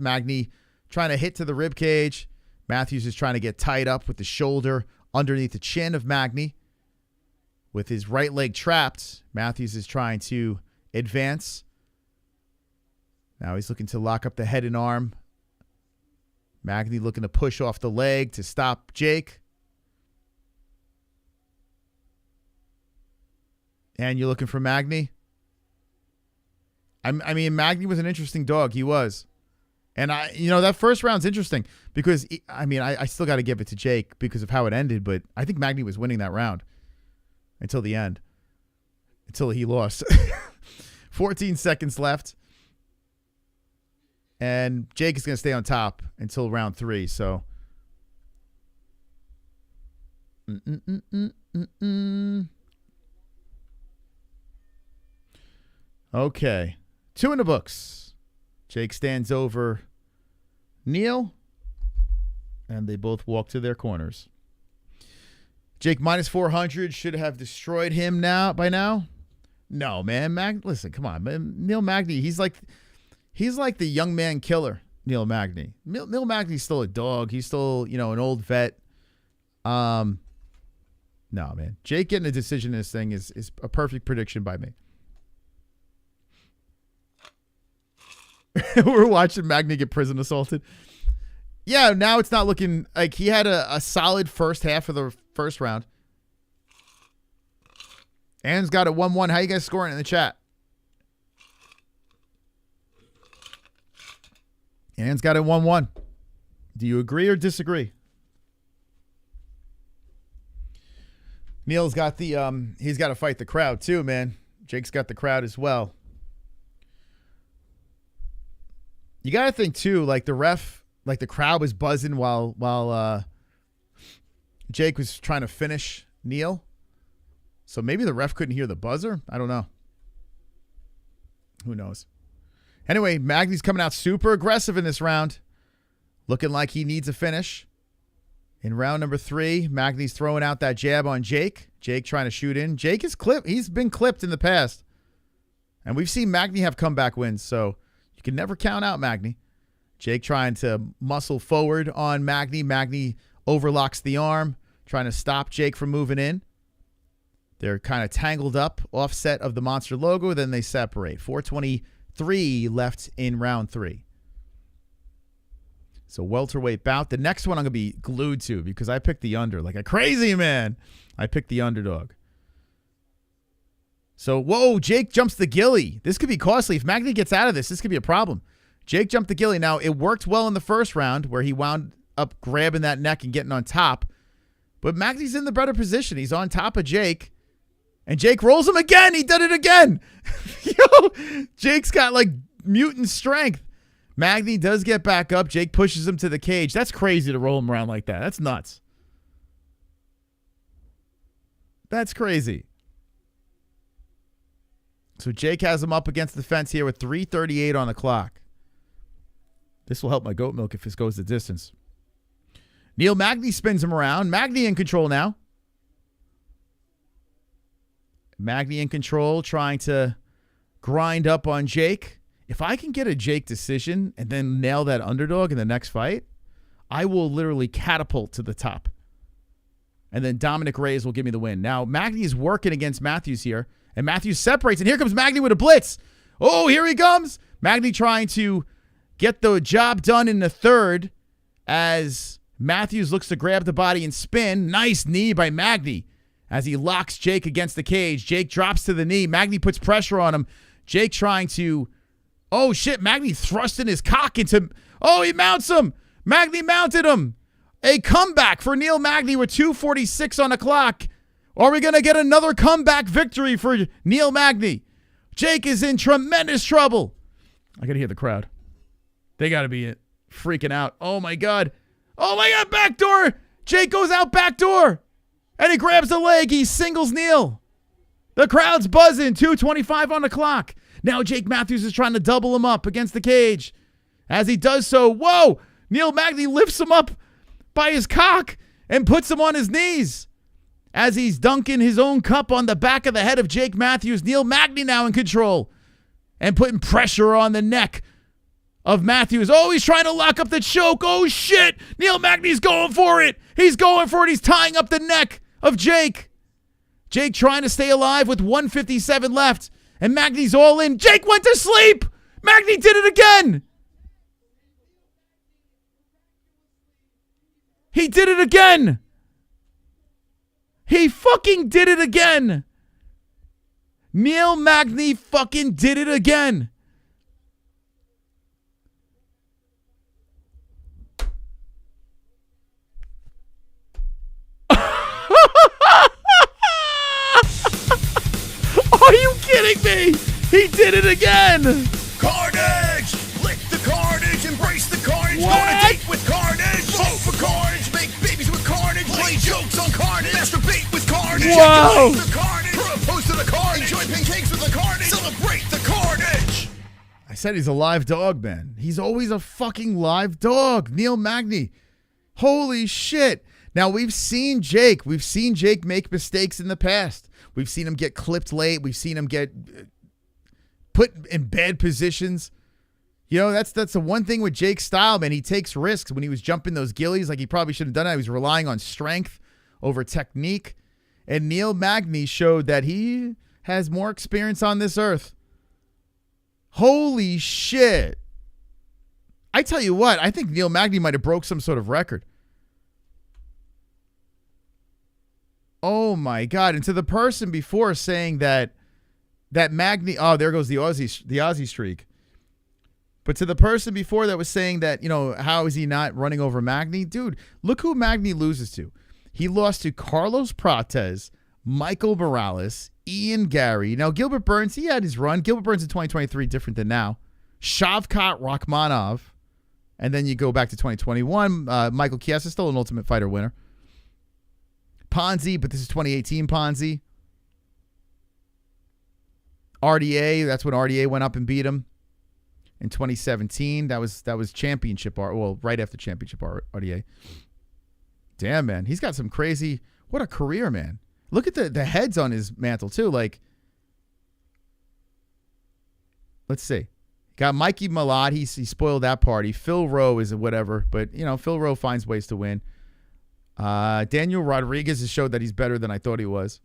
Magny trying to hit to the rib cage. Matthews is trying to get tied up with the shoulder underneath the chin of Magny. With his right leg trapped, Matthews is trying to advance. Now he's looking to lock up the head and arm. Magny looking to push off the leg to stop Jake. And you're looking for Magny? I mean, Magny was an interesting dog. He was. And that first round's interesting because, I still got to give it to Jake because of how it ended, but I think Magny was winning that round. until the end, until he lost. 14 seconds left. And Jake is going to stay on top until round 3. So, okay. 2 in the books. Jake stands over Neil, and they both walk to their corners. Jake minus 400 should have destroyed him by now. No, man. Listen, come on, man. Neil Magny, he's like the young man killer, Neil Magny. Neil Magny's still a dog. He's still, an old vet. No, man. Jake getting a decision in this thing is a perfect prediction by me. We're watching Magny get prison assaulted. Yeah, now it's not looking like he had a solid first half of the first round. Ann's got it 1-1. How you guys scoring in the chat? Ann's got it 1-1. Do you agree or disagree? Neil's got he's got to fight the crowd too, man. Jake's got the crowd as well. You got to think too, like the ref, like the crowd was buzzing while Jake was trying to finish Neil. So maybe the ref couldn't hear the buzzer. I don't know. Who knows? Anyway, Magny's coming out super aggressive in this round. Looking like he needs a finish. In round number 3, Magny's throwing out that jab on Jake. Jake trying to shoot in. Jake is clipped. He's been clipped in the past. And we've seen Magny have comeback wins, so you can never count out Magny. Jake trying to muscle forward on Magny. Magny overlocks the arm, trying to stop Jake from moving in. They're kind of tangled up, offset of the Monster logo, then they separate. 4:23 left in round 3. So welterweight bout. The next one I'm going to be glued to because I picked the under like a crazy man. I picked the underdog. So, whoa, Jake jumps the gilly. This could be costly. If Magny gets out of this could be a problem. Jake jumped the gilly. Now, it worked well in the first round where he wound up grabbing that neck and getting on top. But Magny's in the better position. He's on top of Jake. And Jake rolls him again. He did it again. Yo, Jake's got like mutant strength. Magny does get back up. Jake pushes him to the cage. That's crazy to roll him around like that. That's nuts. That's crazy. So Jake has him up against the fence here with 3:38 on the clock. This will help my goat milk if this goes the distance. Neil Magny spins him around. Magny in control now. Magny in control, trying to grind up on Jake. If I can get a Jake decision and then nail that underdog in the next fight, I will literally catapult to the top. And then Dominick Reyes will give me the win. Now, Magny is working against Matthews here. And Matthews separates. And here comes Magny with a blitz. Oh, here he comes. Magny trying to get the job done in the third as Matthews looks to grab the body and spin. Nice knee by Magny as he locks Jake against the cage. Jake drops to the knee. Magny puts pressure on him. Jake trying to... Oh, shit. Magny thrusting his cock into... Oh, he mounts him. Magny mounted him. A comeback for Neil Magny with 2:46 on the clock. Are we going to get another comeback victory for Neil Magny? Jake is in tremendous trouble. I got to hear the crowd. They got to be freaking out. Oh, my God. Oh, my God. Backdoor. Jake goes out backdoor. And he grabs the leg. He singles Neil. The crowd's buzzing. 2:25 on the clock. Now Jake Matthews is trying to double him up against the cage. As he does so, whoa, Neil Magny lifts him up by his cock and puts him on his knees. As he's dunking his own cup on the back of the head of Jake Matthews, Neil Magny now in control and putting pressure on the neck of Matthews. Oh, he's trying to lock up the choke. Oh, shit. Neil Magny's going for it. He's going for it. He's tying up the neck of Jake. Jake trying to stay alive with 1:57 left. And Magny's all in. Jake went to sleep. Magny did it again. He did it again. He fucking did it again. Neil Magny fucking did it again. He did it again. Carnage! Lick the carnage, embrace the carnage. Go on a What? date with carnage. Vote for carnage, make babies with carnage. Play jokes on carnage. Masturbate with carnage. Whoa. Ejaculate the carnage. Propose to the carnage. Enjoy pancakes with the carnage. Celebrate the carnage. I said he's a live dog, man. He's always a fucking live dog. Neil Magny. Holy shit. Now, we've seen Jake. We've seen Jake make mistakes in the past. We've seen him get clipped late. We've seen him get put in bad positions. You know, that's the one thing with Jake's style, man. He takes risks. When he was jumping those gillies, like he probably shouldn't have done it, he was relying on strength over technique. And Neil Magny showed that he has more experience on this earth. Holy shit. I tell you what, I think Neil Magny might have broke some sort of record. Oh my God. And to the person before saying that Magny, oh, there goes the Aussie streak. But to the person before that was saying that, you know, how is he not running over Magny? Dude, look who Magny loses to. He lost to Carlos Prates, Michael Morales, Ian Gary. Now, Gilbert Burns, he had his run. Gilbert Burns in 2023, different than now. Shavkat Rakhmonov. And then you go back to 2021. Michael Chiesa, still an Ultimate Fighter winner. Ponzi, but this is 2018 Ponzi. RDA, that's when RDA went up and beat him. In 2017, that was championship, well, right after championship RDA. Damn, man. He's got some crazy, what a career, man. Look at the heads on his mantle, too. Like, let's see. Got Mikey Malott. He spoiled that party. Phil Rowe is a whatever, but, you know, Phil Rowe finds ways to win. Daniel Rodriguez has showed that he's better than I thought he was.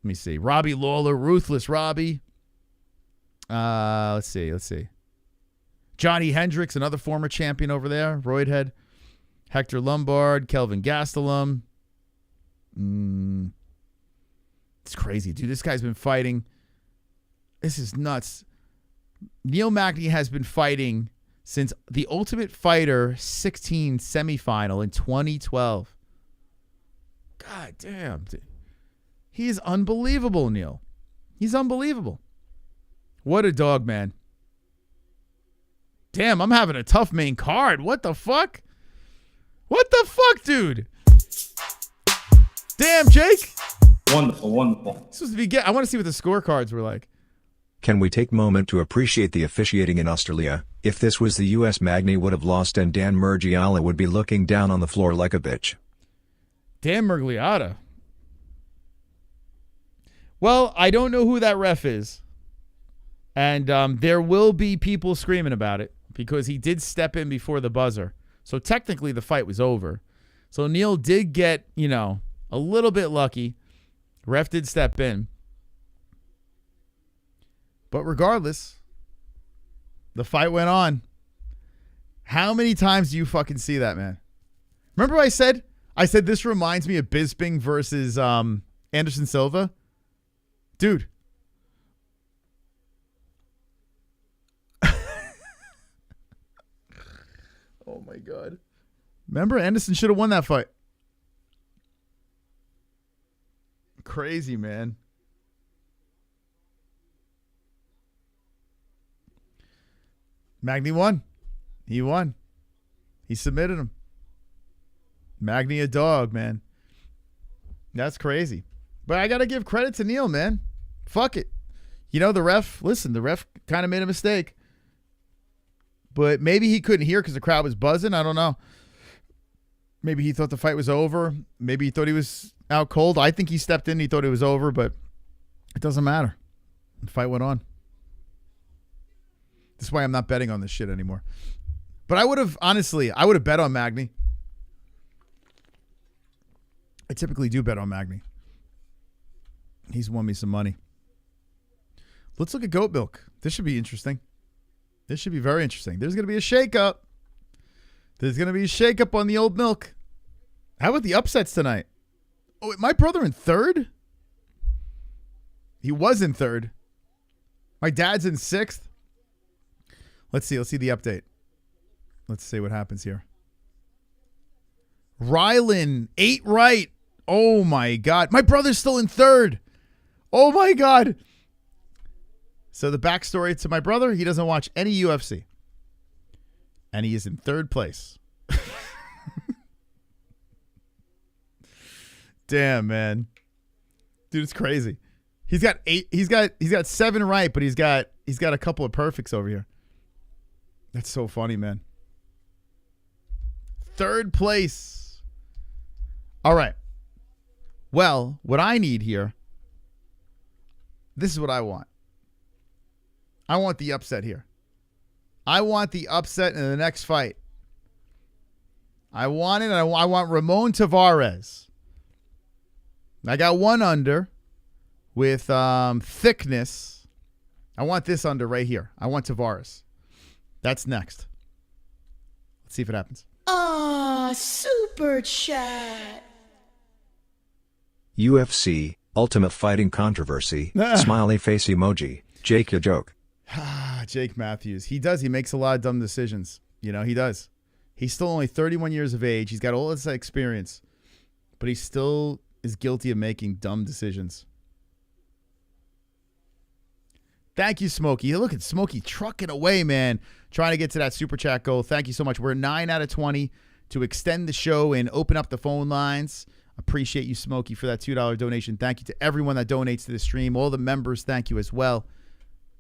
Let me see. Robbie Lawler, Ruthless Robbie. Let's see. Johnny Hendricks, another former champion over there. Roydhead. Hector Lombard. Kelvin Gastelum. It's crazy, dude. This guy's been fighting. This is nuts. Neil Magny has been fighting since the Ultimate Fighter 16 semifinal in 2012. God damn, dude. He is unbelievable, Neil. He's unbelievable. What a dog, man. Damn, I'm having a tough main card. What the fuck? What the fuck, dude? Damn, Jake. Wonderful, wonderful. Supposed to be I want to see what the scorecards were like. Can we take a moment to appreciate the officiating in Australia? If this was the US, Magny would have lost and Dan Murgiala would be looking down on the floor like a bitch. Dan Murgiala. Well, I don't know who that ref is. And there will be people screaming about it because he did step in before the buzzer. So technically the fight was over. So Neil did get, you know, a little bit lucky. Ref did step in. But regardless, the fight went on. How many times do you fucking see that, man? Remember what I said? I said this reminds me of Bisping versus Anderson Silva. Dude. Oh, my God. Remember, Anderson should have won that fight. Crazy, man. Magny won. He won. He submitted him. Magny a dog, man. That's crazy. But I got to give credit to Neil, man. Fuck it. You know, the ref kind of made a mistake. But maybe he couldn't hear because the crowd was buzzing. I don't know. Maybe he thought the fight was over. Maybe he thought he was out cold. I think he stepped in. He thought it was over, but it doesn't matter. The fight went on. That's why I'm not betting on this shit anymore. But I would have bet on Magny. I typically do bet on Magny. He's won me some money. Let's look at goat milk. This should be interesting. This should be very interesting. There's going to be a shakeup. There's going to be a shakeup on the old milk. How about the upsets tonight? Oh, my brother in third? He was in third. My dad's in sixth. Let's see. Let's see the update. Let's see what happens here. Rylan, 8 right. Oh, my God. My brother's still in third. Oh, my God. So the backstory to my brother, he doesn't watch any UFC. And he is in third place. Damn, man. Dude, it's crazy. He's got 7 right, but he's got a couple of perfects over here. That's so funny, man. Third place. All right. Well, what I need here, this is what I want. I want the upset here. I want the upset in the next fight. I want it. I want Ramon Tavares. I got one under with Thicknesse. I want this under right here. I want Tavares. That's next. Let's see if it happens. Ah, super chat. UFC, Ultimate Fighting Controversy, smiley face emoji, Jake ya joke. Jake Matthews. He does. He makes a lot of dumb decisions. You know, he does. He's still only 31 years of age. He's got all this experience, but he still is guilty of making dumb decisions. Thank you, Smokey. Look at Smokey trucking away, man. Trying to get to that super chat goal. Thank you so much. We're 9 out of 20 to extend the show and open up the phone lines. Appreciate you, Smokey, for that $2 donation. Thank you to everyone that donates to the stream. All the members, thank you as well.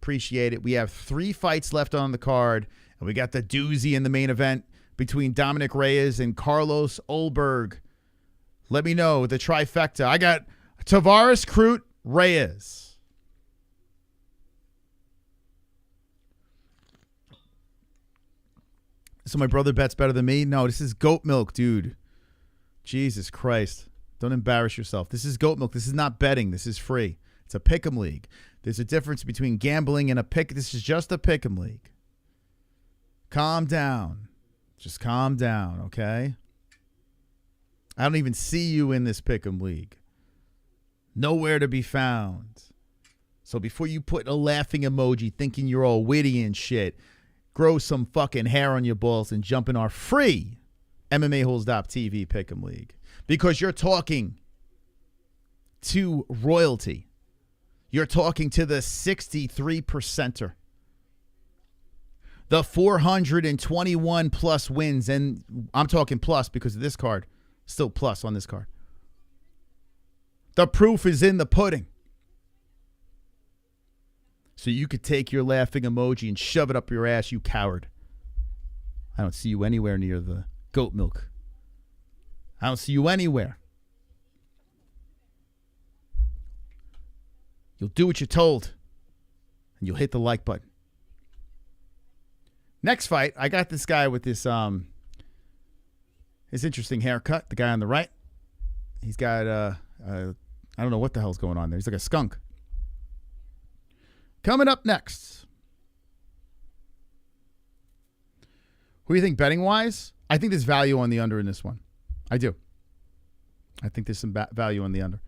Appreciate it. We have 3 fights left on the card, and we got the doozy in the main event between Dominick Reyes and Carlos Ulberg. Let me know the trifecta. I got Tavares, Crute, Reyes. So my brother bets better than me? No, this is goat milk, dude. Jesus Christ. Don't embarrass yourself. This is goat milk. This is not betting. This is free. It's a pick'em league. There's a difference between gambling and a pick. This is just a pick'em league. Calm down. Just calm down, okay? I don't even see you in this pick'em league. Nowhere to be found. So before you put a laughing emoji thinking you're all witty and shit, grow some fucking hair on your balls and jump in our free MMA-Holes.tv pick'em league. Because you're talking to royalty. You're talking to the 63%er. The 421 plus wins. And I'm talking plus because of this card. Still plus on this card. The proof is in the pudding. So you could take your laughing emoji and shove it up your ass, you coward. I don't see you anywhere near the goat milk. I don't see you anywhere. You'll do what you're told. And you'll hit the like button. Next fight, I got this guy with this his interesting haircut. The guy on the right. He's got I don't know what the hell's going on there. He's like a skunk. Coming up next. Who do you think betting wise? I think there's value on the under in this one. I do. I think there's some value on the under.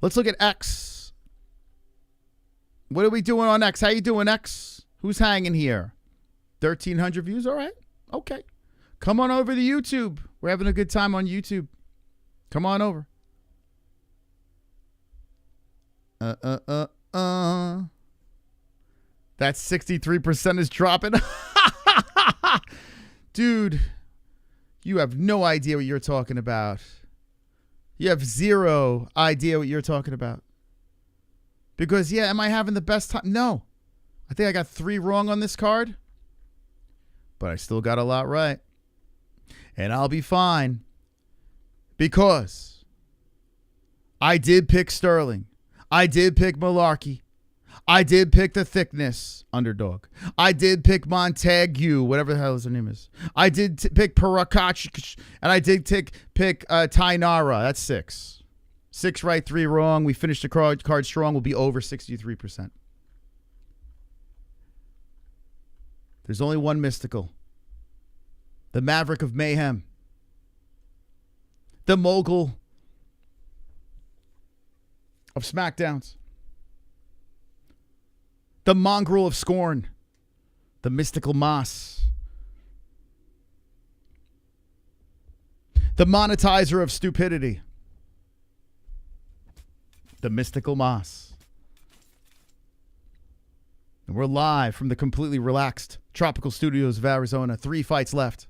Let's look at X. What are we doing on X? How you doing, X? Who's hanging here? 1,300 views? All right. Okay. Come on over to YouTube. We're having a good time on YouTube. Come on over. That 63% is dropping. Dude, you have no idea what you're talking about. You have zero idea what you're talking about. Because, yeah, am I having the best time? No. I think I got 3 wrong on this card. But I still got a lot right. And I'll be fine. Because I did pick Sterling. I did pick Mullarkey. I did pick the Thicknesse underdog. I did pick Montague, whatever the hell his name is. I did pick Pericic, and I did pick Thainara. That's 6. 6 right, 3 wrong. We finished the card strong. We'll be over 63%. There's only one mystical. The Maverick of Mayhem. The mogul of SmackDowns. The mongrel of scorn. The mystical Moss. The monetizer of stupidity. The mystical Moss. And we're live from the completely relaxed tropical studios of Arizona. 3 fights left.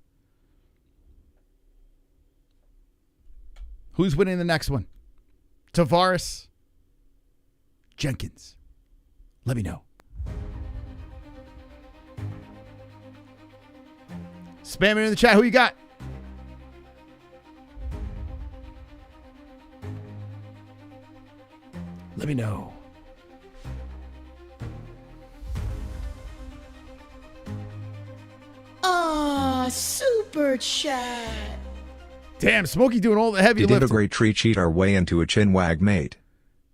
Who's winning the next one? Tavares? Jenkins? Let me know. Spam it in the chat. Who you got? Let me know. Super chat. Damn, Smokey doing all the heavy Did lifting. Integrity cheat our way into a chin wag, mate?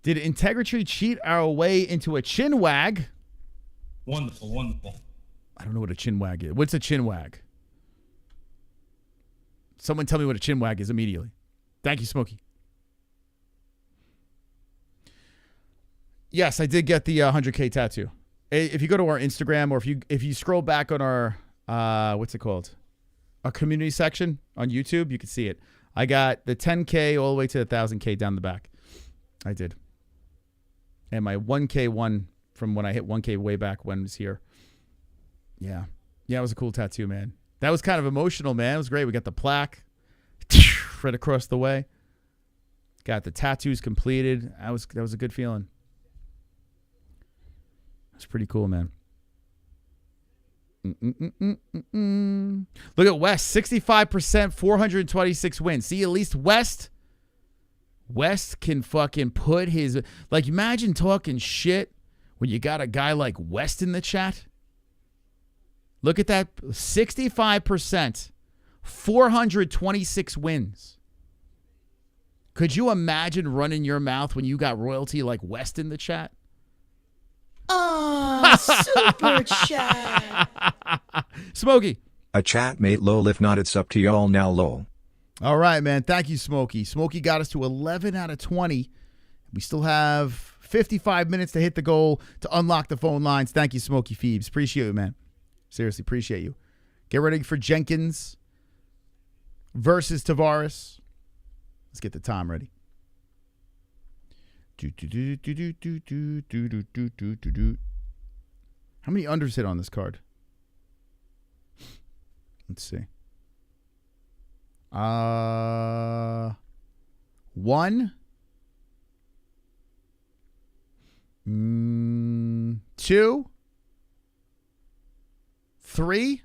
Did Integrity cheat our way into a chin wag? Wonderful, wonderful. I don't know what a chin wag is. What's a chin wag? Someone tell me what a chin wag is immediately. Thank you, Smokey. Yes, I did get the 100K tattoo. If you go to our Instagram or if you scroll back on our what's it called? Our community section on YouTube, you can see it. I got the 10K all the way to the 1,000K down the back. I did. And my 1K one from when I hit 1K way back when it was here. Yeah. Yeah, it was a cool tattoo, man. That was kind of emotional, man. It was great. We got the plaque right across the way. Got the tattoos completed. That was a good feeling. It's pretty cool, man. Look at West, 65%, 426 wins. See, at least West can fucking put his, like, imagine talking shit when you got a guy like West in the chat. Look at that, 65%, 426 wins. Could you imagine running your mouth when you got royalty like West in the chat? Super chat. Smokey. A chat mate, lol. If not, it's up to y'all now, lol. All right, man. Thank you, Smokey. Smokey got us to 11 out of 20. We still have 55 minutes to hit the goal to unlock the phone lines. Thank you, Smokey Phoebes. Appreciate you, man. Seriously, appreciate you. Get ready for Jenkins versus Tavares. Let's get the time ready. How many unders hit on this card? Let's see. 1, 2, 3.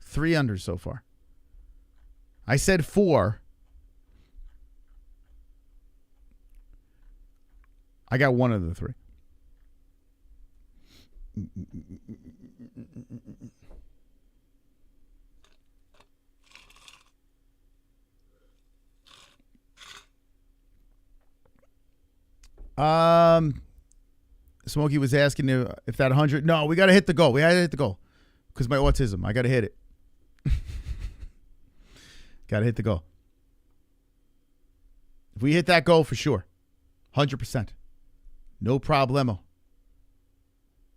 3 unders so far. I said 4. I got 1 of the 3. Smokey was asking if that 100. No, we got to hit the goal. We got to hit the goal because my autism. I got to hit it. Got to hit the goal. If we hit that goal for sure, 100%. No problemo.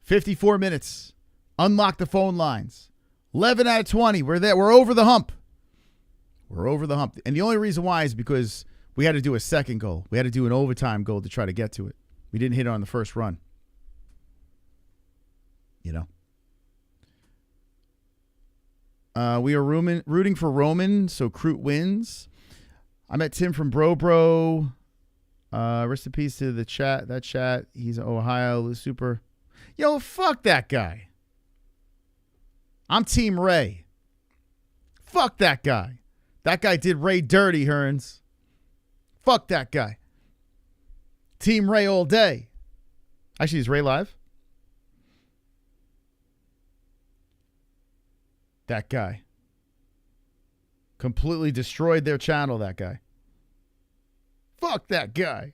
54 minutes. Unlock the phone lines. 11 out of 20. We're there. We're over the hump. We're over the hump. And the only reason why is because we had to do a second goal. We had to do an overtime goal to try to get to it. We didn't hit it on the first run. You know. We are rooting for Roman, so Crute wins. I met Tim from Bro. Rest in peace to the chat. That chat. He's Ohio. Super. Yo, fuck that guy. I'm Team Ray. Fuck that guy. That guy did Ray dirty, Hearns. Fuck that guy. Team Ray all day. Actually, is Ray live? That guy. Completely destroyed their channel, that guy. Fuck that guy.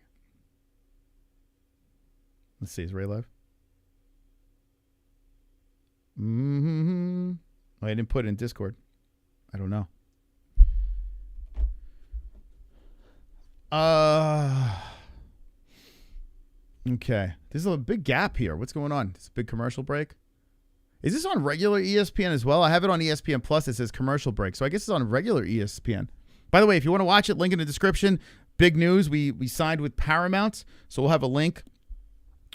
Let's see, is Ray live? Oh, I didn't put it in Discord. I don't know. Okay. There's a big gap here. What's going on? It's a big commercial break. Is this on regular ESPN as well? I have it on ESPN Plus. It says commercial break. So I guess it's on regular ESPN. By the way, if you want to watch it, link in the description. Big news. We signed with Paramount. So we'll have a link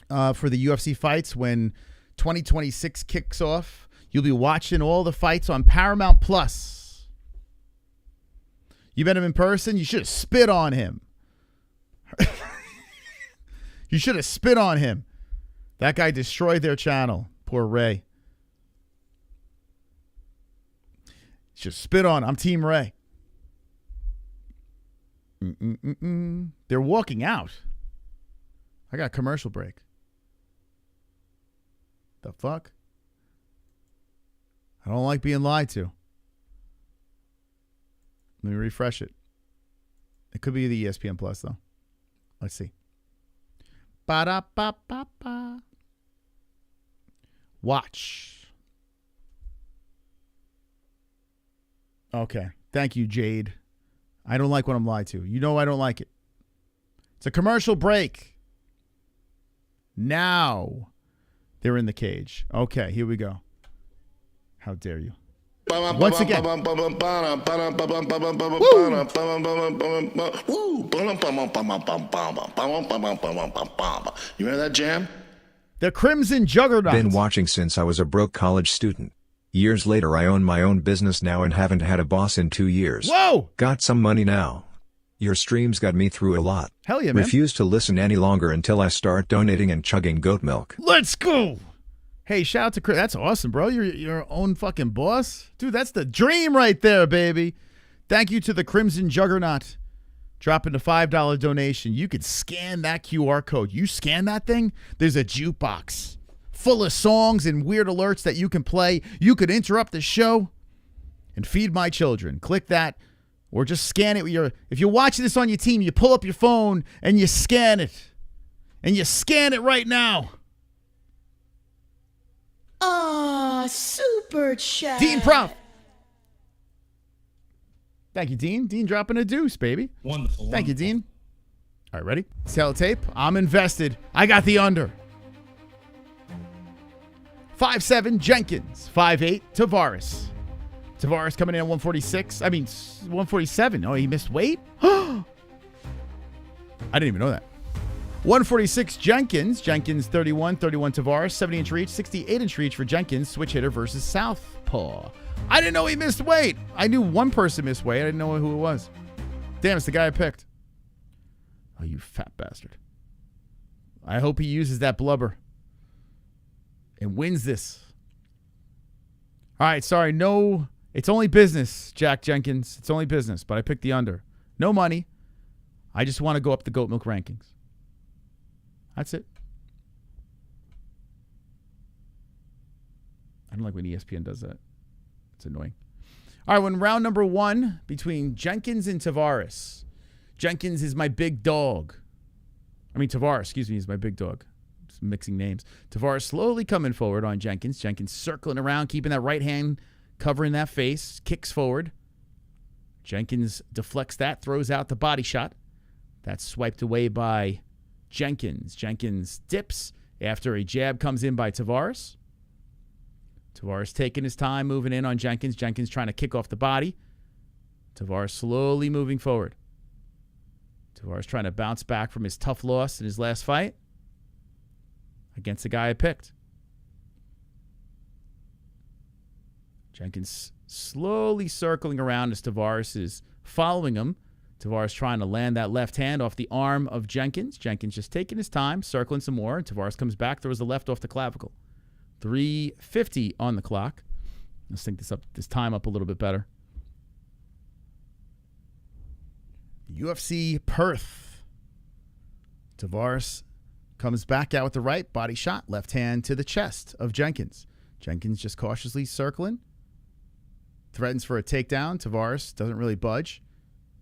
for the UFC fights when 2026 kicks off. You'll be watching all the fights on Paramount Plus. You met him in person, you should have spit on him. You should have spit on him. That guy destroyed their channel. Poor Ray. Just spit on. I'm Team Ray. They're walking out. I got a commercial break. The fuck? I don't like being lied to. Let me refresh it. It could be the ESPN Plus, though. Let's see. Ba-da-ba-ba-ba. Watch. Okay. Thank you, Jade. I don't like when I'm lied to. You know I don't like it. It's a commercial break. Now they're in the cage. Okay, here we go. How dare you? Once again. You hear that jam? The Crimson Juggernaut. Been watching since I was a broke college student. Years later I own my own business now and haven't had a boss in 2 years. Whoa! Got some money now. Your streams got me through a lot. Hell yeah, man. Refuse to listen any longer until I start donating and chugging goat milk. Let's go! Hey, shout out to Chris. That's awesome, bro. You're your own fucking boss. Dude, that's the dream right there, baby. Thank you to the Crimson Juggernaut. Dropping the $5 donation. You could scan that QR code. You scan that thing, there's a jukebox full of songs and weird alerts that you can play. You could interrupt the show and feed my children. Click that or just scan it with your... If you're watching this on your team, you pull up your phone and you scan it. And you scan it right now. Ah, super chat. Dean Prof. Thank you, Dean. Dean dropping a deuce, baby. Wonderful. Thank you, Dean. All right, ready? Tape. I'm invested. I got the under. 5'7", Jenkins. 5'8", Tavares. Tavares coming in at 146. 147. Oh, he missed weight? I didn't even know that. 146, Jenkins. Jenkins, 31 Tavares. 70-inch reach, 68-inch reach for Jenkins. Switch hitter versus Southpaw. I didn't know he missed weight. I knew one person missed weight. I didn't know who it was. Damn, it's the guy I picked. Oh, you fat bastard. I hope he uses that blubber and wins this. All right, sorry. No, it's only business, Jack Jenkins. It's only business, but I picked the under. No money. I just want to go up the goat milk rankings. That's it. I don't like when ESPN does that. It's annoying. All right, when round number 1 between Jenkins and Tavares. Jenkins is my big dog. Tavares, excuse me, is my big dog. Just mixing names. Tavares slowly coming forward on Jenkins. Jenkins circling around, keeping that right hand covering that face. Kicks forward. Jenkins deflects that, throws out the body shot. That's swiped away by Jenkins. Jenkins dips after a jab comes in by Tavares. Tavares taking his time, moving in on Jenkins. Jenkins trying to kick off the body. Tavares slowly moving forward. Tavares trying to bounce back from his tough loss in his last fight against the guy I picked. Jenkins slowly circling around as Tavares is following him. Tavares trying to land that left hand off the arm of Jenkins. Jenkins just taking his time, circling some more. And Tavares comes back, throws the left off the clavicle. 3:50 on the clock. Let's think this time up a little bit better. UFC Perth. Tavares comes back out with the right, body shot, left hand to the chest of Jenkins. Jenkins just cautiously circling. Threatens for a takedown. Tavares doesn't really budge.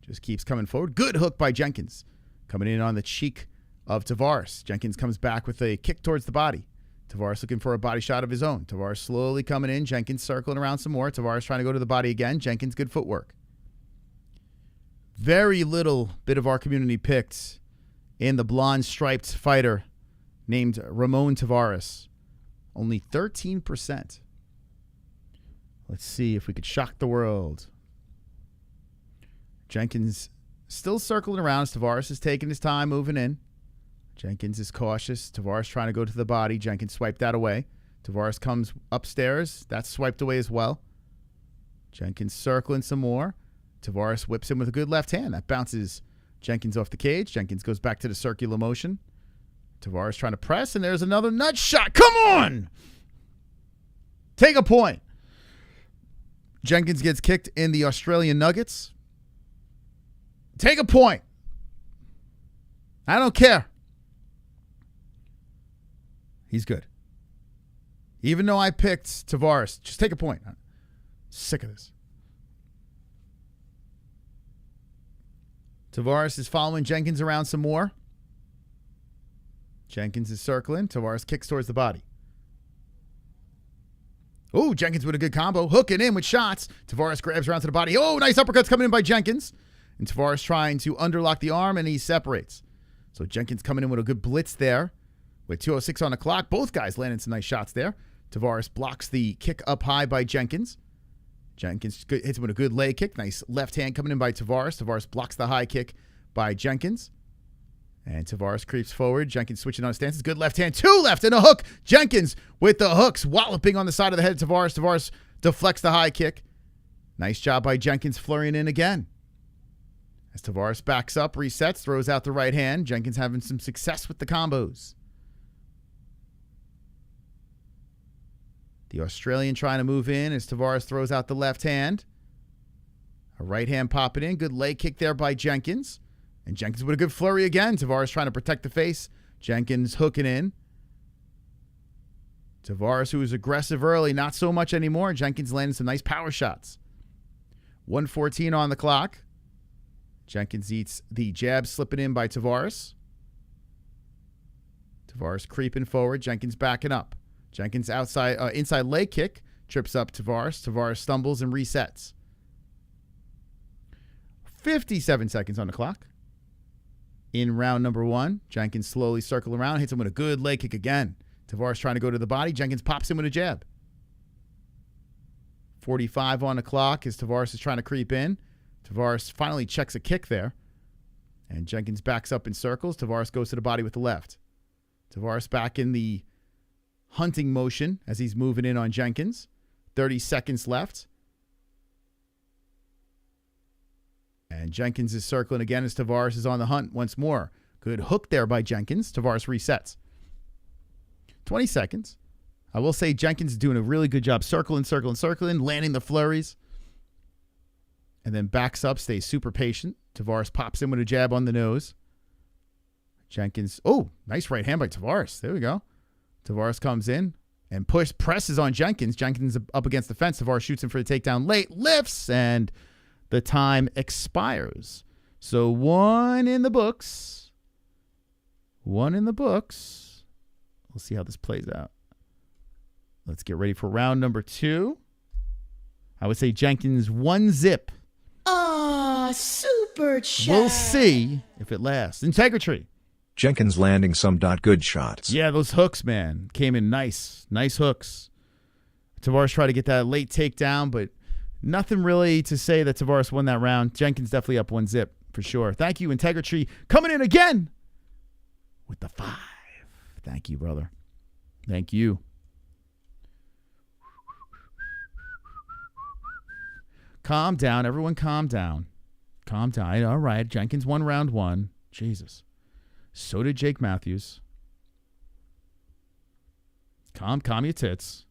Just keeps coming forward. Good hook by Jenkins. Coming in on the cheek of Tavares. Jenkins comes back with a kick towards the body. Tavares looking for a body shot of his own. Tavares slowly coming in. Jenkins circling around some more. Tavares trying to go to the body again. Jenkins, good footwork. Very little bit of our community picked in the blonde striped fighter named Ramon Tavares. Only 13%. Let's see if we could shock the world. Jenkins still circling around as Tavares is taking his time moving in. Jenkins is cautious. Tavares trying to go to the body. Jenkins swiped that away. Tavares comes upstairs. That's swiped away as well. Jenkins circling some more. Tavares whips him with a good left hand. That bounces Jenkins off the cage. Jenkins goes back to the circular motion. Tavares trying to press, and there's another nut shot. Come on! Take a point. Jenkins gets kicked in the Australian Nuggets. Take a point. I don't care. He's good. Even though I picked Tavares, just take a point. I'm sick of this. Tavares is following Jenkins around some more. Jenkins is circling. Tavares kicks towards the body. Oh, Jenkins with a good combo. Hooking in with shots. Tavares grabs around to the body. Oh, nice uppercuts coming in by Jenkins. And Tavares trying to underlock the arm, and he separates. So Jenkins coming in with a good blitz there. With 2:06 on the clock. Both guys landing some nice shots there. Tavares blocks the kick up high by Jenkins. Jenkins hits him with a good leg kick. Nice left hand coming in by Tavares. Tavares blocks the high kick by Jenkins. And Tavares creeps forward. Jenkins switching on his stances. Good left hand. 2 left and a hook. Jenkins with the hooks. Walloping on the side of the head of Tavares. Tavares deflects the high kick. Nice job by Jenkins flurrying in again. As Tavares backs up, resets, throws out the right hand. Jenkins having some success with the combos. The Australian trying to move in as Tavares throws out the left hand. A right hand popping in. Good leg kick there by Jenkins. And Jenkins with a good flurry again. Tavares trying to protect the face. Jenkins hooking in. Tavares, who was aggressive early, not so much anymore. Jenkins landing some nice power shots. 1:14 on the clock. Jenkins eats the jab slipping in by Tavares. Tavares creeping forward. Jenkins backing up. Jenkins inside leg kick. Trips up Tavares. Tavares stumbles and resets. 57 seconds on the clock. In round number 1, Jenkins slowly circle around, hits him with a good leg kick again. Tavares trying to go to the body. Jenkins pops him with a jab. 45 on the clock as Tavares is trying to creep in. Tavares finally checks a kick there. And Jenkins backs up in circles. Tavares goes to the body with the left. Tavares back in the hunting motion as he's moving in on Jenkins. 30 seconds left. And Jenkins is circling again as Tavares is on the hunt once more. Good hook there by Jenkins. Tavares resets. 20 seconds. I will say Jenkins is doing a really good job circling, landing the flurries. And then backs up, stays super patient. Tavares pops in with a jab on the nose. Jenkins, oh, nice right hand by Tavares. There we go. Tavares comes in and presses on Jenkins. Jenkins up against the fence. Tavares shoots him for the takedown late, lifts, and the time expires. So 1 in the books. 1 in the books. We'll see how this plays out. Let's get ready for round number 2. I would say Jenkins 1-zip. Ah, super chat. We'll see if it lasts. Integrity. Jenkins landing some good shots. Yeah, those hooks, man, came in nice. Nice hooks. Tavares tried to get that late takedown, but nothing really to say that Tavares won that round. Jenkins definitely up 1-zip for sure. Thank you, Integrity, coming in again with the 5. Thank you, brother. Thank you. Calm down. Everyone calm down. Calm down. All right. Jenkins won round 1. Jesus. So did Jake Matthews. Calm your tits.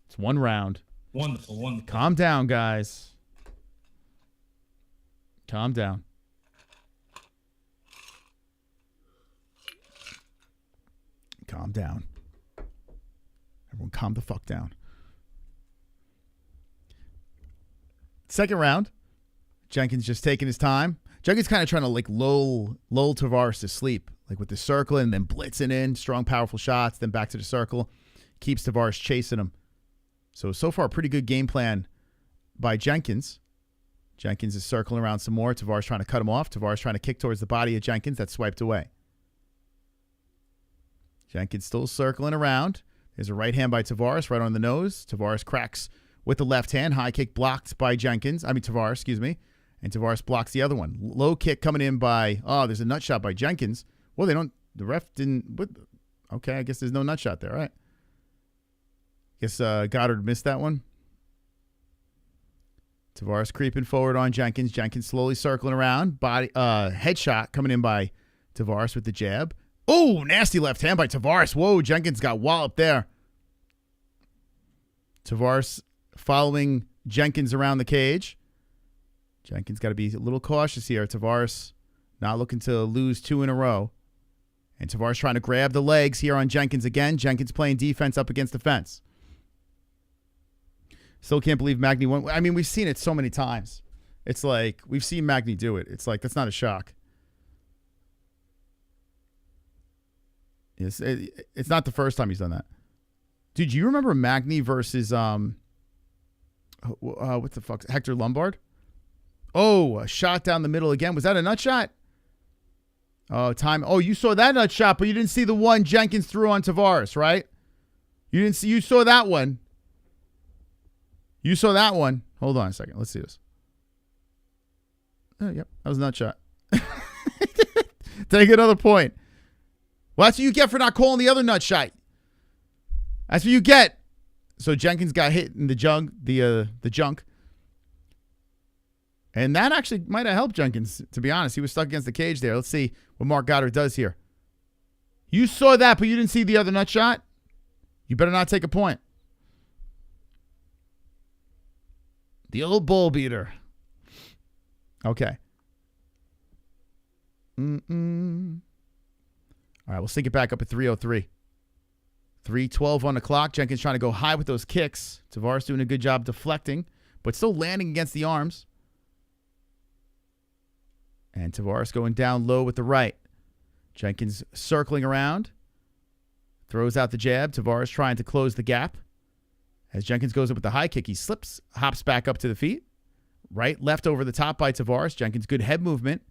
It's 1 round. Wonderful. Calm down, guys. Calm down. Calm down. Everyone calm the fuck down. Second round. Jenkins just taking his time. Jenkins kind of trying to lull Tavares to sleep, like with the circle and then blitzing in, strong, powerful shots, then back to the circle. Keeps Tavares chasing him. So far, pretty good game plan by Jenkins. Jenkins is circling around some more. Tavares trying to cut him off. Tavares trying to kick towards the body of Jenkins. That's swiped away. Jenkins still circling around. There's a right hand by Tavares right on the nose. Tavares cracks with the left hand. High kick blocked by Tavares, excuse me. And Tavares blocks the other one. Low kick coming in by, there's a nut shot by Jenkins. Well, the ref didn't, okay, I guess there's no nut shot there, all right. Guess Goddard missed that one. Tavares creeping forward on Jenkins. Jenkins slowly circling around. Body headshot coming in by Tavares with the jab. Oh, nasty left hand by Tavares. Whoa, Jenkins got walloped there. Tavares following Jenkins around the cage. Jenkins got to be a little cautious here. Tavares not looking to lose 2 in a row. And Tavares trying to grab the legs here on Jenkins again. Jenkins playing defense up against the fence. Still can't believe Magny won. I mean, we've seen it so many times. It's like, we've seen Magny do it. It's like, that's not a shock. It's not the first time he's done that. Dude, you remember Magny versus, what the fuck? Hector Lombard? Oh, a shot down the middle again. Was that a nut shot? Oh, time. Oh, you saw that nut shot, but you didn't see the one Jenkins threw on Tavares, right? You saw that one. You saw that one. Hold on a second. Let's see this. Oh, yep. That was a nut shot. Take another point. Well, that's what you get for not calling the other nut shot. That's what you get. So Jenkins got hit in the junk. And that actually might have helped Jenkins, to be honest. He was stuck against the cage there. Let's see what Mark Goddard does here. You saw that, but you didn't see the other nut shot? You better not take a point. The old bull beater. Okay. All right, we'll sync it back up at 3:03. 3:12 on the clock. Jenkins trying to go high with those kicks. Tavares doing a good job deflecting, but still landing against the arms. And Tavares going down low with the right. Jenkins circling around. Throws out the jab. Tavares trying to close the gap. As Jenkins goes up with the high kick, he slips, hops back up to the feet. Right, left over the top by Tavares. Jenkins, good head movement.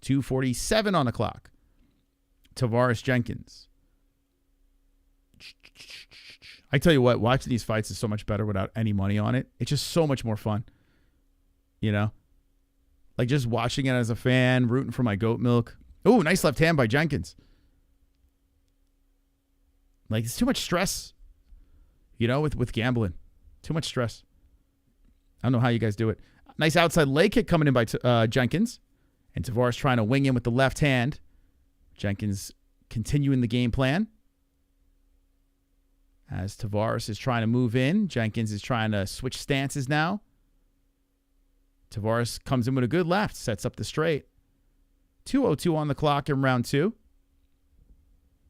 2:47 on the clock. Tavares, Jenkins. I tell you what, watching these fights is so much better without any money on it. It's just so much more fun. You know? Like just watching it as a fan, rooting for my goat milk. Oh, nice left hand by Jenkins. Like, it's too much stress, you know, with gambling. Too much stress. I don't know how you guys do it. Nice outside leg kick coming in by Jenkins. And Tavares trying to wing in with the left hand. Jenkins continuing the game plan. As Tavares is trying to move in, Jenkins is trying to switch stances now. Tavares comes in with a good left, sets up the straight. 2:02 on the clock in round 2.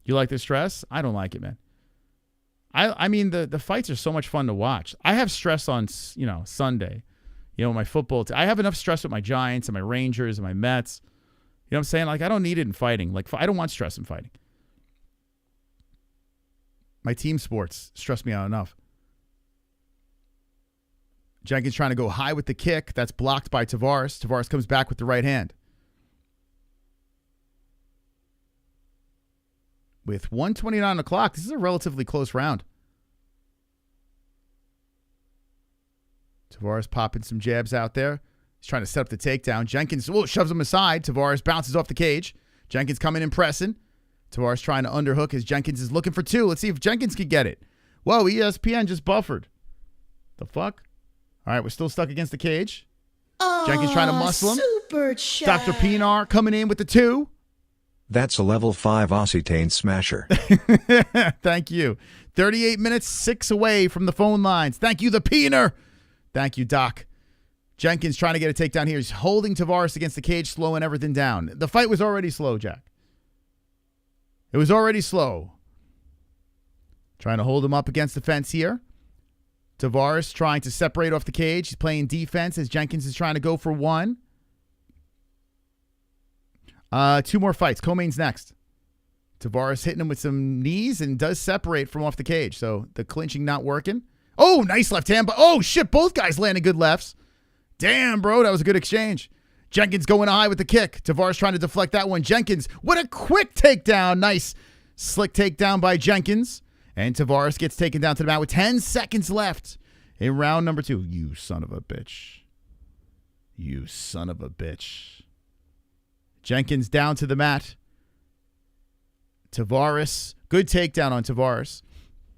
You like the stress? I don't like it, man. I mean, the fights are so much fun to watch. I have stress on, Sunday. My football. I have enough stress with my Giants and my Rangers and my Mets. You know what I'm saying? Like, I don't need it in fighting. Like, I don't want stress in fighting. My team sports stress me out enough. Jenkins trying to go high with the kick. That's blocked by Tavares. Tavares comes back with the right hand. With 1:29 on the clock, this is a relatively close round. Tavares popping some jabs out there. He's trying to set up the takedown. Jenkins shoves him aside. Tavares bounces off the cage. Jenkins coming and pressing. Tavares trying to underhook as Jenkins is looking for 2. Let's see if Jenkins can get it. Whoa, ESPN just buffered. The fuck? All right, we're still stuck against the cage. Jenkins trying to muscle him. Super chat. Dr. Pinar coming in with the 2. That's a level 5 Occitane smasher. Thank you. 38 minutes, 6 away from the phone lines. Thank you, the Peener. Thank you, Doc. Jenkins trying to get a takedown here. He's holding Tavares against the cage, slowing everything down. The fight was already slow, Jack. It was already slow. Trying to hold him up against the fence here. Tavares trying to separate off the cage. He's playing defense as Jenkins is trying to go for 1. 2 more fights. Co-main's next. Tavares hitting him with some knees and does separate from off the cage. So the clinching not working. Oh, nice left hand. But oh, shit. Both guys landing good lefts. Damn, bro. That was a good exchange. Jenkins going high with the kick. Tavares trying to deflect that one. Jenkins, what a quick takedown. Nice slick takedown by Jenkins. And Tavares gets taken down to the mat with 10 seconds left in round number 2. You son of a bitch. You son of a bitch. Jenkins down to the mat. Tavares. Good takedown on Tavares.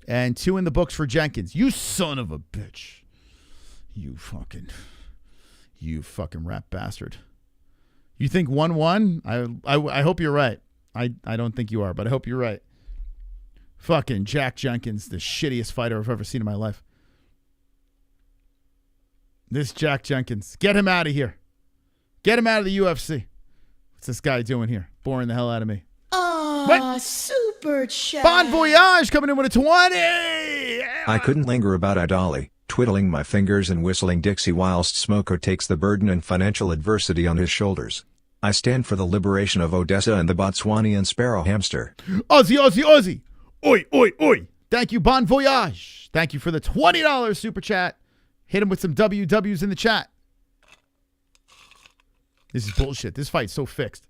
And 2 in the books for Jenkins. You son of a bitch. You fucking rat bastard. You think 1-1? I hope you're right. I don't think you are, but I hope you're right. Fucking Jack Jenkins, the shittiest fighter I've ever seen in my life. This Jack Jenkins. Get him out of here. Get him out of the UFC. What's this guy doing here? Boring the hell out of me. Oh, super chat. Bon Voyage coming in with a 20. I couldn't linger about Idali, twiddling my fingers and whistling Dixie whilst Smoko takes the burden and financial adversity on his shoulders. I stand for the liberation of Odessa and the Botswanian sparrow hamster. Aussie, Aussie, Aussie. Oi, oi, oi. Thank you, Bon Voyage. Thank you for the $20 super chat. Hit him with some WWs in the chat. This is bullshit. This fight's so fixed.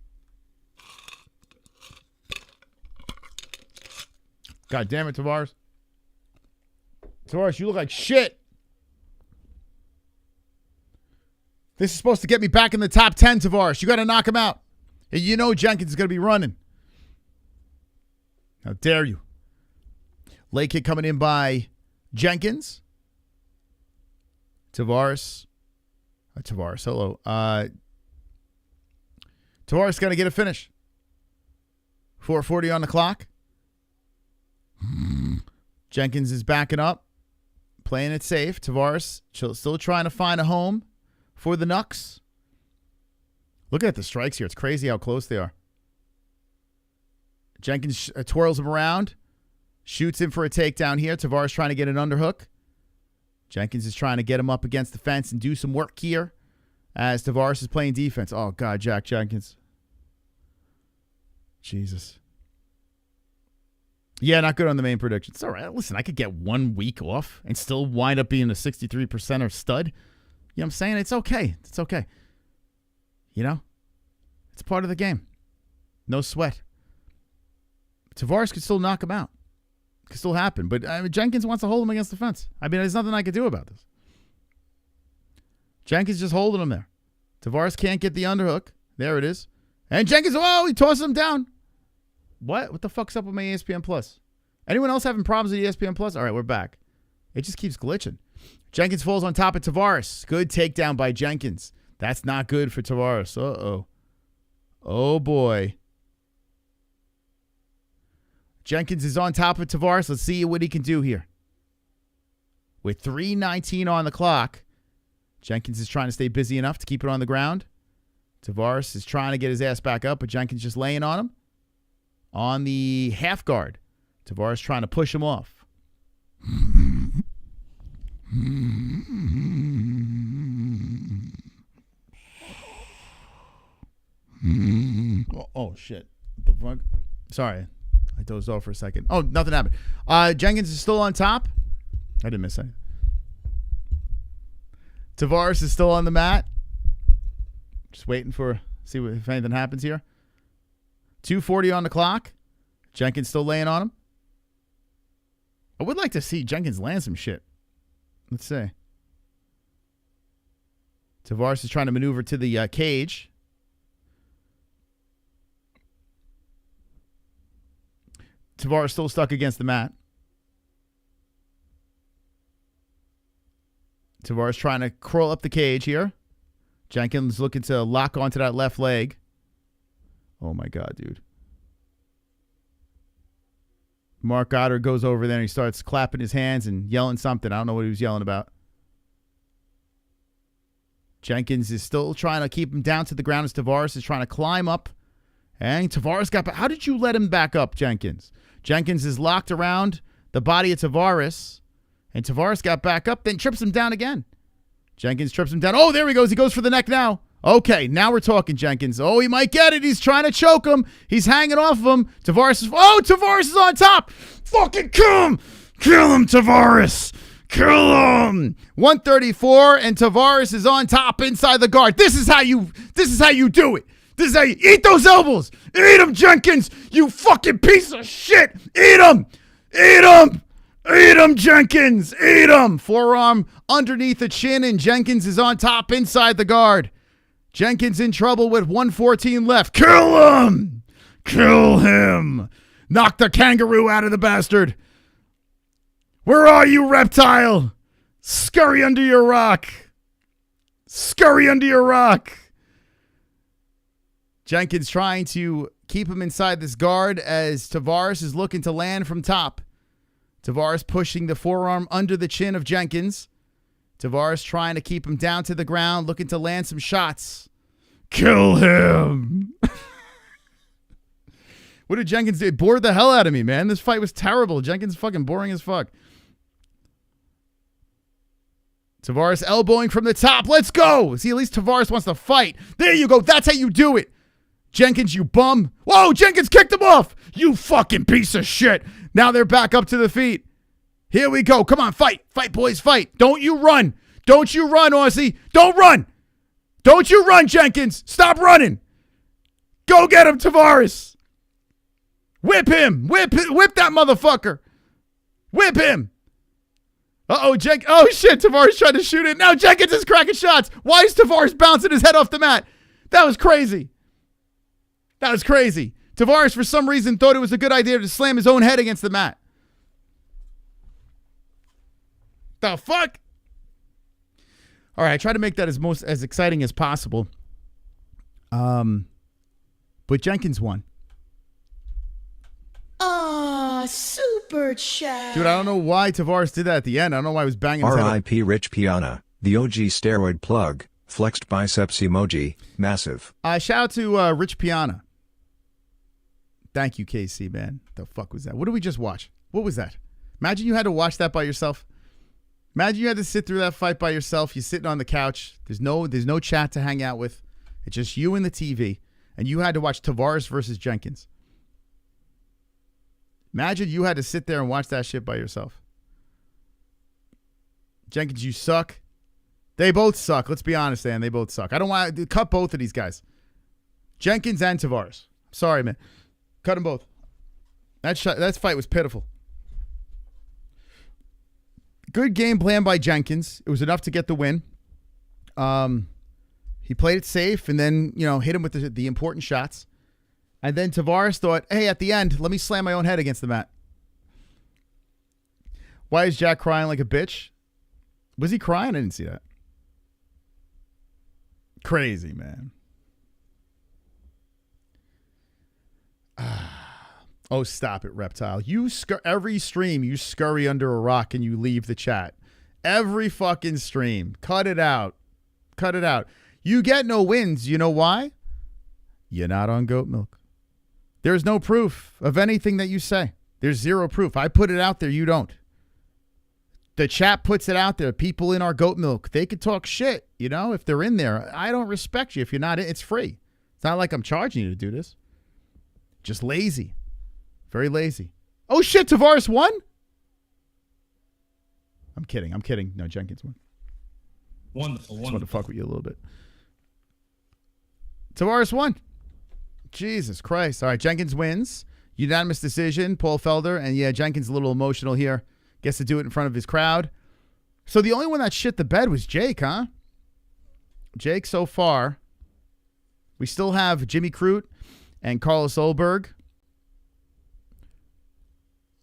God damn it, Tavares. Tavares, you look like shit. This is supposed to get me back in the top 10, Tavares. You got to knock him out. And you know Jenkins is going to be running. How dare you? Leg kick coming in by Jenkins. Tavares. Tavares, hello. Tavares got to get a finish. 4:40 on the clock. Jenkins is backing up. Playing it safe. Tavares still trying to find a home for the Knucks. Look at the strikes here. It's crazy how close they are. Jenkins twirls him around. Shoots him for a takedown here. Tavares trying to get an underhook. Jenkins is trying to get him up against the fence and do some work here as Tavares is playing defense. Oh, God, Jack Jenkins. Jesus. Yeah, not good on the main prediction. It's all right. Listen, I could get 1 week off and still wind up being a 63% stud. You know what I'm saying? It's okay. It's okay. You know? It's part of the game. No sweat. Tavares could still knock him out. Could still happen. But Jenkins wants to hold him against the fence. I mean, there's nothing I could do about this. Jenkins just holding him there. Tavares can't get the underhook. There it is. And Jenkins, oh, he tosses him down. What the fuck's up with my ESPN Plus? Anyone else having problems with ESPN Plus? All right, we're back. It just keeps glitching. Jenkins falls on top of Tavares. Good takedown by Jenkins. That's not good for Tavares. Uh-oh. Oh, boy. Jenkins is on top of Tavares. Let's see what he can do here. With 3:19 on the clock, Jenkins is trying to stay busy enough to keep it on the ground. Tavares is trying to get his ass back up, but Jenkins just laying on him. On the half guard. Tavares trying to push him off. Oh, shit. What the fuck? Sorry. I dozed off for a second. Oh, nothing happened. Jenkins is still on top. I didn't miss anything. Tavares is still on the mat. Just waiting for, see if anything happens here. 2:40 on the clock. Jenkins still laying on him. I would like to see Jenkins land some shit. Let's see. Tavares is trying to maneuver to the cage. Tavares still stuck against the mat. Tavares trying to crawl up the cage here. Jenkins looking to lock onto that left leg. Oh, my God, dude. Mark Goddard goes over there and he starts clapping his hands and yelling something. I don't know what he was yelling about. Jenkins is still trying to keep him down to the ground as Tavares is trying to climb up. And Tavares got back. How did you let him back up, Jenkins? Jenkins is locked around the body of Tavares. And Tavares got back up, then trips him down again. Jenkins trips him down. Oh, there he goes. He goes for the neck now. Okay, now we're talking, Jenkins. Oh, he might get it. He's trying to choke him. He's hanging off of him. Tavares is on top. Fucking kill him. Kill him, Tavares. Kill him. 134, and Tavares is on top inside the guard. This is how you do it. This is how you eat those elbows. Eat them, Jenkins. You fucking piece of shit. Eat them. Eat them. Eat him, Jenkins. Eat him. Forearm underneath the chin, and Jenkins is on top inside the guard. Jenkins in trouble with 1:14 left. Kill him. Kill him. Knock the kangaroo out of the bastard. Where are you, reptile? Scurry under your rock. Scurry under your rock. Jenkins trying to keep him inside this guard as Tavares is looking to land from top. Tavares pushing the forearm under the chin of Jenkins. Tavares trying to keep him down to the ground, looking to land some shots. Kill him. What did Jenkins do? It bored the hell out of me, man. This fight was terrible. Jenkins fucking boring as fuck. Tavares elbowing from the top. Let's go. See, at least Tavares wants to fight. There you go. That's how you do it. Jenkins, you bum. Whoa, Jenkins kicked him off. You fucking piece of shit. Now they're back up to the feet. Here we go. Come on, fight. Fight, boys, fight. Don't you run. Don't you run, Aussie. Don't run. Don't you run, Jenkins. Stop running. Go get him, Tavares. Whip him. Whip that motherfucker. Whip him. Uh-oh, oh, shit. Tavares tried to shoot it. Now Jenkins is cracking shots. Why is Tavares bouncing his head off the mat? That was crazy. That was crazy. Tavares, for some reason, thought it was a good idea to slam his own head against the mat. The fuck? All right, I try to make that as exciting as possible. But Jenkins won. Super chat. Dude, I don't know why Tavares did that at the end. I don't know why he was banging his head. R.I.P. Rich Piana, the OG steroid plug, flexed biceps emoji, massive. Shout out to Rich Piana. Thank you, KC, man. The fuck was that? What did we just watch? What was that? Imagine you had to watch that by yourself. Imagine you had to sit through that fight by yourself. You're sitting on the couch. There's no chat to hang out with. It's just you and the TV. And you had to watch Tavares versus Jenkins. Imagine you had to sit there and watch that shit by yourself. Jenkins, you suck. They both suck. Let's be honest, man. They both suck. I don't want to cut both of these guys. Jenkins and Tavares. Sorry, man. Cut them both. That fight was pitiful. Good game plan by Jenkins. It was enough to get the win. He played it safe and then, hit him with the important shots. And then Tavares thought, hey, at the end, let me slam my own head against the mat. Why is Jack crying like a bitch? Was he crying? I didn't see that. Crazy, man. Oh, stop it, reptile. Every stream, you scurry under a rock and you leave the chat. Every fucking stream. Cut it out. Cut it out. You get no wins. You know why? You're not on goat milk. There's no proof of anything that you say. There's zero proof. I put it out there. You don't. The chat puts it out there. People in our goat milk, they could talk shit, if they're in there. I don't respect you if you're not in. It's free. It's not like I'm charging you to do this. Just lazy. Very lazy. Oh, shit. Tavares won? I'm kidding. No, Jenkins won. Wonderful. Just want to fuck with you a little bit. Tavares won. Jesus Christ. All right, Jenkins wins. Unanimous decision, Paul Felder. And yeah, Jenkins a little emotional here. Gets to do it in front of his crowd. So the only one that shit the bed was Jake, huh? Jake so far. We still have Jimmy Crute and Carlos Ulberg.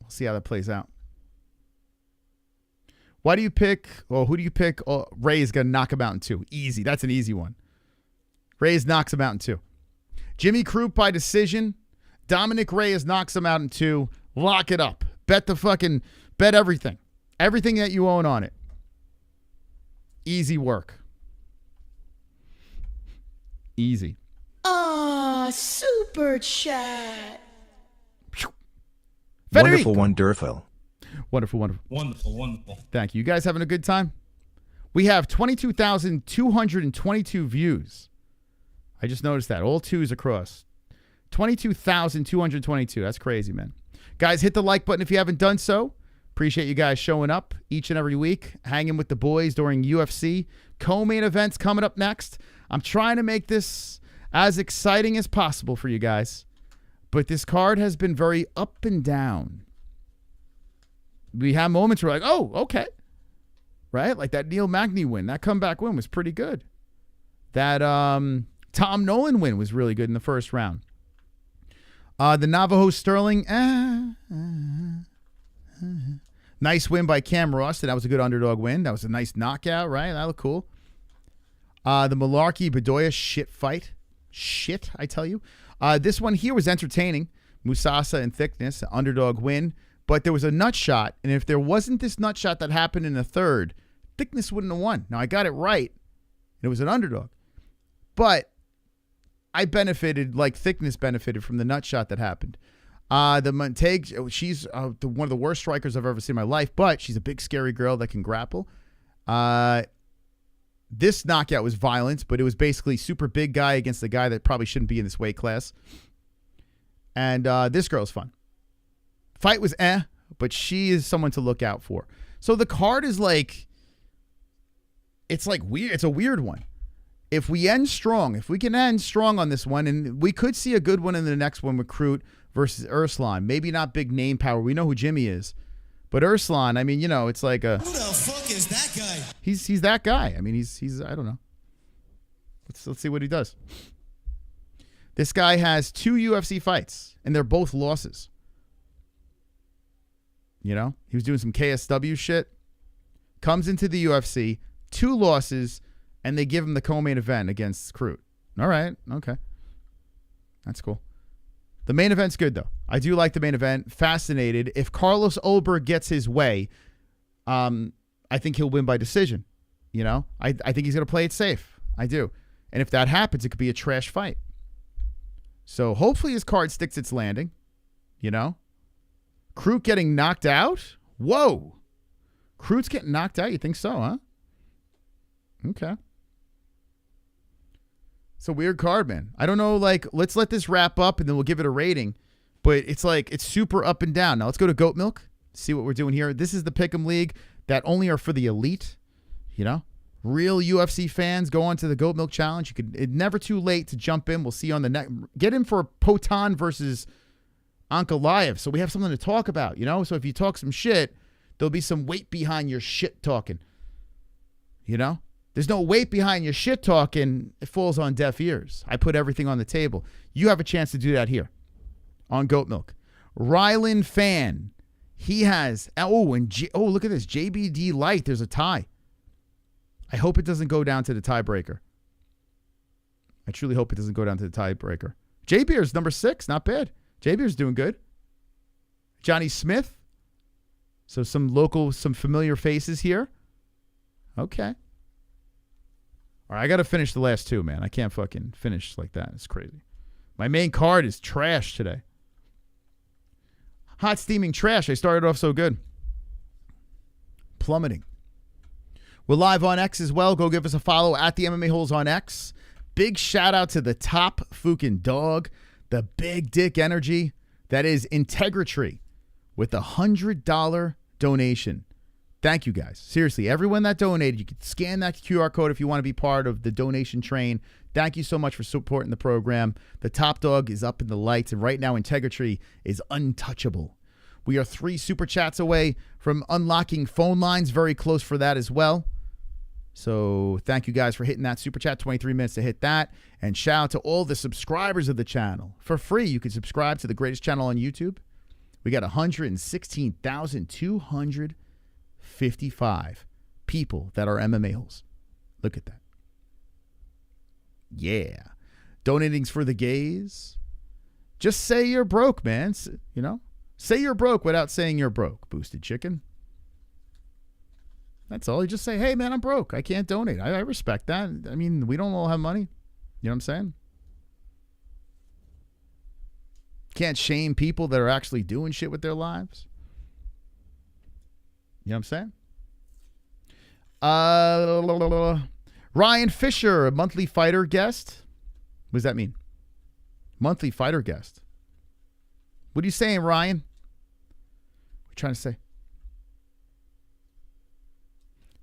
We'll see how that plays out. Why do you pick, who do you pick? Oh, Reyes going to knock him out in 2. Easy. That's an easy one. Reyes knocks him out in 2. Jimmy Crute by decision. Dominick Reyes knocks him out in 2. Lock it up. Bet everything. Everything that you own on it. Easy work. Easy. Super chat. Wonderful, wonderful. Wonderful. Thank you. You guys having a good time? We have 22,222 views. I just noticed that. All 2s across. 22,222. That's crazy, man. Guys, hit the like button if you haven't done so. Appreciate you guys showing up each and every week, hanging with the boys during UFC. Co-main events coming up next. I'm trying to make this as exciting as possible for you guys. But this card has been very up and down. We have moments where we're like, oh, okay. Right? Like that Neil Magny win. That comeback win was pretty good. That Tom Nolan win was really good in the first round. The Navajo Sterling. Nice win by Cam Rowston. That was a good underdog win. That was a nice knockout, right? That looked cool. The Mullarkey Bedoya shit fight. Shit, I tell you. This one here was entertaining. Musasa and Thicknesse, underdog win. But there was a nut shot, and if there wasn't this nut shot that happened in the third, Thicknesse wouldn't have won. Now, I got it right. It was an underdog. But I benefited, like Thicknesse benefited from the nut shot that happened. The Montague, she's one of the worst strikers I've ever seen in my life, but she's a big, scary girl that can grapple. This knockout was violent, but it was basically super big guy against the guy that probably shouldn't be in this weight class. And this girl's fun. Fight was but she is someone to look out for. So the card is like, it's like weird. It's a weird one. If we end strong, if we can end strong on this one, and we could see a good one in the next one, Recruit versus Erslan. Maybe not big name power. We know who Jimmy is. But Erslan, I mean, you know, it's like a... Who the fuck is that guy? He's that guy. I mean, he's I don't know. Let's see what he does. This guy has 2 UFC fights, and they're both losses. You know? He was doing some KSW shit. Comes into the UFC, 2 losses, and they give him the co-main event against Crute. All right. Okay. That's cool. The main event's good, though. I do like the main event. Fascinated. If Carlos Ulberg gets his way, I think he'll win by decision. You know? I think he's going to play it safe. I do. And if that happens, it could be a trash fight. So hopefully his card sticks its landing. You know? Crute getting knocked out? Whoa. Crute's getting knocked out? You think so, huh? Okay. It's a weird card, man. I don't know, like, let's let this wrap up and then we'll give it a rating. But it's like, it's super up and down. Now let's go to Goat Milk, see what we're doing here. This is the Pick'em League that only are for the elite, you know? Real UFC fans go on to the Goat Milk Challenge. It's never too late to jump in. We'll see you on the next. Get in for Potan versus Ankalaev, so we have something to talk about, you know? So if you talk some shit, there'll be some weight behind your shit talking, you know? There's no weight behind your shit talking. It falls on deaf ears. I put everything on the table. You have a chance to do that here on Goat Milk. Rylan Fan. He has, look at this. JBD Light. There's a tie. I hope it doesn't go down to the tiebreaker. I truly hope it doesn't go down to the tiebreaker. J-Beer's number 6. Not bad. J-Beer's doing good. Johnny Smith. So some familiar faces here. Okay. All right, I got to finish the last 2, man. I can't fucking finish like that. It's crazy. My main card is trash today. Hot steaming trash. I started off so good. Plummeting. We're live on X as well. Go give us a follow at the MMA-Holes on X. Big shout out to the top fucking dog, the big dick energy that is Integritree with a $100 donation. Thank you, guys. Seriously, everyone that donated, you can scan that QR code if you want to be part of the donation train. Thank you so much for supporting the program. The top dog is up in the lights, and right now Integritree is untouchable. We are 3 super chats away from unlocking phone lines. Very close for that as well. So thank you guys for hitting that super chat. 23 minutes to hit that. And shout out to all the subscribers of the channel. For free, you can subscribe to the greatest channel on YouTube. We got 116,255 people that are MMA-Holes. Look at that. Yeah. Donating's for the gays. Just say you're broke, man. You know? Say you're broke without saying you're broke, Boosted Chicken. That's all. You just say, hey, man, I'm broke. I can't donate. I respect that. I mean, we don't all have money. You know what I'm saying? Can't shame people that are actually doing shit with their lives. You know what I'm saying? Ryan Fisher, a monthly fighter guest. What does that mean? Monthly fighter guest. What are you saying, Ryan? What are you trying to say?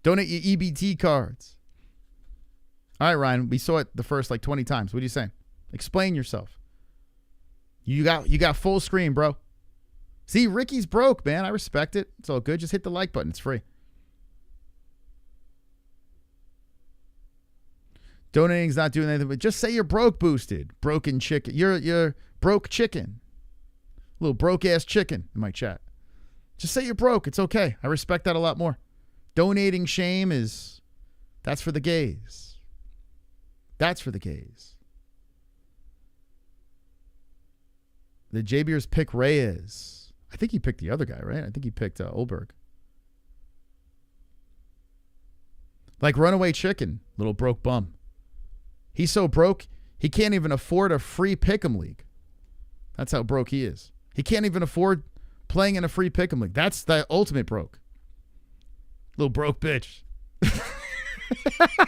Donate your EBT cards. All right, Ryan. We saw it the first 20 times. What are you saying? Explain yourself. You got full screen, bro. See, Ricky's broke, man. I respect it. It's all good. Just hit the like button. It's free. Donating's not doing anything, but just say you're broke, Boosted. Broken chicken. You're broke chicken. Little broke ass chicken in my chat. Just say you're broke. It's okay. I respect that a lot more. Donating shame that's for the gays. That's for the gays. The J-Beers pick Reyes. I think he picked the other guy, right? I think he picked Ulberg. Like Runaway Chicken, little broke bum. He's so broke, he can't even afford a free pick'em league. That's how broke he is. He can't even afford playing in a free pick'em league. That's the ultimate broke. Little broke bitch. I'm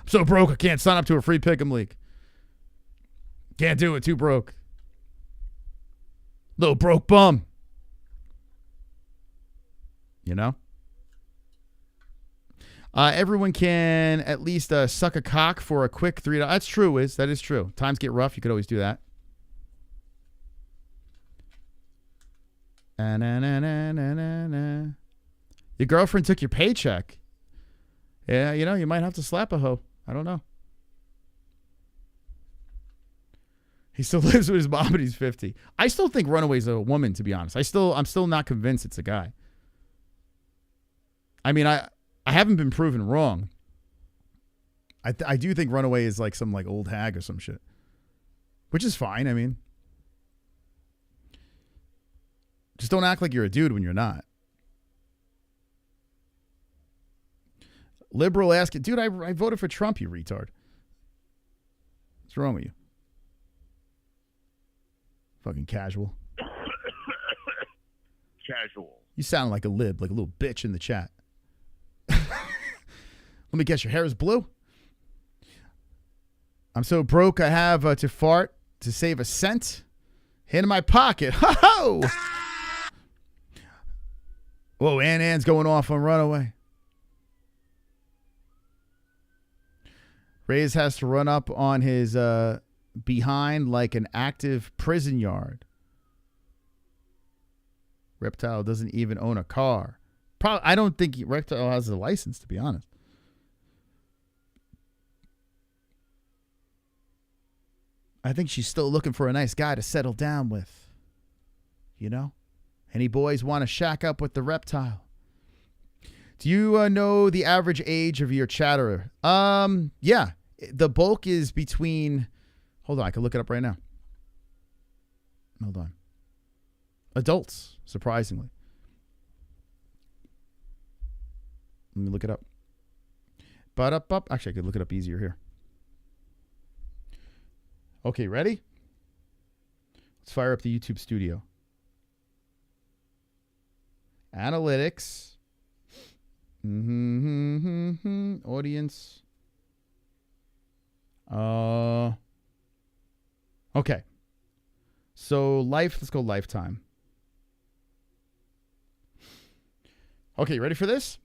so broke I can't sign up to a free pick'em league. Can't do it, too broke. Little broke bum. You know? Everyone can at least suck a cock for a quick $3. That's true, That is true. Times get rough. You could always do that. Your girlfriend took your paycheck. Yeah, you know, you might have to slap a hoe. I don't know. He still lives with his mom, but he's 50. I still think Runaway's a woman, to be honest. I'm still not convinced it's a guy. I mean, I haven't been proven wrong. I do think Runaway is like some like old hag or some shit, which is fine. I mean, just don't act like you're a dude when you're not. Liberal asking, dude, I voted for Trump, you retard. What's wrong with you? Fucking casual. Casual. You sound like a lib, like a little bitch in the chat. Let me guess, your hair is blue? I'm so broke I have to fart to save a cent. Hand in my pocket. Ho-ho! Whoa, Ann's going off on Runaway. Reyes has to run up on his behind like an active prison yard. Reptile doesn't even own a car. I don't think Reptile has a license, to be honest. I think she's still looking for a nice guy to settle down with. You know? Any boys want to shack up with the Reptile? Do you know the average age of your chatterer? Yeah. The bulk is between... Hold on, I can look it up right now. Hold on. Adults, surprisingly. Let me look it up. Actually, I could look it up easier here. Okay, ready? Let's fire up the YouTube studio. Analytics. Audience. Okay. So let's go lifetime. Okay, ready for this?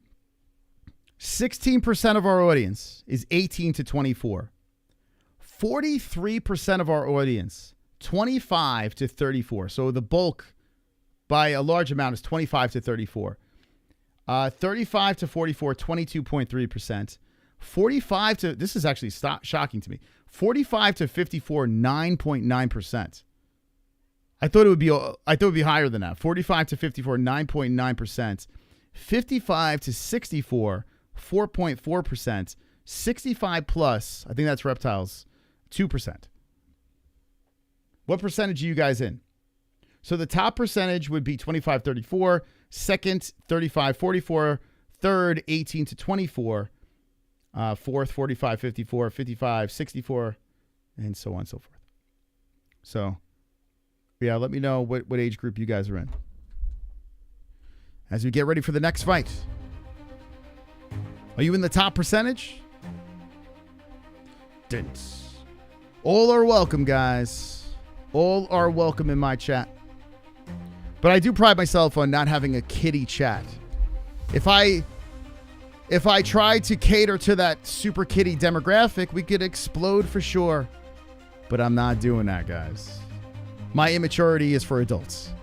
16% of our audience is 18 to 24. 43% of our audience, 25 to 34. So the bulk by a large amount is 25 to 34. 35 to 44, 22.3%. 45 to, this is actually shocking to me, 45 to 54, 9.9%. I thought it would be higher than that. 45 to 54, 9.9%. 55 to 64, 4.4%. 65 plus, I think that's Reptiles, 2%. What percentage are you guys in? So the top percentage would be 25-34, second 35-44, third 18 to 24, fourth 45-54, 55-64, and so on and so forth. So, yeah, let me know what age group you guys are in. As we get ready for the next fight. Are you in the top percentage? Didn't. All are welcome, guys. All are welcome in my chat. But I do pride myself on not having a kiddie chat. If I tried to cater to that super kiddie demographic, we could explode for sure. But I'm not doing that, guys. My immaturity is for adults.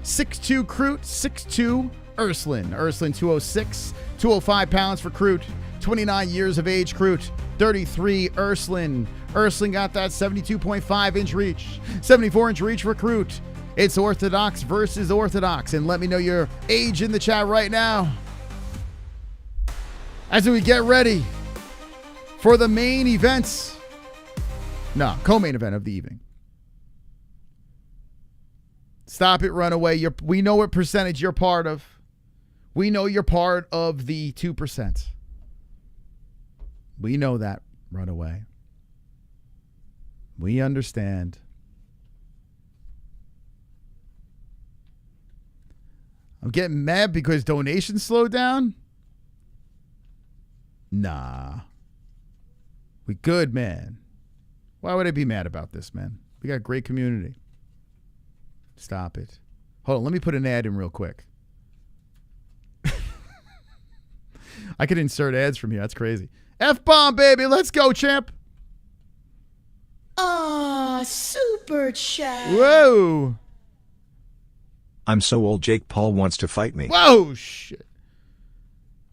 6'2 Crute, 6'2 Ursulin. Ursulin 206, 205 pounds for Crute. 29 years of age, Crute. 33 Ursulin. Ursulin got that 72.5 inch reach. 74 inch reach for Crute. It's Orthodox versus Orthodox, and let me know your age in the chat right now as we get ready for the main events. No, co-main event of the evening. Stop it, Runaway. We know what percentage you're part of. We know you're part of the 2%. We know that, Runaway. We understand. I'm getting mad because donations slowed down? Nah. We good, man. Why would I be mad about this, man? We got a great community. Stop it. Hold on, let me put an ad in real quick. I could insert ads from here. That's crazy. F-bomb, baby. Let's go, champ. Super chat. Whoa. I'm so old Jake Paul wants to fight me. Whoa, shit.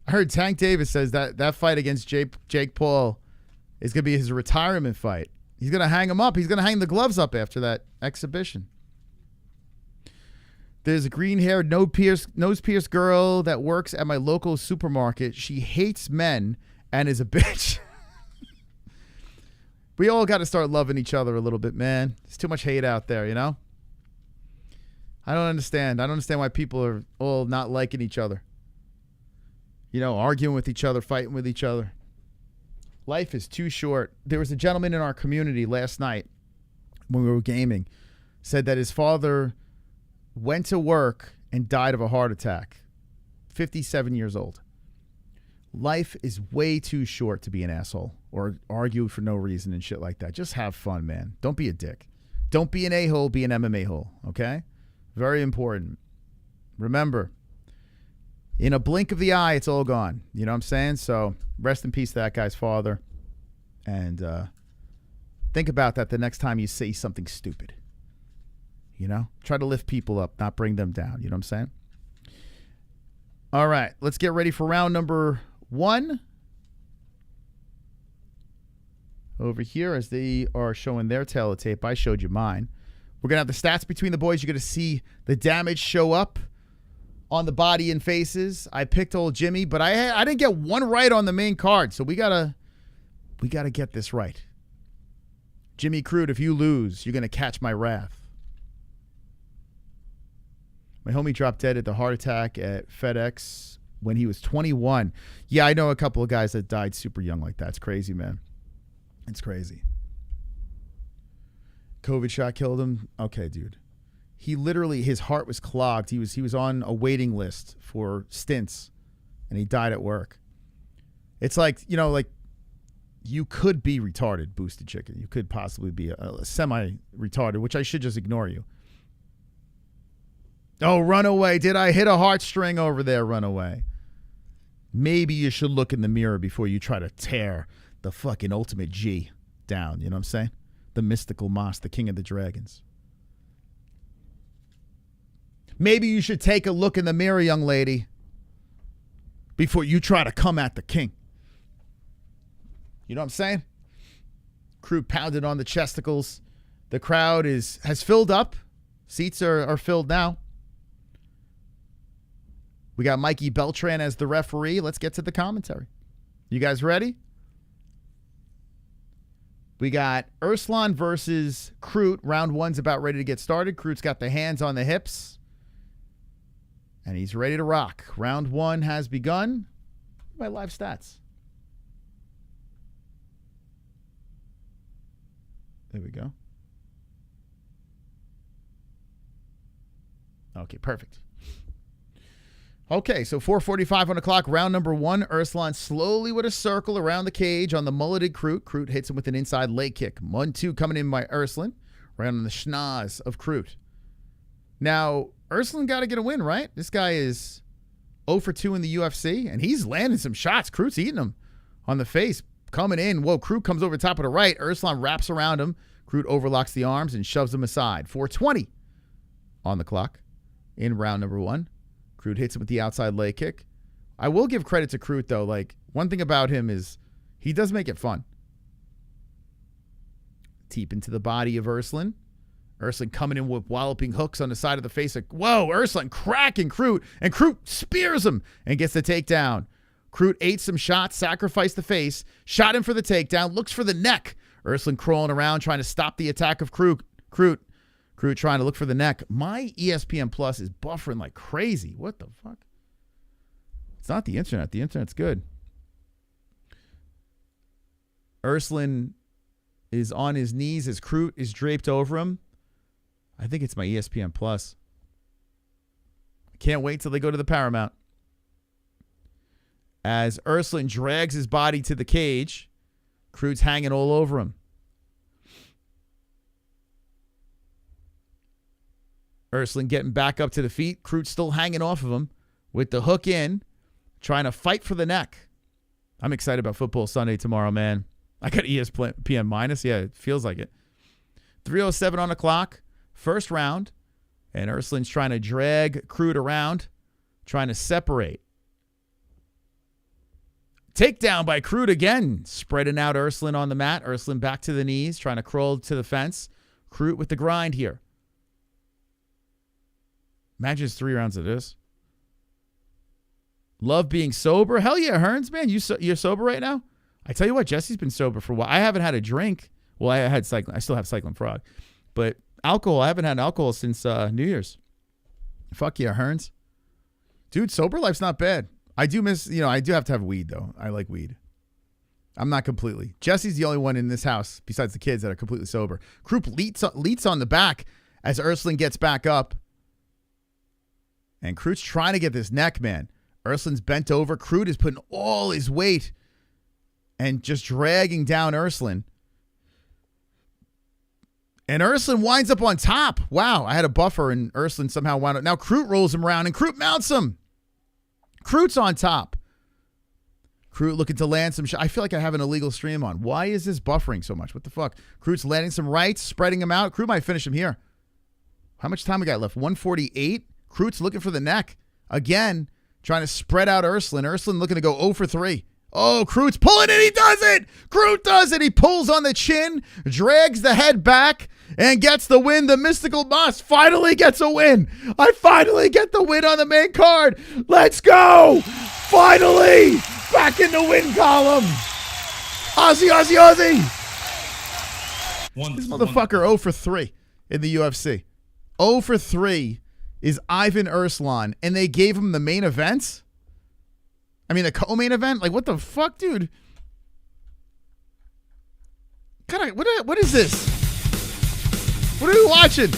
I heard Tank Davis says that fight against Jake Paul is going to be his retirement fight. He's going to hang him up. He's going to hang the gloves up after that exhibition. There's a green-haired, nose-pierced girl that works at my local supermarket. She hates men and is a bitch. We all got to start loving each other a little bit, man. There's too much hate out there, you know? I don't understand. I don't understand why people are all not liking each other. You know, arguing with each other, fighting with each other. Life is too short. There was a gentleman in our community last night when we were gaming, said that his father went to work and died of a heart attack. 57 years old. Life is way too short to be an asshole or argue for no reason and shit like that. Just have fun, man. Don't be a dick. Don't be an a-hole, be an MMA-hole, okay? Very important. Remember, in a blink of the eye, it's all gone. You know what I'm saying? So rest in peace to that guy's father. And think about that the next time you say something stupid. You know? Try to lift people up, not bring them down. You know what I'm saying? All right. Let's get ready for round number 1. Over here, as they are showing their tail of tape, I showed you mine. We're going to have the stats between the boys. You're going to see the damage show up on the body and faces. I picked old Jimmy, but I didn't get one right on the main card, so we gotta get this right. Jimmy Crude, if you lose, you're going to catch my wrath. My homie dropped dead at the heart attack at FedEx when he was 21. Yeah, I know a couple of guys that died super young like that. It's crazy, man. It's crazy. COVID shot killed him. Okay, dude. He literally, his heart was clogged. He was on a waiting list for stints, and he died at work. It's like, you know, like you could be retarded, Boosted Chicken. You could possibly be a semi-retarded, which I should just ignore you. Oh, Runaway. Did I hit a heartstring over there, Runaway? Maybe you should look in the mirror before you try to tear the fucking ultimate G down. You know what I'm saying? The mystical Moss, the king of the dragons. Maybe you should take a look in the mirror, young lady, before you try to come at the king. You know what I'm saying? Crew pounded on the chesticles. The crowd has filled up. Seats are filled now. We got Mikey Beltran as the referee. Let's get to the commentary. You guys ready? We got Erslan versus Kroot. Round 1's about ready to get started. Kroot's got the hands on the hips. And he's ready to rock. Round 1 has begun. My live stats. There we go. Okay, perfect. Okay, so 4:45 on the clock, round number 1. Erslan slowly with a circle around the cage on the mulleted Kroot. Kroot hits him with an inside leg kick. 1-2 coming in by Erslan. Right on the schnoz of Kroot. Now, Erslan got to get a win, right? This guy is 0 for 2 in the UFC, and he's landing some shots. Kroot's eating him on the face. Coming in. Whoa, Kroot comes over the top of the right. Erslan wraps around him. Kroot overlocks the arms and shoves him aside. 4:20 on the clock in round number 1. Kroot hits him with the outside leg kick. I will give credit to Kroot, though. Like, one thing about him is he does make it fun. Deep into the body of Erslan. Urslan coming in with walloping hooks on the side of the face. Whoa, Urslan cracking Crute, and Crute spears him and gets the takedown. Crute ate some shots, sacrificed the face, shot him for the takedown, looks for the neck. Urslan crawling around trying to stop the attack of Crute. Crute trying to look for the neck. My ESPN Plus is buffering like crazy. What the fuck? It's not the internet. The internet's good. Urslan is on his knees as Crute is draped over him. I think it's my ESPN Plus. I can't wait till they go to the Paramount. As Urslan drags his body to the cage, Crute's hanging all over him. Urslan getting back up to the feet. Crute's still hanging off of him with the hook in, trying to fight for the neck. I'm excited about Football Sunday tomorrow, man. I got ESPN minus. Yeah, it feels like it. 3:07 on the clock. First round. And Urslan's trying to drag Crute around, trying to separate. Takedown by Crute again. Spreading out Urslan on the mat. Urslan back to the knees, trying to crawl to the fence. Crute with the grind here. Imagine it's 3 rounds of this. Love being sober. Hell yeah, Hearns, man. You're sober right now? I tell you what, Jesse's been sober for a while. I haven't had a drink. Well, I still have Cyclone Frog. But alcohol, I haven't had alcohol since New Year's. Fuck yeah, Hearns. Dude, sober life's not bad. I do miss, I do have to have weed, though. I like weed. I'm not completely. Jesse's the only one in this house, besides the kids, that are completely sober. Crute leaps on the back as Urslan gets back up. And Crute's trying to get this neck, man. Urslan's bent over. Crute is putting all his weight and just dragging down Urslan. And Urslan winds up on top. Wow, I had a buffer and Urslan somehow wound up. Now Crute rolls him around and Crute mounts him. Crute's on top. Crute looking to land some I feel like I have an illegal stream on. Why is this buffering so much? What the fuck? Crute's landing some rights, spreading him out. Crute might finish him here. How much time we got left? 148. Crute's looking for the neck. Again, trying to spread out Urslan. Urslan looking to go 0 for 3. Oh, Crute's pulling it. He does it. Crute does it. He pulls on the chin, drags the head back, and gets the win. The Mystical Boss finally gets a win. I finally get the win on the main card. Let's go. Finally. Back in the win column. Aussie, Aussie, Aussie. This motherfucker 0 for 3 in the UFC. 0 for 3 is Ivan Urslan, and they gave him the main event? I mean, the co-main event? Like, what the fuck, dude? God, what is this? What are we watching?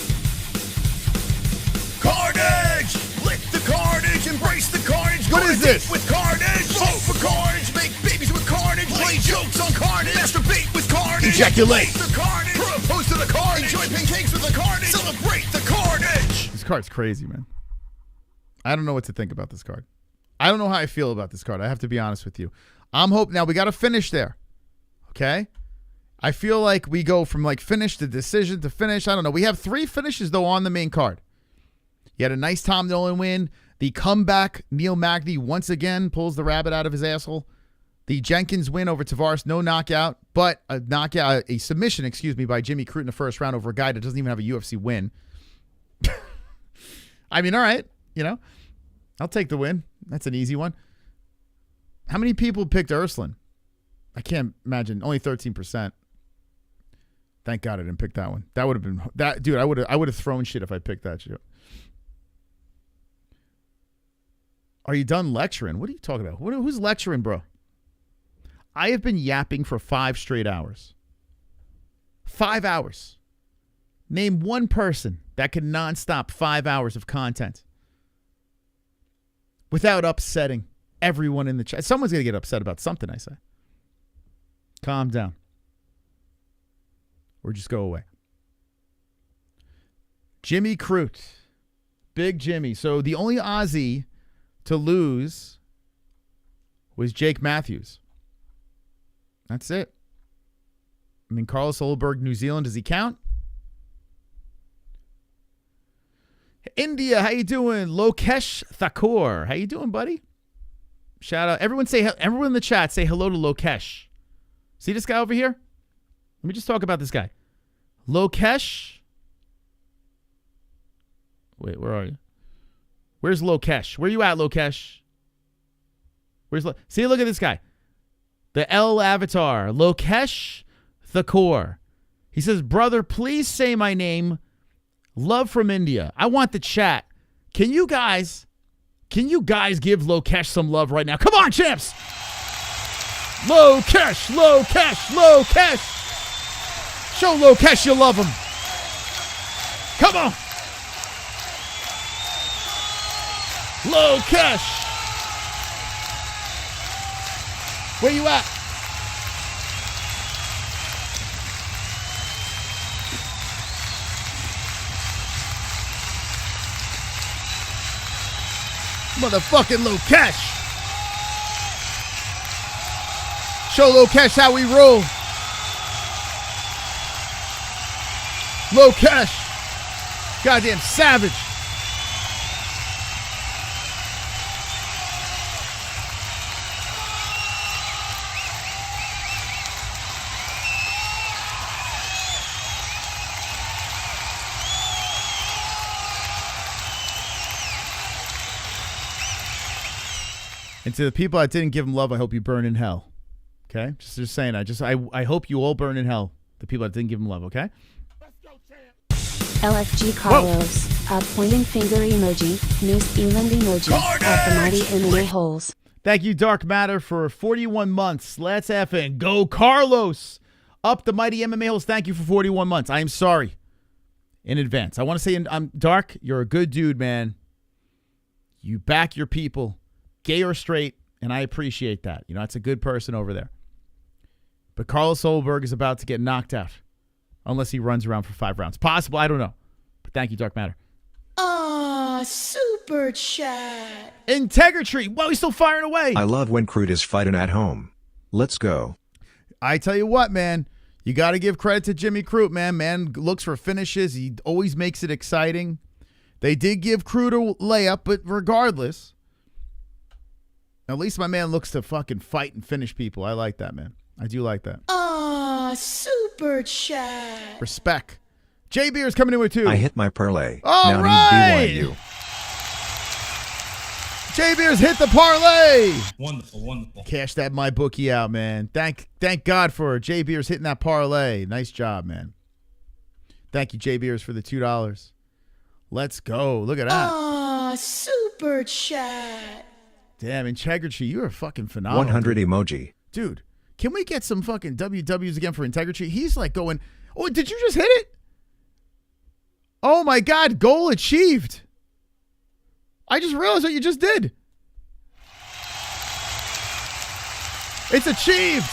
Carnage! Lick the carnage, embrace the carnage. What is this? With carnage, vote for carnage, make babies with carnage, play jokes on carnage, masturbate with carnage, ejaculate the carnage, propose to the carnage, enjoy pancakes with the carnage, celebrate the carnage. This card's crazy, man. I don't know what to think about this card. I don't know how I feel about this card. I have to be honest with you. I'm hoping now we got to finish there. Okay? I feel like we go from like finish to decision to finish. I don't know. We have 3 finishes though on the main card. You had a nice Tom Nolan win. The comeback, Neil Magny once again pulls the rabbit out of his asshole. The Jenkins win over Tavares, no knockout, but a submission, by Jimmy Crute in the first round over a guy that doesn't even have a UFC win. I mean, all right, I'll take the win. That's an easy one. How many people picked Urslan? I can't imagine. Only 13%. Thank God I didn't pick that one. That would have been that, dude. I would have thrown shit if I picked that shit. Are you done lecturing? What are you talking about? Who's lecturing, bro? I have been yapping for 5 straight hours. 5 hours. Name one person that can nonstop 5 hours of content without upsetting everyone in the chat. Someone's going to get upset about something I say. Calm down. Or just go away. Jimmy Crute. Big Jimmy. So the only Aussie to lose was Jake Matthews. That's it. I mean, Carlos Ulberg, New Zealand, does he count? India, how you doing? Lokesh Thakur, how you doing, buddy? Shout out. Everyone in the chat, say hello to Lokesh. See this guy over here? Let me just talk about this guy. Lokesh Wait, where are you? Where's Lokesh? Where you at, Lokesh? See, look at this guy. The L avatar. Lokesh the core. He says, brother, please say my name. Love from India. I want the chat. Can you guys give Lokesh some love right now? Come on, champs. Lokesh. Show Lokesh you love him. Come on. Lokesh. Where you at? Motherfucking Lokesh. Show Lokesh how we roll. Lokesh. Goddamn savage. And to the people that didn't give him love, I hope you burn in hell. Okay? Just saying. I hope you all burn in hell. The people that didn't give him love, okay? LFG Carlos, pointing finger emoji, New Zealand emoji, at the mighty MMA-Holes. Thank you, Dark Matter, for 41 months. Let's effing go, Carlos. Up the mighty MMA-Holes. Thank you for 41 months. I am sorry in advance. I want to say, Dark, you're a good dude, man. You back your people, gay or straight, and I appreciate that. You know, it's a good person over there. But Carlos Ulberg is about to get knocked out. Unless he runs around for 5 rounds. Possible, I don't know. But thank you, Dark Matter. Super chat. Integrity. Well, he's still firing away. I love when Crude is fighting at home. Let's go. I tell you what, man. You got to give credit to Jimmy Crute, man. Man looks for finishes. He always makes it exciting. They did give Crute a layup, but regardless, at least my man looks to fucking fight and finish people. I like that, man. I do like that. Super chat. Respect. J Beer's coming in with 2. I hit my parlay. All now right. he's BYU. J Beer's hit the parlay. Wonderful. Cash that my bookie out, man. Thank God for J Beer's hitting that parlay. Nice job, man. Thank you, J Beer's, for the $2. Let's go. Look at that. Super chat. Damn, Integrity, you are fucking phenomenal. 100 emoji. Dude, can we get some fucking WWs again for Integrity? He's like going, oh, did you just hit it? Oh my God, goal achieved. I just realized what you just did. It's achieved.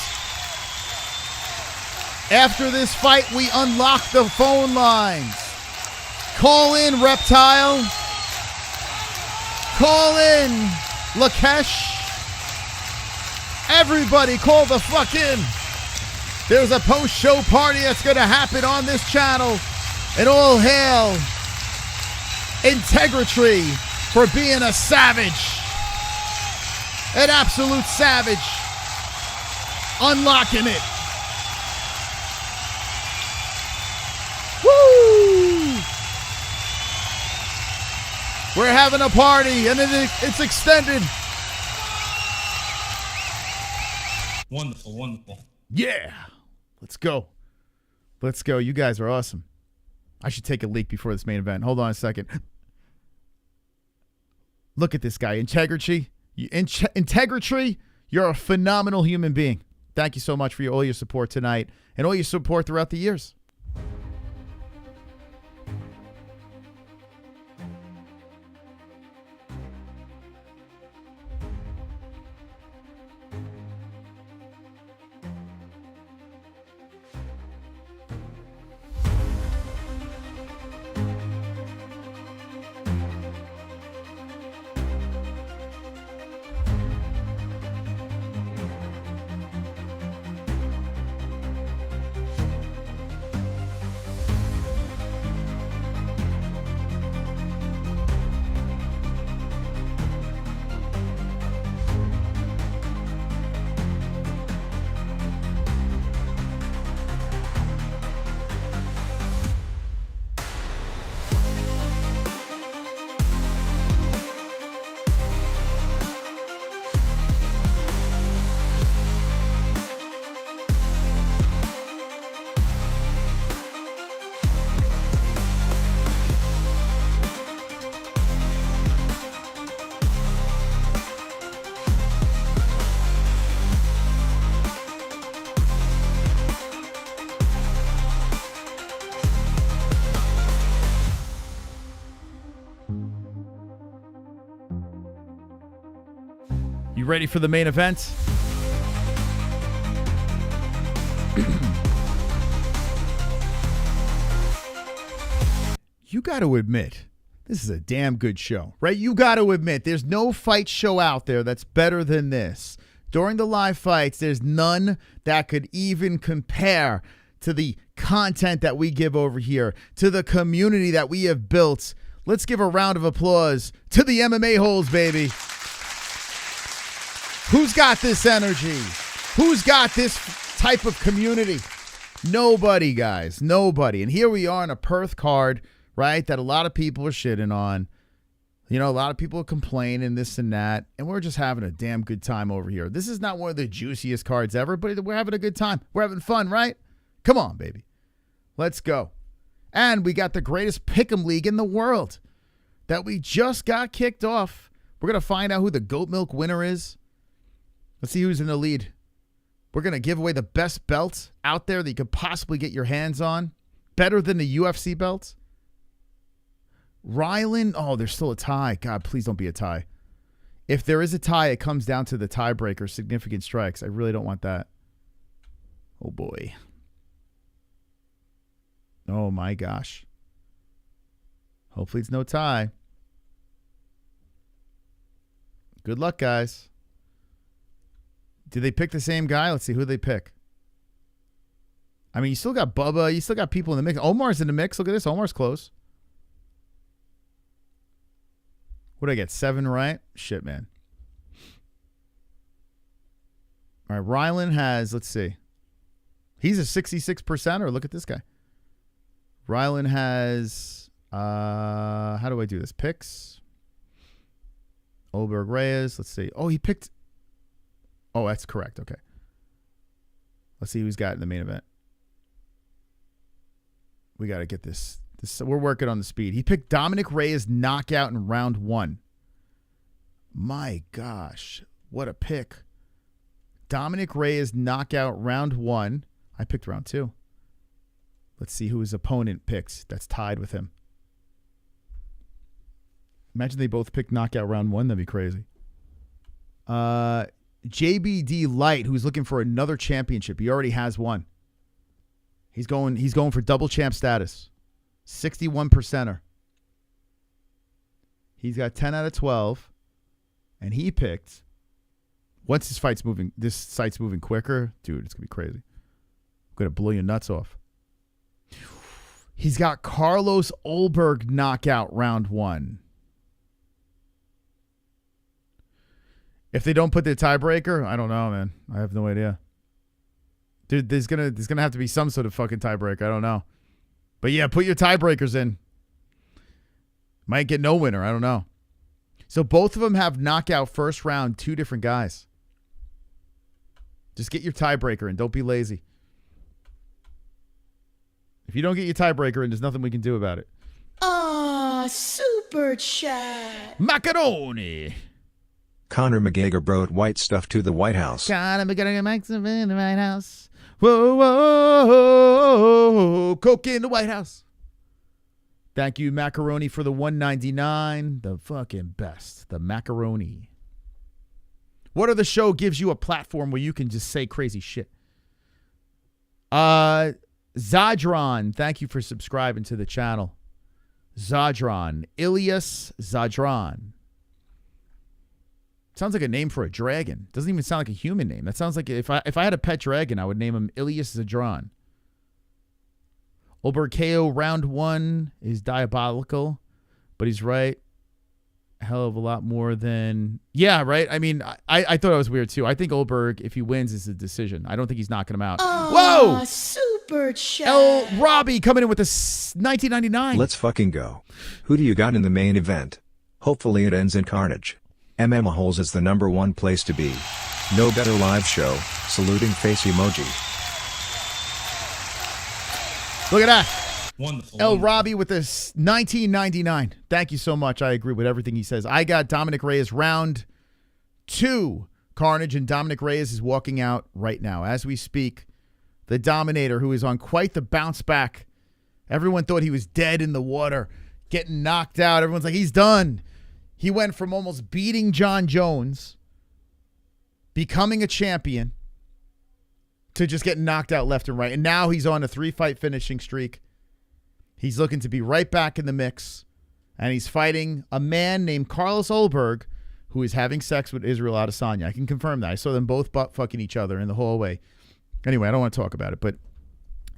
After this fight, we unlock the phone lines. Call in, Reptile. Call in, Lakesh. Everybody call the fuck in. There's a post-show party that's going to happen on this channel. And all hail Integrity for being a savage. An absolute savage. Unlocking it. Woo! We're having a party and it's extended. Wonderful. Yeah. Let's go. Let's go. You guys are awesome. I should take a leak before this main event. Hold on a second. Look at this guy. Integrity. Integrity, you're a phenomenal human being. Thank you so much for all your support tonight and all your support throughout the years. ready for the main event? You got to admit, this is a damn good show, right? You got to admit, there's no fight show out there that's better than this. During the live fights, there's none that could even compare to the content that we give over here, to the community that we have built. Let's give a round of applause to the MMA-Holes, baby. Who's got this energy? Who's got this type of community? Nobody, guys. Nobody. And here we are on a Perth card, right, that a lot of people are shitting on. You know, a lot of people are complaining this and that, and we're just having a damn good time over here. This is not one of the juiciest cards ever, but we're having a good time. We're having fun, right? Come on, baby. Let's go. And we got the greatest pick'em league in the world that we just got kicked off. We're going to find out who the goat milk winner is. Let's see who's in the lead. We're going to give away the best belt out there that you could possibly get your hands on. Better than the UFC belts. Rylan, oh, there's still a tie. God, please don't be a tie. If there is a tie, it comes down to the tiebreaker, significant strikes. I really don't want that. Oh, boy. Oh, my gosh. Hopefully it's no tie. Good luck, guys. Did they pick the same guy? Let's see who they pick. I mean, you still got Bubba. You still got people in the mix. Omar's in the mix. Look at this. Omar's close. What did I get? 7 right? Shit, man. All right, Rylan has, let's see. He's a 66%er. Look at this guy. Rylan has, how do I do this? Picks. Ulberg Reyes. Let's see. Oh, he picked. Oh, that's correct. Okay. Let's see who's got in the main event. We got to get this. We're working on the speed. He picked Dominick Reyes knockout in round 1. My gosh. What a pick. Dominick Reyes knockout round 1. I picked round 2. Let's see who his opponent picks that's tied with him. Imagine they both picked knockout round 1. That'd be crazy. JBD Light, who's looking for another championship. He already has one. He's going for double champ status. 61%er. He's got 10 out of 12. And he picked, once this site's moving quicker, dude, it's going to be crazy. I'm going to blow your nuts off. He's got Carlos Ulberg knockout round 1. If they don't put the tiebreaker, I don't know, man. I have no idea. Dude, there's gonna have to be some sort of fucking tiebreaker. I don't know. But yeah, put your tiebreakers in. Might get no winner. I don't know. So both of them have knockout first round, 2 different guys. Just get your tiebreaker in. Don't be lazy. If you don't get your tiebreaker in, there's nothing we can do about it. Ah, super chat. Macaroni. Conor McGregor brought white stuff to the White House. Conor McGregor makes in the White House. Whoa, whoa, whoa, coke in the White House. Thank you, Macaroni, for the $1.99. The fucking best. The Macaroni. What other show gives you a platform where you can just say crazy shit? Zadron, thank you for subscribing to the channel. Zadron. Ilias Zadron. Sounds like a name for a dragon. Doesn't even sound like a human name. That sounds like if I had a pet dragon, I would name him Ilias Zadron. Ulberg KO round 1 is diabolical, but he's right. A hell of a lot more than... Yeah, right? I mean, I thought it was weird, too. I think Ulberg, if he wins, is a decision. I don't think he's knocking him out. Whoa! Super chat. El Robbie coming in with a 1999. Let's fucking go. Who do you got in the main event? Hopefully it ends in carnage. MMA-Holes is the #1 place to be. No better live show. Saluting face emoji. Look at that. Wonderful. El Robbie with this 1999. Thank you so much. I agree with everything he says. I got Dominick Reyes round 2 carnage, and Dominick Reyes is walking out right now. As we speak, the Dominator, who is on quite the bounce back. Everyone thought he was dead in the water, getting knocked out. Everyone's like, he's done. He went from almost beating John Jones becoming a champion to just get knocked out left and right. And now he's on a 3-fight finishing streak. He's looking to be right back in the mix. And he's fighting a man named Carlos Ulberg, who is having sex with Israel Adesanya. I can confirm that. I saw them both butt fucking each other in the hallway. Anyway, I don't want to talk about it, but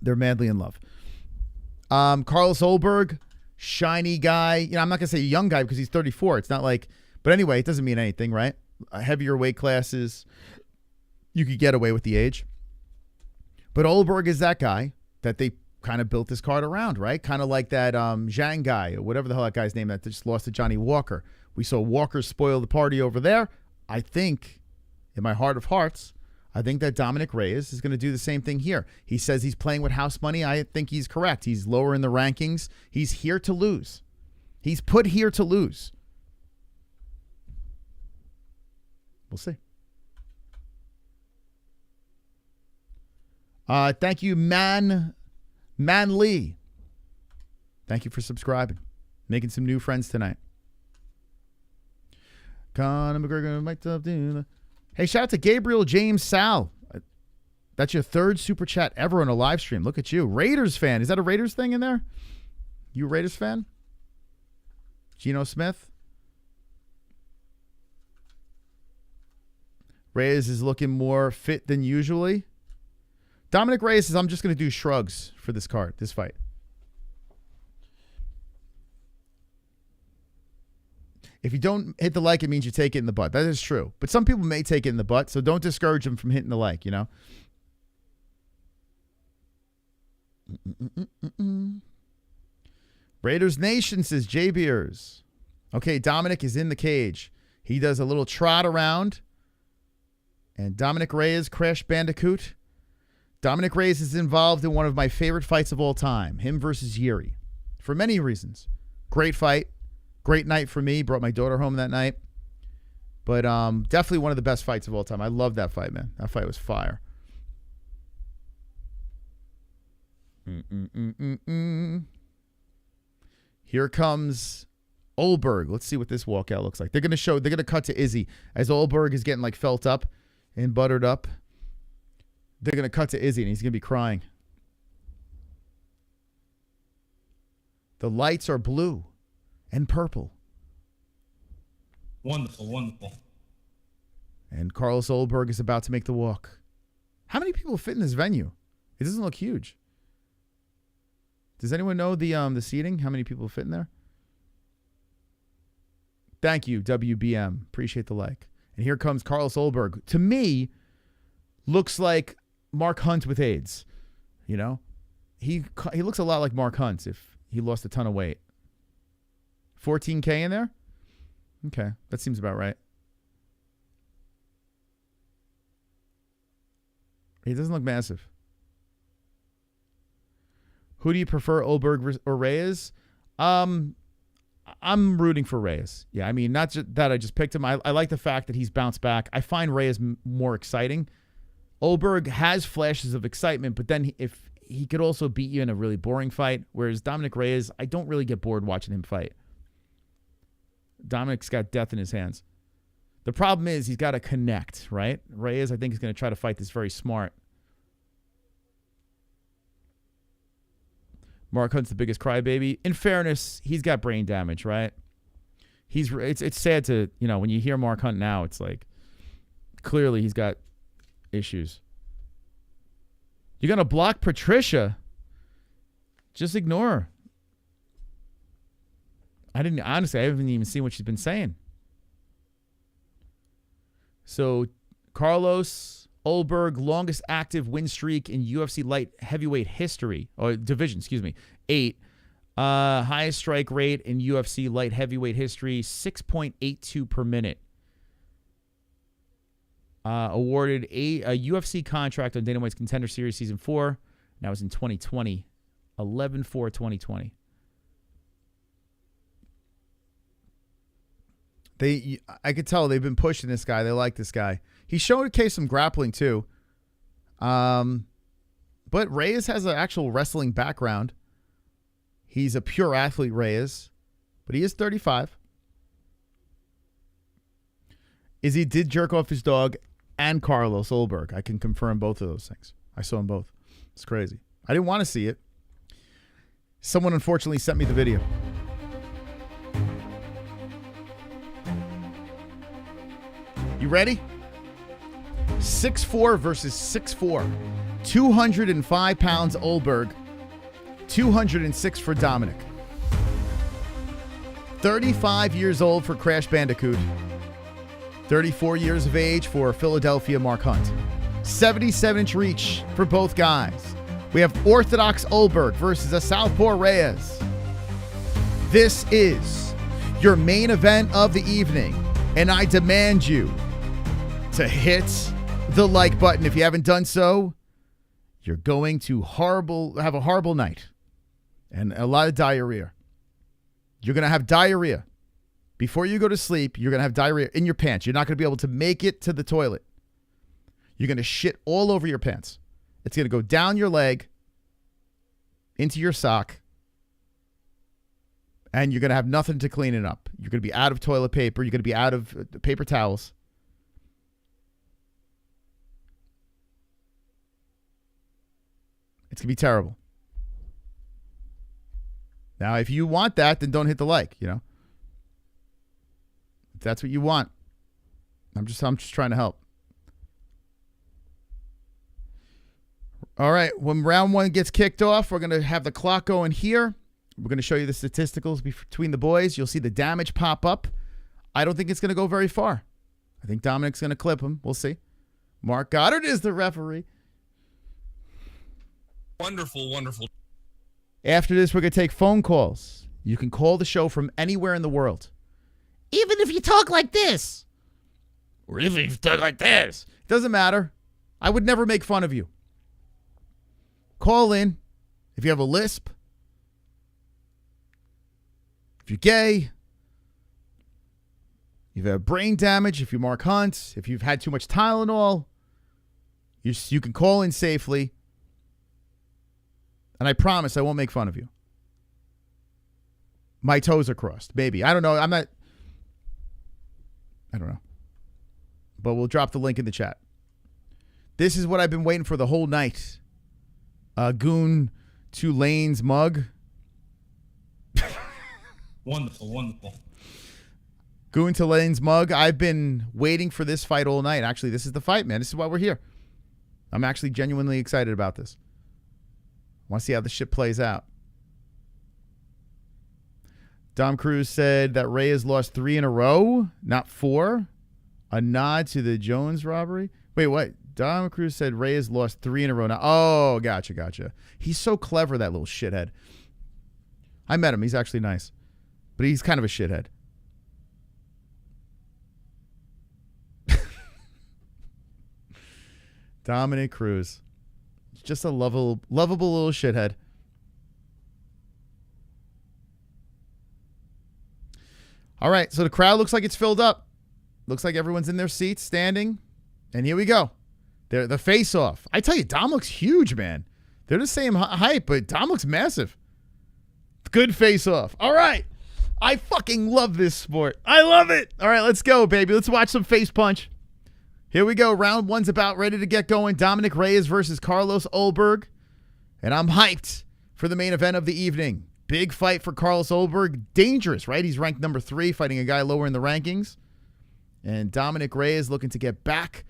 they're madly in love. Carlos Ulberg, shiny guy. You know, I'm not going to say young guy because he's 34. It's not like, but anyway, it doesn't mean anything, right? Heavier weight classes, you could get away with the age. But Ulberg is that guy that they kind of built this card around, right? Kind of like that Zhang guy, or whatever the hell that guy's name that just lost to Johnny Walker. We saw Walker spoil the party over there. I think, in my heart of hearts, I think that Dominick Reyes is going to do the same thing here. He says he's playing with house money. I think he's correct. He's lower in the rankings. He's here to lose. He's put here to lose. We'll see. Thank you, Man Lee. Thank you for subscribing. Making some new friends tonight. Conor McGregor, Mike Tubb. Hey, shout out to Gabriel James Sal. That's your third super chat ever on a live stream. Look at you. Raiders fan. Is that a Raiders thing in there? You a Raiders fan? Geno Smith? Reyes is looking more fit than usually. Dominick Reyes says, I'm just going to do shrugs for this card, this fight. If you don't hit the like, it means you take it in the butt. That is true. But some people may take it in the butt, so don't discourage them from hitting the like, you know? Raiders Nation says, J Beers. Okay, Dominick is in the cage. He does a little trot around. And Dominick Reyes, Crash Bandicoot. Dominick Reyes is involved in one of my favorite fights of all time, him versus Yuri, for many reasons. Great fight. Great night for me. Brought my daughter home that night. But definitely one of the best fights of all time. I love that fight, man. That fight was fire. Here comes Ulberg. Let's see what this walkout looks like. They're going to cut to Izzy as Ulberg is getting like felt up and buttered up. They're going to cut to Izzy and he's going to be crying. The lights are blue and purple. Wonderful, wonderful. And Carlos Ulberg is about to make the walk. How many people fit in this venue? It doesn't look huge. Does anyone know the seating? How many people fit in there? Thank you, WBM. Appreciate the like. And here comes Carlos Ulberg. To me, looks like Mark Hunt with AIDS. You know? He looks a lot like Mark Hunt if he lost a ton of weight. 14K in there? Okay, that seems about right. He doesn't look massive. Who do you prefer, Ulberg or Reyes? I'm rooting for Reyes. Yeah, I mean, not just that I just picked him. I like the fact that he's bounced back. I find Reyes more exciting. Ulberg has flashes of excitement, but then if he could also beat you in a really boring fight, whereas Dominick Reyes, I don't really get bored watching him fight. Dominick's got death in his hands. The problem is he's got to connect, right? Reyes, I think, is going to try to fight this very smart. Mark Hunt's the biggest crybaby. In fairness, he's got brain damage, right? It's sad to, you know, when you hear Mark Hunt now, it's like clearly he's got issues. You're going to block Patricia? Just ignore her. I haven't even seen what she's been saying. So, Carlos Ulberg, longest active win streak in UFC light heavyweight history, or division, 8. Highest strike rate in UFC light heavyweight history, 6.82 per minute. Awarded a UFC contract on Dana White's Contender Series Season 4. And that was in 2020. 11/4/2020. I could tell they've been pushing this guy. They like this guy. He showcased some grappling too. But Reyes has an actual wrestling background. He's a pure athlete, Reyes. But he is 35. Izzy did jerk off his dog and Carlos Ulberg. I can confirm both of those things. I saw them both. It's crazy. I didn't want to see it. Someone unfortunately sent me the video. You ready? 6'4" versus 6'4". 205 pounds Ulberg. 206 for Dominick. 35 years old for Crash Bandicoot. 34 years of age for Philadelphia Mark Hunt. 77-inch reach for both guys. We have orthodox Ulberg versus a southpaw Reyes. This is your main event of the evening, and I demand you to hit the like button. If you haven't done so, you're going to have a horrible night and a lot of diarrhea. You're going to have diarrhea. Before you go to sleep, you're going to have diarrhea in your pants. You're not going to be able to make it to the toilet. You're going to shit all over your pants. It's going to go down your leg, into your sock, and you're going to have nothing to clean it up. You're going to be out of toilet paper. You're going to be out of paper towels. It's going to be terrible. Now, if you want that, then don't hit the like, you know. If that's what you want. I'm just trying to help. All right, when round one gets kicked off, we're going to have the clock going here. We're going to show you the statisticals between the boys. You'll see the damage pop up. I don't think it's going to go very far. I think Dominick's going to clip him. We'll see. Mark Goddard is the referee. Wonderful, wonderful. After this, we're going to take phone calls. You can call the show from anywhere in the world. Even if you talk like this. Or even if you talk like this. It doesn't matter. I would never make fun of you. Call in if you have a lisp. If you're gay. If you have brain damage. If you're Mark Hunt. If you've had too much Tylenol. You can call in safely. And I promise I won't make fun of you. My toes are crossed. Maybe. I don't know. I don't know. But we'll drop the link in the chat. This is what I've been waiting for the whole night. Goon to Lane's mug. Wonderful, wonderful. Goon to Lane's mug. I've been waiting for this fight all night. Actually, this is the fight, man. This is why we're here. I'm actually genuinely excited about this. I want to see how this shit plays out. Dom Cruz said that Reyes lost 3 in a row, not 4. A nod to the Jones robbery. Wait, what? Dom Cruz said Reyes lost 3 in a row. Now, oh, gotcha. He's so clever, that little shithead. I met him. He's actually nice. But he's kind of a shithead. Dominick Cruz. Just a lovable little shithead. All right, so the crowd looks like it's filled up. Looks like everyone's in their seats, standing. And here we go. They're the face-off. I tell you, Dom looks huge, man. They're the same height, but Dom looks massive. Good face-off. All right. I fucking love this sport. I love it. All right, let's go, baby. Let's watch some face punch. Here we go. Round one's about ready to get going. Dominick Reyes versus Carlos Ulberg. And I'm hyped for the main event of the evening. Big fight for Carlos Ulberg. Dangerous, right? He's ranked number 3, fighting a guy lower in the rankings. And Dominick Reyes looking to get back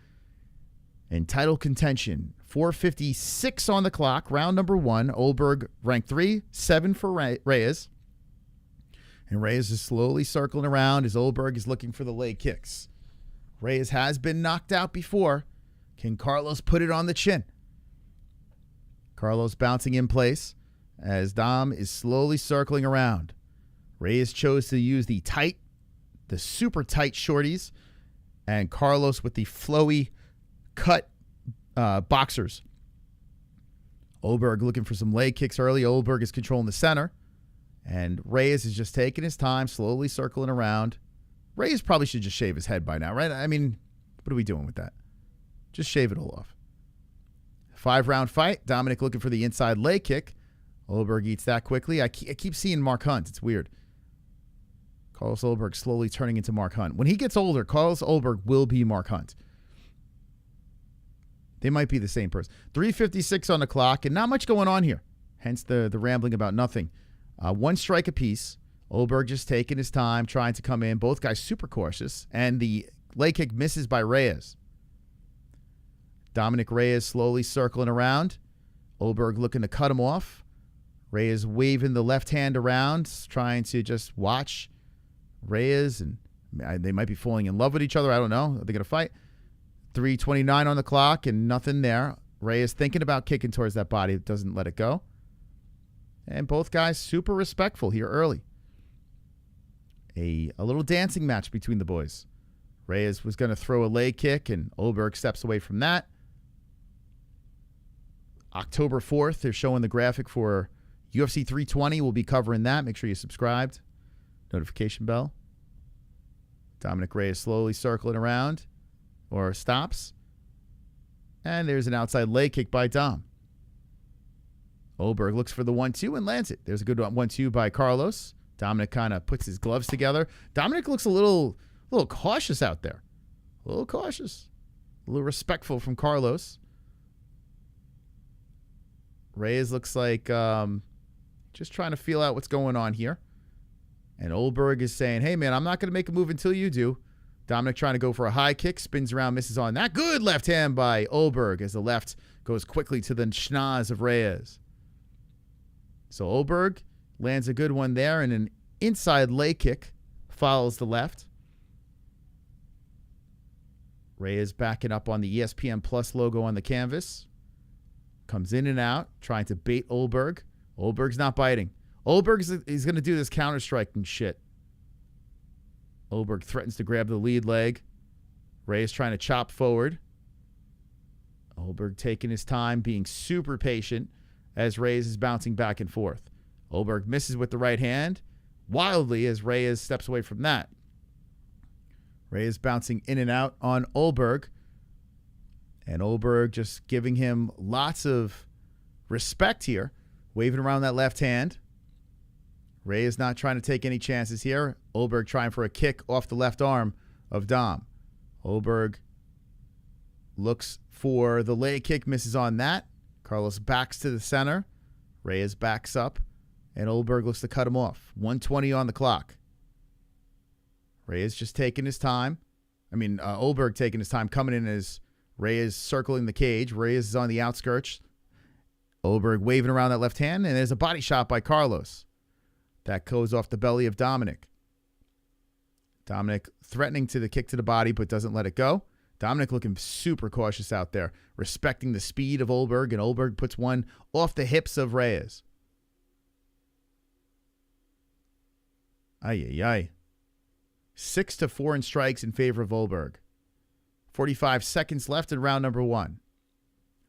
in title contention. 4:56 on the clock. Round number 1. Ulberg ranked 3, 7 for Reyes. And Reyes is slowly circling around as Ulberg is looking for the leg kicks. Reyes has been knocked out before. Can Carlos put it on the chin? Carlos bouncing in place as Dom is slowly circling around. Reyes chose to use the super tight shorties, and Carlos with the flowy cut boxers. Ulberg looking for some leg kicks early. Ulberg is controlling the center, and Reyes is just taking his time, slowly circling around. Reyes probably should just shave his head by now, right? I mean, what are we doing with that? Just shave it all off. 5-round fight. Dominick looking for the inside leg kick. Ulberg eats that quickly. I keep seeing Mark Hunt. It's weird. Carlos Ulberg slowly turning into Mark Hunt. When he gets older, Carlos Ulberg will be Mark Hunt. They might be the same person. 3:56 on the clock, and not much going on here. Hence the rambling about nothing. One strike apiece. Ulberg just taking his time, trying to come in. Both guys super cautious, and the leg kick misses by Reyes. Dominick Reyes slowly circling around. Ulberg looking to cut him off. Reyes waving the left hand around, trying to just watch Reyes, and they might be falling in love with each other. I don't know. Are they going to fight? 3:29 on the clock, and nothing there. Reyes thinking about kicking towards that body, doesn't let it go. And both guys super respectful here early. A little dancing match between the boys. Reyes was going to throw a leg kick, and Ulberg steps away from that. October 4th, they're showing the graphic for UFC 320. We'll be covering that. Make sure you're subscribed. Notification bell. Dominick Reyes slowly circling around, or stops. And there's an outside leg kick by Dom. Ulberg looks for the 1-2 and lands it. There's a good 1-2 by Carlos. Dominick kind of puts his gloves together. Dominick looks a little cautious out there. A little cautious. A little respectful from Carlos. Reyes looks like just trying to feel out what's going on here. And Ulberg is saying, hey, man, I'm not going to make a move until you do. Dominick trying to go for a high kick. Spins around, misses on that. Good left hand by Ulberg as the left goes quickly to the schnoz of Reyes. So Ulberg lands a good one there, and an inside leg kick follows the left. Reyes backing up on the ESPN Plus logo on the canvas. Comes in and out, trying to bait Ulberg. Ulberg's not biting. Ulberg is going to do this counter-striking shit. Ulberg threatens to grab the lead leg. Reyes trying to chop forward. Ulberg taking his time, being super patient as Reyes is bouncing back and forth. Ulberg misses with the right hand wildly as Reyes steps away from that. Reyes bouncing in and out on Ulberg. And Ulberg just giving him lots of respect here, waving around that left hand. Reyes not trying to take any chances here. Ulberg trying for a kick off the left arm of Dom. Ulberg looks for the leg kick, misses on that. Carlos backs to the center. Reyes backs up, and Ulberg looks to cut him off. 1:20 on the clock. Reyes just taking his time. Ulberg taking his time, coming in as Reyes circling the cage. Reyes is on the outskirts. Ulberg waving around that left hand, and there's a body shot by Carlos. That goes off the belly of Dominick. Dominick threatening to the kick to the body, but doesn't let it go. Dominick looking super cautious out there, respecting the speed of Ulberg, and Ulberg puts one off the hips of Reyes. Ay. 6-4 in strikes in favor of Ulberg. 45 seconds left in round number 1.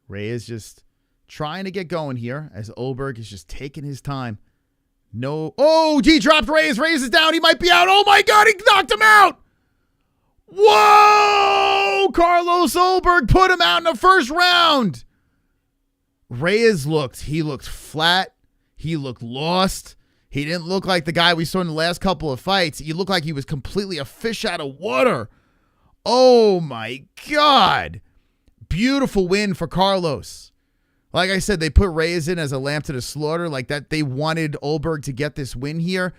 Reyes just trying to get going here as Ulberg is just taking his time. No. Oh, he dropped Reyes. Reyes is down. He might be out. Oh, my God. He knocked him out. Whoa! Carlos Ulberg put him out in the first round. Reyes looked flat. He looked lost. He didn't look like the guy we saw in the last couple of fights. He looked like he was completely a fish out of water. Oh, my God. Beautiful win for Carlos. Like I said, they put Reyes in as a lamb to the slaughter, like that. They wanted Ulberg to get this win here.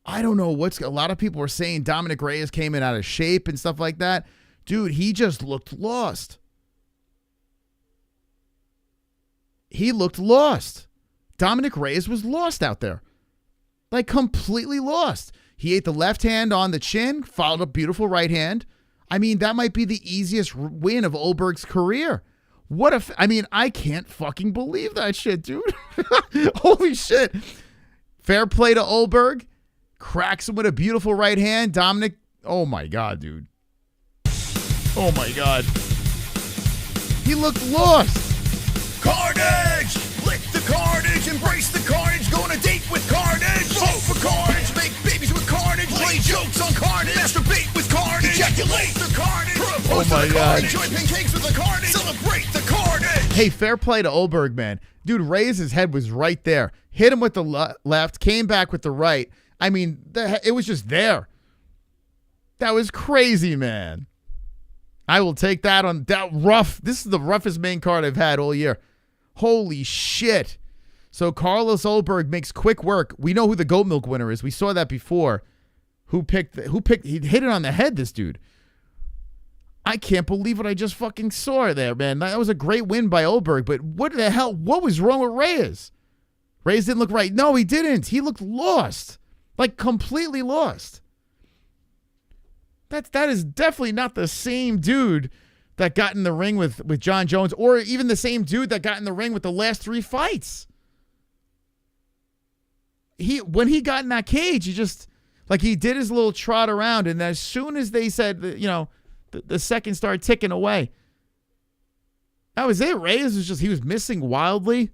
I don't know a lot of people were saying Dominick Reyes came in out of shape and stuff like that. Dude, he just looked lost. He looked lost. Dominick Reyes was lost out there. Like completely lost. He ate the left hand on the chin, followed up beautiful right hand. That might be the easiest win of Ulberg's career. I can't fucking believe that shit, dude. Holy shit. Fair play to Ulberg. Cracks him with a beautiful right hand. Dominick, oh my God, dude. Oh my God. He looked lost. Carnage! Lick the carnage, embrace the carnage, go on a date with carnage. Vote for carnage, make babies with carnage, play jokes on carnage, masturbate with carnage, ejaculate the carnage, oh my God. Enjoy pancakes with the carnage, celebrate the carnage. Hey, fair play to Ulberg, man. Dude, Reyes' head was right there. Hit him with the left, came back with the right. It was just there. That was crazy, man. I will take that on that rough. This is the roughest main card I've had all year. Holy shit. So Carlos Ulberg makes quick work. We know who the goat milk winner is. We saw that before. Who picked, he hit it on the head, this dude. I can't believe what I just fucking saw there, man. That was a great win by Ulberg, but what the hell, what was wrong with Reyes? Reyes didn't look right. No, he didn't. He looked lost. Like completely lost. That is definitely not the same dude that got in the ring with John Jones, or even the same dude that got in the ring with the last 3 fights. When he got in that cage, he just, like, he did his little trot around, and as soon as they said, you know, the seconds started ticking away, that was it. Reyes was just, he was missing wildly.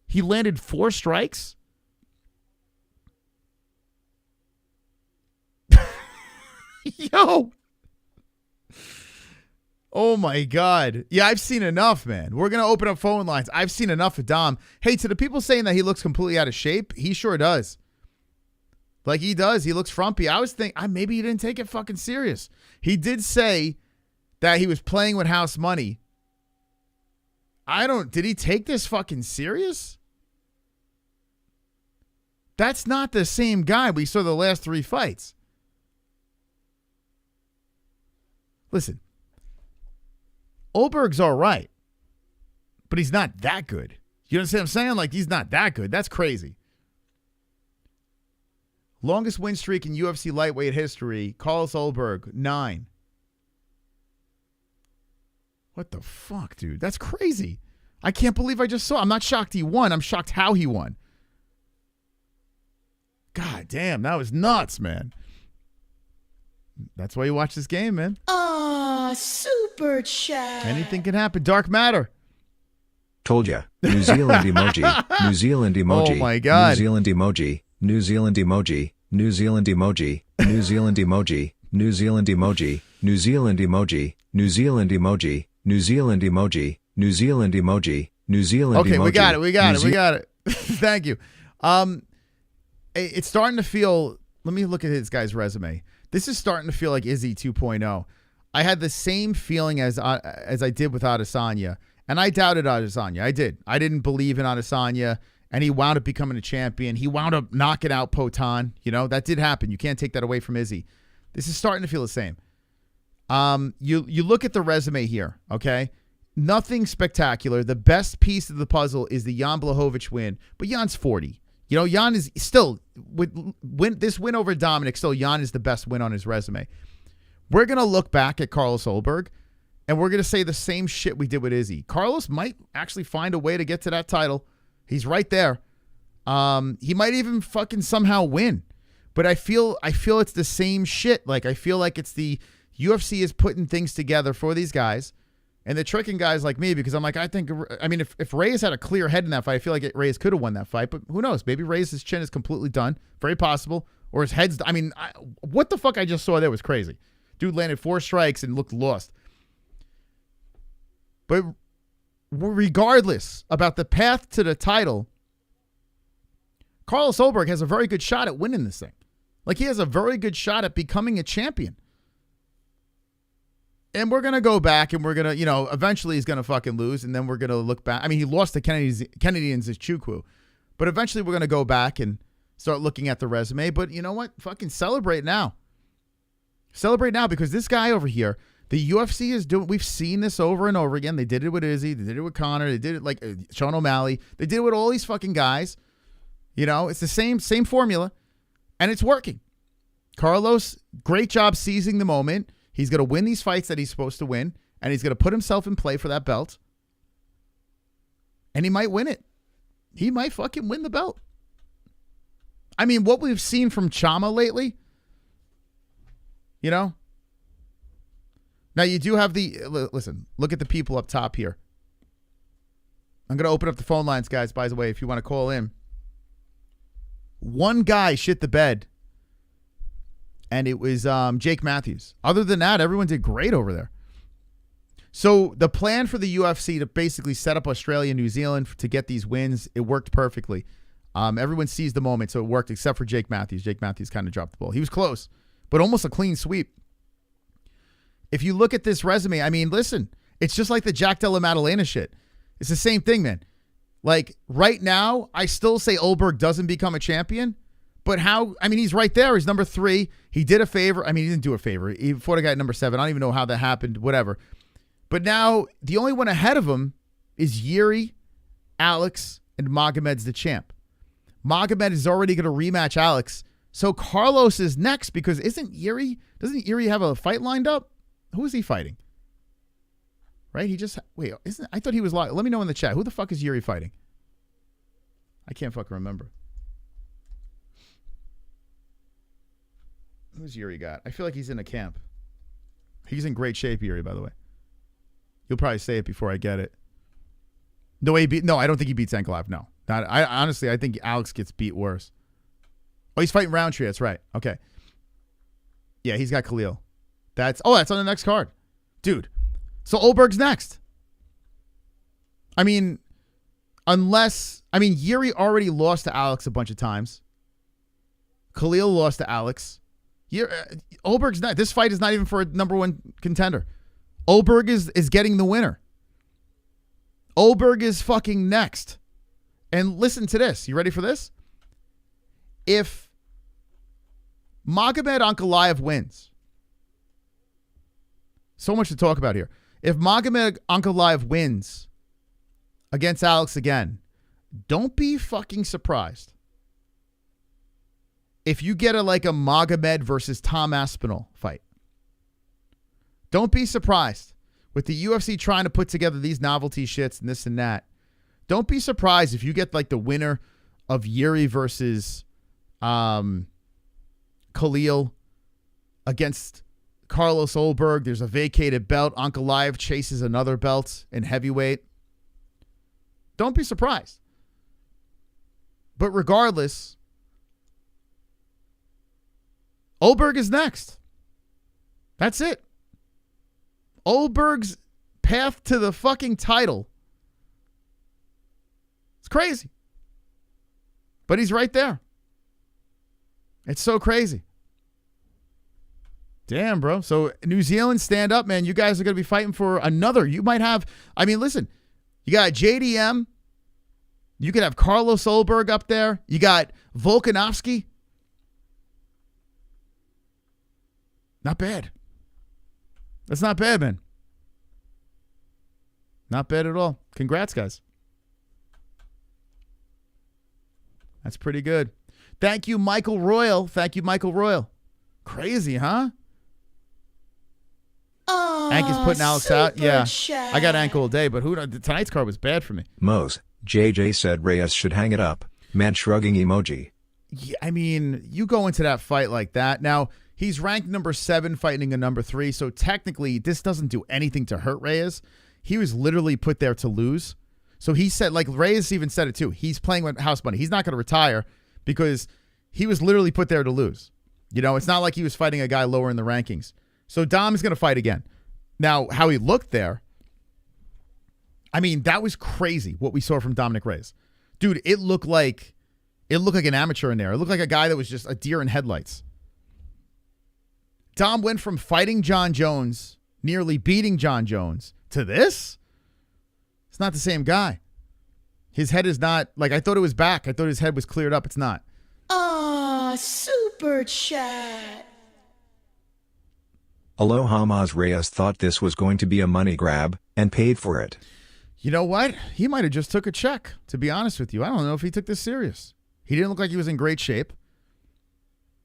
He landed 4 strikes. Yo. Oh, my God. Yeah, I've seen enough, man. We're going to open up phone lines. I've seen enough of Dom. Hey, to the people saying that he looks completely out of shape, he sure does. Like, he does. He looks frumpy. I was thinking, maybe he didn't take it fucking serious. He did say that he was playing with house money. Did he take this fucking serious? That's not the same guy we saw the last 3 fights. Listen, Ulberg's all right, but he's not that good. You understand what I'm saying? Like, he's not that good. That's crazy. Longest win streak in UFC lightweight history, Carlos Ulberg, 9. What the fuck, dude? That's crazy. I can't believe I just saw. I'm not shocked he won. I'm shocked how he won. God damn, that was nuts, man. That's why you watch this game, man. Ah, super chat. Anything can happen. Dark matter. Told ya. New Zealand emoji. New Zealand emoji. Oh my God. New Zealand emoji. New Zealand emoji. New Zealand emoji. New Zealand emoji. New Zealand emoji. New Zealand emoji. New Zealand emoji. New Zealand emoji. New Zealand emoji. New Zealand emoji. Okay, we got it. Thank you. It's starting to feel, let me look at this guy's resume. This is starting to feel like Izzy 2.0. I had the same feeling as I did with Adesanya, and I doubted Adesanya. I did. I didn't believe in Adesanya, and he wound up becoming a champion. He wound up knocking out Potan. You know, that did happen. You can't take that away from Izzy. This is starting to feel the same. You look at the resume here, okay? Nothing spectacular. The best piece of the puzzle is the Jan Blachowicz win, but Jan's 40. You know, Jan is still, this win over Dominick, still Jan is the best win on his resume. We're going to look back at Carlos Ulberg, and we're going to say the same shit we did with Izzy. Carlos might actually find a way to get to that title. He's right there. He might even fucking somehow win. But I feel it's the same shit. Like, I feel like it's the UFC is putting things together for these guys, and they're tricking guys like me because I'm like, if Reyes had a clear head in that fight, I feel like Reyes could have won that fight, but who knows? Maybe Reyes' chin is completely done. Very possible. Or his head's, what the fuck I just saw there was crazy. Dude landed 4 strikes and looked lost. But regardless about the path to the title, Carlos Ulberg has a very good shot at winning this thing. Like, he has a very good shot at becoming a champion. And we're going to go back and we're going to, eventually he's going to fucking lose. And then we're going to look back. I mean, he lost to Kennedy and Zichukwu. But eventually we're going to go back and start looking at the resume. But you know what? Fucking celebrate now. Celebrate now, because this guy over here, the UFC is doing, we've seen this over and over again. They did it with Izzy. They did it with Conor. They did it like Sean O'Malley. They did it with all these fucking guys. You know, it's the same formula. And it's working. Carlos, great job seizing the moment. He's going to win these fights that he's supposed to win, and he's going to put himself in play for that belt. And he might win it. He might fucking win the belt. I mean, what we've seen from Chama lately, Now you do have listen, look at the people up top here. I'm going to open up the phone lines, guys, by the way, if you want to call in. One guy shit the bed, and it was Jake Matthews. Other than that, everyone did great over there. So the plan for the UFC to basically set up Australia and New Zealand to get these wins, it worked perfectly. Everyone seized the moment, so it worked except for Jake Matthews. Jake Matthews kind of dropped the ball. He was close, but almost a clean sweep. if you look at this resume, I mean, listen, it's just like the Jack Della Maddalena shit. It's the same thing, man. Like, right now, I still say Ulberg doesn't become a champion. But how, I mean, he's right there. He's number 3. He did a favor. I mean, he didn't do a favor. He fought a guy at number 7. I don't even know how that happened, whatever. But now, the only one ahead of him is Yuri, Alex, and Magomed's the champ. Magomed is already going to rematch Alex. So Carlos is next because doesn't Yuri have a fight lined up? Who is he fighting? Right? I thought he was live. Let me know in the chat. Who the fuck is Yuri fighting? I can't fucking remember. Who's Yuri got? I feel like he's in a camp. He's in great shape, Yuri, by the way. You'll probably say it before I get it. No, I don't think he beats Ankalaev. No. Honestly, I think Alex gets beat worse. Oh, he's fighting Roundtree. That's right. Okay. Yeah, he's got Khalil. That's on the next card. Dude. So Ulberg's next. I mean, Yuri already lost to Alex a bunch of times. Khalil lost to Alex. Ulberg's not. This fight is not even for a number 1 contender. Ulberg is getting the winner. Ulberg is fucking next. And listen to this. You ready for this? If Magomed Ankalaev wins, so much to talk about here. If Magomed Ankalaev wins against Alex again, don't be fucking surprised if you get a Magomed versus Tom Aspinall fight. Don't be surprised with the UFC trying to put together these novelty shits and this and that. Don't be surprised if you get the winner of Yuri versus Khalil against Carlos Ulberg. There's a vacated belt. Ankalaev chases another belt in heavyweight. Don't be surprised. But regardless, Ulberg is next. That's it. Ulberg's path to the fucking title. It's crazy. But he's right there. It's so crazy. Damn, bro. So New Zealand, stand up, man. You guys are going to be fighting for another. You might have, listen, you got JDM. You could have Carlos Ulberg up there. You got Volkanovski. Not bad. That's not bad, man. Not bad at all. Congrats, guys. That's pretty good. Thank you, Michael Royal. Crazy, huh? Ank is putting Alex out. Yeah. I got Ank all day, but tonight's card was bad for me. Mose, JJ said Reyes should hang it up. Man shrugging emoji. Yeah, I mean, you go into that fight like that. Now, he's ranked number 7 fighting a number 3, so technically this doesn't do anything to hurt Reyes. He was literally put there to lose. So he said, Reyes even said it too, he's playing with house money. He's not going to retire because he was literally put there to lose. It's not like he was fighting a guy lower in the rankings. So Dom is going to fight again. Now, how he looked there, that was crazy what we saw from Dominick Reyes. Dude, it looked like an amateur in there. It looked like a guy that was just a deer in headlights. Dom went from fighting John Jones, nearly beating John Jones, to this? It's not the same guy. His head is not, I thought it was back. I thought his head was cleared up. It's not. Super chat. Aloha Maz Reyes thought this was going to be a money grab, and paid for it. You know what? He might have just took a check, to be honest with you. I don't know if he took this serious. He didn't look like he was in great shape.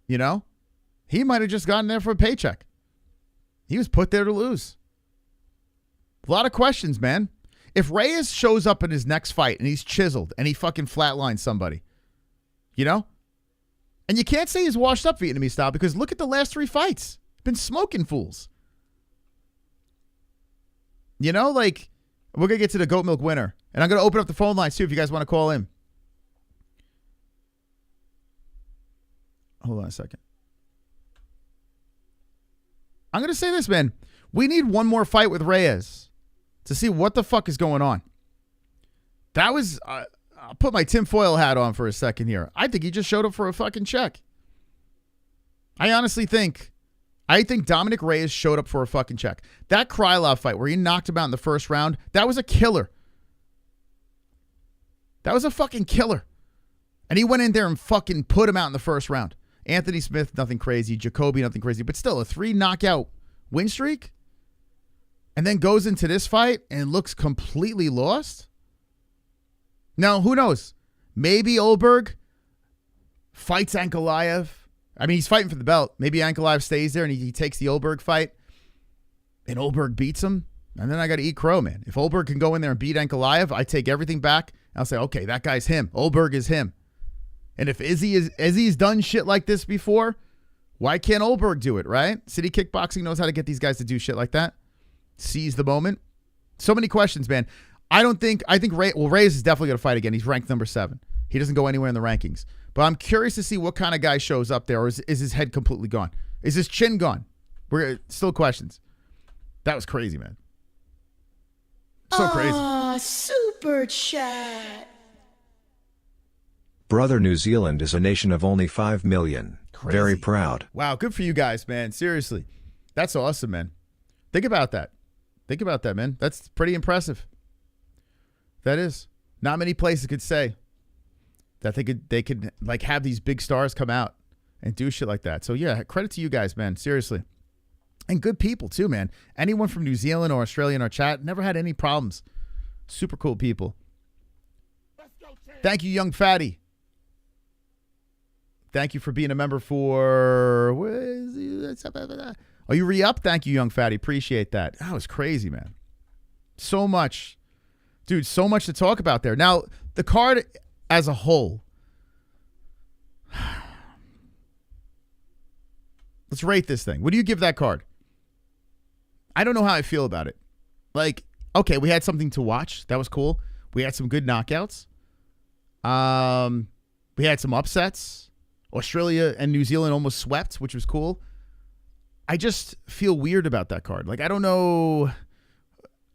He might have just gotten there for a paycheck. He was put there to lose. A lot of questions, man. If Reyes shows up in his next fight and he's chiseled and he fucking flatlines somebody, and you can't say he's washed up Vietnamese style because look at the last 3 fights. Been smoking fools. We're going to get to the goat milk winner. And I'm going to open up the phone lines too if you guys want to call in. Hold on a second. I'm going to say this, man. We need one more fight with Reyes to see what the fuck is going on. That was, I'll put my tinfoil hat on for a second here. I think he just showed up for a fucking check. I honestly think I think Dominick Reyes showed up for a fucking check. That Krylov fight where he knocked him out in the first round, that was a killer. That was a fucking killer. And he went in there and fucking put him out in the first round. Anthony Smith, nothing crazy. Jacoby, nothing crazy. But still, a 3 knockout win streak? And then goes into this fight and looks completely lost? Now, who knows? Maybe Ulberg fights Ankalaev. I mean, he's fighting for the belt. Maybe Ankalaev stays there and he takes the Ulberg fight and Ulberg beats him. And then I got to eat crow, man. If Ulberg can go in there and beat Ankalaev, I take everything back. I'll say, okay, that guy's him. Ulberg is him. And if Izzy's done shit like this before, why can't Ulberg do it, right? City Kickboxing knows how to get these guys to do shit like that. Seize the moment. So many questions, man. I think Reyes is definitely going to fight again. He's ranked number 7. He doesn't go anywhere in the rankings. But I'm curious to see what kind of guy shows up there, or is his head completely gone? Is his chin gone? We're still questions. That was crazy, man. So crazy. Super chat. Brother, New Zealand is a nation of only 5 million. Crazy. Very proud. Wow, good for you guys, man. Seriously. That's awesome, man. Think about that. Think about that, man. That's pretty impressive. That is. Not many places could say that they could like have these big stars come out and do shit like that. So yeah, credit to you guys, man. Seriously. And good people too, man. Anyone from New Zealand or Australia in our chat never had any problems. Super cool people. Thank you, Young Fatty. Thank you for being a member for... Oh, you re-up? Thank you, Young Fatty. Appreciate that. That was crazy, man. So much. Dude, so much to talk about there. Now, the card as a whole. Let's rate this thing. What do you give that card? I don't know how I feel about it. Like, okay, we had something to watch. That was cool. We had some good knockouts. We had some upsets. Australia and New Zealand almost swept, which was cool. I just feel weird about that card. Like, I don't know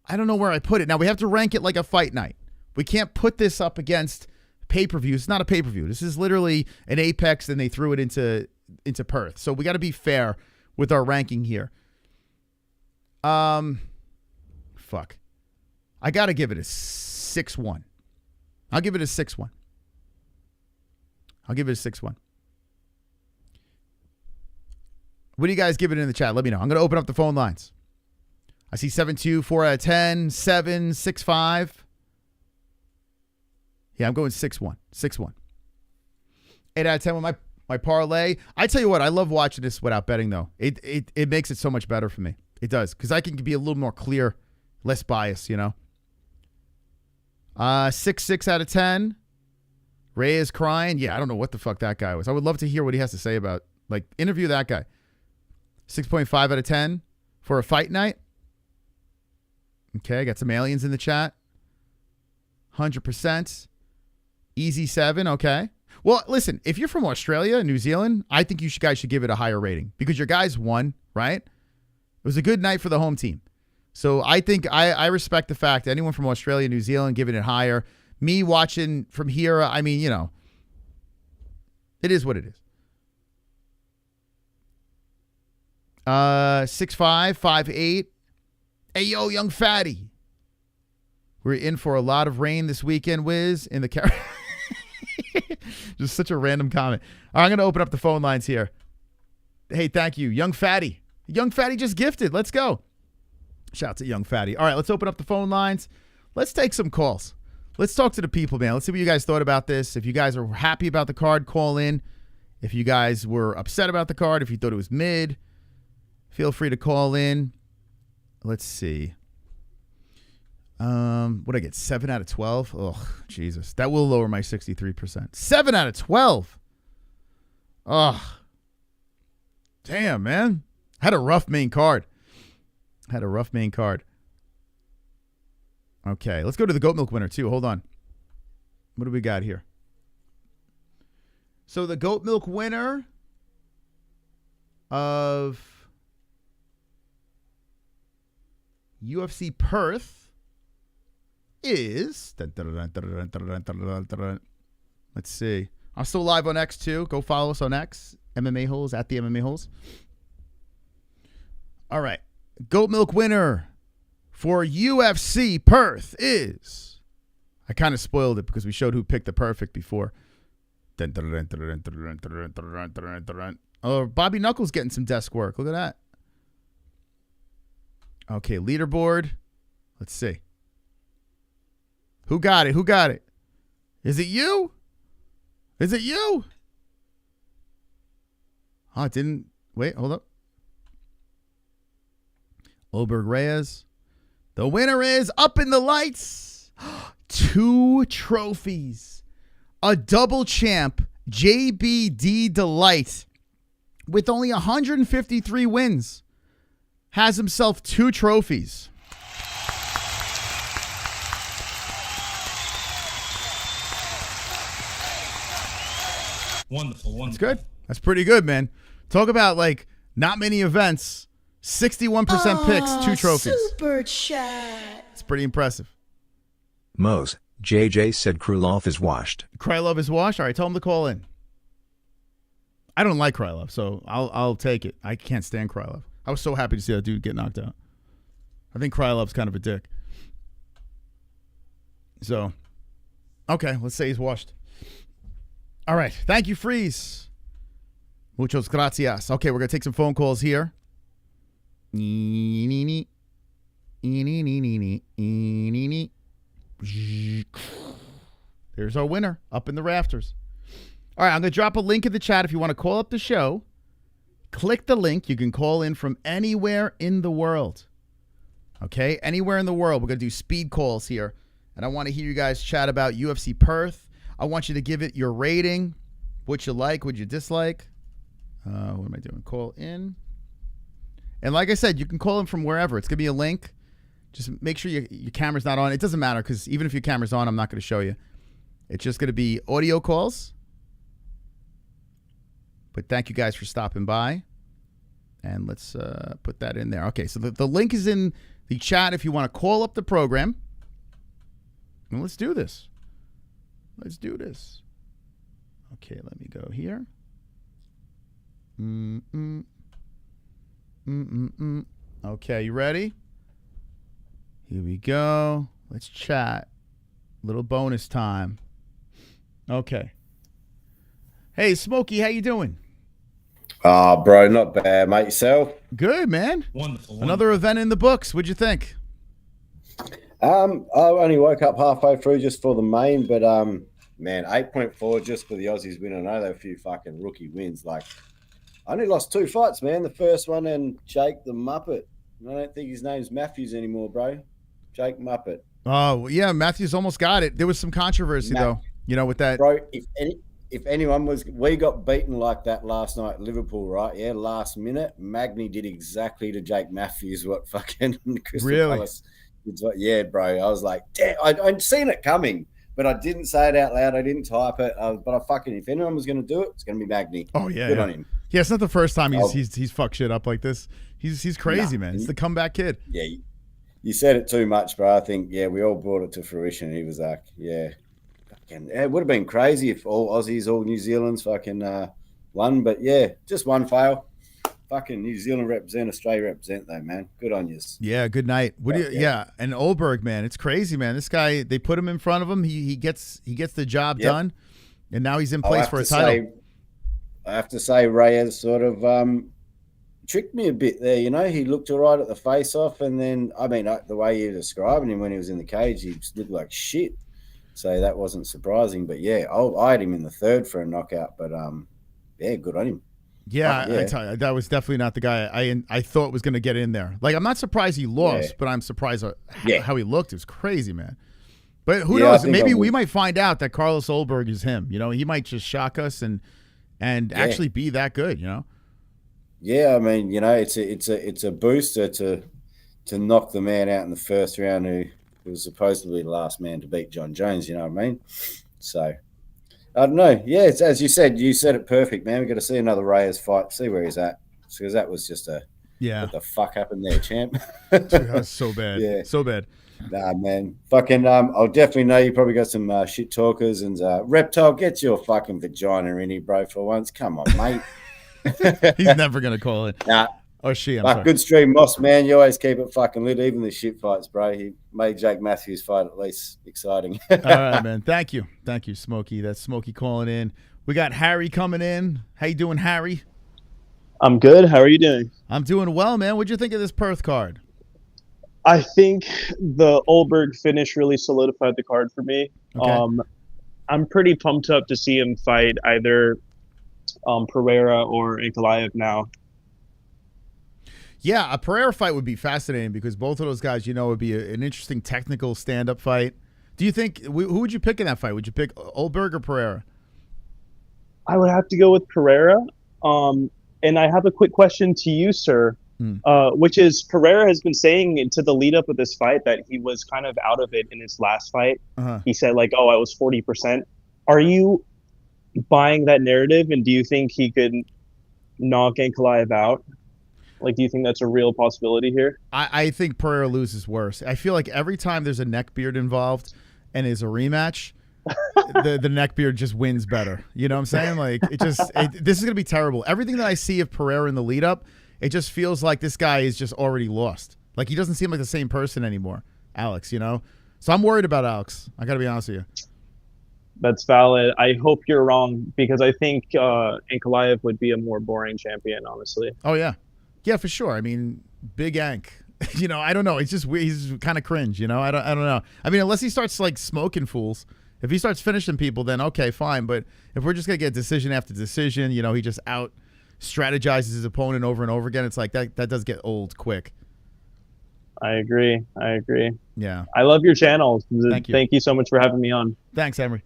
where I put it. Now, we have to rank it like a fight night. We can't put this up against pay-per-view. It's not a pay-per-view. This is literally an Apex, and they threw it into Perth. So we got to be fair with our ranking here. Fuck. I got to give it a 6-1. I'll give it a 6-1. I'll give it a 6-1. What do you guys give it in the chat? Let me know. I'm going to open up the phone lines. I see 7-2, 4 out of 10, 7, 6-5. Yeah, I'm going 6-1. 6-1. 8 out of 10 with my parlay. I tell you what, I love watching this without betting, though. It makes it so much better for me. It does, because I can be a little more clear, less biased, you know. 6 out of 10. Ray is crying. Yeah, I don't know what the fuck that guy was. I would love to hear what he has to say about, like, interview that guy. 6.5 out of 10 for a fight night. Okay, got some aliens in the chat. 100%. Easy 7, okay. Well, listen, if you're from Australia, New Zealand, I think you guys should give it a higher rating because your guys won, right? It was a good night for the home team. So I think I respect the fact that anyone from Australia, New Zealand, giving it higher. Me watching from here, I mean, you know, it is what it is. 6'5", 5'8". Hey, yo, young fatty. We're in for a lot of rain this weekend, Wiz, in the Just such a random comment. All right, I'm going to open up the phone lines here. Hey, thank you. Young fatty. Young fatty just gifted. Let's go. Shout out to Young Fatty. All right, let's open up the phone lines. Let's take some calls. Let's talk to the people, man. Let's see what you guys thought about this. If you guys are happy about the card, call in. If you guys were upset about the card, if you thought it was mid, feel free to call in. Let's see. What I get? 7 out of 12? Oh, Jesus. That will lower my 63%. 7 out of 12. Oh. Damn, man. Had a rough main card. Okay, let's go to the goat milk winner, too. Hold on. What do we got here? So the goat milk winner of UFC Perth is... Let's see. I'm still live on X, too. Go follow us on X. MMA-Holes, at the MMA-Holes. All right. Goat milk winner for UFC Perth is... I kind of spoiled it because we showed who picked the perfect before. Oh, Bobby Knuckles getting some desk work. Look at that. Okay, leaderboard. Let's see. Who got it? Who got it? Is it you? Is it you? Oh, it didn't. Wait, hold up. Ulberg Reyes. The winner is up in the lights. 2 trophies. A double champ, JBD Delight, with only 153 wins, has himself 2 trophies. Wonderful, wonderful. That's good. That's pretty good, man. Talk about like not many events. 61% picks, 2 trophies. Super chat. It's pretty impressive. Mose, JJ said Krylov is washed. Krylov is washed. All right, tell him to call in. I don't like Krylov, so I'll take it. I can't stand Krylov. I was so happy to see that dude get knocked out. I think Krylov's kind of a dick. So, okay, let's say he's washed. All right, thank you, Freeze. Muchos gracias. Okay, we're going to take some phone calls here. There's our winner up in the rafters. All right, I'm going to drop a link in the chat if you want to call up the show. Click the link. You can call in from anywhere in the world. Okay, anywhere in the world. We're going to do speed calls here. And I want to hear you guys chat about UFC Perth. I want you to give it your rating, what you like, what you dislike. What am I doing? Call in. And like I said, you can call in from wherever. It's going to be a link. Just make sure your camera's not on. It doesn't matter because even if your camera's on, I'm not going to show you. It's just going to be audio calls. But thank you guys for stopping by. And let's put that in there. Okay, so the link is in the chat if you want to call up the program. And let's do this. Let's do this. Okay, let me go here. Okay, you ready? Here we go. Let's chat. Little bonus time. Okay. Hey, Smokey, how you doing? Bro, not bad, mate. Yourself? Good, man. Wonderful. Another event in the books. What'd you think? I only woke up halfway through just for the main, but man, 8.4 just for the Aussies win. I know they're a few fucking rookie wins. Like, I only lost 2 fights, man. The first one and Jake the Muppet. I don't think his name's Matthews anymore, bro. Jake Muppet. Oh, yeah, Matthews almost got it. There was some controversy, though, you know, with that. Bro, if anyone was, we got beaten like that last night at Liverpool, right? Yeah, last minute. Magny did exactly to Jake Matthews what fucking Crystal Palace did. Yeah, bro. I was like, damn, I'd seen it coming, but I didn't say it out loud. I didn't type it. But I fucking, if anyone was going to do it, it's going to be Magny. Oh, yeah. Good on him. Yeah, it's not the first time he's fucked shit up like this. He's crazy, man. He's the comeback kid. Yeah, you said it too much, bro. I think, yeah, we all brought it to fruition. He was like, yeah. It would have been crazy if all Aussies, all New Zealand's fucking won. But, yeah, just one fail. Fucking New Zealand represent, Australia represent, though, man. Good on you. Yeah, good night. Yeah, and Ulberg, man, it's crazy, man. This guy, they put him in front of him. He gets the job done, and now he's in place for a title. I have to say, Reyes sort of tricked me a bit there. You know, he looked all right at the face-off, and then, I mean, the way you're describing him when he was in the cage, he just looked like shit. So that wasn't surprising. But, yeah, I had him in the third for a knockout. But, yeah, good on him. Yeah, I tell you, that was definitely not the guy I thought was going to get in there. Like, I'm not surprised he lost, but I'm surprised how he looked. It was crazy, man. But who knows? Maybe we might find out that Carlos Ulberg is him. You know, he might just shock us and actually be that good, you know? Yeah, I mean, you know, it's a booster to knock the man out in the first round who was supposedly the last man to beat John Jones, you know what I mean? So, I don't know. Yeah, it's, as you said it perfect, man. We've got to see another Reyes fight, see where he's at. Because that was just what the fuck happened there, champ? That was so bad. Yeah. So bad. Nah, man. Fucking, I'll definitely know you probably got some shit talkers and Reptile, get your fucking vagina in here, bro, for once. Come on, mate. He's never going to call it. Nah. Or she, I'm But sorry. good stream, Moss, man. You always keep it fucking lit, even the shit fights, bro. He made Jake Matthews' fight at least exciting. All right, man. Thank you. Thank you, Smokey. That's Smokey calling in. We got Harry coming in. How you doing, Harry? I'm good. How are you doing? I'm doing well, man. What'd you think of this Perth card? I think the Ulberg finish really solidified the card for me. Okay. I'm pretty pumped up to see him fight either Pereira or Ankalaev now. Yeah, a Pereira fight would be fascinating because both of those guys, would be an interesting technical stand-up fight. Do you think who would you pick in that fight? Would you pick Ulberg or Pereira? I would have to go with Pereira. And I have a quick question to you, sir, which is Pereira has been saying to the lead up of this fight that he was kind of out of it in his last fight. He said, like, oh, I was 40%. Are you buying that narrative, and do you think he could knock Ankalaev out? Like, do you think that's a real possibility here? I think Pereira loses worse. I feel like every time there's a neckbeard involved and is a rematch, the neckbeard just wins better. You know what I'm saying? Like, this is going to be terrible. Everything that I see of Pereira in the lead up, it just feels like this guy is just already lost. Like, he doesn't seem like the same person anymore, Alex, So I'm worried about Alex. I got to be honest with you. That's valid. I hope you're wrong because I think Ankalaev would be a more boring champion, honestly. Oh, yeah. Yeah, for sure. I mean, Big Ank. I don't know. It's just weird. He's kind of cringe. I don't know. I mean, unless he starts like smoking fools. If he starts finishing people, then okay, fine. But if we're just gonna get decision after decision, he just out strategizes his opponent over and over again. It's like that does get old quick. I agree. Yeah. I love your channel. Thank you. Thank you so much for having me on. Thanks, Henry.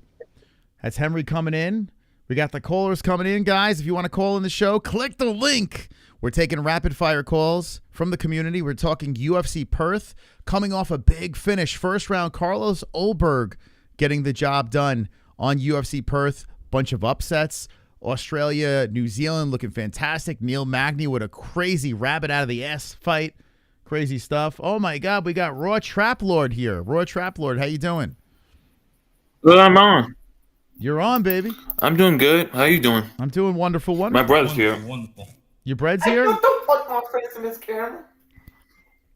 That's Henry coming in. We got the callers coming in, guys. If you want to call in the show, click the link. We're taking rapid-fire calls from the community. We're talking UFC Perth, coming off a big finish. First round, Carlos Ulberg getting the job done on UFC Perth. Bunch of upsets. Australia, New Zealand looking fantastic. Neil Magny with a crazy rabbit out of the ass fight. Crazy stuff. Oh, my God. We got Raw Trap Lord here. Raw Trap Lord, how you doing? Good, I'm on. You're on, baby. I'm doing good. How you doing? I'm doing wonderful. My brother's here. Wonderful. Your bread's here? Don't put my face in this camera.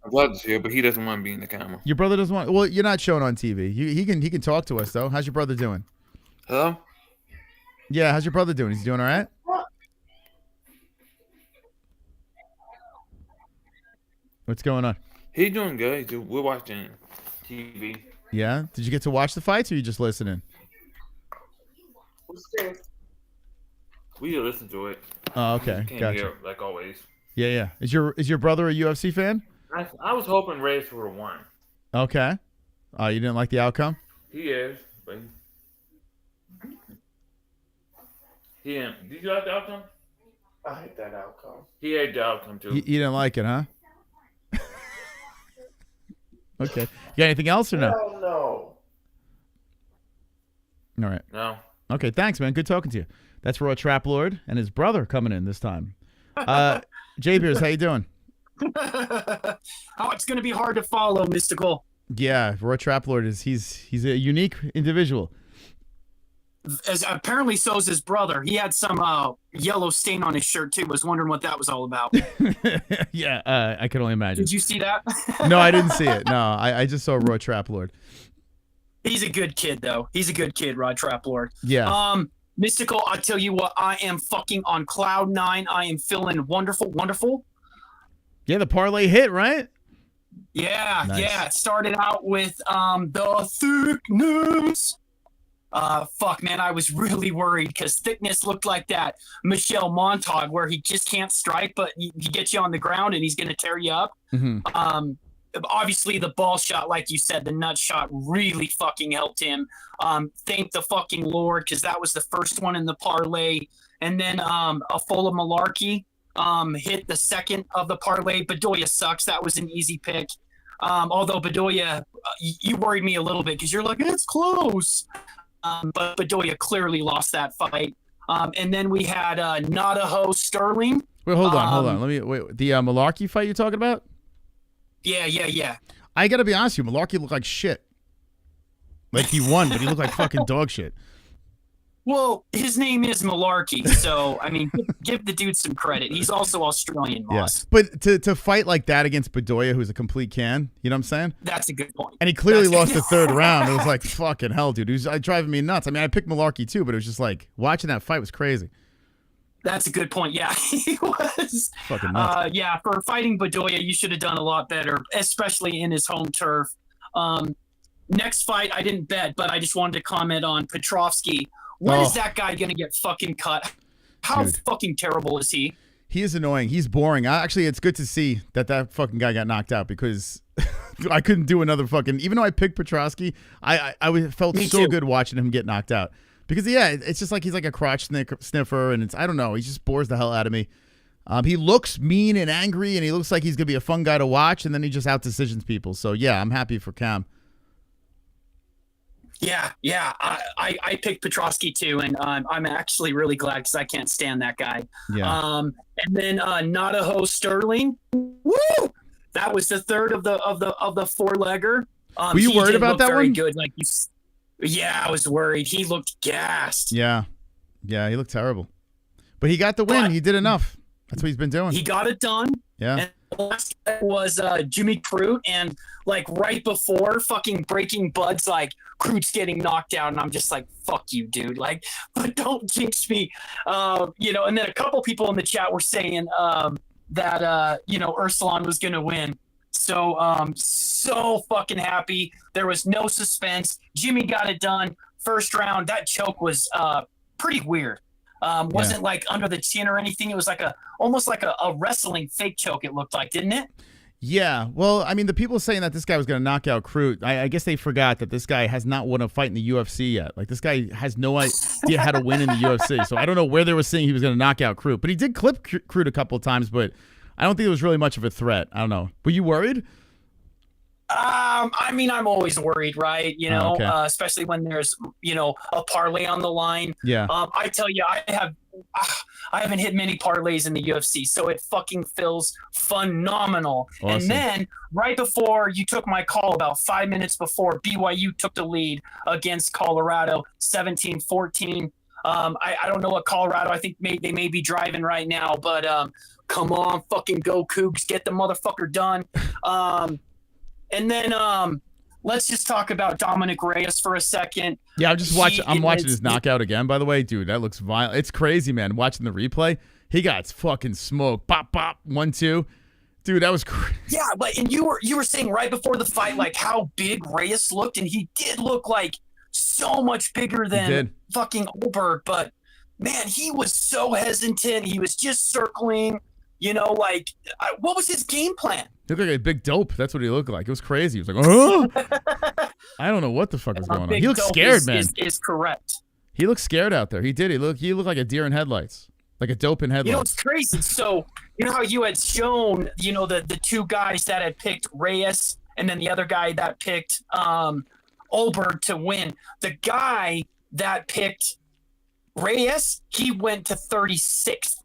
My brother's here, but he doesn't want to be in the camera. Your brother doesn't want. Well, you're not showing on TV. He can talk to us though. How's your brother doing? Hello? Yeah, how's your brother doing? Is he doing all right? What's going on? He's doing good. We're watching TV. Yeah. Did you get to watch the fights, or you just listening? We just listen to it. Oh, okay. Can't Gotcha. hear, like always. Yeah. Is your brother a UFC fan? I was hoping Reyes would have won. Okay. You didn't like the outcome? He is, but he didn't. Did you like the outcome? I hate that outcome. He hated the outcome too. You didn't like it, huh? Okay. You got anything else or no? Hell no. All right. No. Okay, thanks, man. Good talking to you. That's Raw Trap Lord and his brother coming in this time. J Beers, how you doing? Oh, it's gonna be hard to follow, Mystical. Yeah, Raw Trap Lord he's a unique individual. As apparently so is his brother. He had some yellow stain on his shirt too. Was wondering what that was all about. Yeah, I can only imagine. Did you see that? No, I didn't see it. No, I just saw Raw Trap Lord. He's a good kid though. He's a good kid, Rod Traplord. Yeah. Mystical, I tell you what, I am fucking on cloud nine. I am feeling wonderful. Yeah, the parlay hit, right? Yeah, Nice. yeah. It started out with the Thicknesse. Fuck, man, I was really worried because Thicknesse looked like that Michelle Montague where he just can't strike, but he gets you on the ground and he's going to tear you up. Mm-hmm. Obviously, the ball shot, like you said, the nut shot really fucking helped him. Thank the fucking Lord, because that was the first one in the parlay. And then a full of Mullarkey hit the second of the parlay. Bedoya sucks. That was an easy pick. Although Bedoya, you worried me a little bit because you're like, it's close. But Bedoya clearly lost that fight. And then we had Navajo Sterling. Wait, hold on. Wait. The Mullarkey fight you're talking about? Yeah. I gotta be honest with you, Mullarkey looked like shit. Like he won, but he looked like fucking dog shit. Well, his name is Mullarkey, so I mean, give the dude some credit. He's also Australian, Moss. Yeah. But to fight like that against Bedoya, who's a complete can, you know what I'm saying? That's a good point. And he clearly lost the third round. It was like, fucking hell, dude. It was driving me nuts. I mean, I picked Mullarkey too, but it was just like, watching that fight was crazy. That's a good point. Yeah, he was. Fucking nuts. Yeah, for fighting Bedoya, you should have done a lot better, especially in his home turf. Next fight, I didn't bet, but I just wanted to comment on Petroski. When is that guy going to get fucking cut? How fucking terrible is he? He is annoying. He's boring. Actually, it's good to see that fucking guy got knocked out because I couldn't do another fucking. Even though I picked Petroski, I felt so good watching him get knocked out because it's just like he's like a crotch sniffer, and I don't know. He just bores the hell out of me. He looks mean and angry, and he looks like he's gonna be a fun guy to watch, and then he just out decisions people. So yeah, I'm happy for Cam. Yeah. I picked Petroski too, and I'm actually really glad because I can't stand that guy. Yeah. And then Navajo Sterling. Woo! That was the third of the four-legger. Were you worried about that very one? Good. Yeah, I was worried. He looked gassed. Yeah, he looked terrible, but he got the win. But he did enough. That's what he's been doing. He got it done. Yeah. And the last was Jimmy Crute, and like right before fucking breaking Bud's like Crute's getting knocked out, and I'm just like, fuck you, dude. Like, but don't jinx me. And then a couple people in the chat were saying that Ursulon was gonna win. So so fucking happy. There was no suspense. Jimmy got it done. First round, that choke was pretty weird. Wasn't like under the chin or anything. It was like almost like a wrestling fake choke, it looked like, didn't it? Yeah. Well, I mean, the people saying that this guy was going to knock out Crute, I guess they forgot that this guy has not won a fight in the UFC yet. Like, this guy has no idea how to win in the UFC. So I don't know where they were saying he was going to knock out Crute. But he did clip Crute a couple of times, but I don't think it was really much of a threat. I don't know. Were you worried? I mean, I'm always worried, right? Okay. Especially when there's, a parlay on the line. Yeah. I tell you, I haven't hit many parlays in the UFC, so it fucking feels phenomenal. Awesome. And then right before you took my call, about 5 minutes before, BYU took the lead against Colorado, 17-14. I don't know what Colorado, I think they may be driving right now, but come on, fucking go Cougs, get the motherfucker done. And then let's just talk about Dominick Reyes for a second. Yeah, I'm watching his knockout again, by the way. Dude, that looks violent. It's crazy, man. Watching the replay, he got fucking smoked. Pop, pop, 1-2. Dude, that was crazy. Yeah, but and you were saying right before the fight, like how big Reyes looked, and he did look like so much bigger than fucking Ulberg. But man, he was so hesitant. He was just circling. What was his game plan? He looked like a big dope. That's what he looked like. It was crazy. He was like, oh! I don't know what the fuck was going on. He looked scared, man. Is correct. He looked scared out there. He did. He looked like a deer in headlights. Like a dope in headlights. It's crazy. So, how you had shown, the two guys that had picked Reyes and then the other guy that picked Ulberg to win. The guy that picked Reyes, he went to 36th.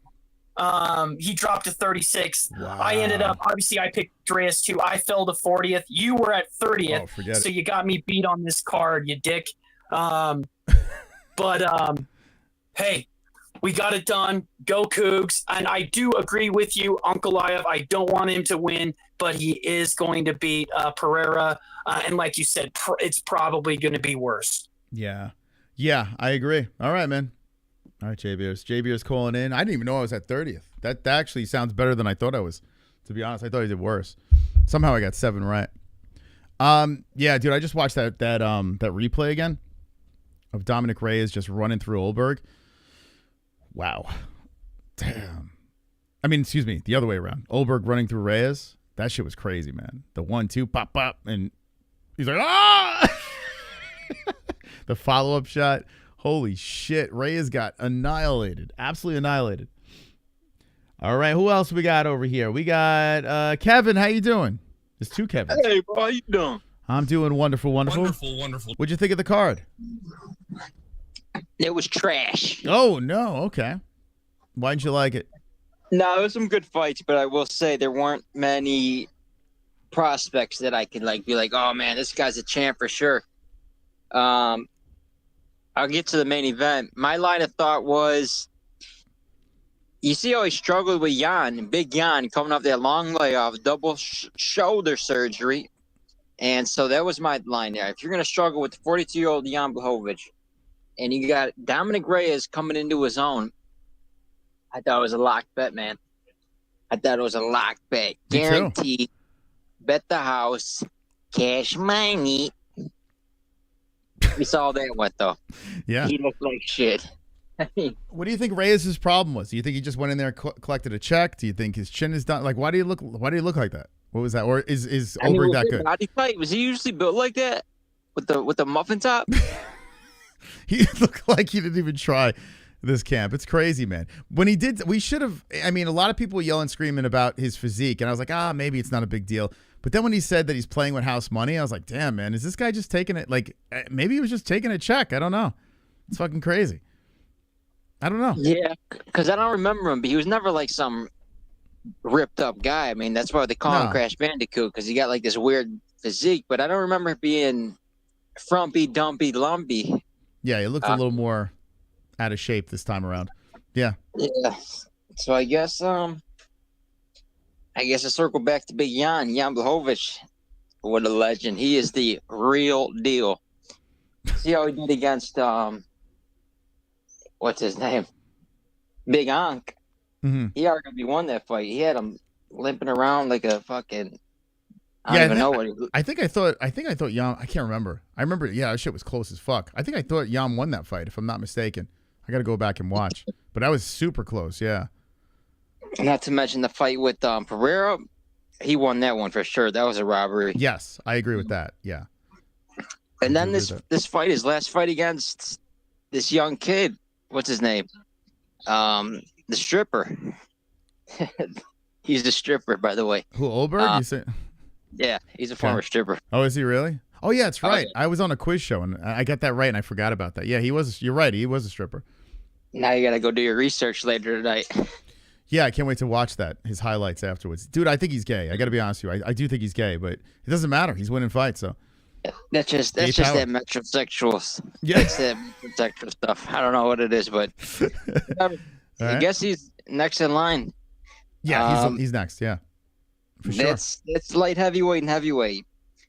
He dropped to 36. Wow. I ended up, obviously I picked Reyes too. I fell to 40th. You were at 30th. Oh, forget so it. you got me beat on this card, you dick. Hey, we got it done. Go Cougs. And I do agree with you, Uncle Liev. I don't want him to win, but he is going to beat Pereira. And like you said, it's probably going to be worse. Yeah. Yeah, I agree. All right, man. All right, JBR's calling in. I didn't even know I was at 30th. That actually sounds better than I thought I was. To be honest, I thought I did worse. Somehow I got 7 right. Yeah, dude, I just watched that replay again of Dominick Reyes just running through Ulberg. Wow. Damn. I mean, excuse me, the other way around. Ulberg running through Reyes. That shit was crazy, man. The 1-2, pop, pop, and he's like, ah! The follow-up shot. Holy shit. Reyes got annihilated. Absolutely annihilated. All right, who else we got over here? We got Kevin. How you doing? There's 2 Kevins. Hey, bro, how you doing? I'm doing wonderful. Wonderful. What'd you think of the card? It was trash. Oh, no. Okay. Why didn't you like it? No, it was some good fights, but I will say there weren't many prospects that I could be like, oh man, this guy's a champ for sure. I'll get to the main event. My line of thought was, you see how he struggled with Jan, Big Jan, coming off that long layoff, double shoulder surgery. And so that was my line there. If you're going to struggle with the 42-year-old Jan Blachowicz, and you got Dominick Reyes coming into his own, I thought it was a lock bet, man. I thought it was a lock bet. Guaranteed. Bet the house. Cash money. We saw that one, though. Yeah. He looked like shit. What do you think Reyes' problem was? Do you think he just went in there and collected a check? Do you think his chin is done? Like, why do you look like that? What was that? Or is Ulberg that good? Body type? Was he usually built like that with the muffin top? He looked like he didn't even try this camp. It's crazy, man. When he did, we should have. I mean, a lot of people yelling, screaming about his physique, and I was like, maybe it's not a big deal. But then when he said that he's playing with house money, I was like, damn, man, is this guy just taking it? Like, maybe he was just taking a check. I don't know. It's fucking crazy. I don't know. Yeah, because I don't remember him, but he was never like some ripped up guy. I mean, that's why they call him Crash Bandicoot, because he got like this weird physique, but I don't remember it being frumpy, dumpy, lumpy. Yeah, he looked a little more out of shape this time around. Yeah. Yeah. So I guess I circle back to Big Jan Blachowicz. What a legend. He is the real deal. See how he did against what's his name? Big Ankh. Mm-hmm. He arguably won that fight. He had him limping around like a fucking I don't even know what he I think I thought Jan, I can't remember. I remember, that shit was close as fuck. I think I thought Jan won that fight, if I'm not mistaken. I got to go back and watch. But that was super close, yeah. Not to mention the fight with Pereira. He won that one for sure. That was a robbery. Yes, I agree with that, yeah. And then this fight, his last fight against this young kid. What's his name? The stripper. He's the stripper, by the way. Who, Ulberg? You say? Yeah, he's a former stripper. Oh, is he really? Oh, yeah, that's right. I was on a quiz show, and I got that right, and I forgot about that. Yeah, he was. You're right. He was a stripper. Now you got to go do your research later tonight. Yeah, I can't wait to watch that, his highlights afterwards. Dude, I think he's gay. I got to be honest with you. I do think he's gay, but it doesn't matter. He's winning fights, so. That's just that metrosexual. Yeah. That's that metrosexual stuff. I don't know what it is, but I guess he's next in line. Yeah, he's next. Yeah, for sure. It's light heavyweight and heavyweight.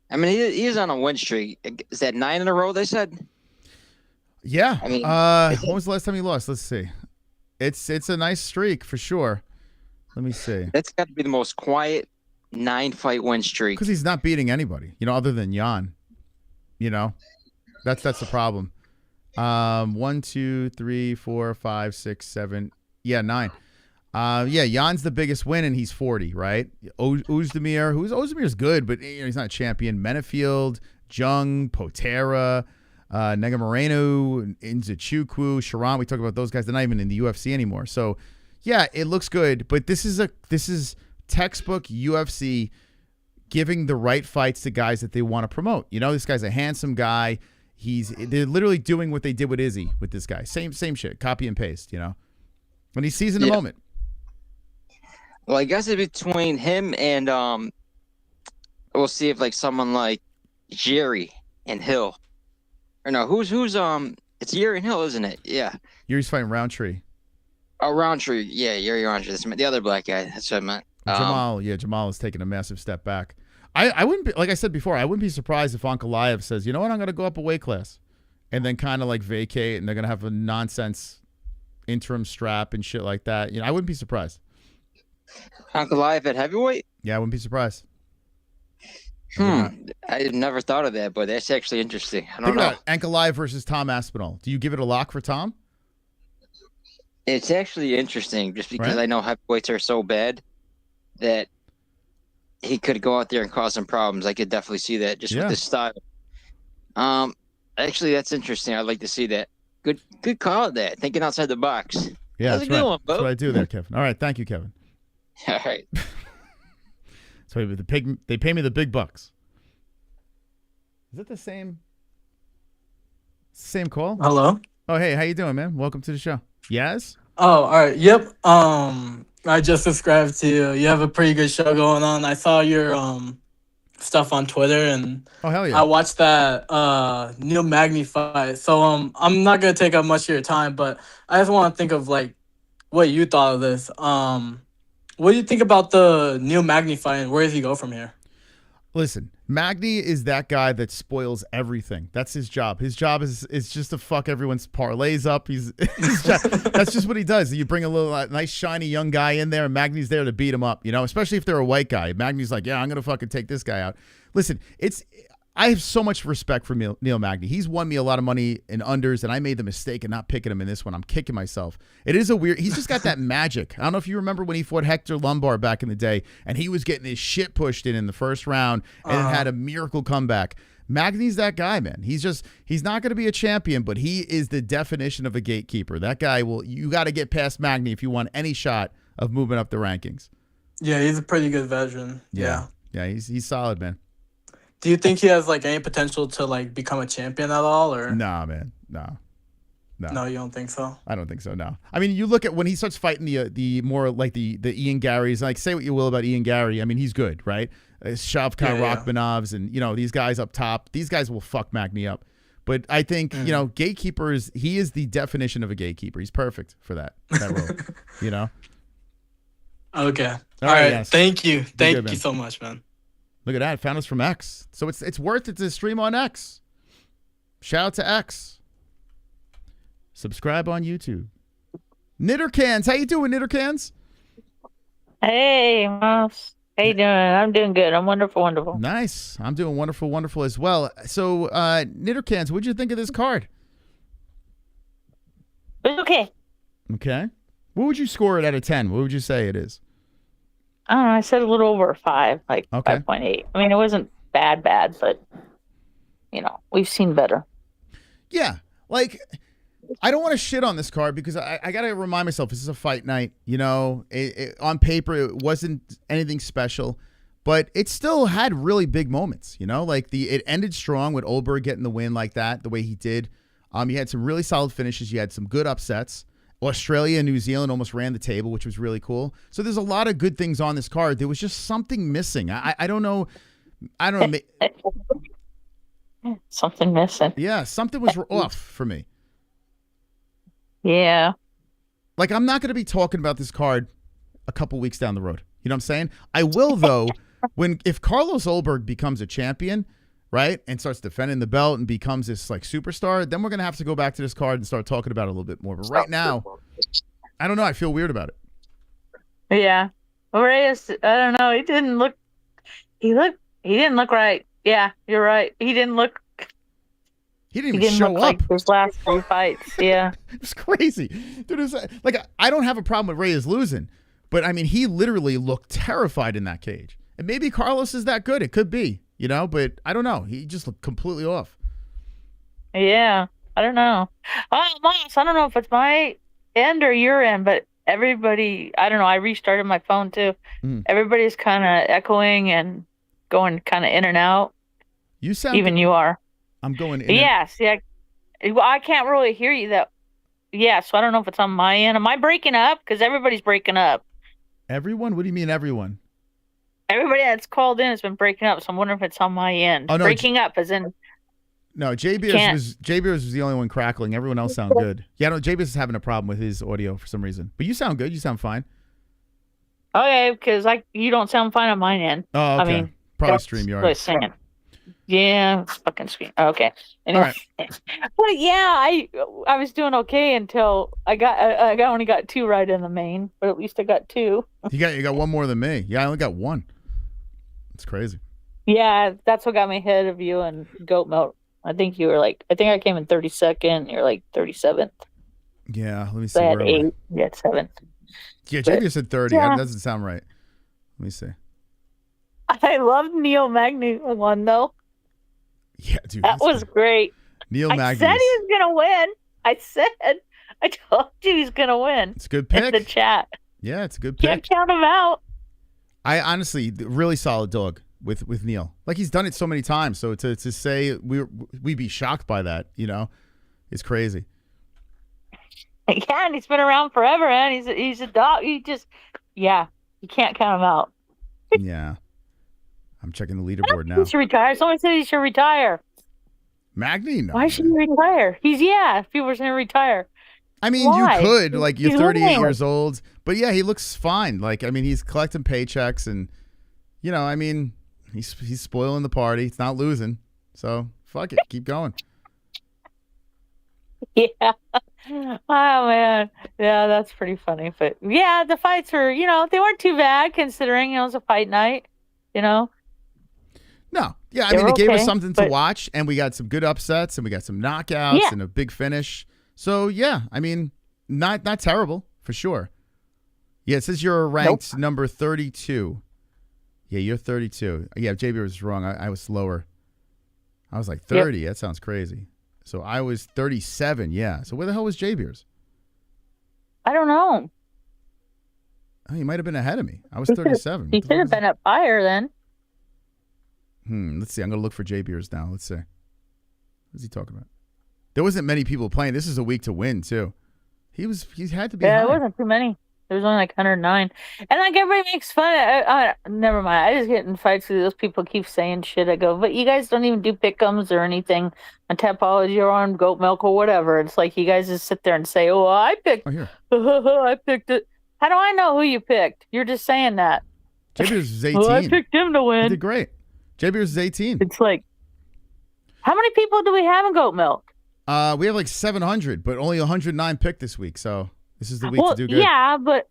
I mean, he's on a win streak. Is that 9 in a row? They said. Yeah. I mean, when was the last time he lost? Let's see. It's a nice streak for sure. Let me see. That's got to be the most quiet 9-fight win streak. Because he's not beating anybody, other than Jan. That's the problem. 1, 2, 3, 4, 5, 6, 7. Yeah, 9. Jan's the biggest win, and he's 40, right? Ozdemir, Ozdemir's good, but he's not a champion. Menefield, Jung, Potera, Nega Moreno, Nzechukwu, Sharon. We talk about those guys. They're not even in the UFC anymore. So, yeah, it looks good, but this is textbook UFC giving the right fights to guys that they want to promote. This guy's a handsome guy. They're literally doing what they did with Izzy with this guy. Same shit, copy and paste. When he sees in the moment. Well, I guess it's between him and we'll see if like someone like Jerry and Hill, or no, who's it's Jerry and Hill, isn't it? Yeah. Yuri's fighting Roundtree. Oh, Roundtree. Yeah, Yuri Roundtree. That's the other black guy. That's what I meant. Jamal is taking a massive step back. I wouldn't be, like I said before, I wouldn't be surprised if Ankalaev says, you know what, I'm going to go up a weight class, and then kind of like vacate, and they're going to have a nonsense interim strap and shit like that. I wouldn't be surprised. Ankalaev at heavyweight? Yeah, I wouldn't be surprised. I never thought of that, but that's actually interesting. I don't know. Think about Ankalaev versus Tom Aspinall. Do you give it a lock for Tom? It's actually interesting, just because I know heavyweights are so bad that he could go out there and cause some problems. I could definitely see that just with his style. Actually, that's interesting. I'd like to see that. Good call at that. Thinking outside the box. Yeah, that's that's a good right. one, Bo. That's what I do there, Kevin. All right, thank you, Kevin. All right. So they pay me the big bucks. Is it the same call? Hello. Oh, hey, how you doing, man? Welcome to the show. Yes? Oh, all right. Yep. I just subscribed to you. You have a pretty good show going on. I saw your stuff on Twitter, and oh hell yeah, I watched that Neil Magny fight. So I'm not gonna take up much of your time, but I just want to think of like what you thought of this. What do you think about the Neil Magny fight, and where does he go from here? Listen, Magny is that guy that spoils everything. That's his job. His job is just to fuck everyone's parlays up. That's just what he does. You bring a little nice shiny young guy in there, and Magny's there to beat him up. You know, especially if they're a white guy. Magny's like, yeah, I'm gonna fucking take this guy out. Listen, I have so much respect for Neil Magny. He's won me a lot of money in unders, and I made the mistake of not picking him in this one. I'm kicking myself. It is a weird. He's just got that magic. I don't know if you remember when he fought Hector Lombard back in the day, and he was getting his shit pushed in the first round, and had a miracle comeback. Magny's that guy, man. He's not going to be a champion, but he is the definition of a gatekeeper. That guy you got to get past Magny if you want any shot of moving up the rankings. Yeah, he's a pretty good veteran. Yeah, he's solid, man. Do you think he has like any potential to like become a champion at all, or? Nah, man, no. No, you don't think so? I don't think so. No. I mean, you look at when he starts fighting the more like the Ian Garys. Like, say what you will about Ian Gary. I mean, he's good, right? Shavkat Rachmanovs and these guys up top. These guys will fuck Magny up. But I think gatekeepers. He is the definition of a gatekeeper. He's perfect for that role. Okay. All right. Yes. Thank you. Thank you so much, man. Look at that. Found us from X. So it's worth it to stream on X. Shout out to X. Subscribe on YouTube. Knittercans. How you doing, Knittercans? Hey, Mouse. How you doing? I'm doing good. I'm wonderful. Nice. I'm doing wonderful as well. So, Knittercans, what'd you think of this card? It's okay. Okay. What would you score it out of 10? What would you say it is? I said a little over 5, like 5.8. I mean, it wasn't bad, but, we've seen better. Yeah. Like, I don't want to shit on this card because I got to remind myself this is a fight night. On paper, it wasn't anything special, but it still had really big moments, Like, it ended strong with Ulberg getting the win like that, the way he did. You had some really solid finishes. You had some good upsets. Australia and New Zealand almost ran the table, which was really cool. So there's a lot of good things on this card. There was just something missing. I don't know. Something missing. Yeah, something was off for me. Yeah. Like, I'm not going to be talking about this card a couple weeks down the road. You know what I'm saying? I will, though, if Carlos Ulberg becomes a champion, right, and starts defending the belt and becomes this like superstar, then we're gonna have to go back to this card and start talking about it a little bit more. But right now, I don't know. I feel weird about it. Yeah, Reyes. I don't know. He didn't look. He didn't look right. Yeah, you're right. He didn't look. He didn't even show look up. Like his last 3 fights. Yeah, it's crazy, dude. It's like I don't have a problem with Reyes losing, but I mean, he literally looked terrified in that cage. And maybe Carlos is that good. It could be. But I don't know. He just looked completely off. Yeah, I don't know. Moss, I don't know if it's my end or your end, but everybody, I don't know. I restarted my phone too. Everybody's kind of echoing and going kind of in and out. You sound even good. You are. I'm going in. Yes, yeah. Well, I can't really hear you. Yeah, so I don't know if it's on my end. Am I breaking up? Because everybody's breaking up. Everyone? What do you mean, everyone? Everybody that's called in has been breaking up, so I'm wondering if it's on my end. Oh, no, breaking up as in... No, J Beers was the only one crackling. Everyone else sounded good. Yeah, no, J Beers is having a problem with his audio for some reason. But you sound good. You sound fine. Okay, because you don't sound fine on mine end. Oh, okay. I mean, probably StreamYard. What I'm saying. Yeah, it's fucking screen. Okay. Anyway. All right. But yeah, I was doing okay until I only got 2 right in the main, but at least I got 2. You got one more than me. Yeah, I only got 1. It's crazy. Yeah, that's what got me ahead of you and Goat Milk. I think I came in 32nd. You're like 37th. Yeah, let me see. So I had 8. You had 7. Yeah, JB said 30. Yeah. That doesn't sound right. Let me see. I love Neil Magny one though. Yeah, dude. That was great. Neil Magny. I said he was gonna win. I told you he's gonna win. It's a good pick. In the chat. Yeah, it's a good pick. Can't count him out. I honestly, really solid dog with Neil. Like, he's done it so many times. So to say we'd be shocked by that, is crazy. Yeah, and he's been around forever, man. He's a dog. You can't count him out. Yeah. I'm checking the leaderboard now. He should retire. Someone said he should retire. Magny? No. Why should he retire? People are saying retire. I mean, Why? you could. Like, you're He's 38 winning. years old. But, yeah, he looks fine. Like, I mean, he's collecting paychecks and, you know, I mean, he's spoiling the party. He's not losing. So, fuck it. Keep going. Yeah. Oh, man. Yeah, that's pretty funny. But, yeah, the fights were, you know, they weren't too bad considering, it was a fight night, you know. No. Yeah, I mean, it gave us something to but- watch, and we got some good upsets, and we got some knockouts Yeah. and a big finish. So, yeah, I mean, not terrible, for sure. Yeah, it says you're ranked number 32. Yeah, you're 32. Yeah, JB was wrong. I was slower. I was like 30. That sounds crazy. So I was 37. Yeah. So where the hell was JBeers? I don't know. Oh, he might have been ahead of me. I was He could've- 37. He should have been up higher then. Let's see. I'm going to look for JBeers now. Let's see. What's he talking about? There wasn't many people playing. This is a week to win, too. He had to be Yeah, high. it wasn't too many. There was only like 109. And like everybody makes fun of never mind. I just get in fights with those people keep saying shit. I go, but you guys don't even do pick'ems or anything on Tapology or on Goat Milk or whatever. It's like you guys just sit there and say, oh, I picked I picked it. How do I know who you picked? You're just saying that. JBeers is 18. Well, I picked him to win. He did great. JBeers is 18. It's like, how many people do we have in Goat Milk? We have like 700, but only 109 picked this week. So this is the week Well, to do good. yeah, but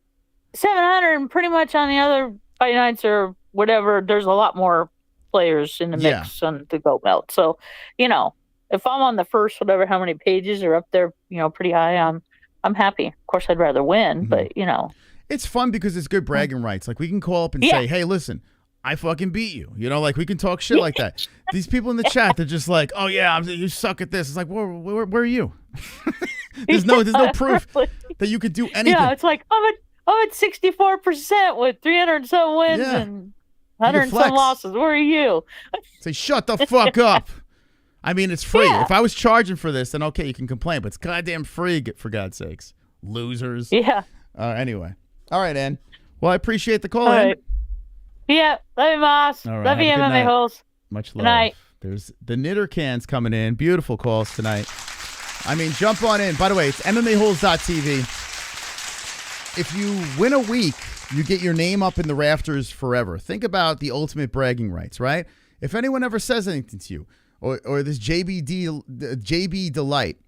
700 and pretty much on the other fight nights or whatever, there's a lot more players in the mix on the Goat Milk. So, you know, if I'm on the first, whatever, how many pages are up there, you know, pretty high, I'm happy. Of course, I'd rather win, but, you know. It's fun because it's good bragging rights. Like, we can call up and say, hey, listen, I fucking beat you. You know, like, we can talk shit like that. These people in the chat, they're just like, oh, yeah, you suck at this. It's like, where are you? there's no proof that you could do anything. Yeah, it's like, I'm at 64% with 300 and some wins and 100 and some losses. Where are you? Say, shut the fuck up. I mean, it's free. If I was charging for this, then okay, you can complain, but it's goddamn free, for God's sakes. Losers. Yeah. Anyway. All right, Ann. Well, I appreciate the call, All Ann. right. Yeah. Love you, Moss. All right, Love you, have a good night. MMA-Holes. Much Good love. night. There's the knitter cans coming in. Beautiful calls tonight. I mean, jump on in. By the way, it's MMAHoles.tv. If you win a week, you get your name up in the rafters forever. Think about the ultimate bragging rights, right? If anyone ever says anything to you, or this JB Delight,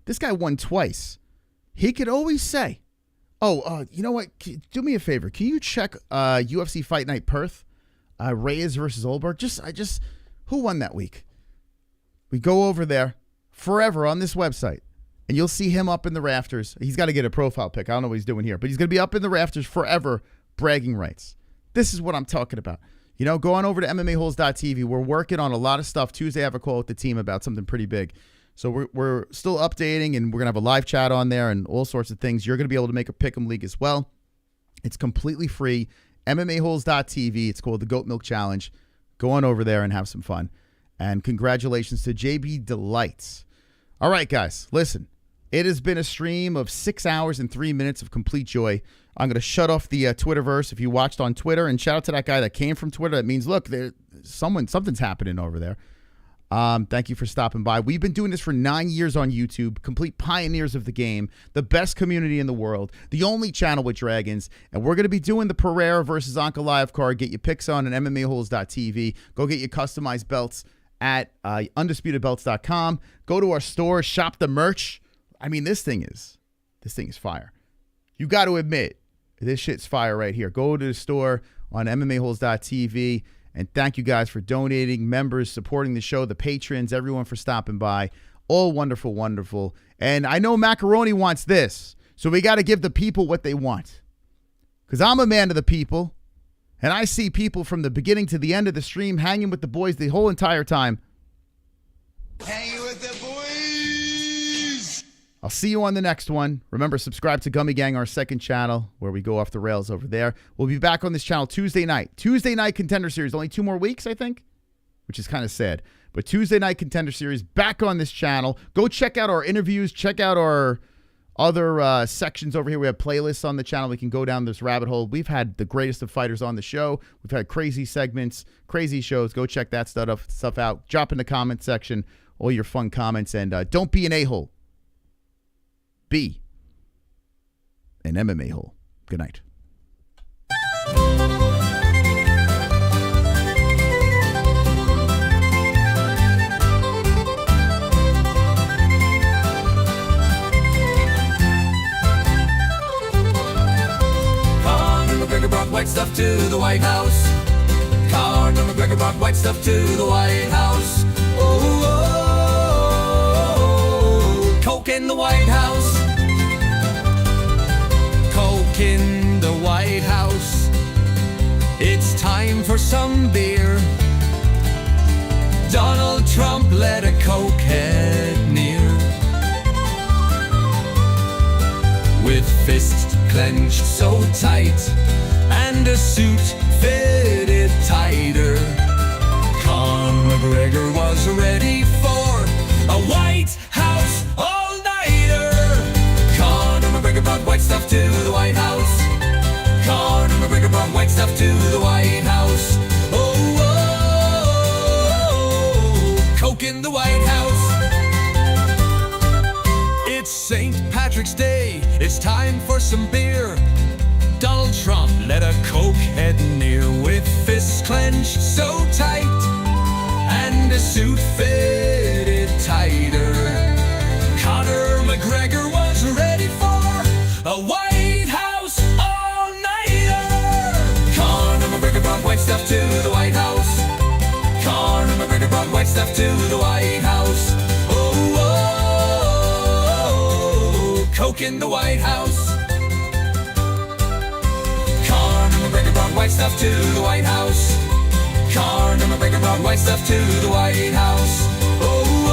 this guy won twice. He could always say, you know what? Do me a favor. Can you check UFC Fight Night Perth? Reyes versus Ulberg. Who won that week? We go over there forever on this website, and you'll see him up in the rafters. He's got to get a profile pic. I don't know what he's doing here, but he's going to be up in the rafters forever, bragging rights. This is what I'm talking about. You know, go on over to MMAHoles.tv. We're working on a lot of stuff. Tuesday, I have a call with the team about something pretty big. So we're still updating, and we're going to have a live chat on there and all sorts of things. You're going to be able to make a pick'em league as well. It's completely free. MMAHoles.tv. It's called the Goat Milk Challenge. Go on over there and have some fun. And congratulations to JB Delights. All right, guys, listen. It has been a stream of 6 hours and 3 minutes of complete joy. I'm going to shut off the Twitterverse if you watched on Twitter. And shout out to that guy that came from Twitter. That means, look, something's happening over there. Thank you for stopping by. We've been doing this for 9 years on YouTube, complete pioneers of the game, the best community in the world, the only channel with dragons, and we're going to be doing the Pereira versus Ankalaev card. Get your picks on at MMAHoles.tv. Go get your customized belts at UndisputedBelts.com. Go to our store, shop the merch. I mean, this thing is fire. You got to admit, this shit's fire right here. Go to the store on MMAHoles.tv. And thank you guys for donating, members, supporting the show, the patrons, everyone for stopping by. All wonderful, wonderful. And I know Macaroni wants this, so we got to give the people what they want. Because I'm a man of the people, and I see people from the beginning to the end of the stream hanging with the boys the whole entire time. Hanging with the boys. I'll see you on the next one. Remember, subscribe to Gummy Gang, our second channel, where we go off the rails over there. We'll be back on this channel Tuesday night. Tuesday night Contender Series. Only 2 more weeks, I think, which is kind of sad. But Tuesday night Contender Series back on this channel. Go check out our interviews. Check out our other sections over here. We have playlists on the channel. We can go down this rabbit hole. We've had the greatest of fighters on the show. We've had crazy segments, crazy shows. Go check that stuff out. Drop in the comment section all your fun comments, and don't be an a-hole. Be an MMA hole. Good night. McGregor brought white stuff to the White House. Conor McGregor brought white stuff to the White House. Oh, oh, oh, Coke in the White House. Coke in the White House. It's time for some beer. Donald Trump let a cokehead near. With fists clenched so tight and a suit fitted tighter, Conor McGregor was ready for a White House all-nighter. Conor McGregor brought white stuff to the White House. Conor McGregor brought white stuff to the White House. Oh, oh, oh, Coke in the White House. It's St. Patrick's Day, it's time for some beer. Donald Trump let a cokehead near with fists clenched so tight and a suit fitted tighter. Conor McGregor was ready for a White House all-nighter. Conor McGregor brought white stuff to the White House. Conor McGregor brought white stuff to the White House. Oh, oh, oh, Coke in the White House. Conor McGregor brought white stuff to the White House. Conor McGregor brought white stuff to the White House. Oh, oh,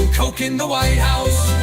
oh, Coke in the White House.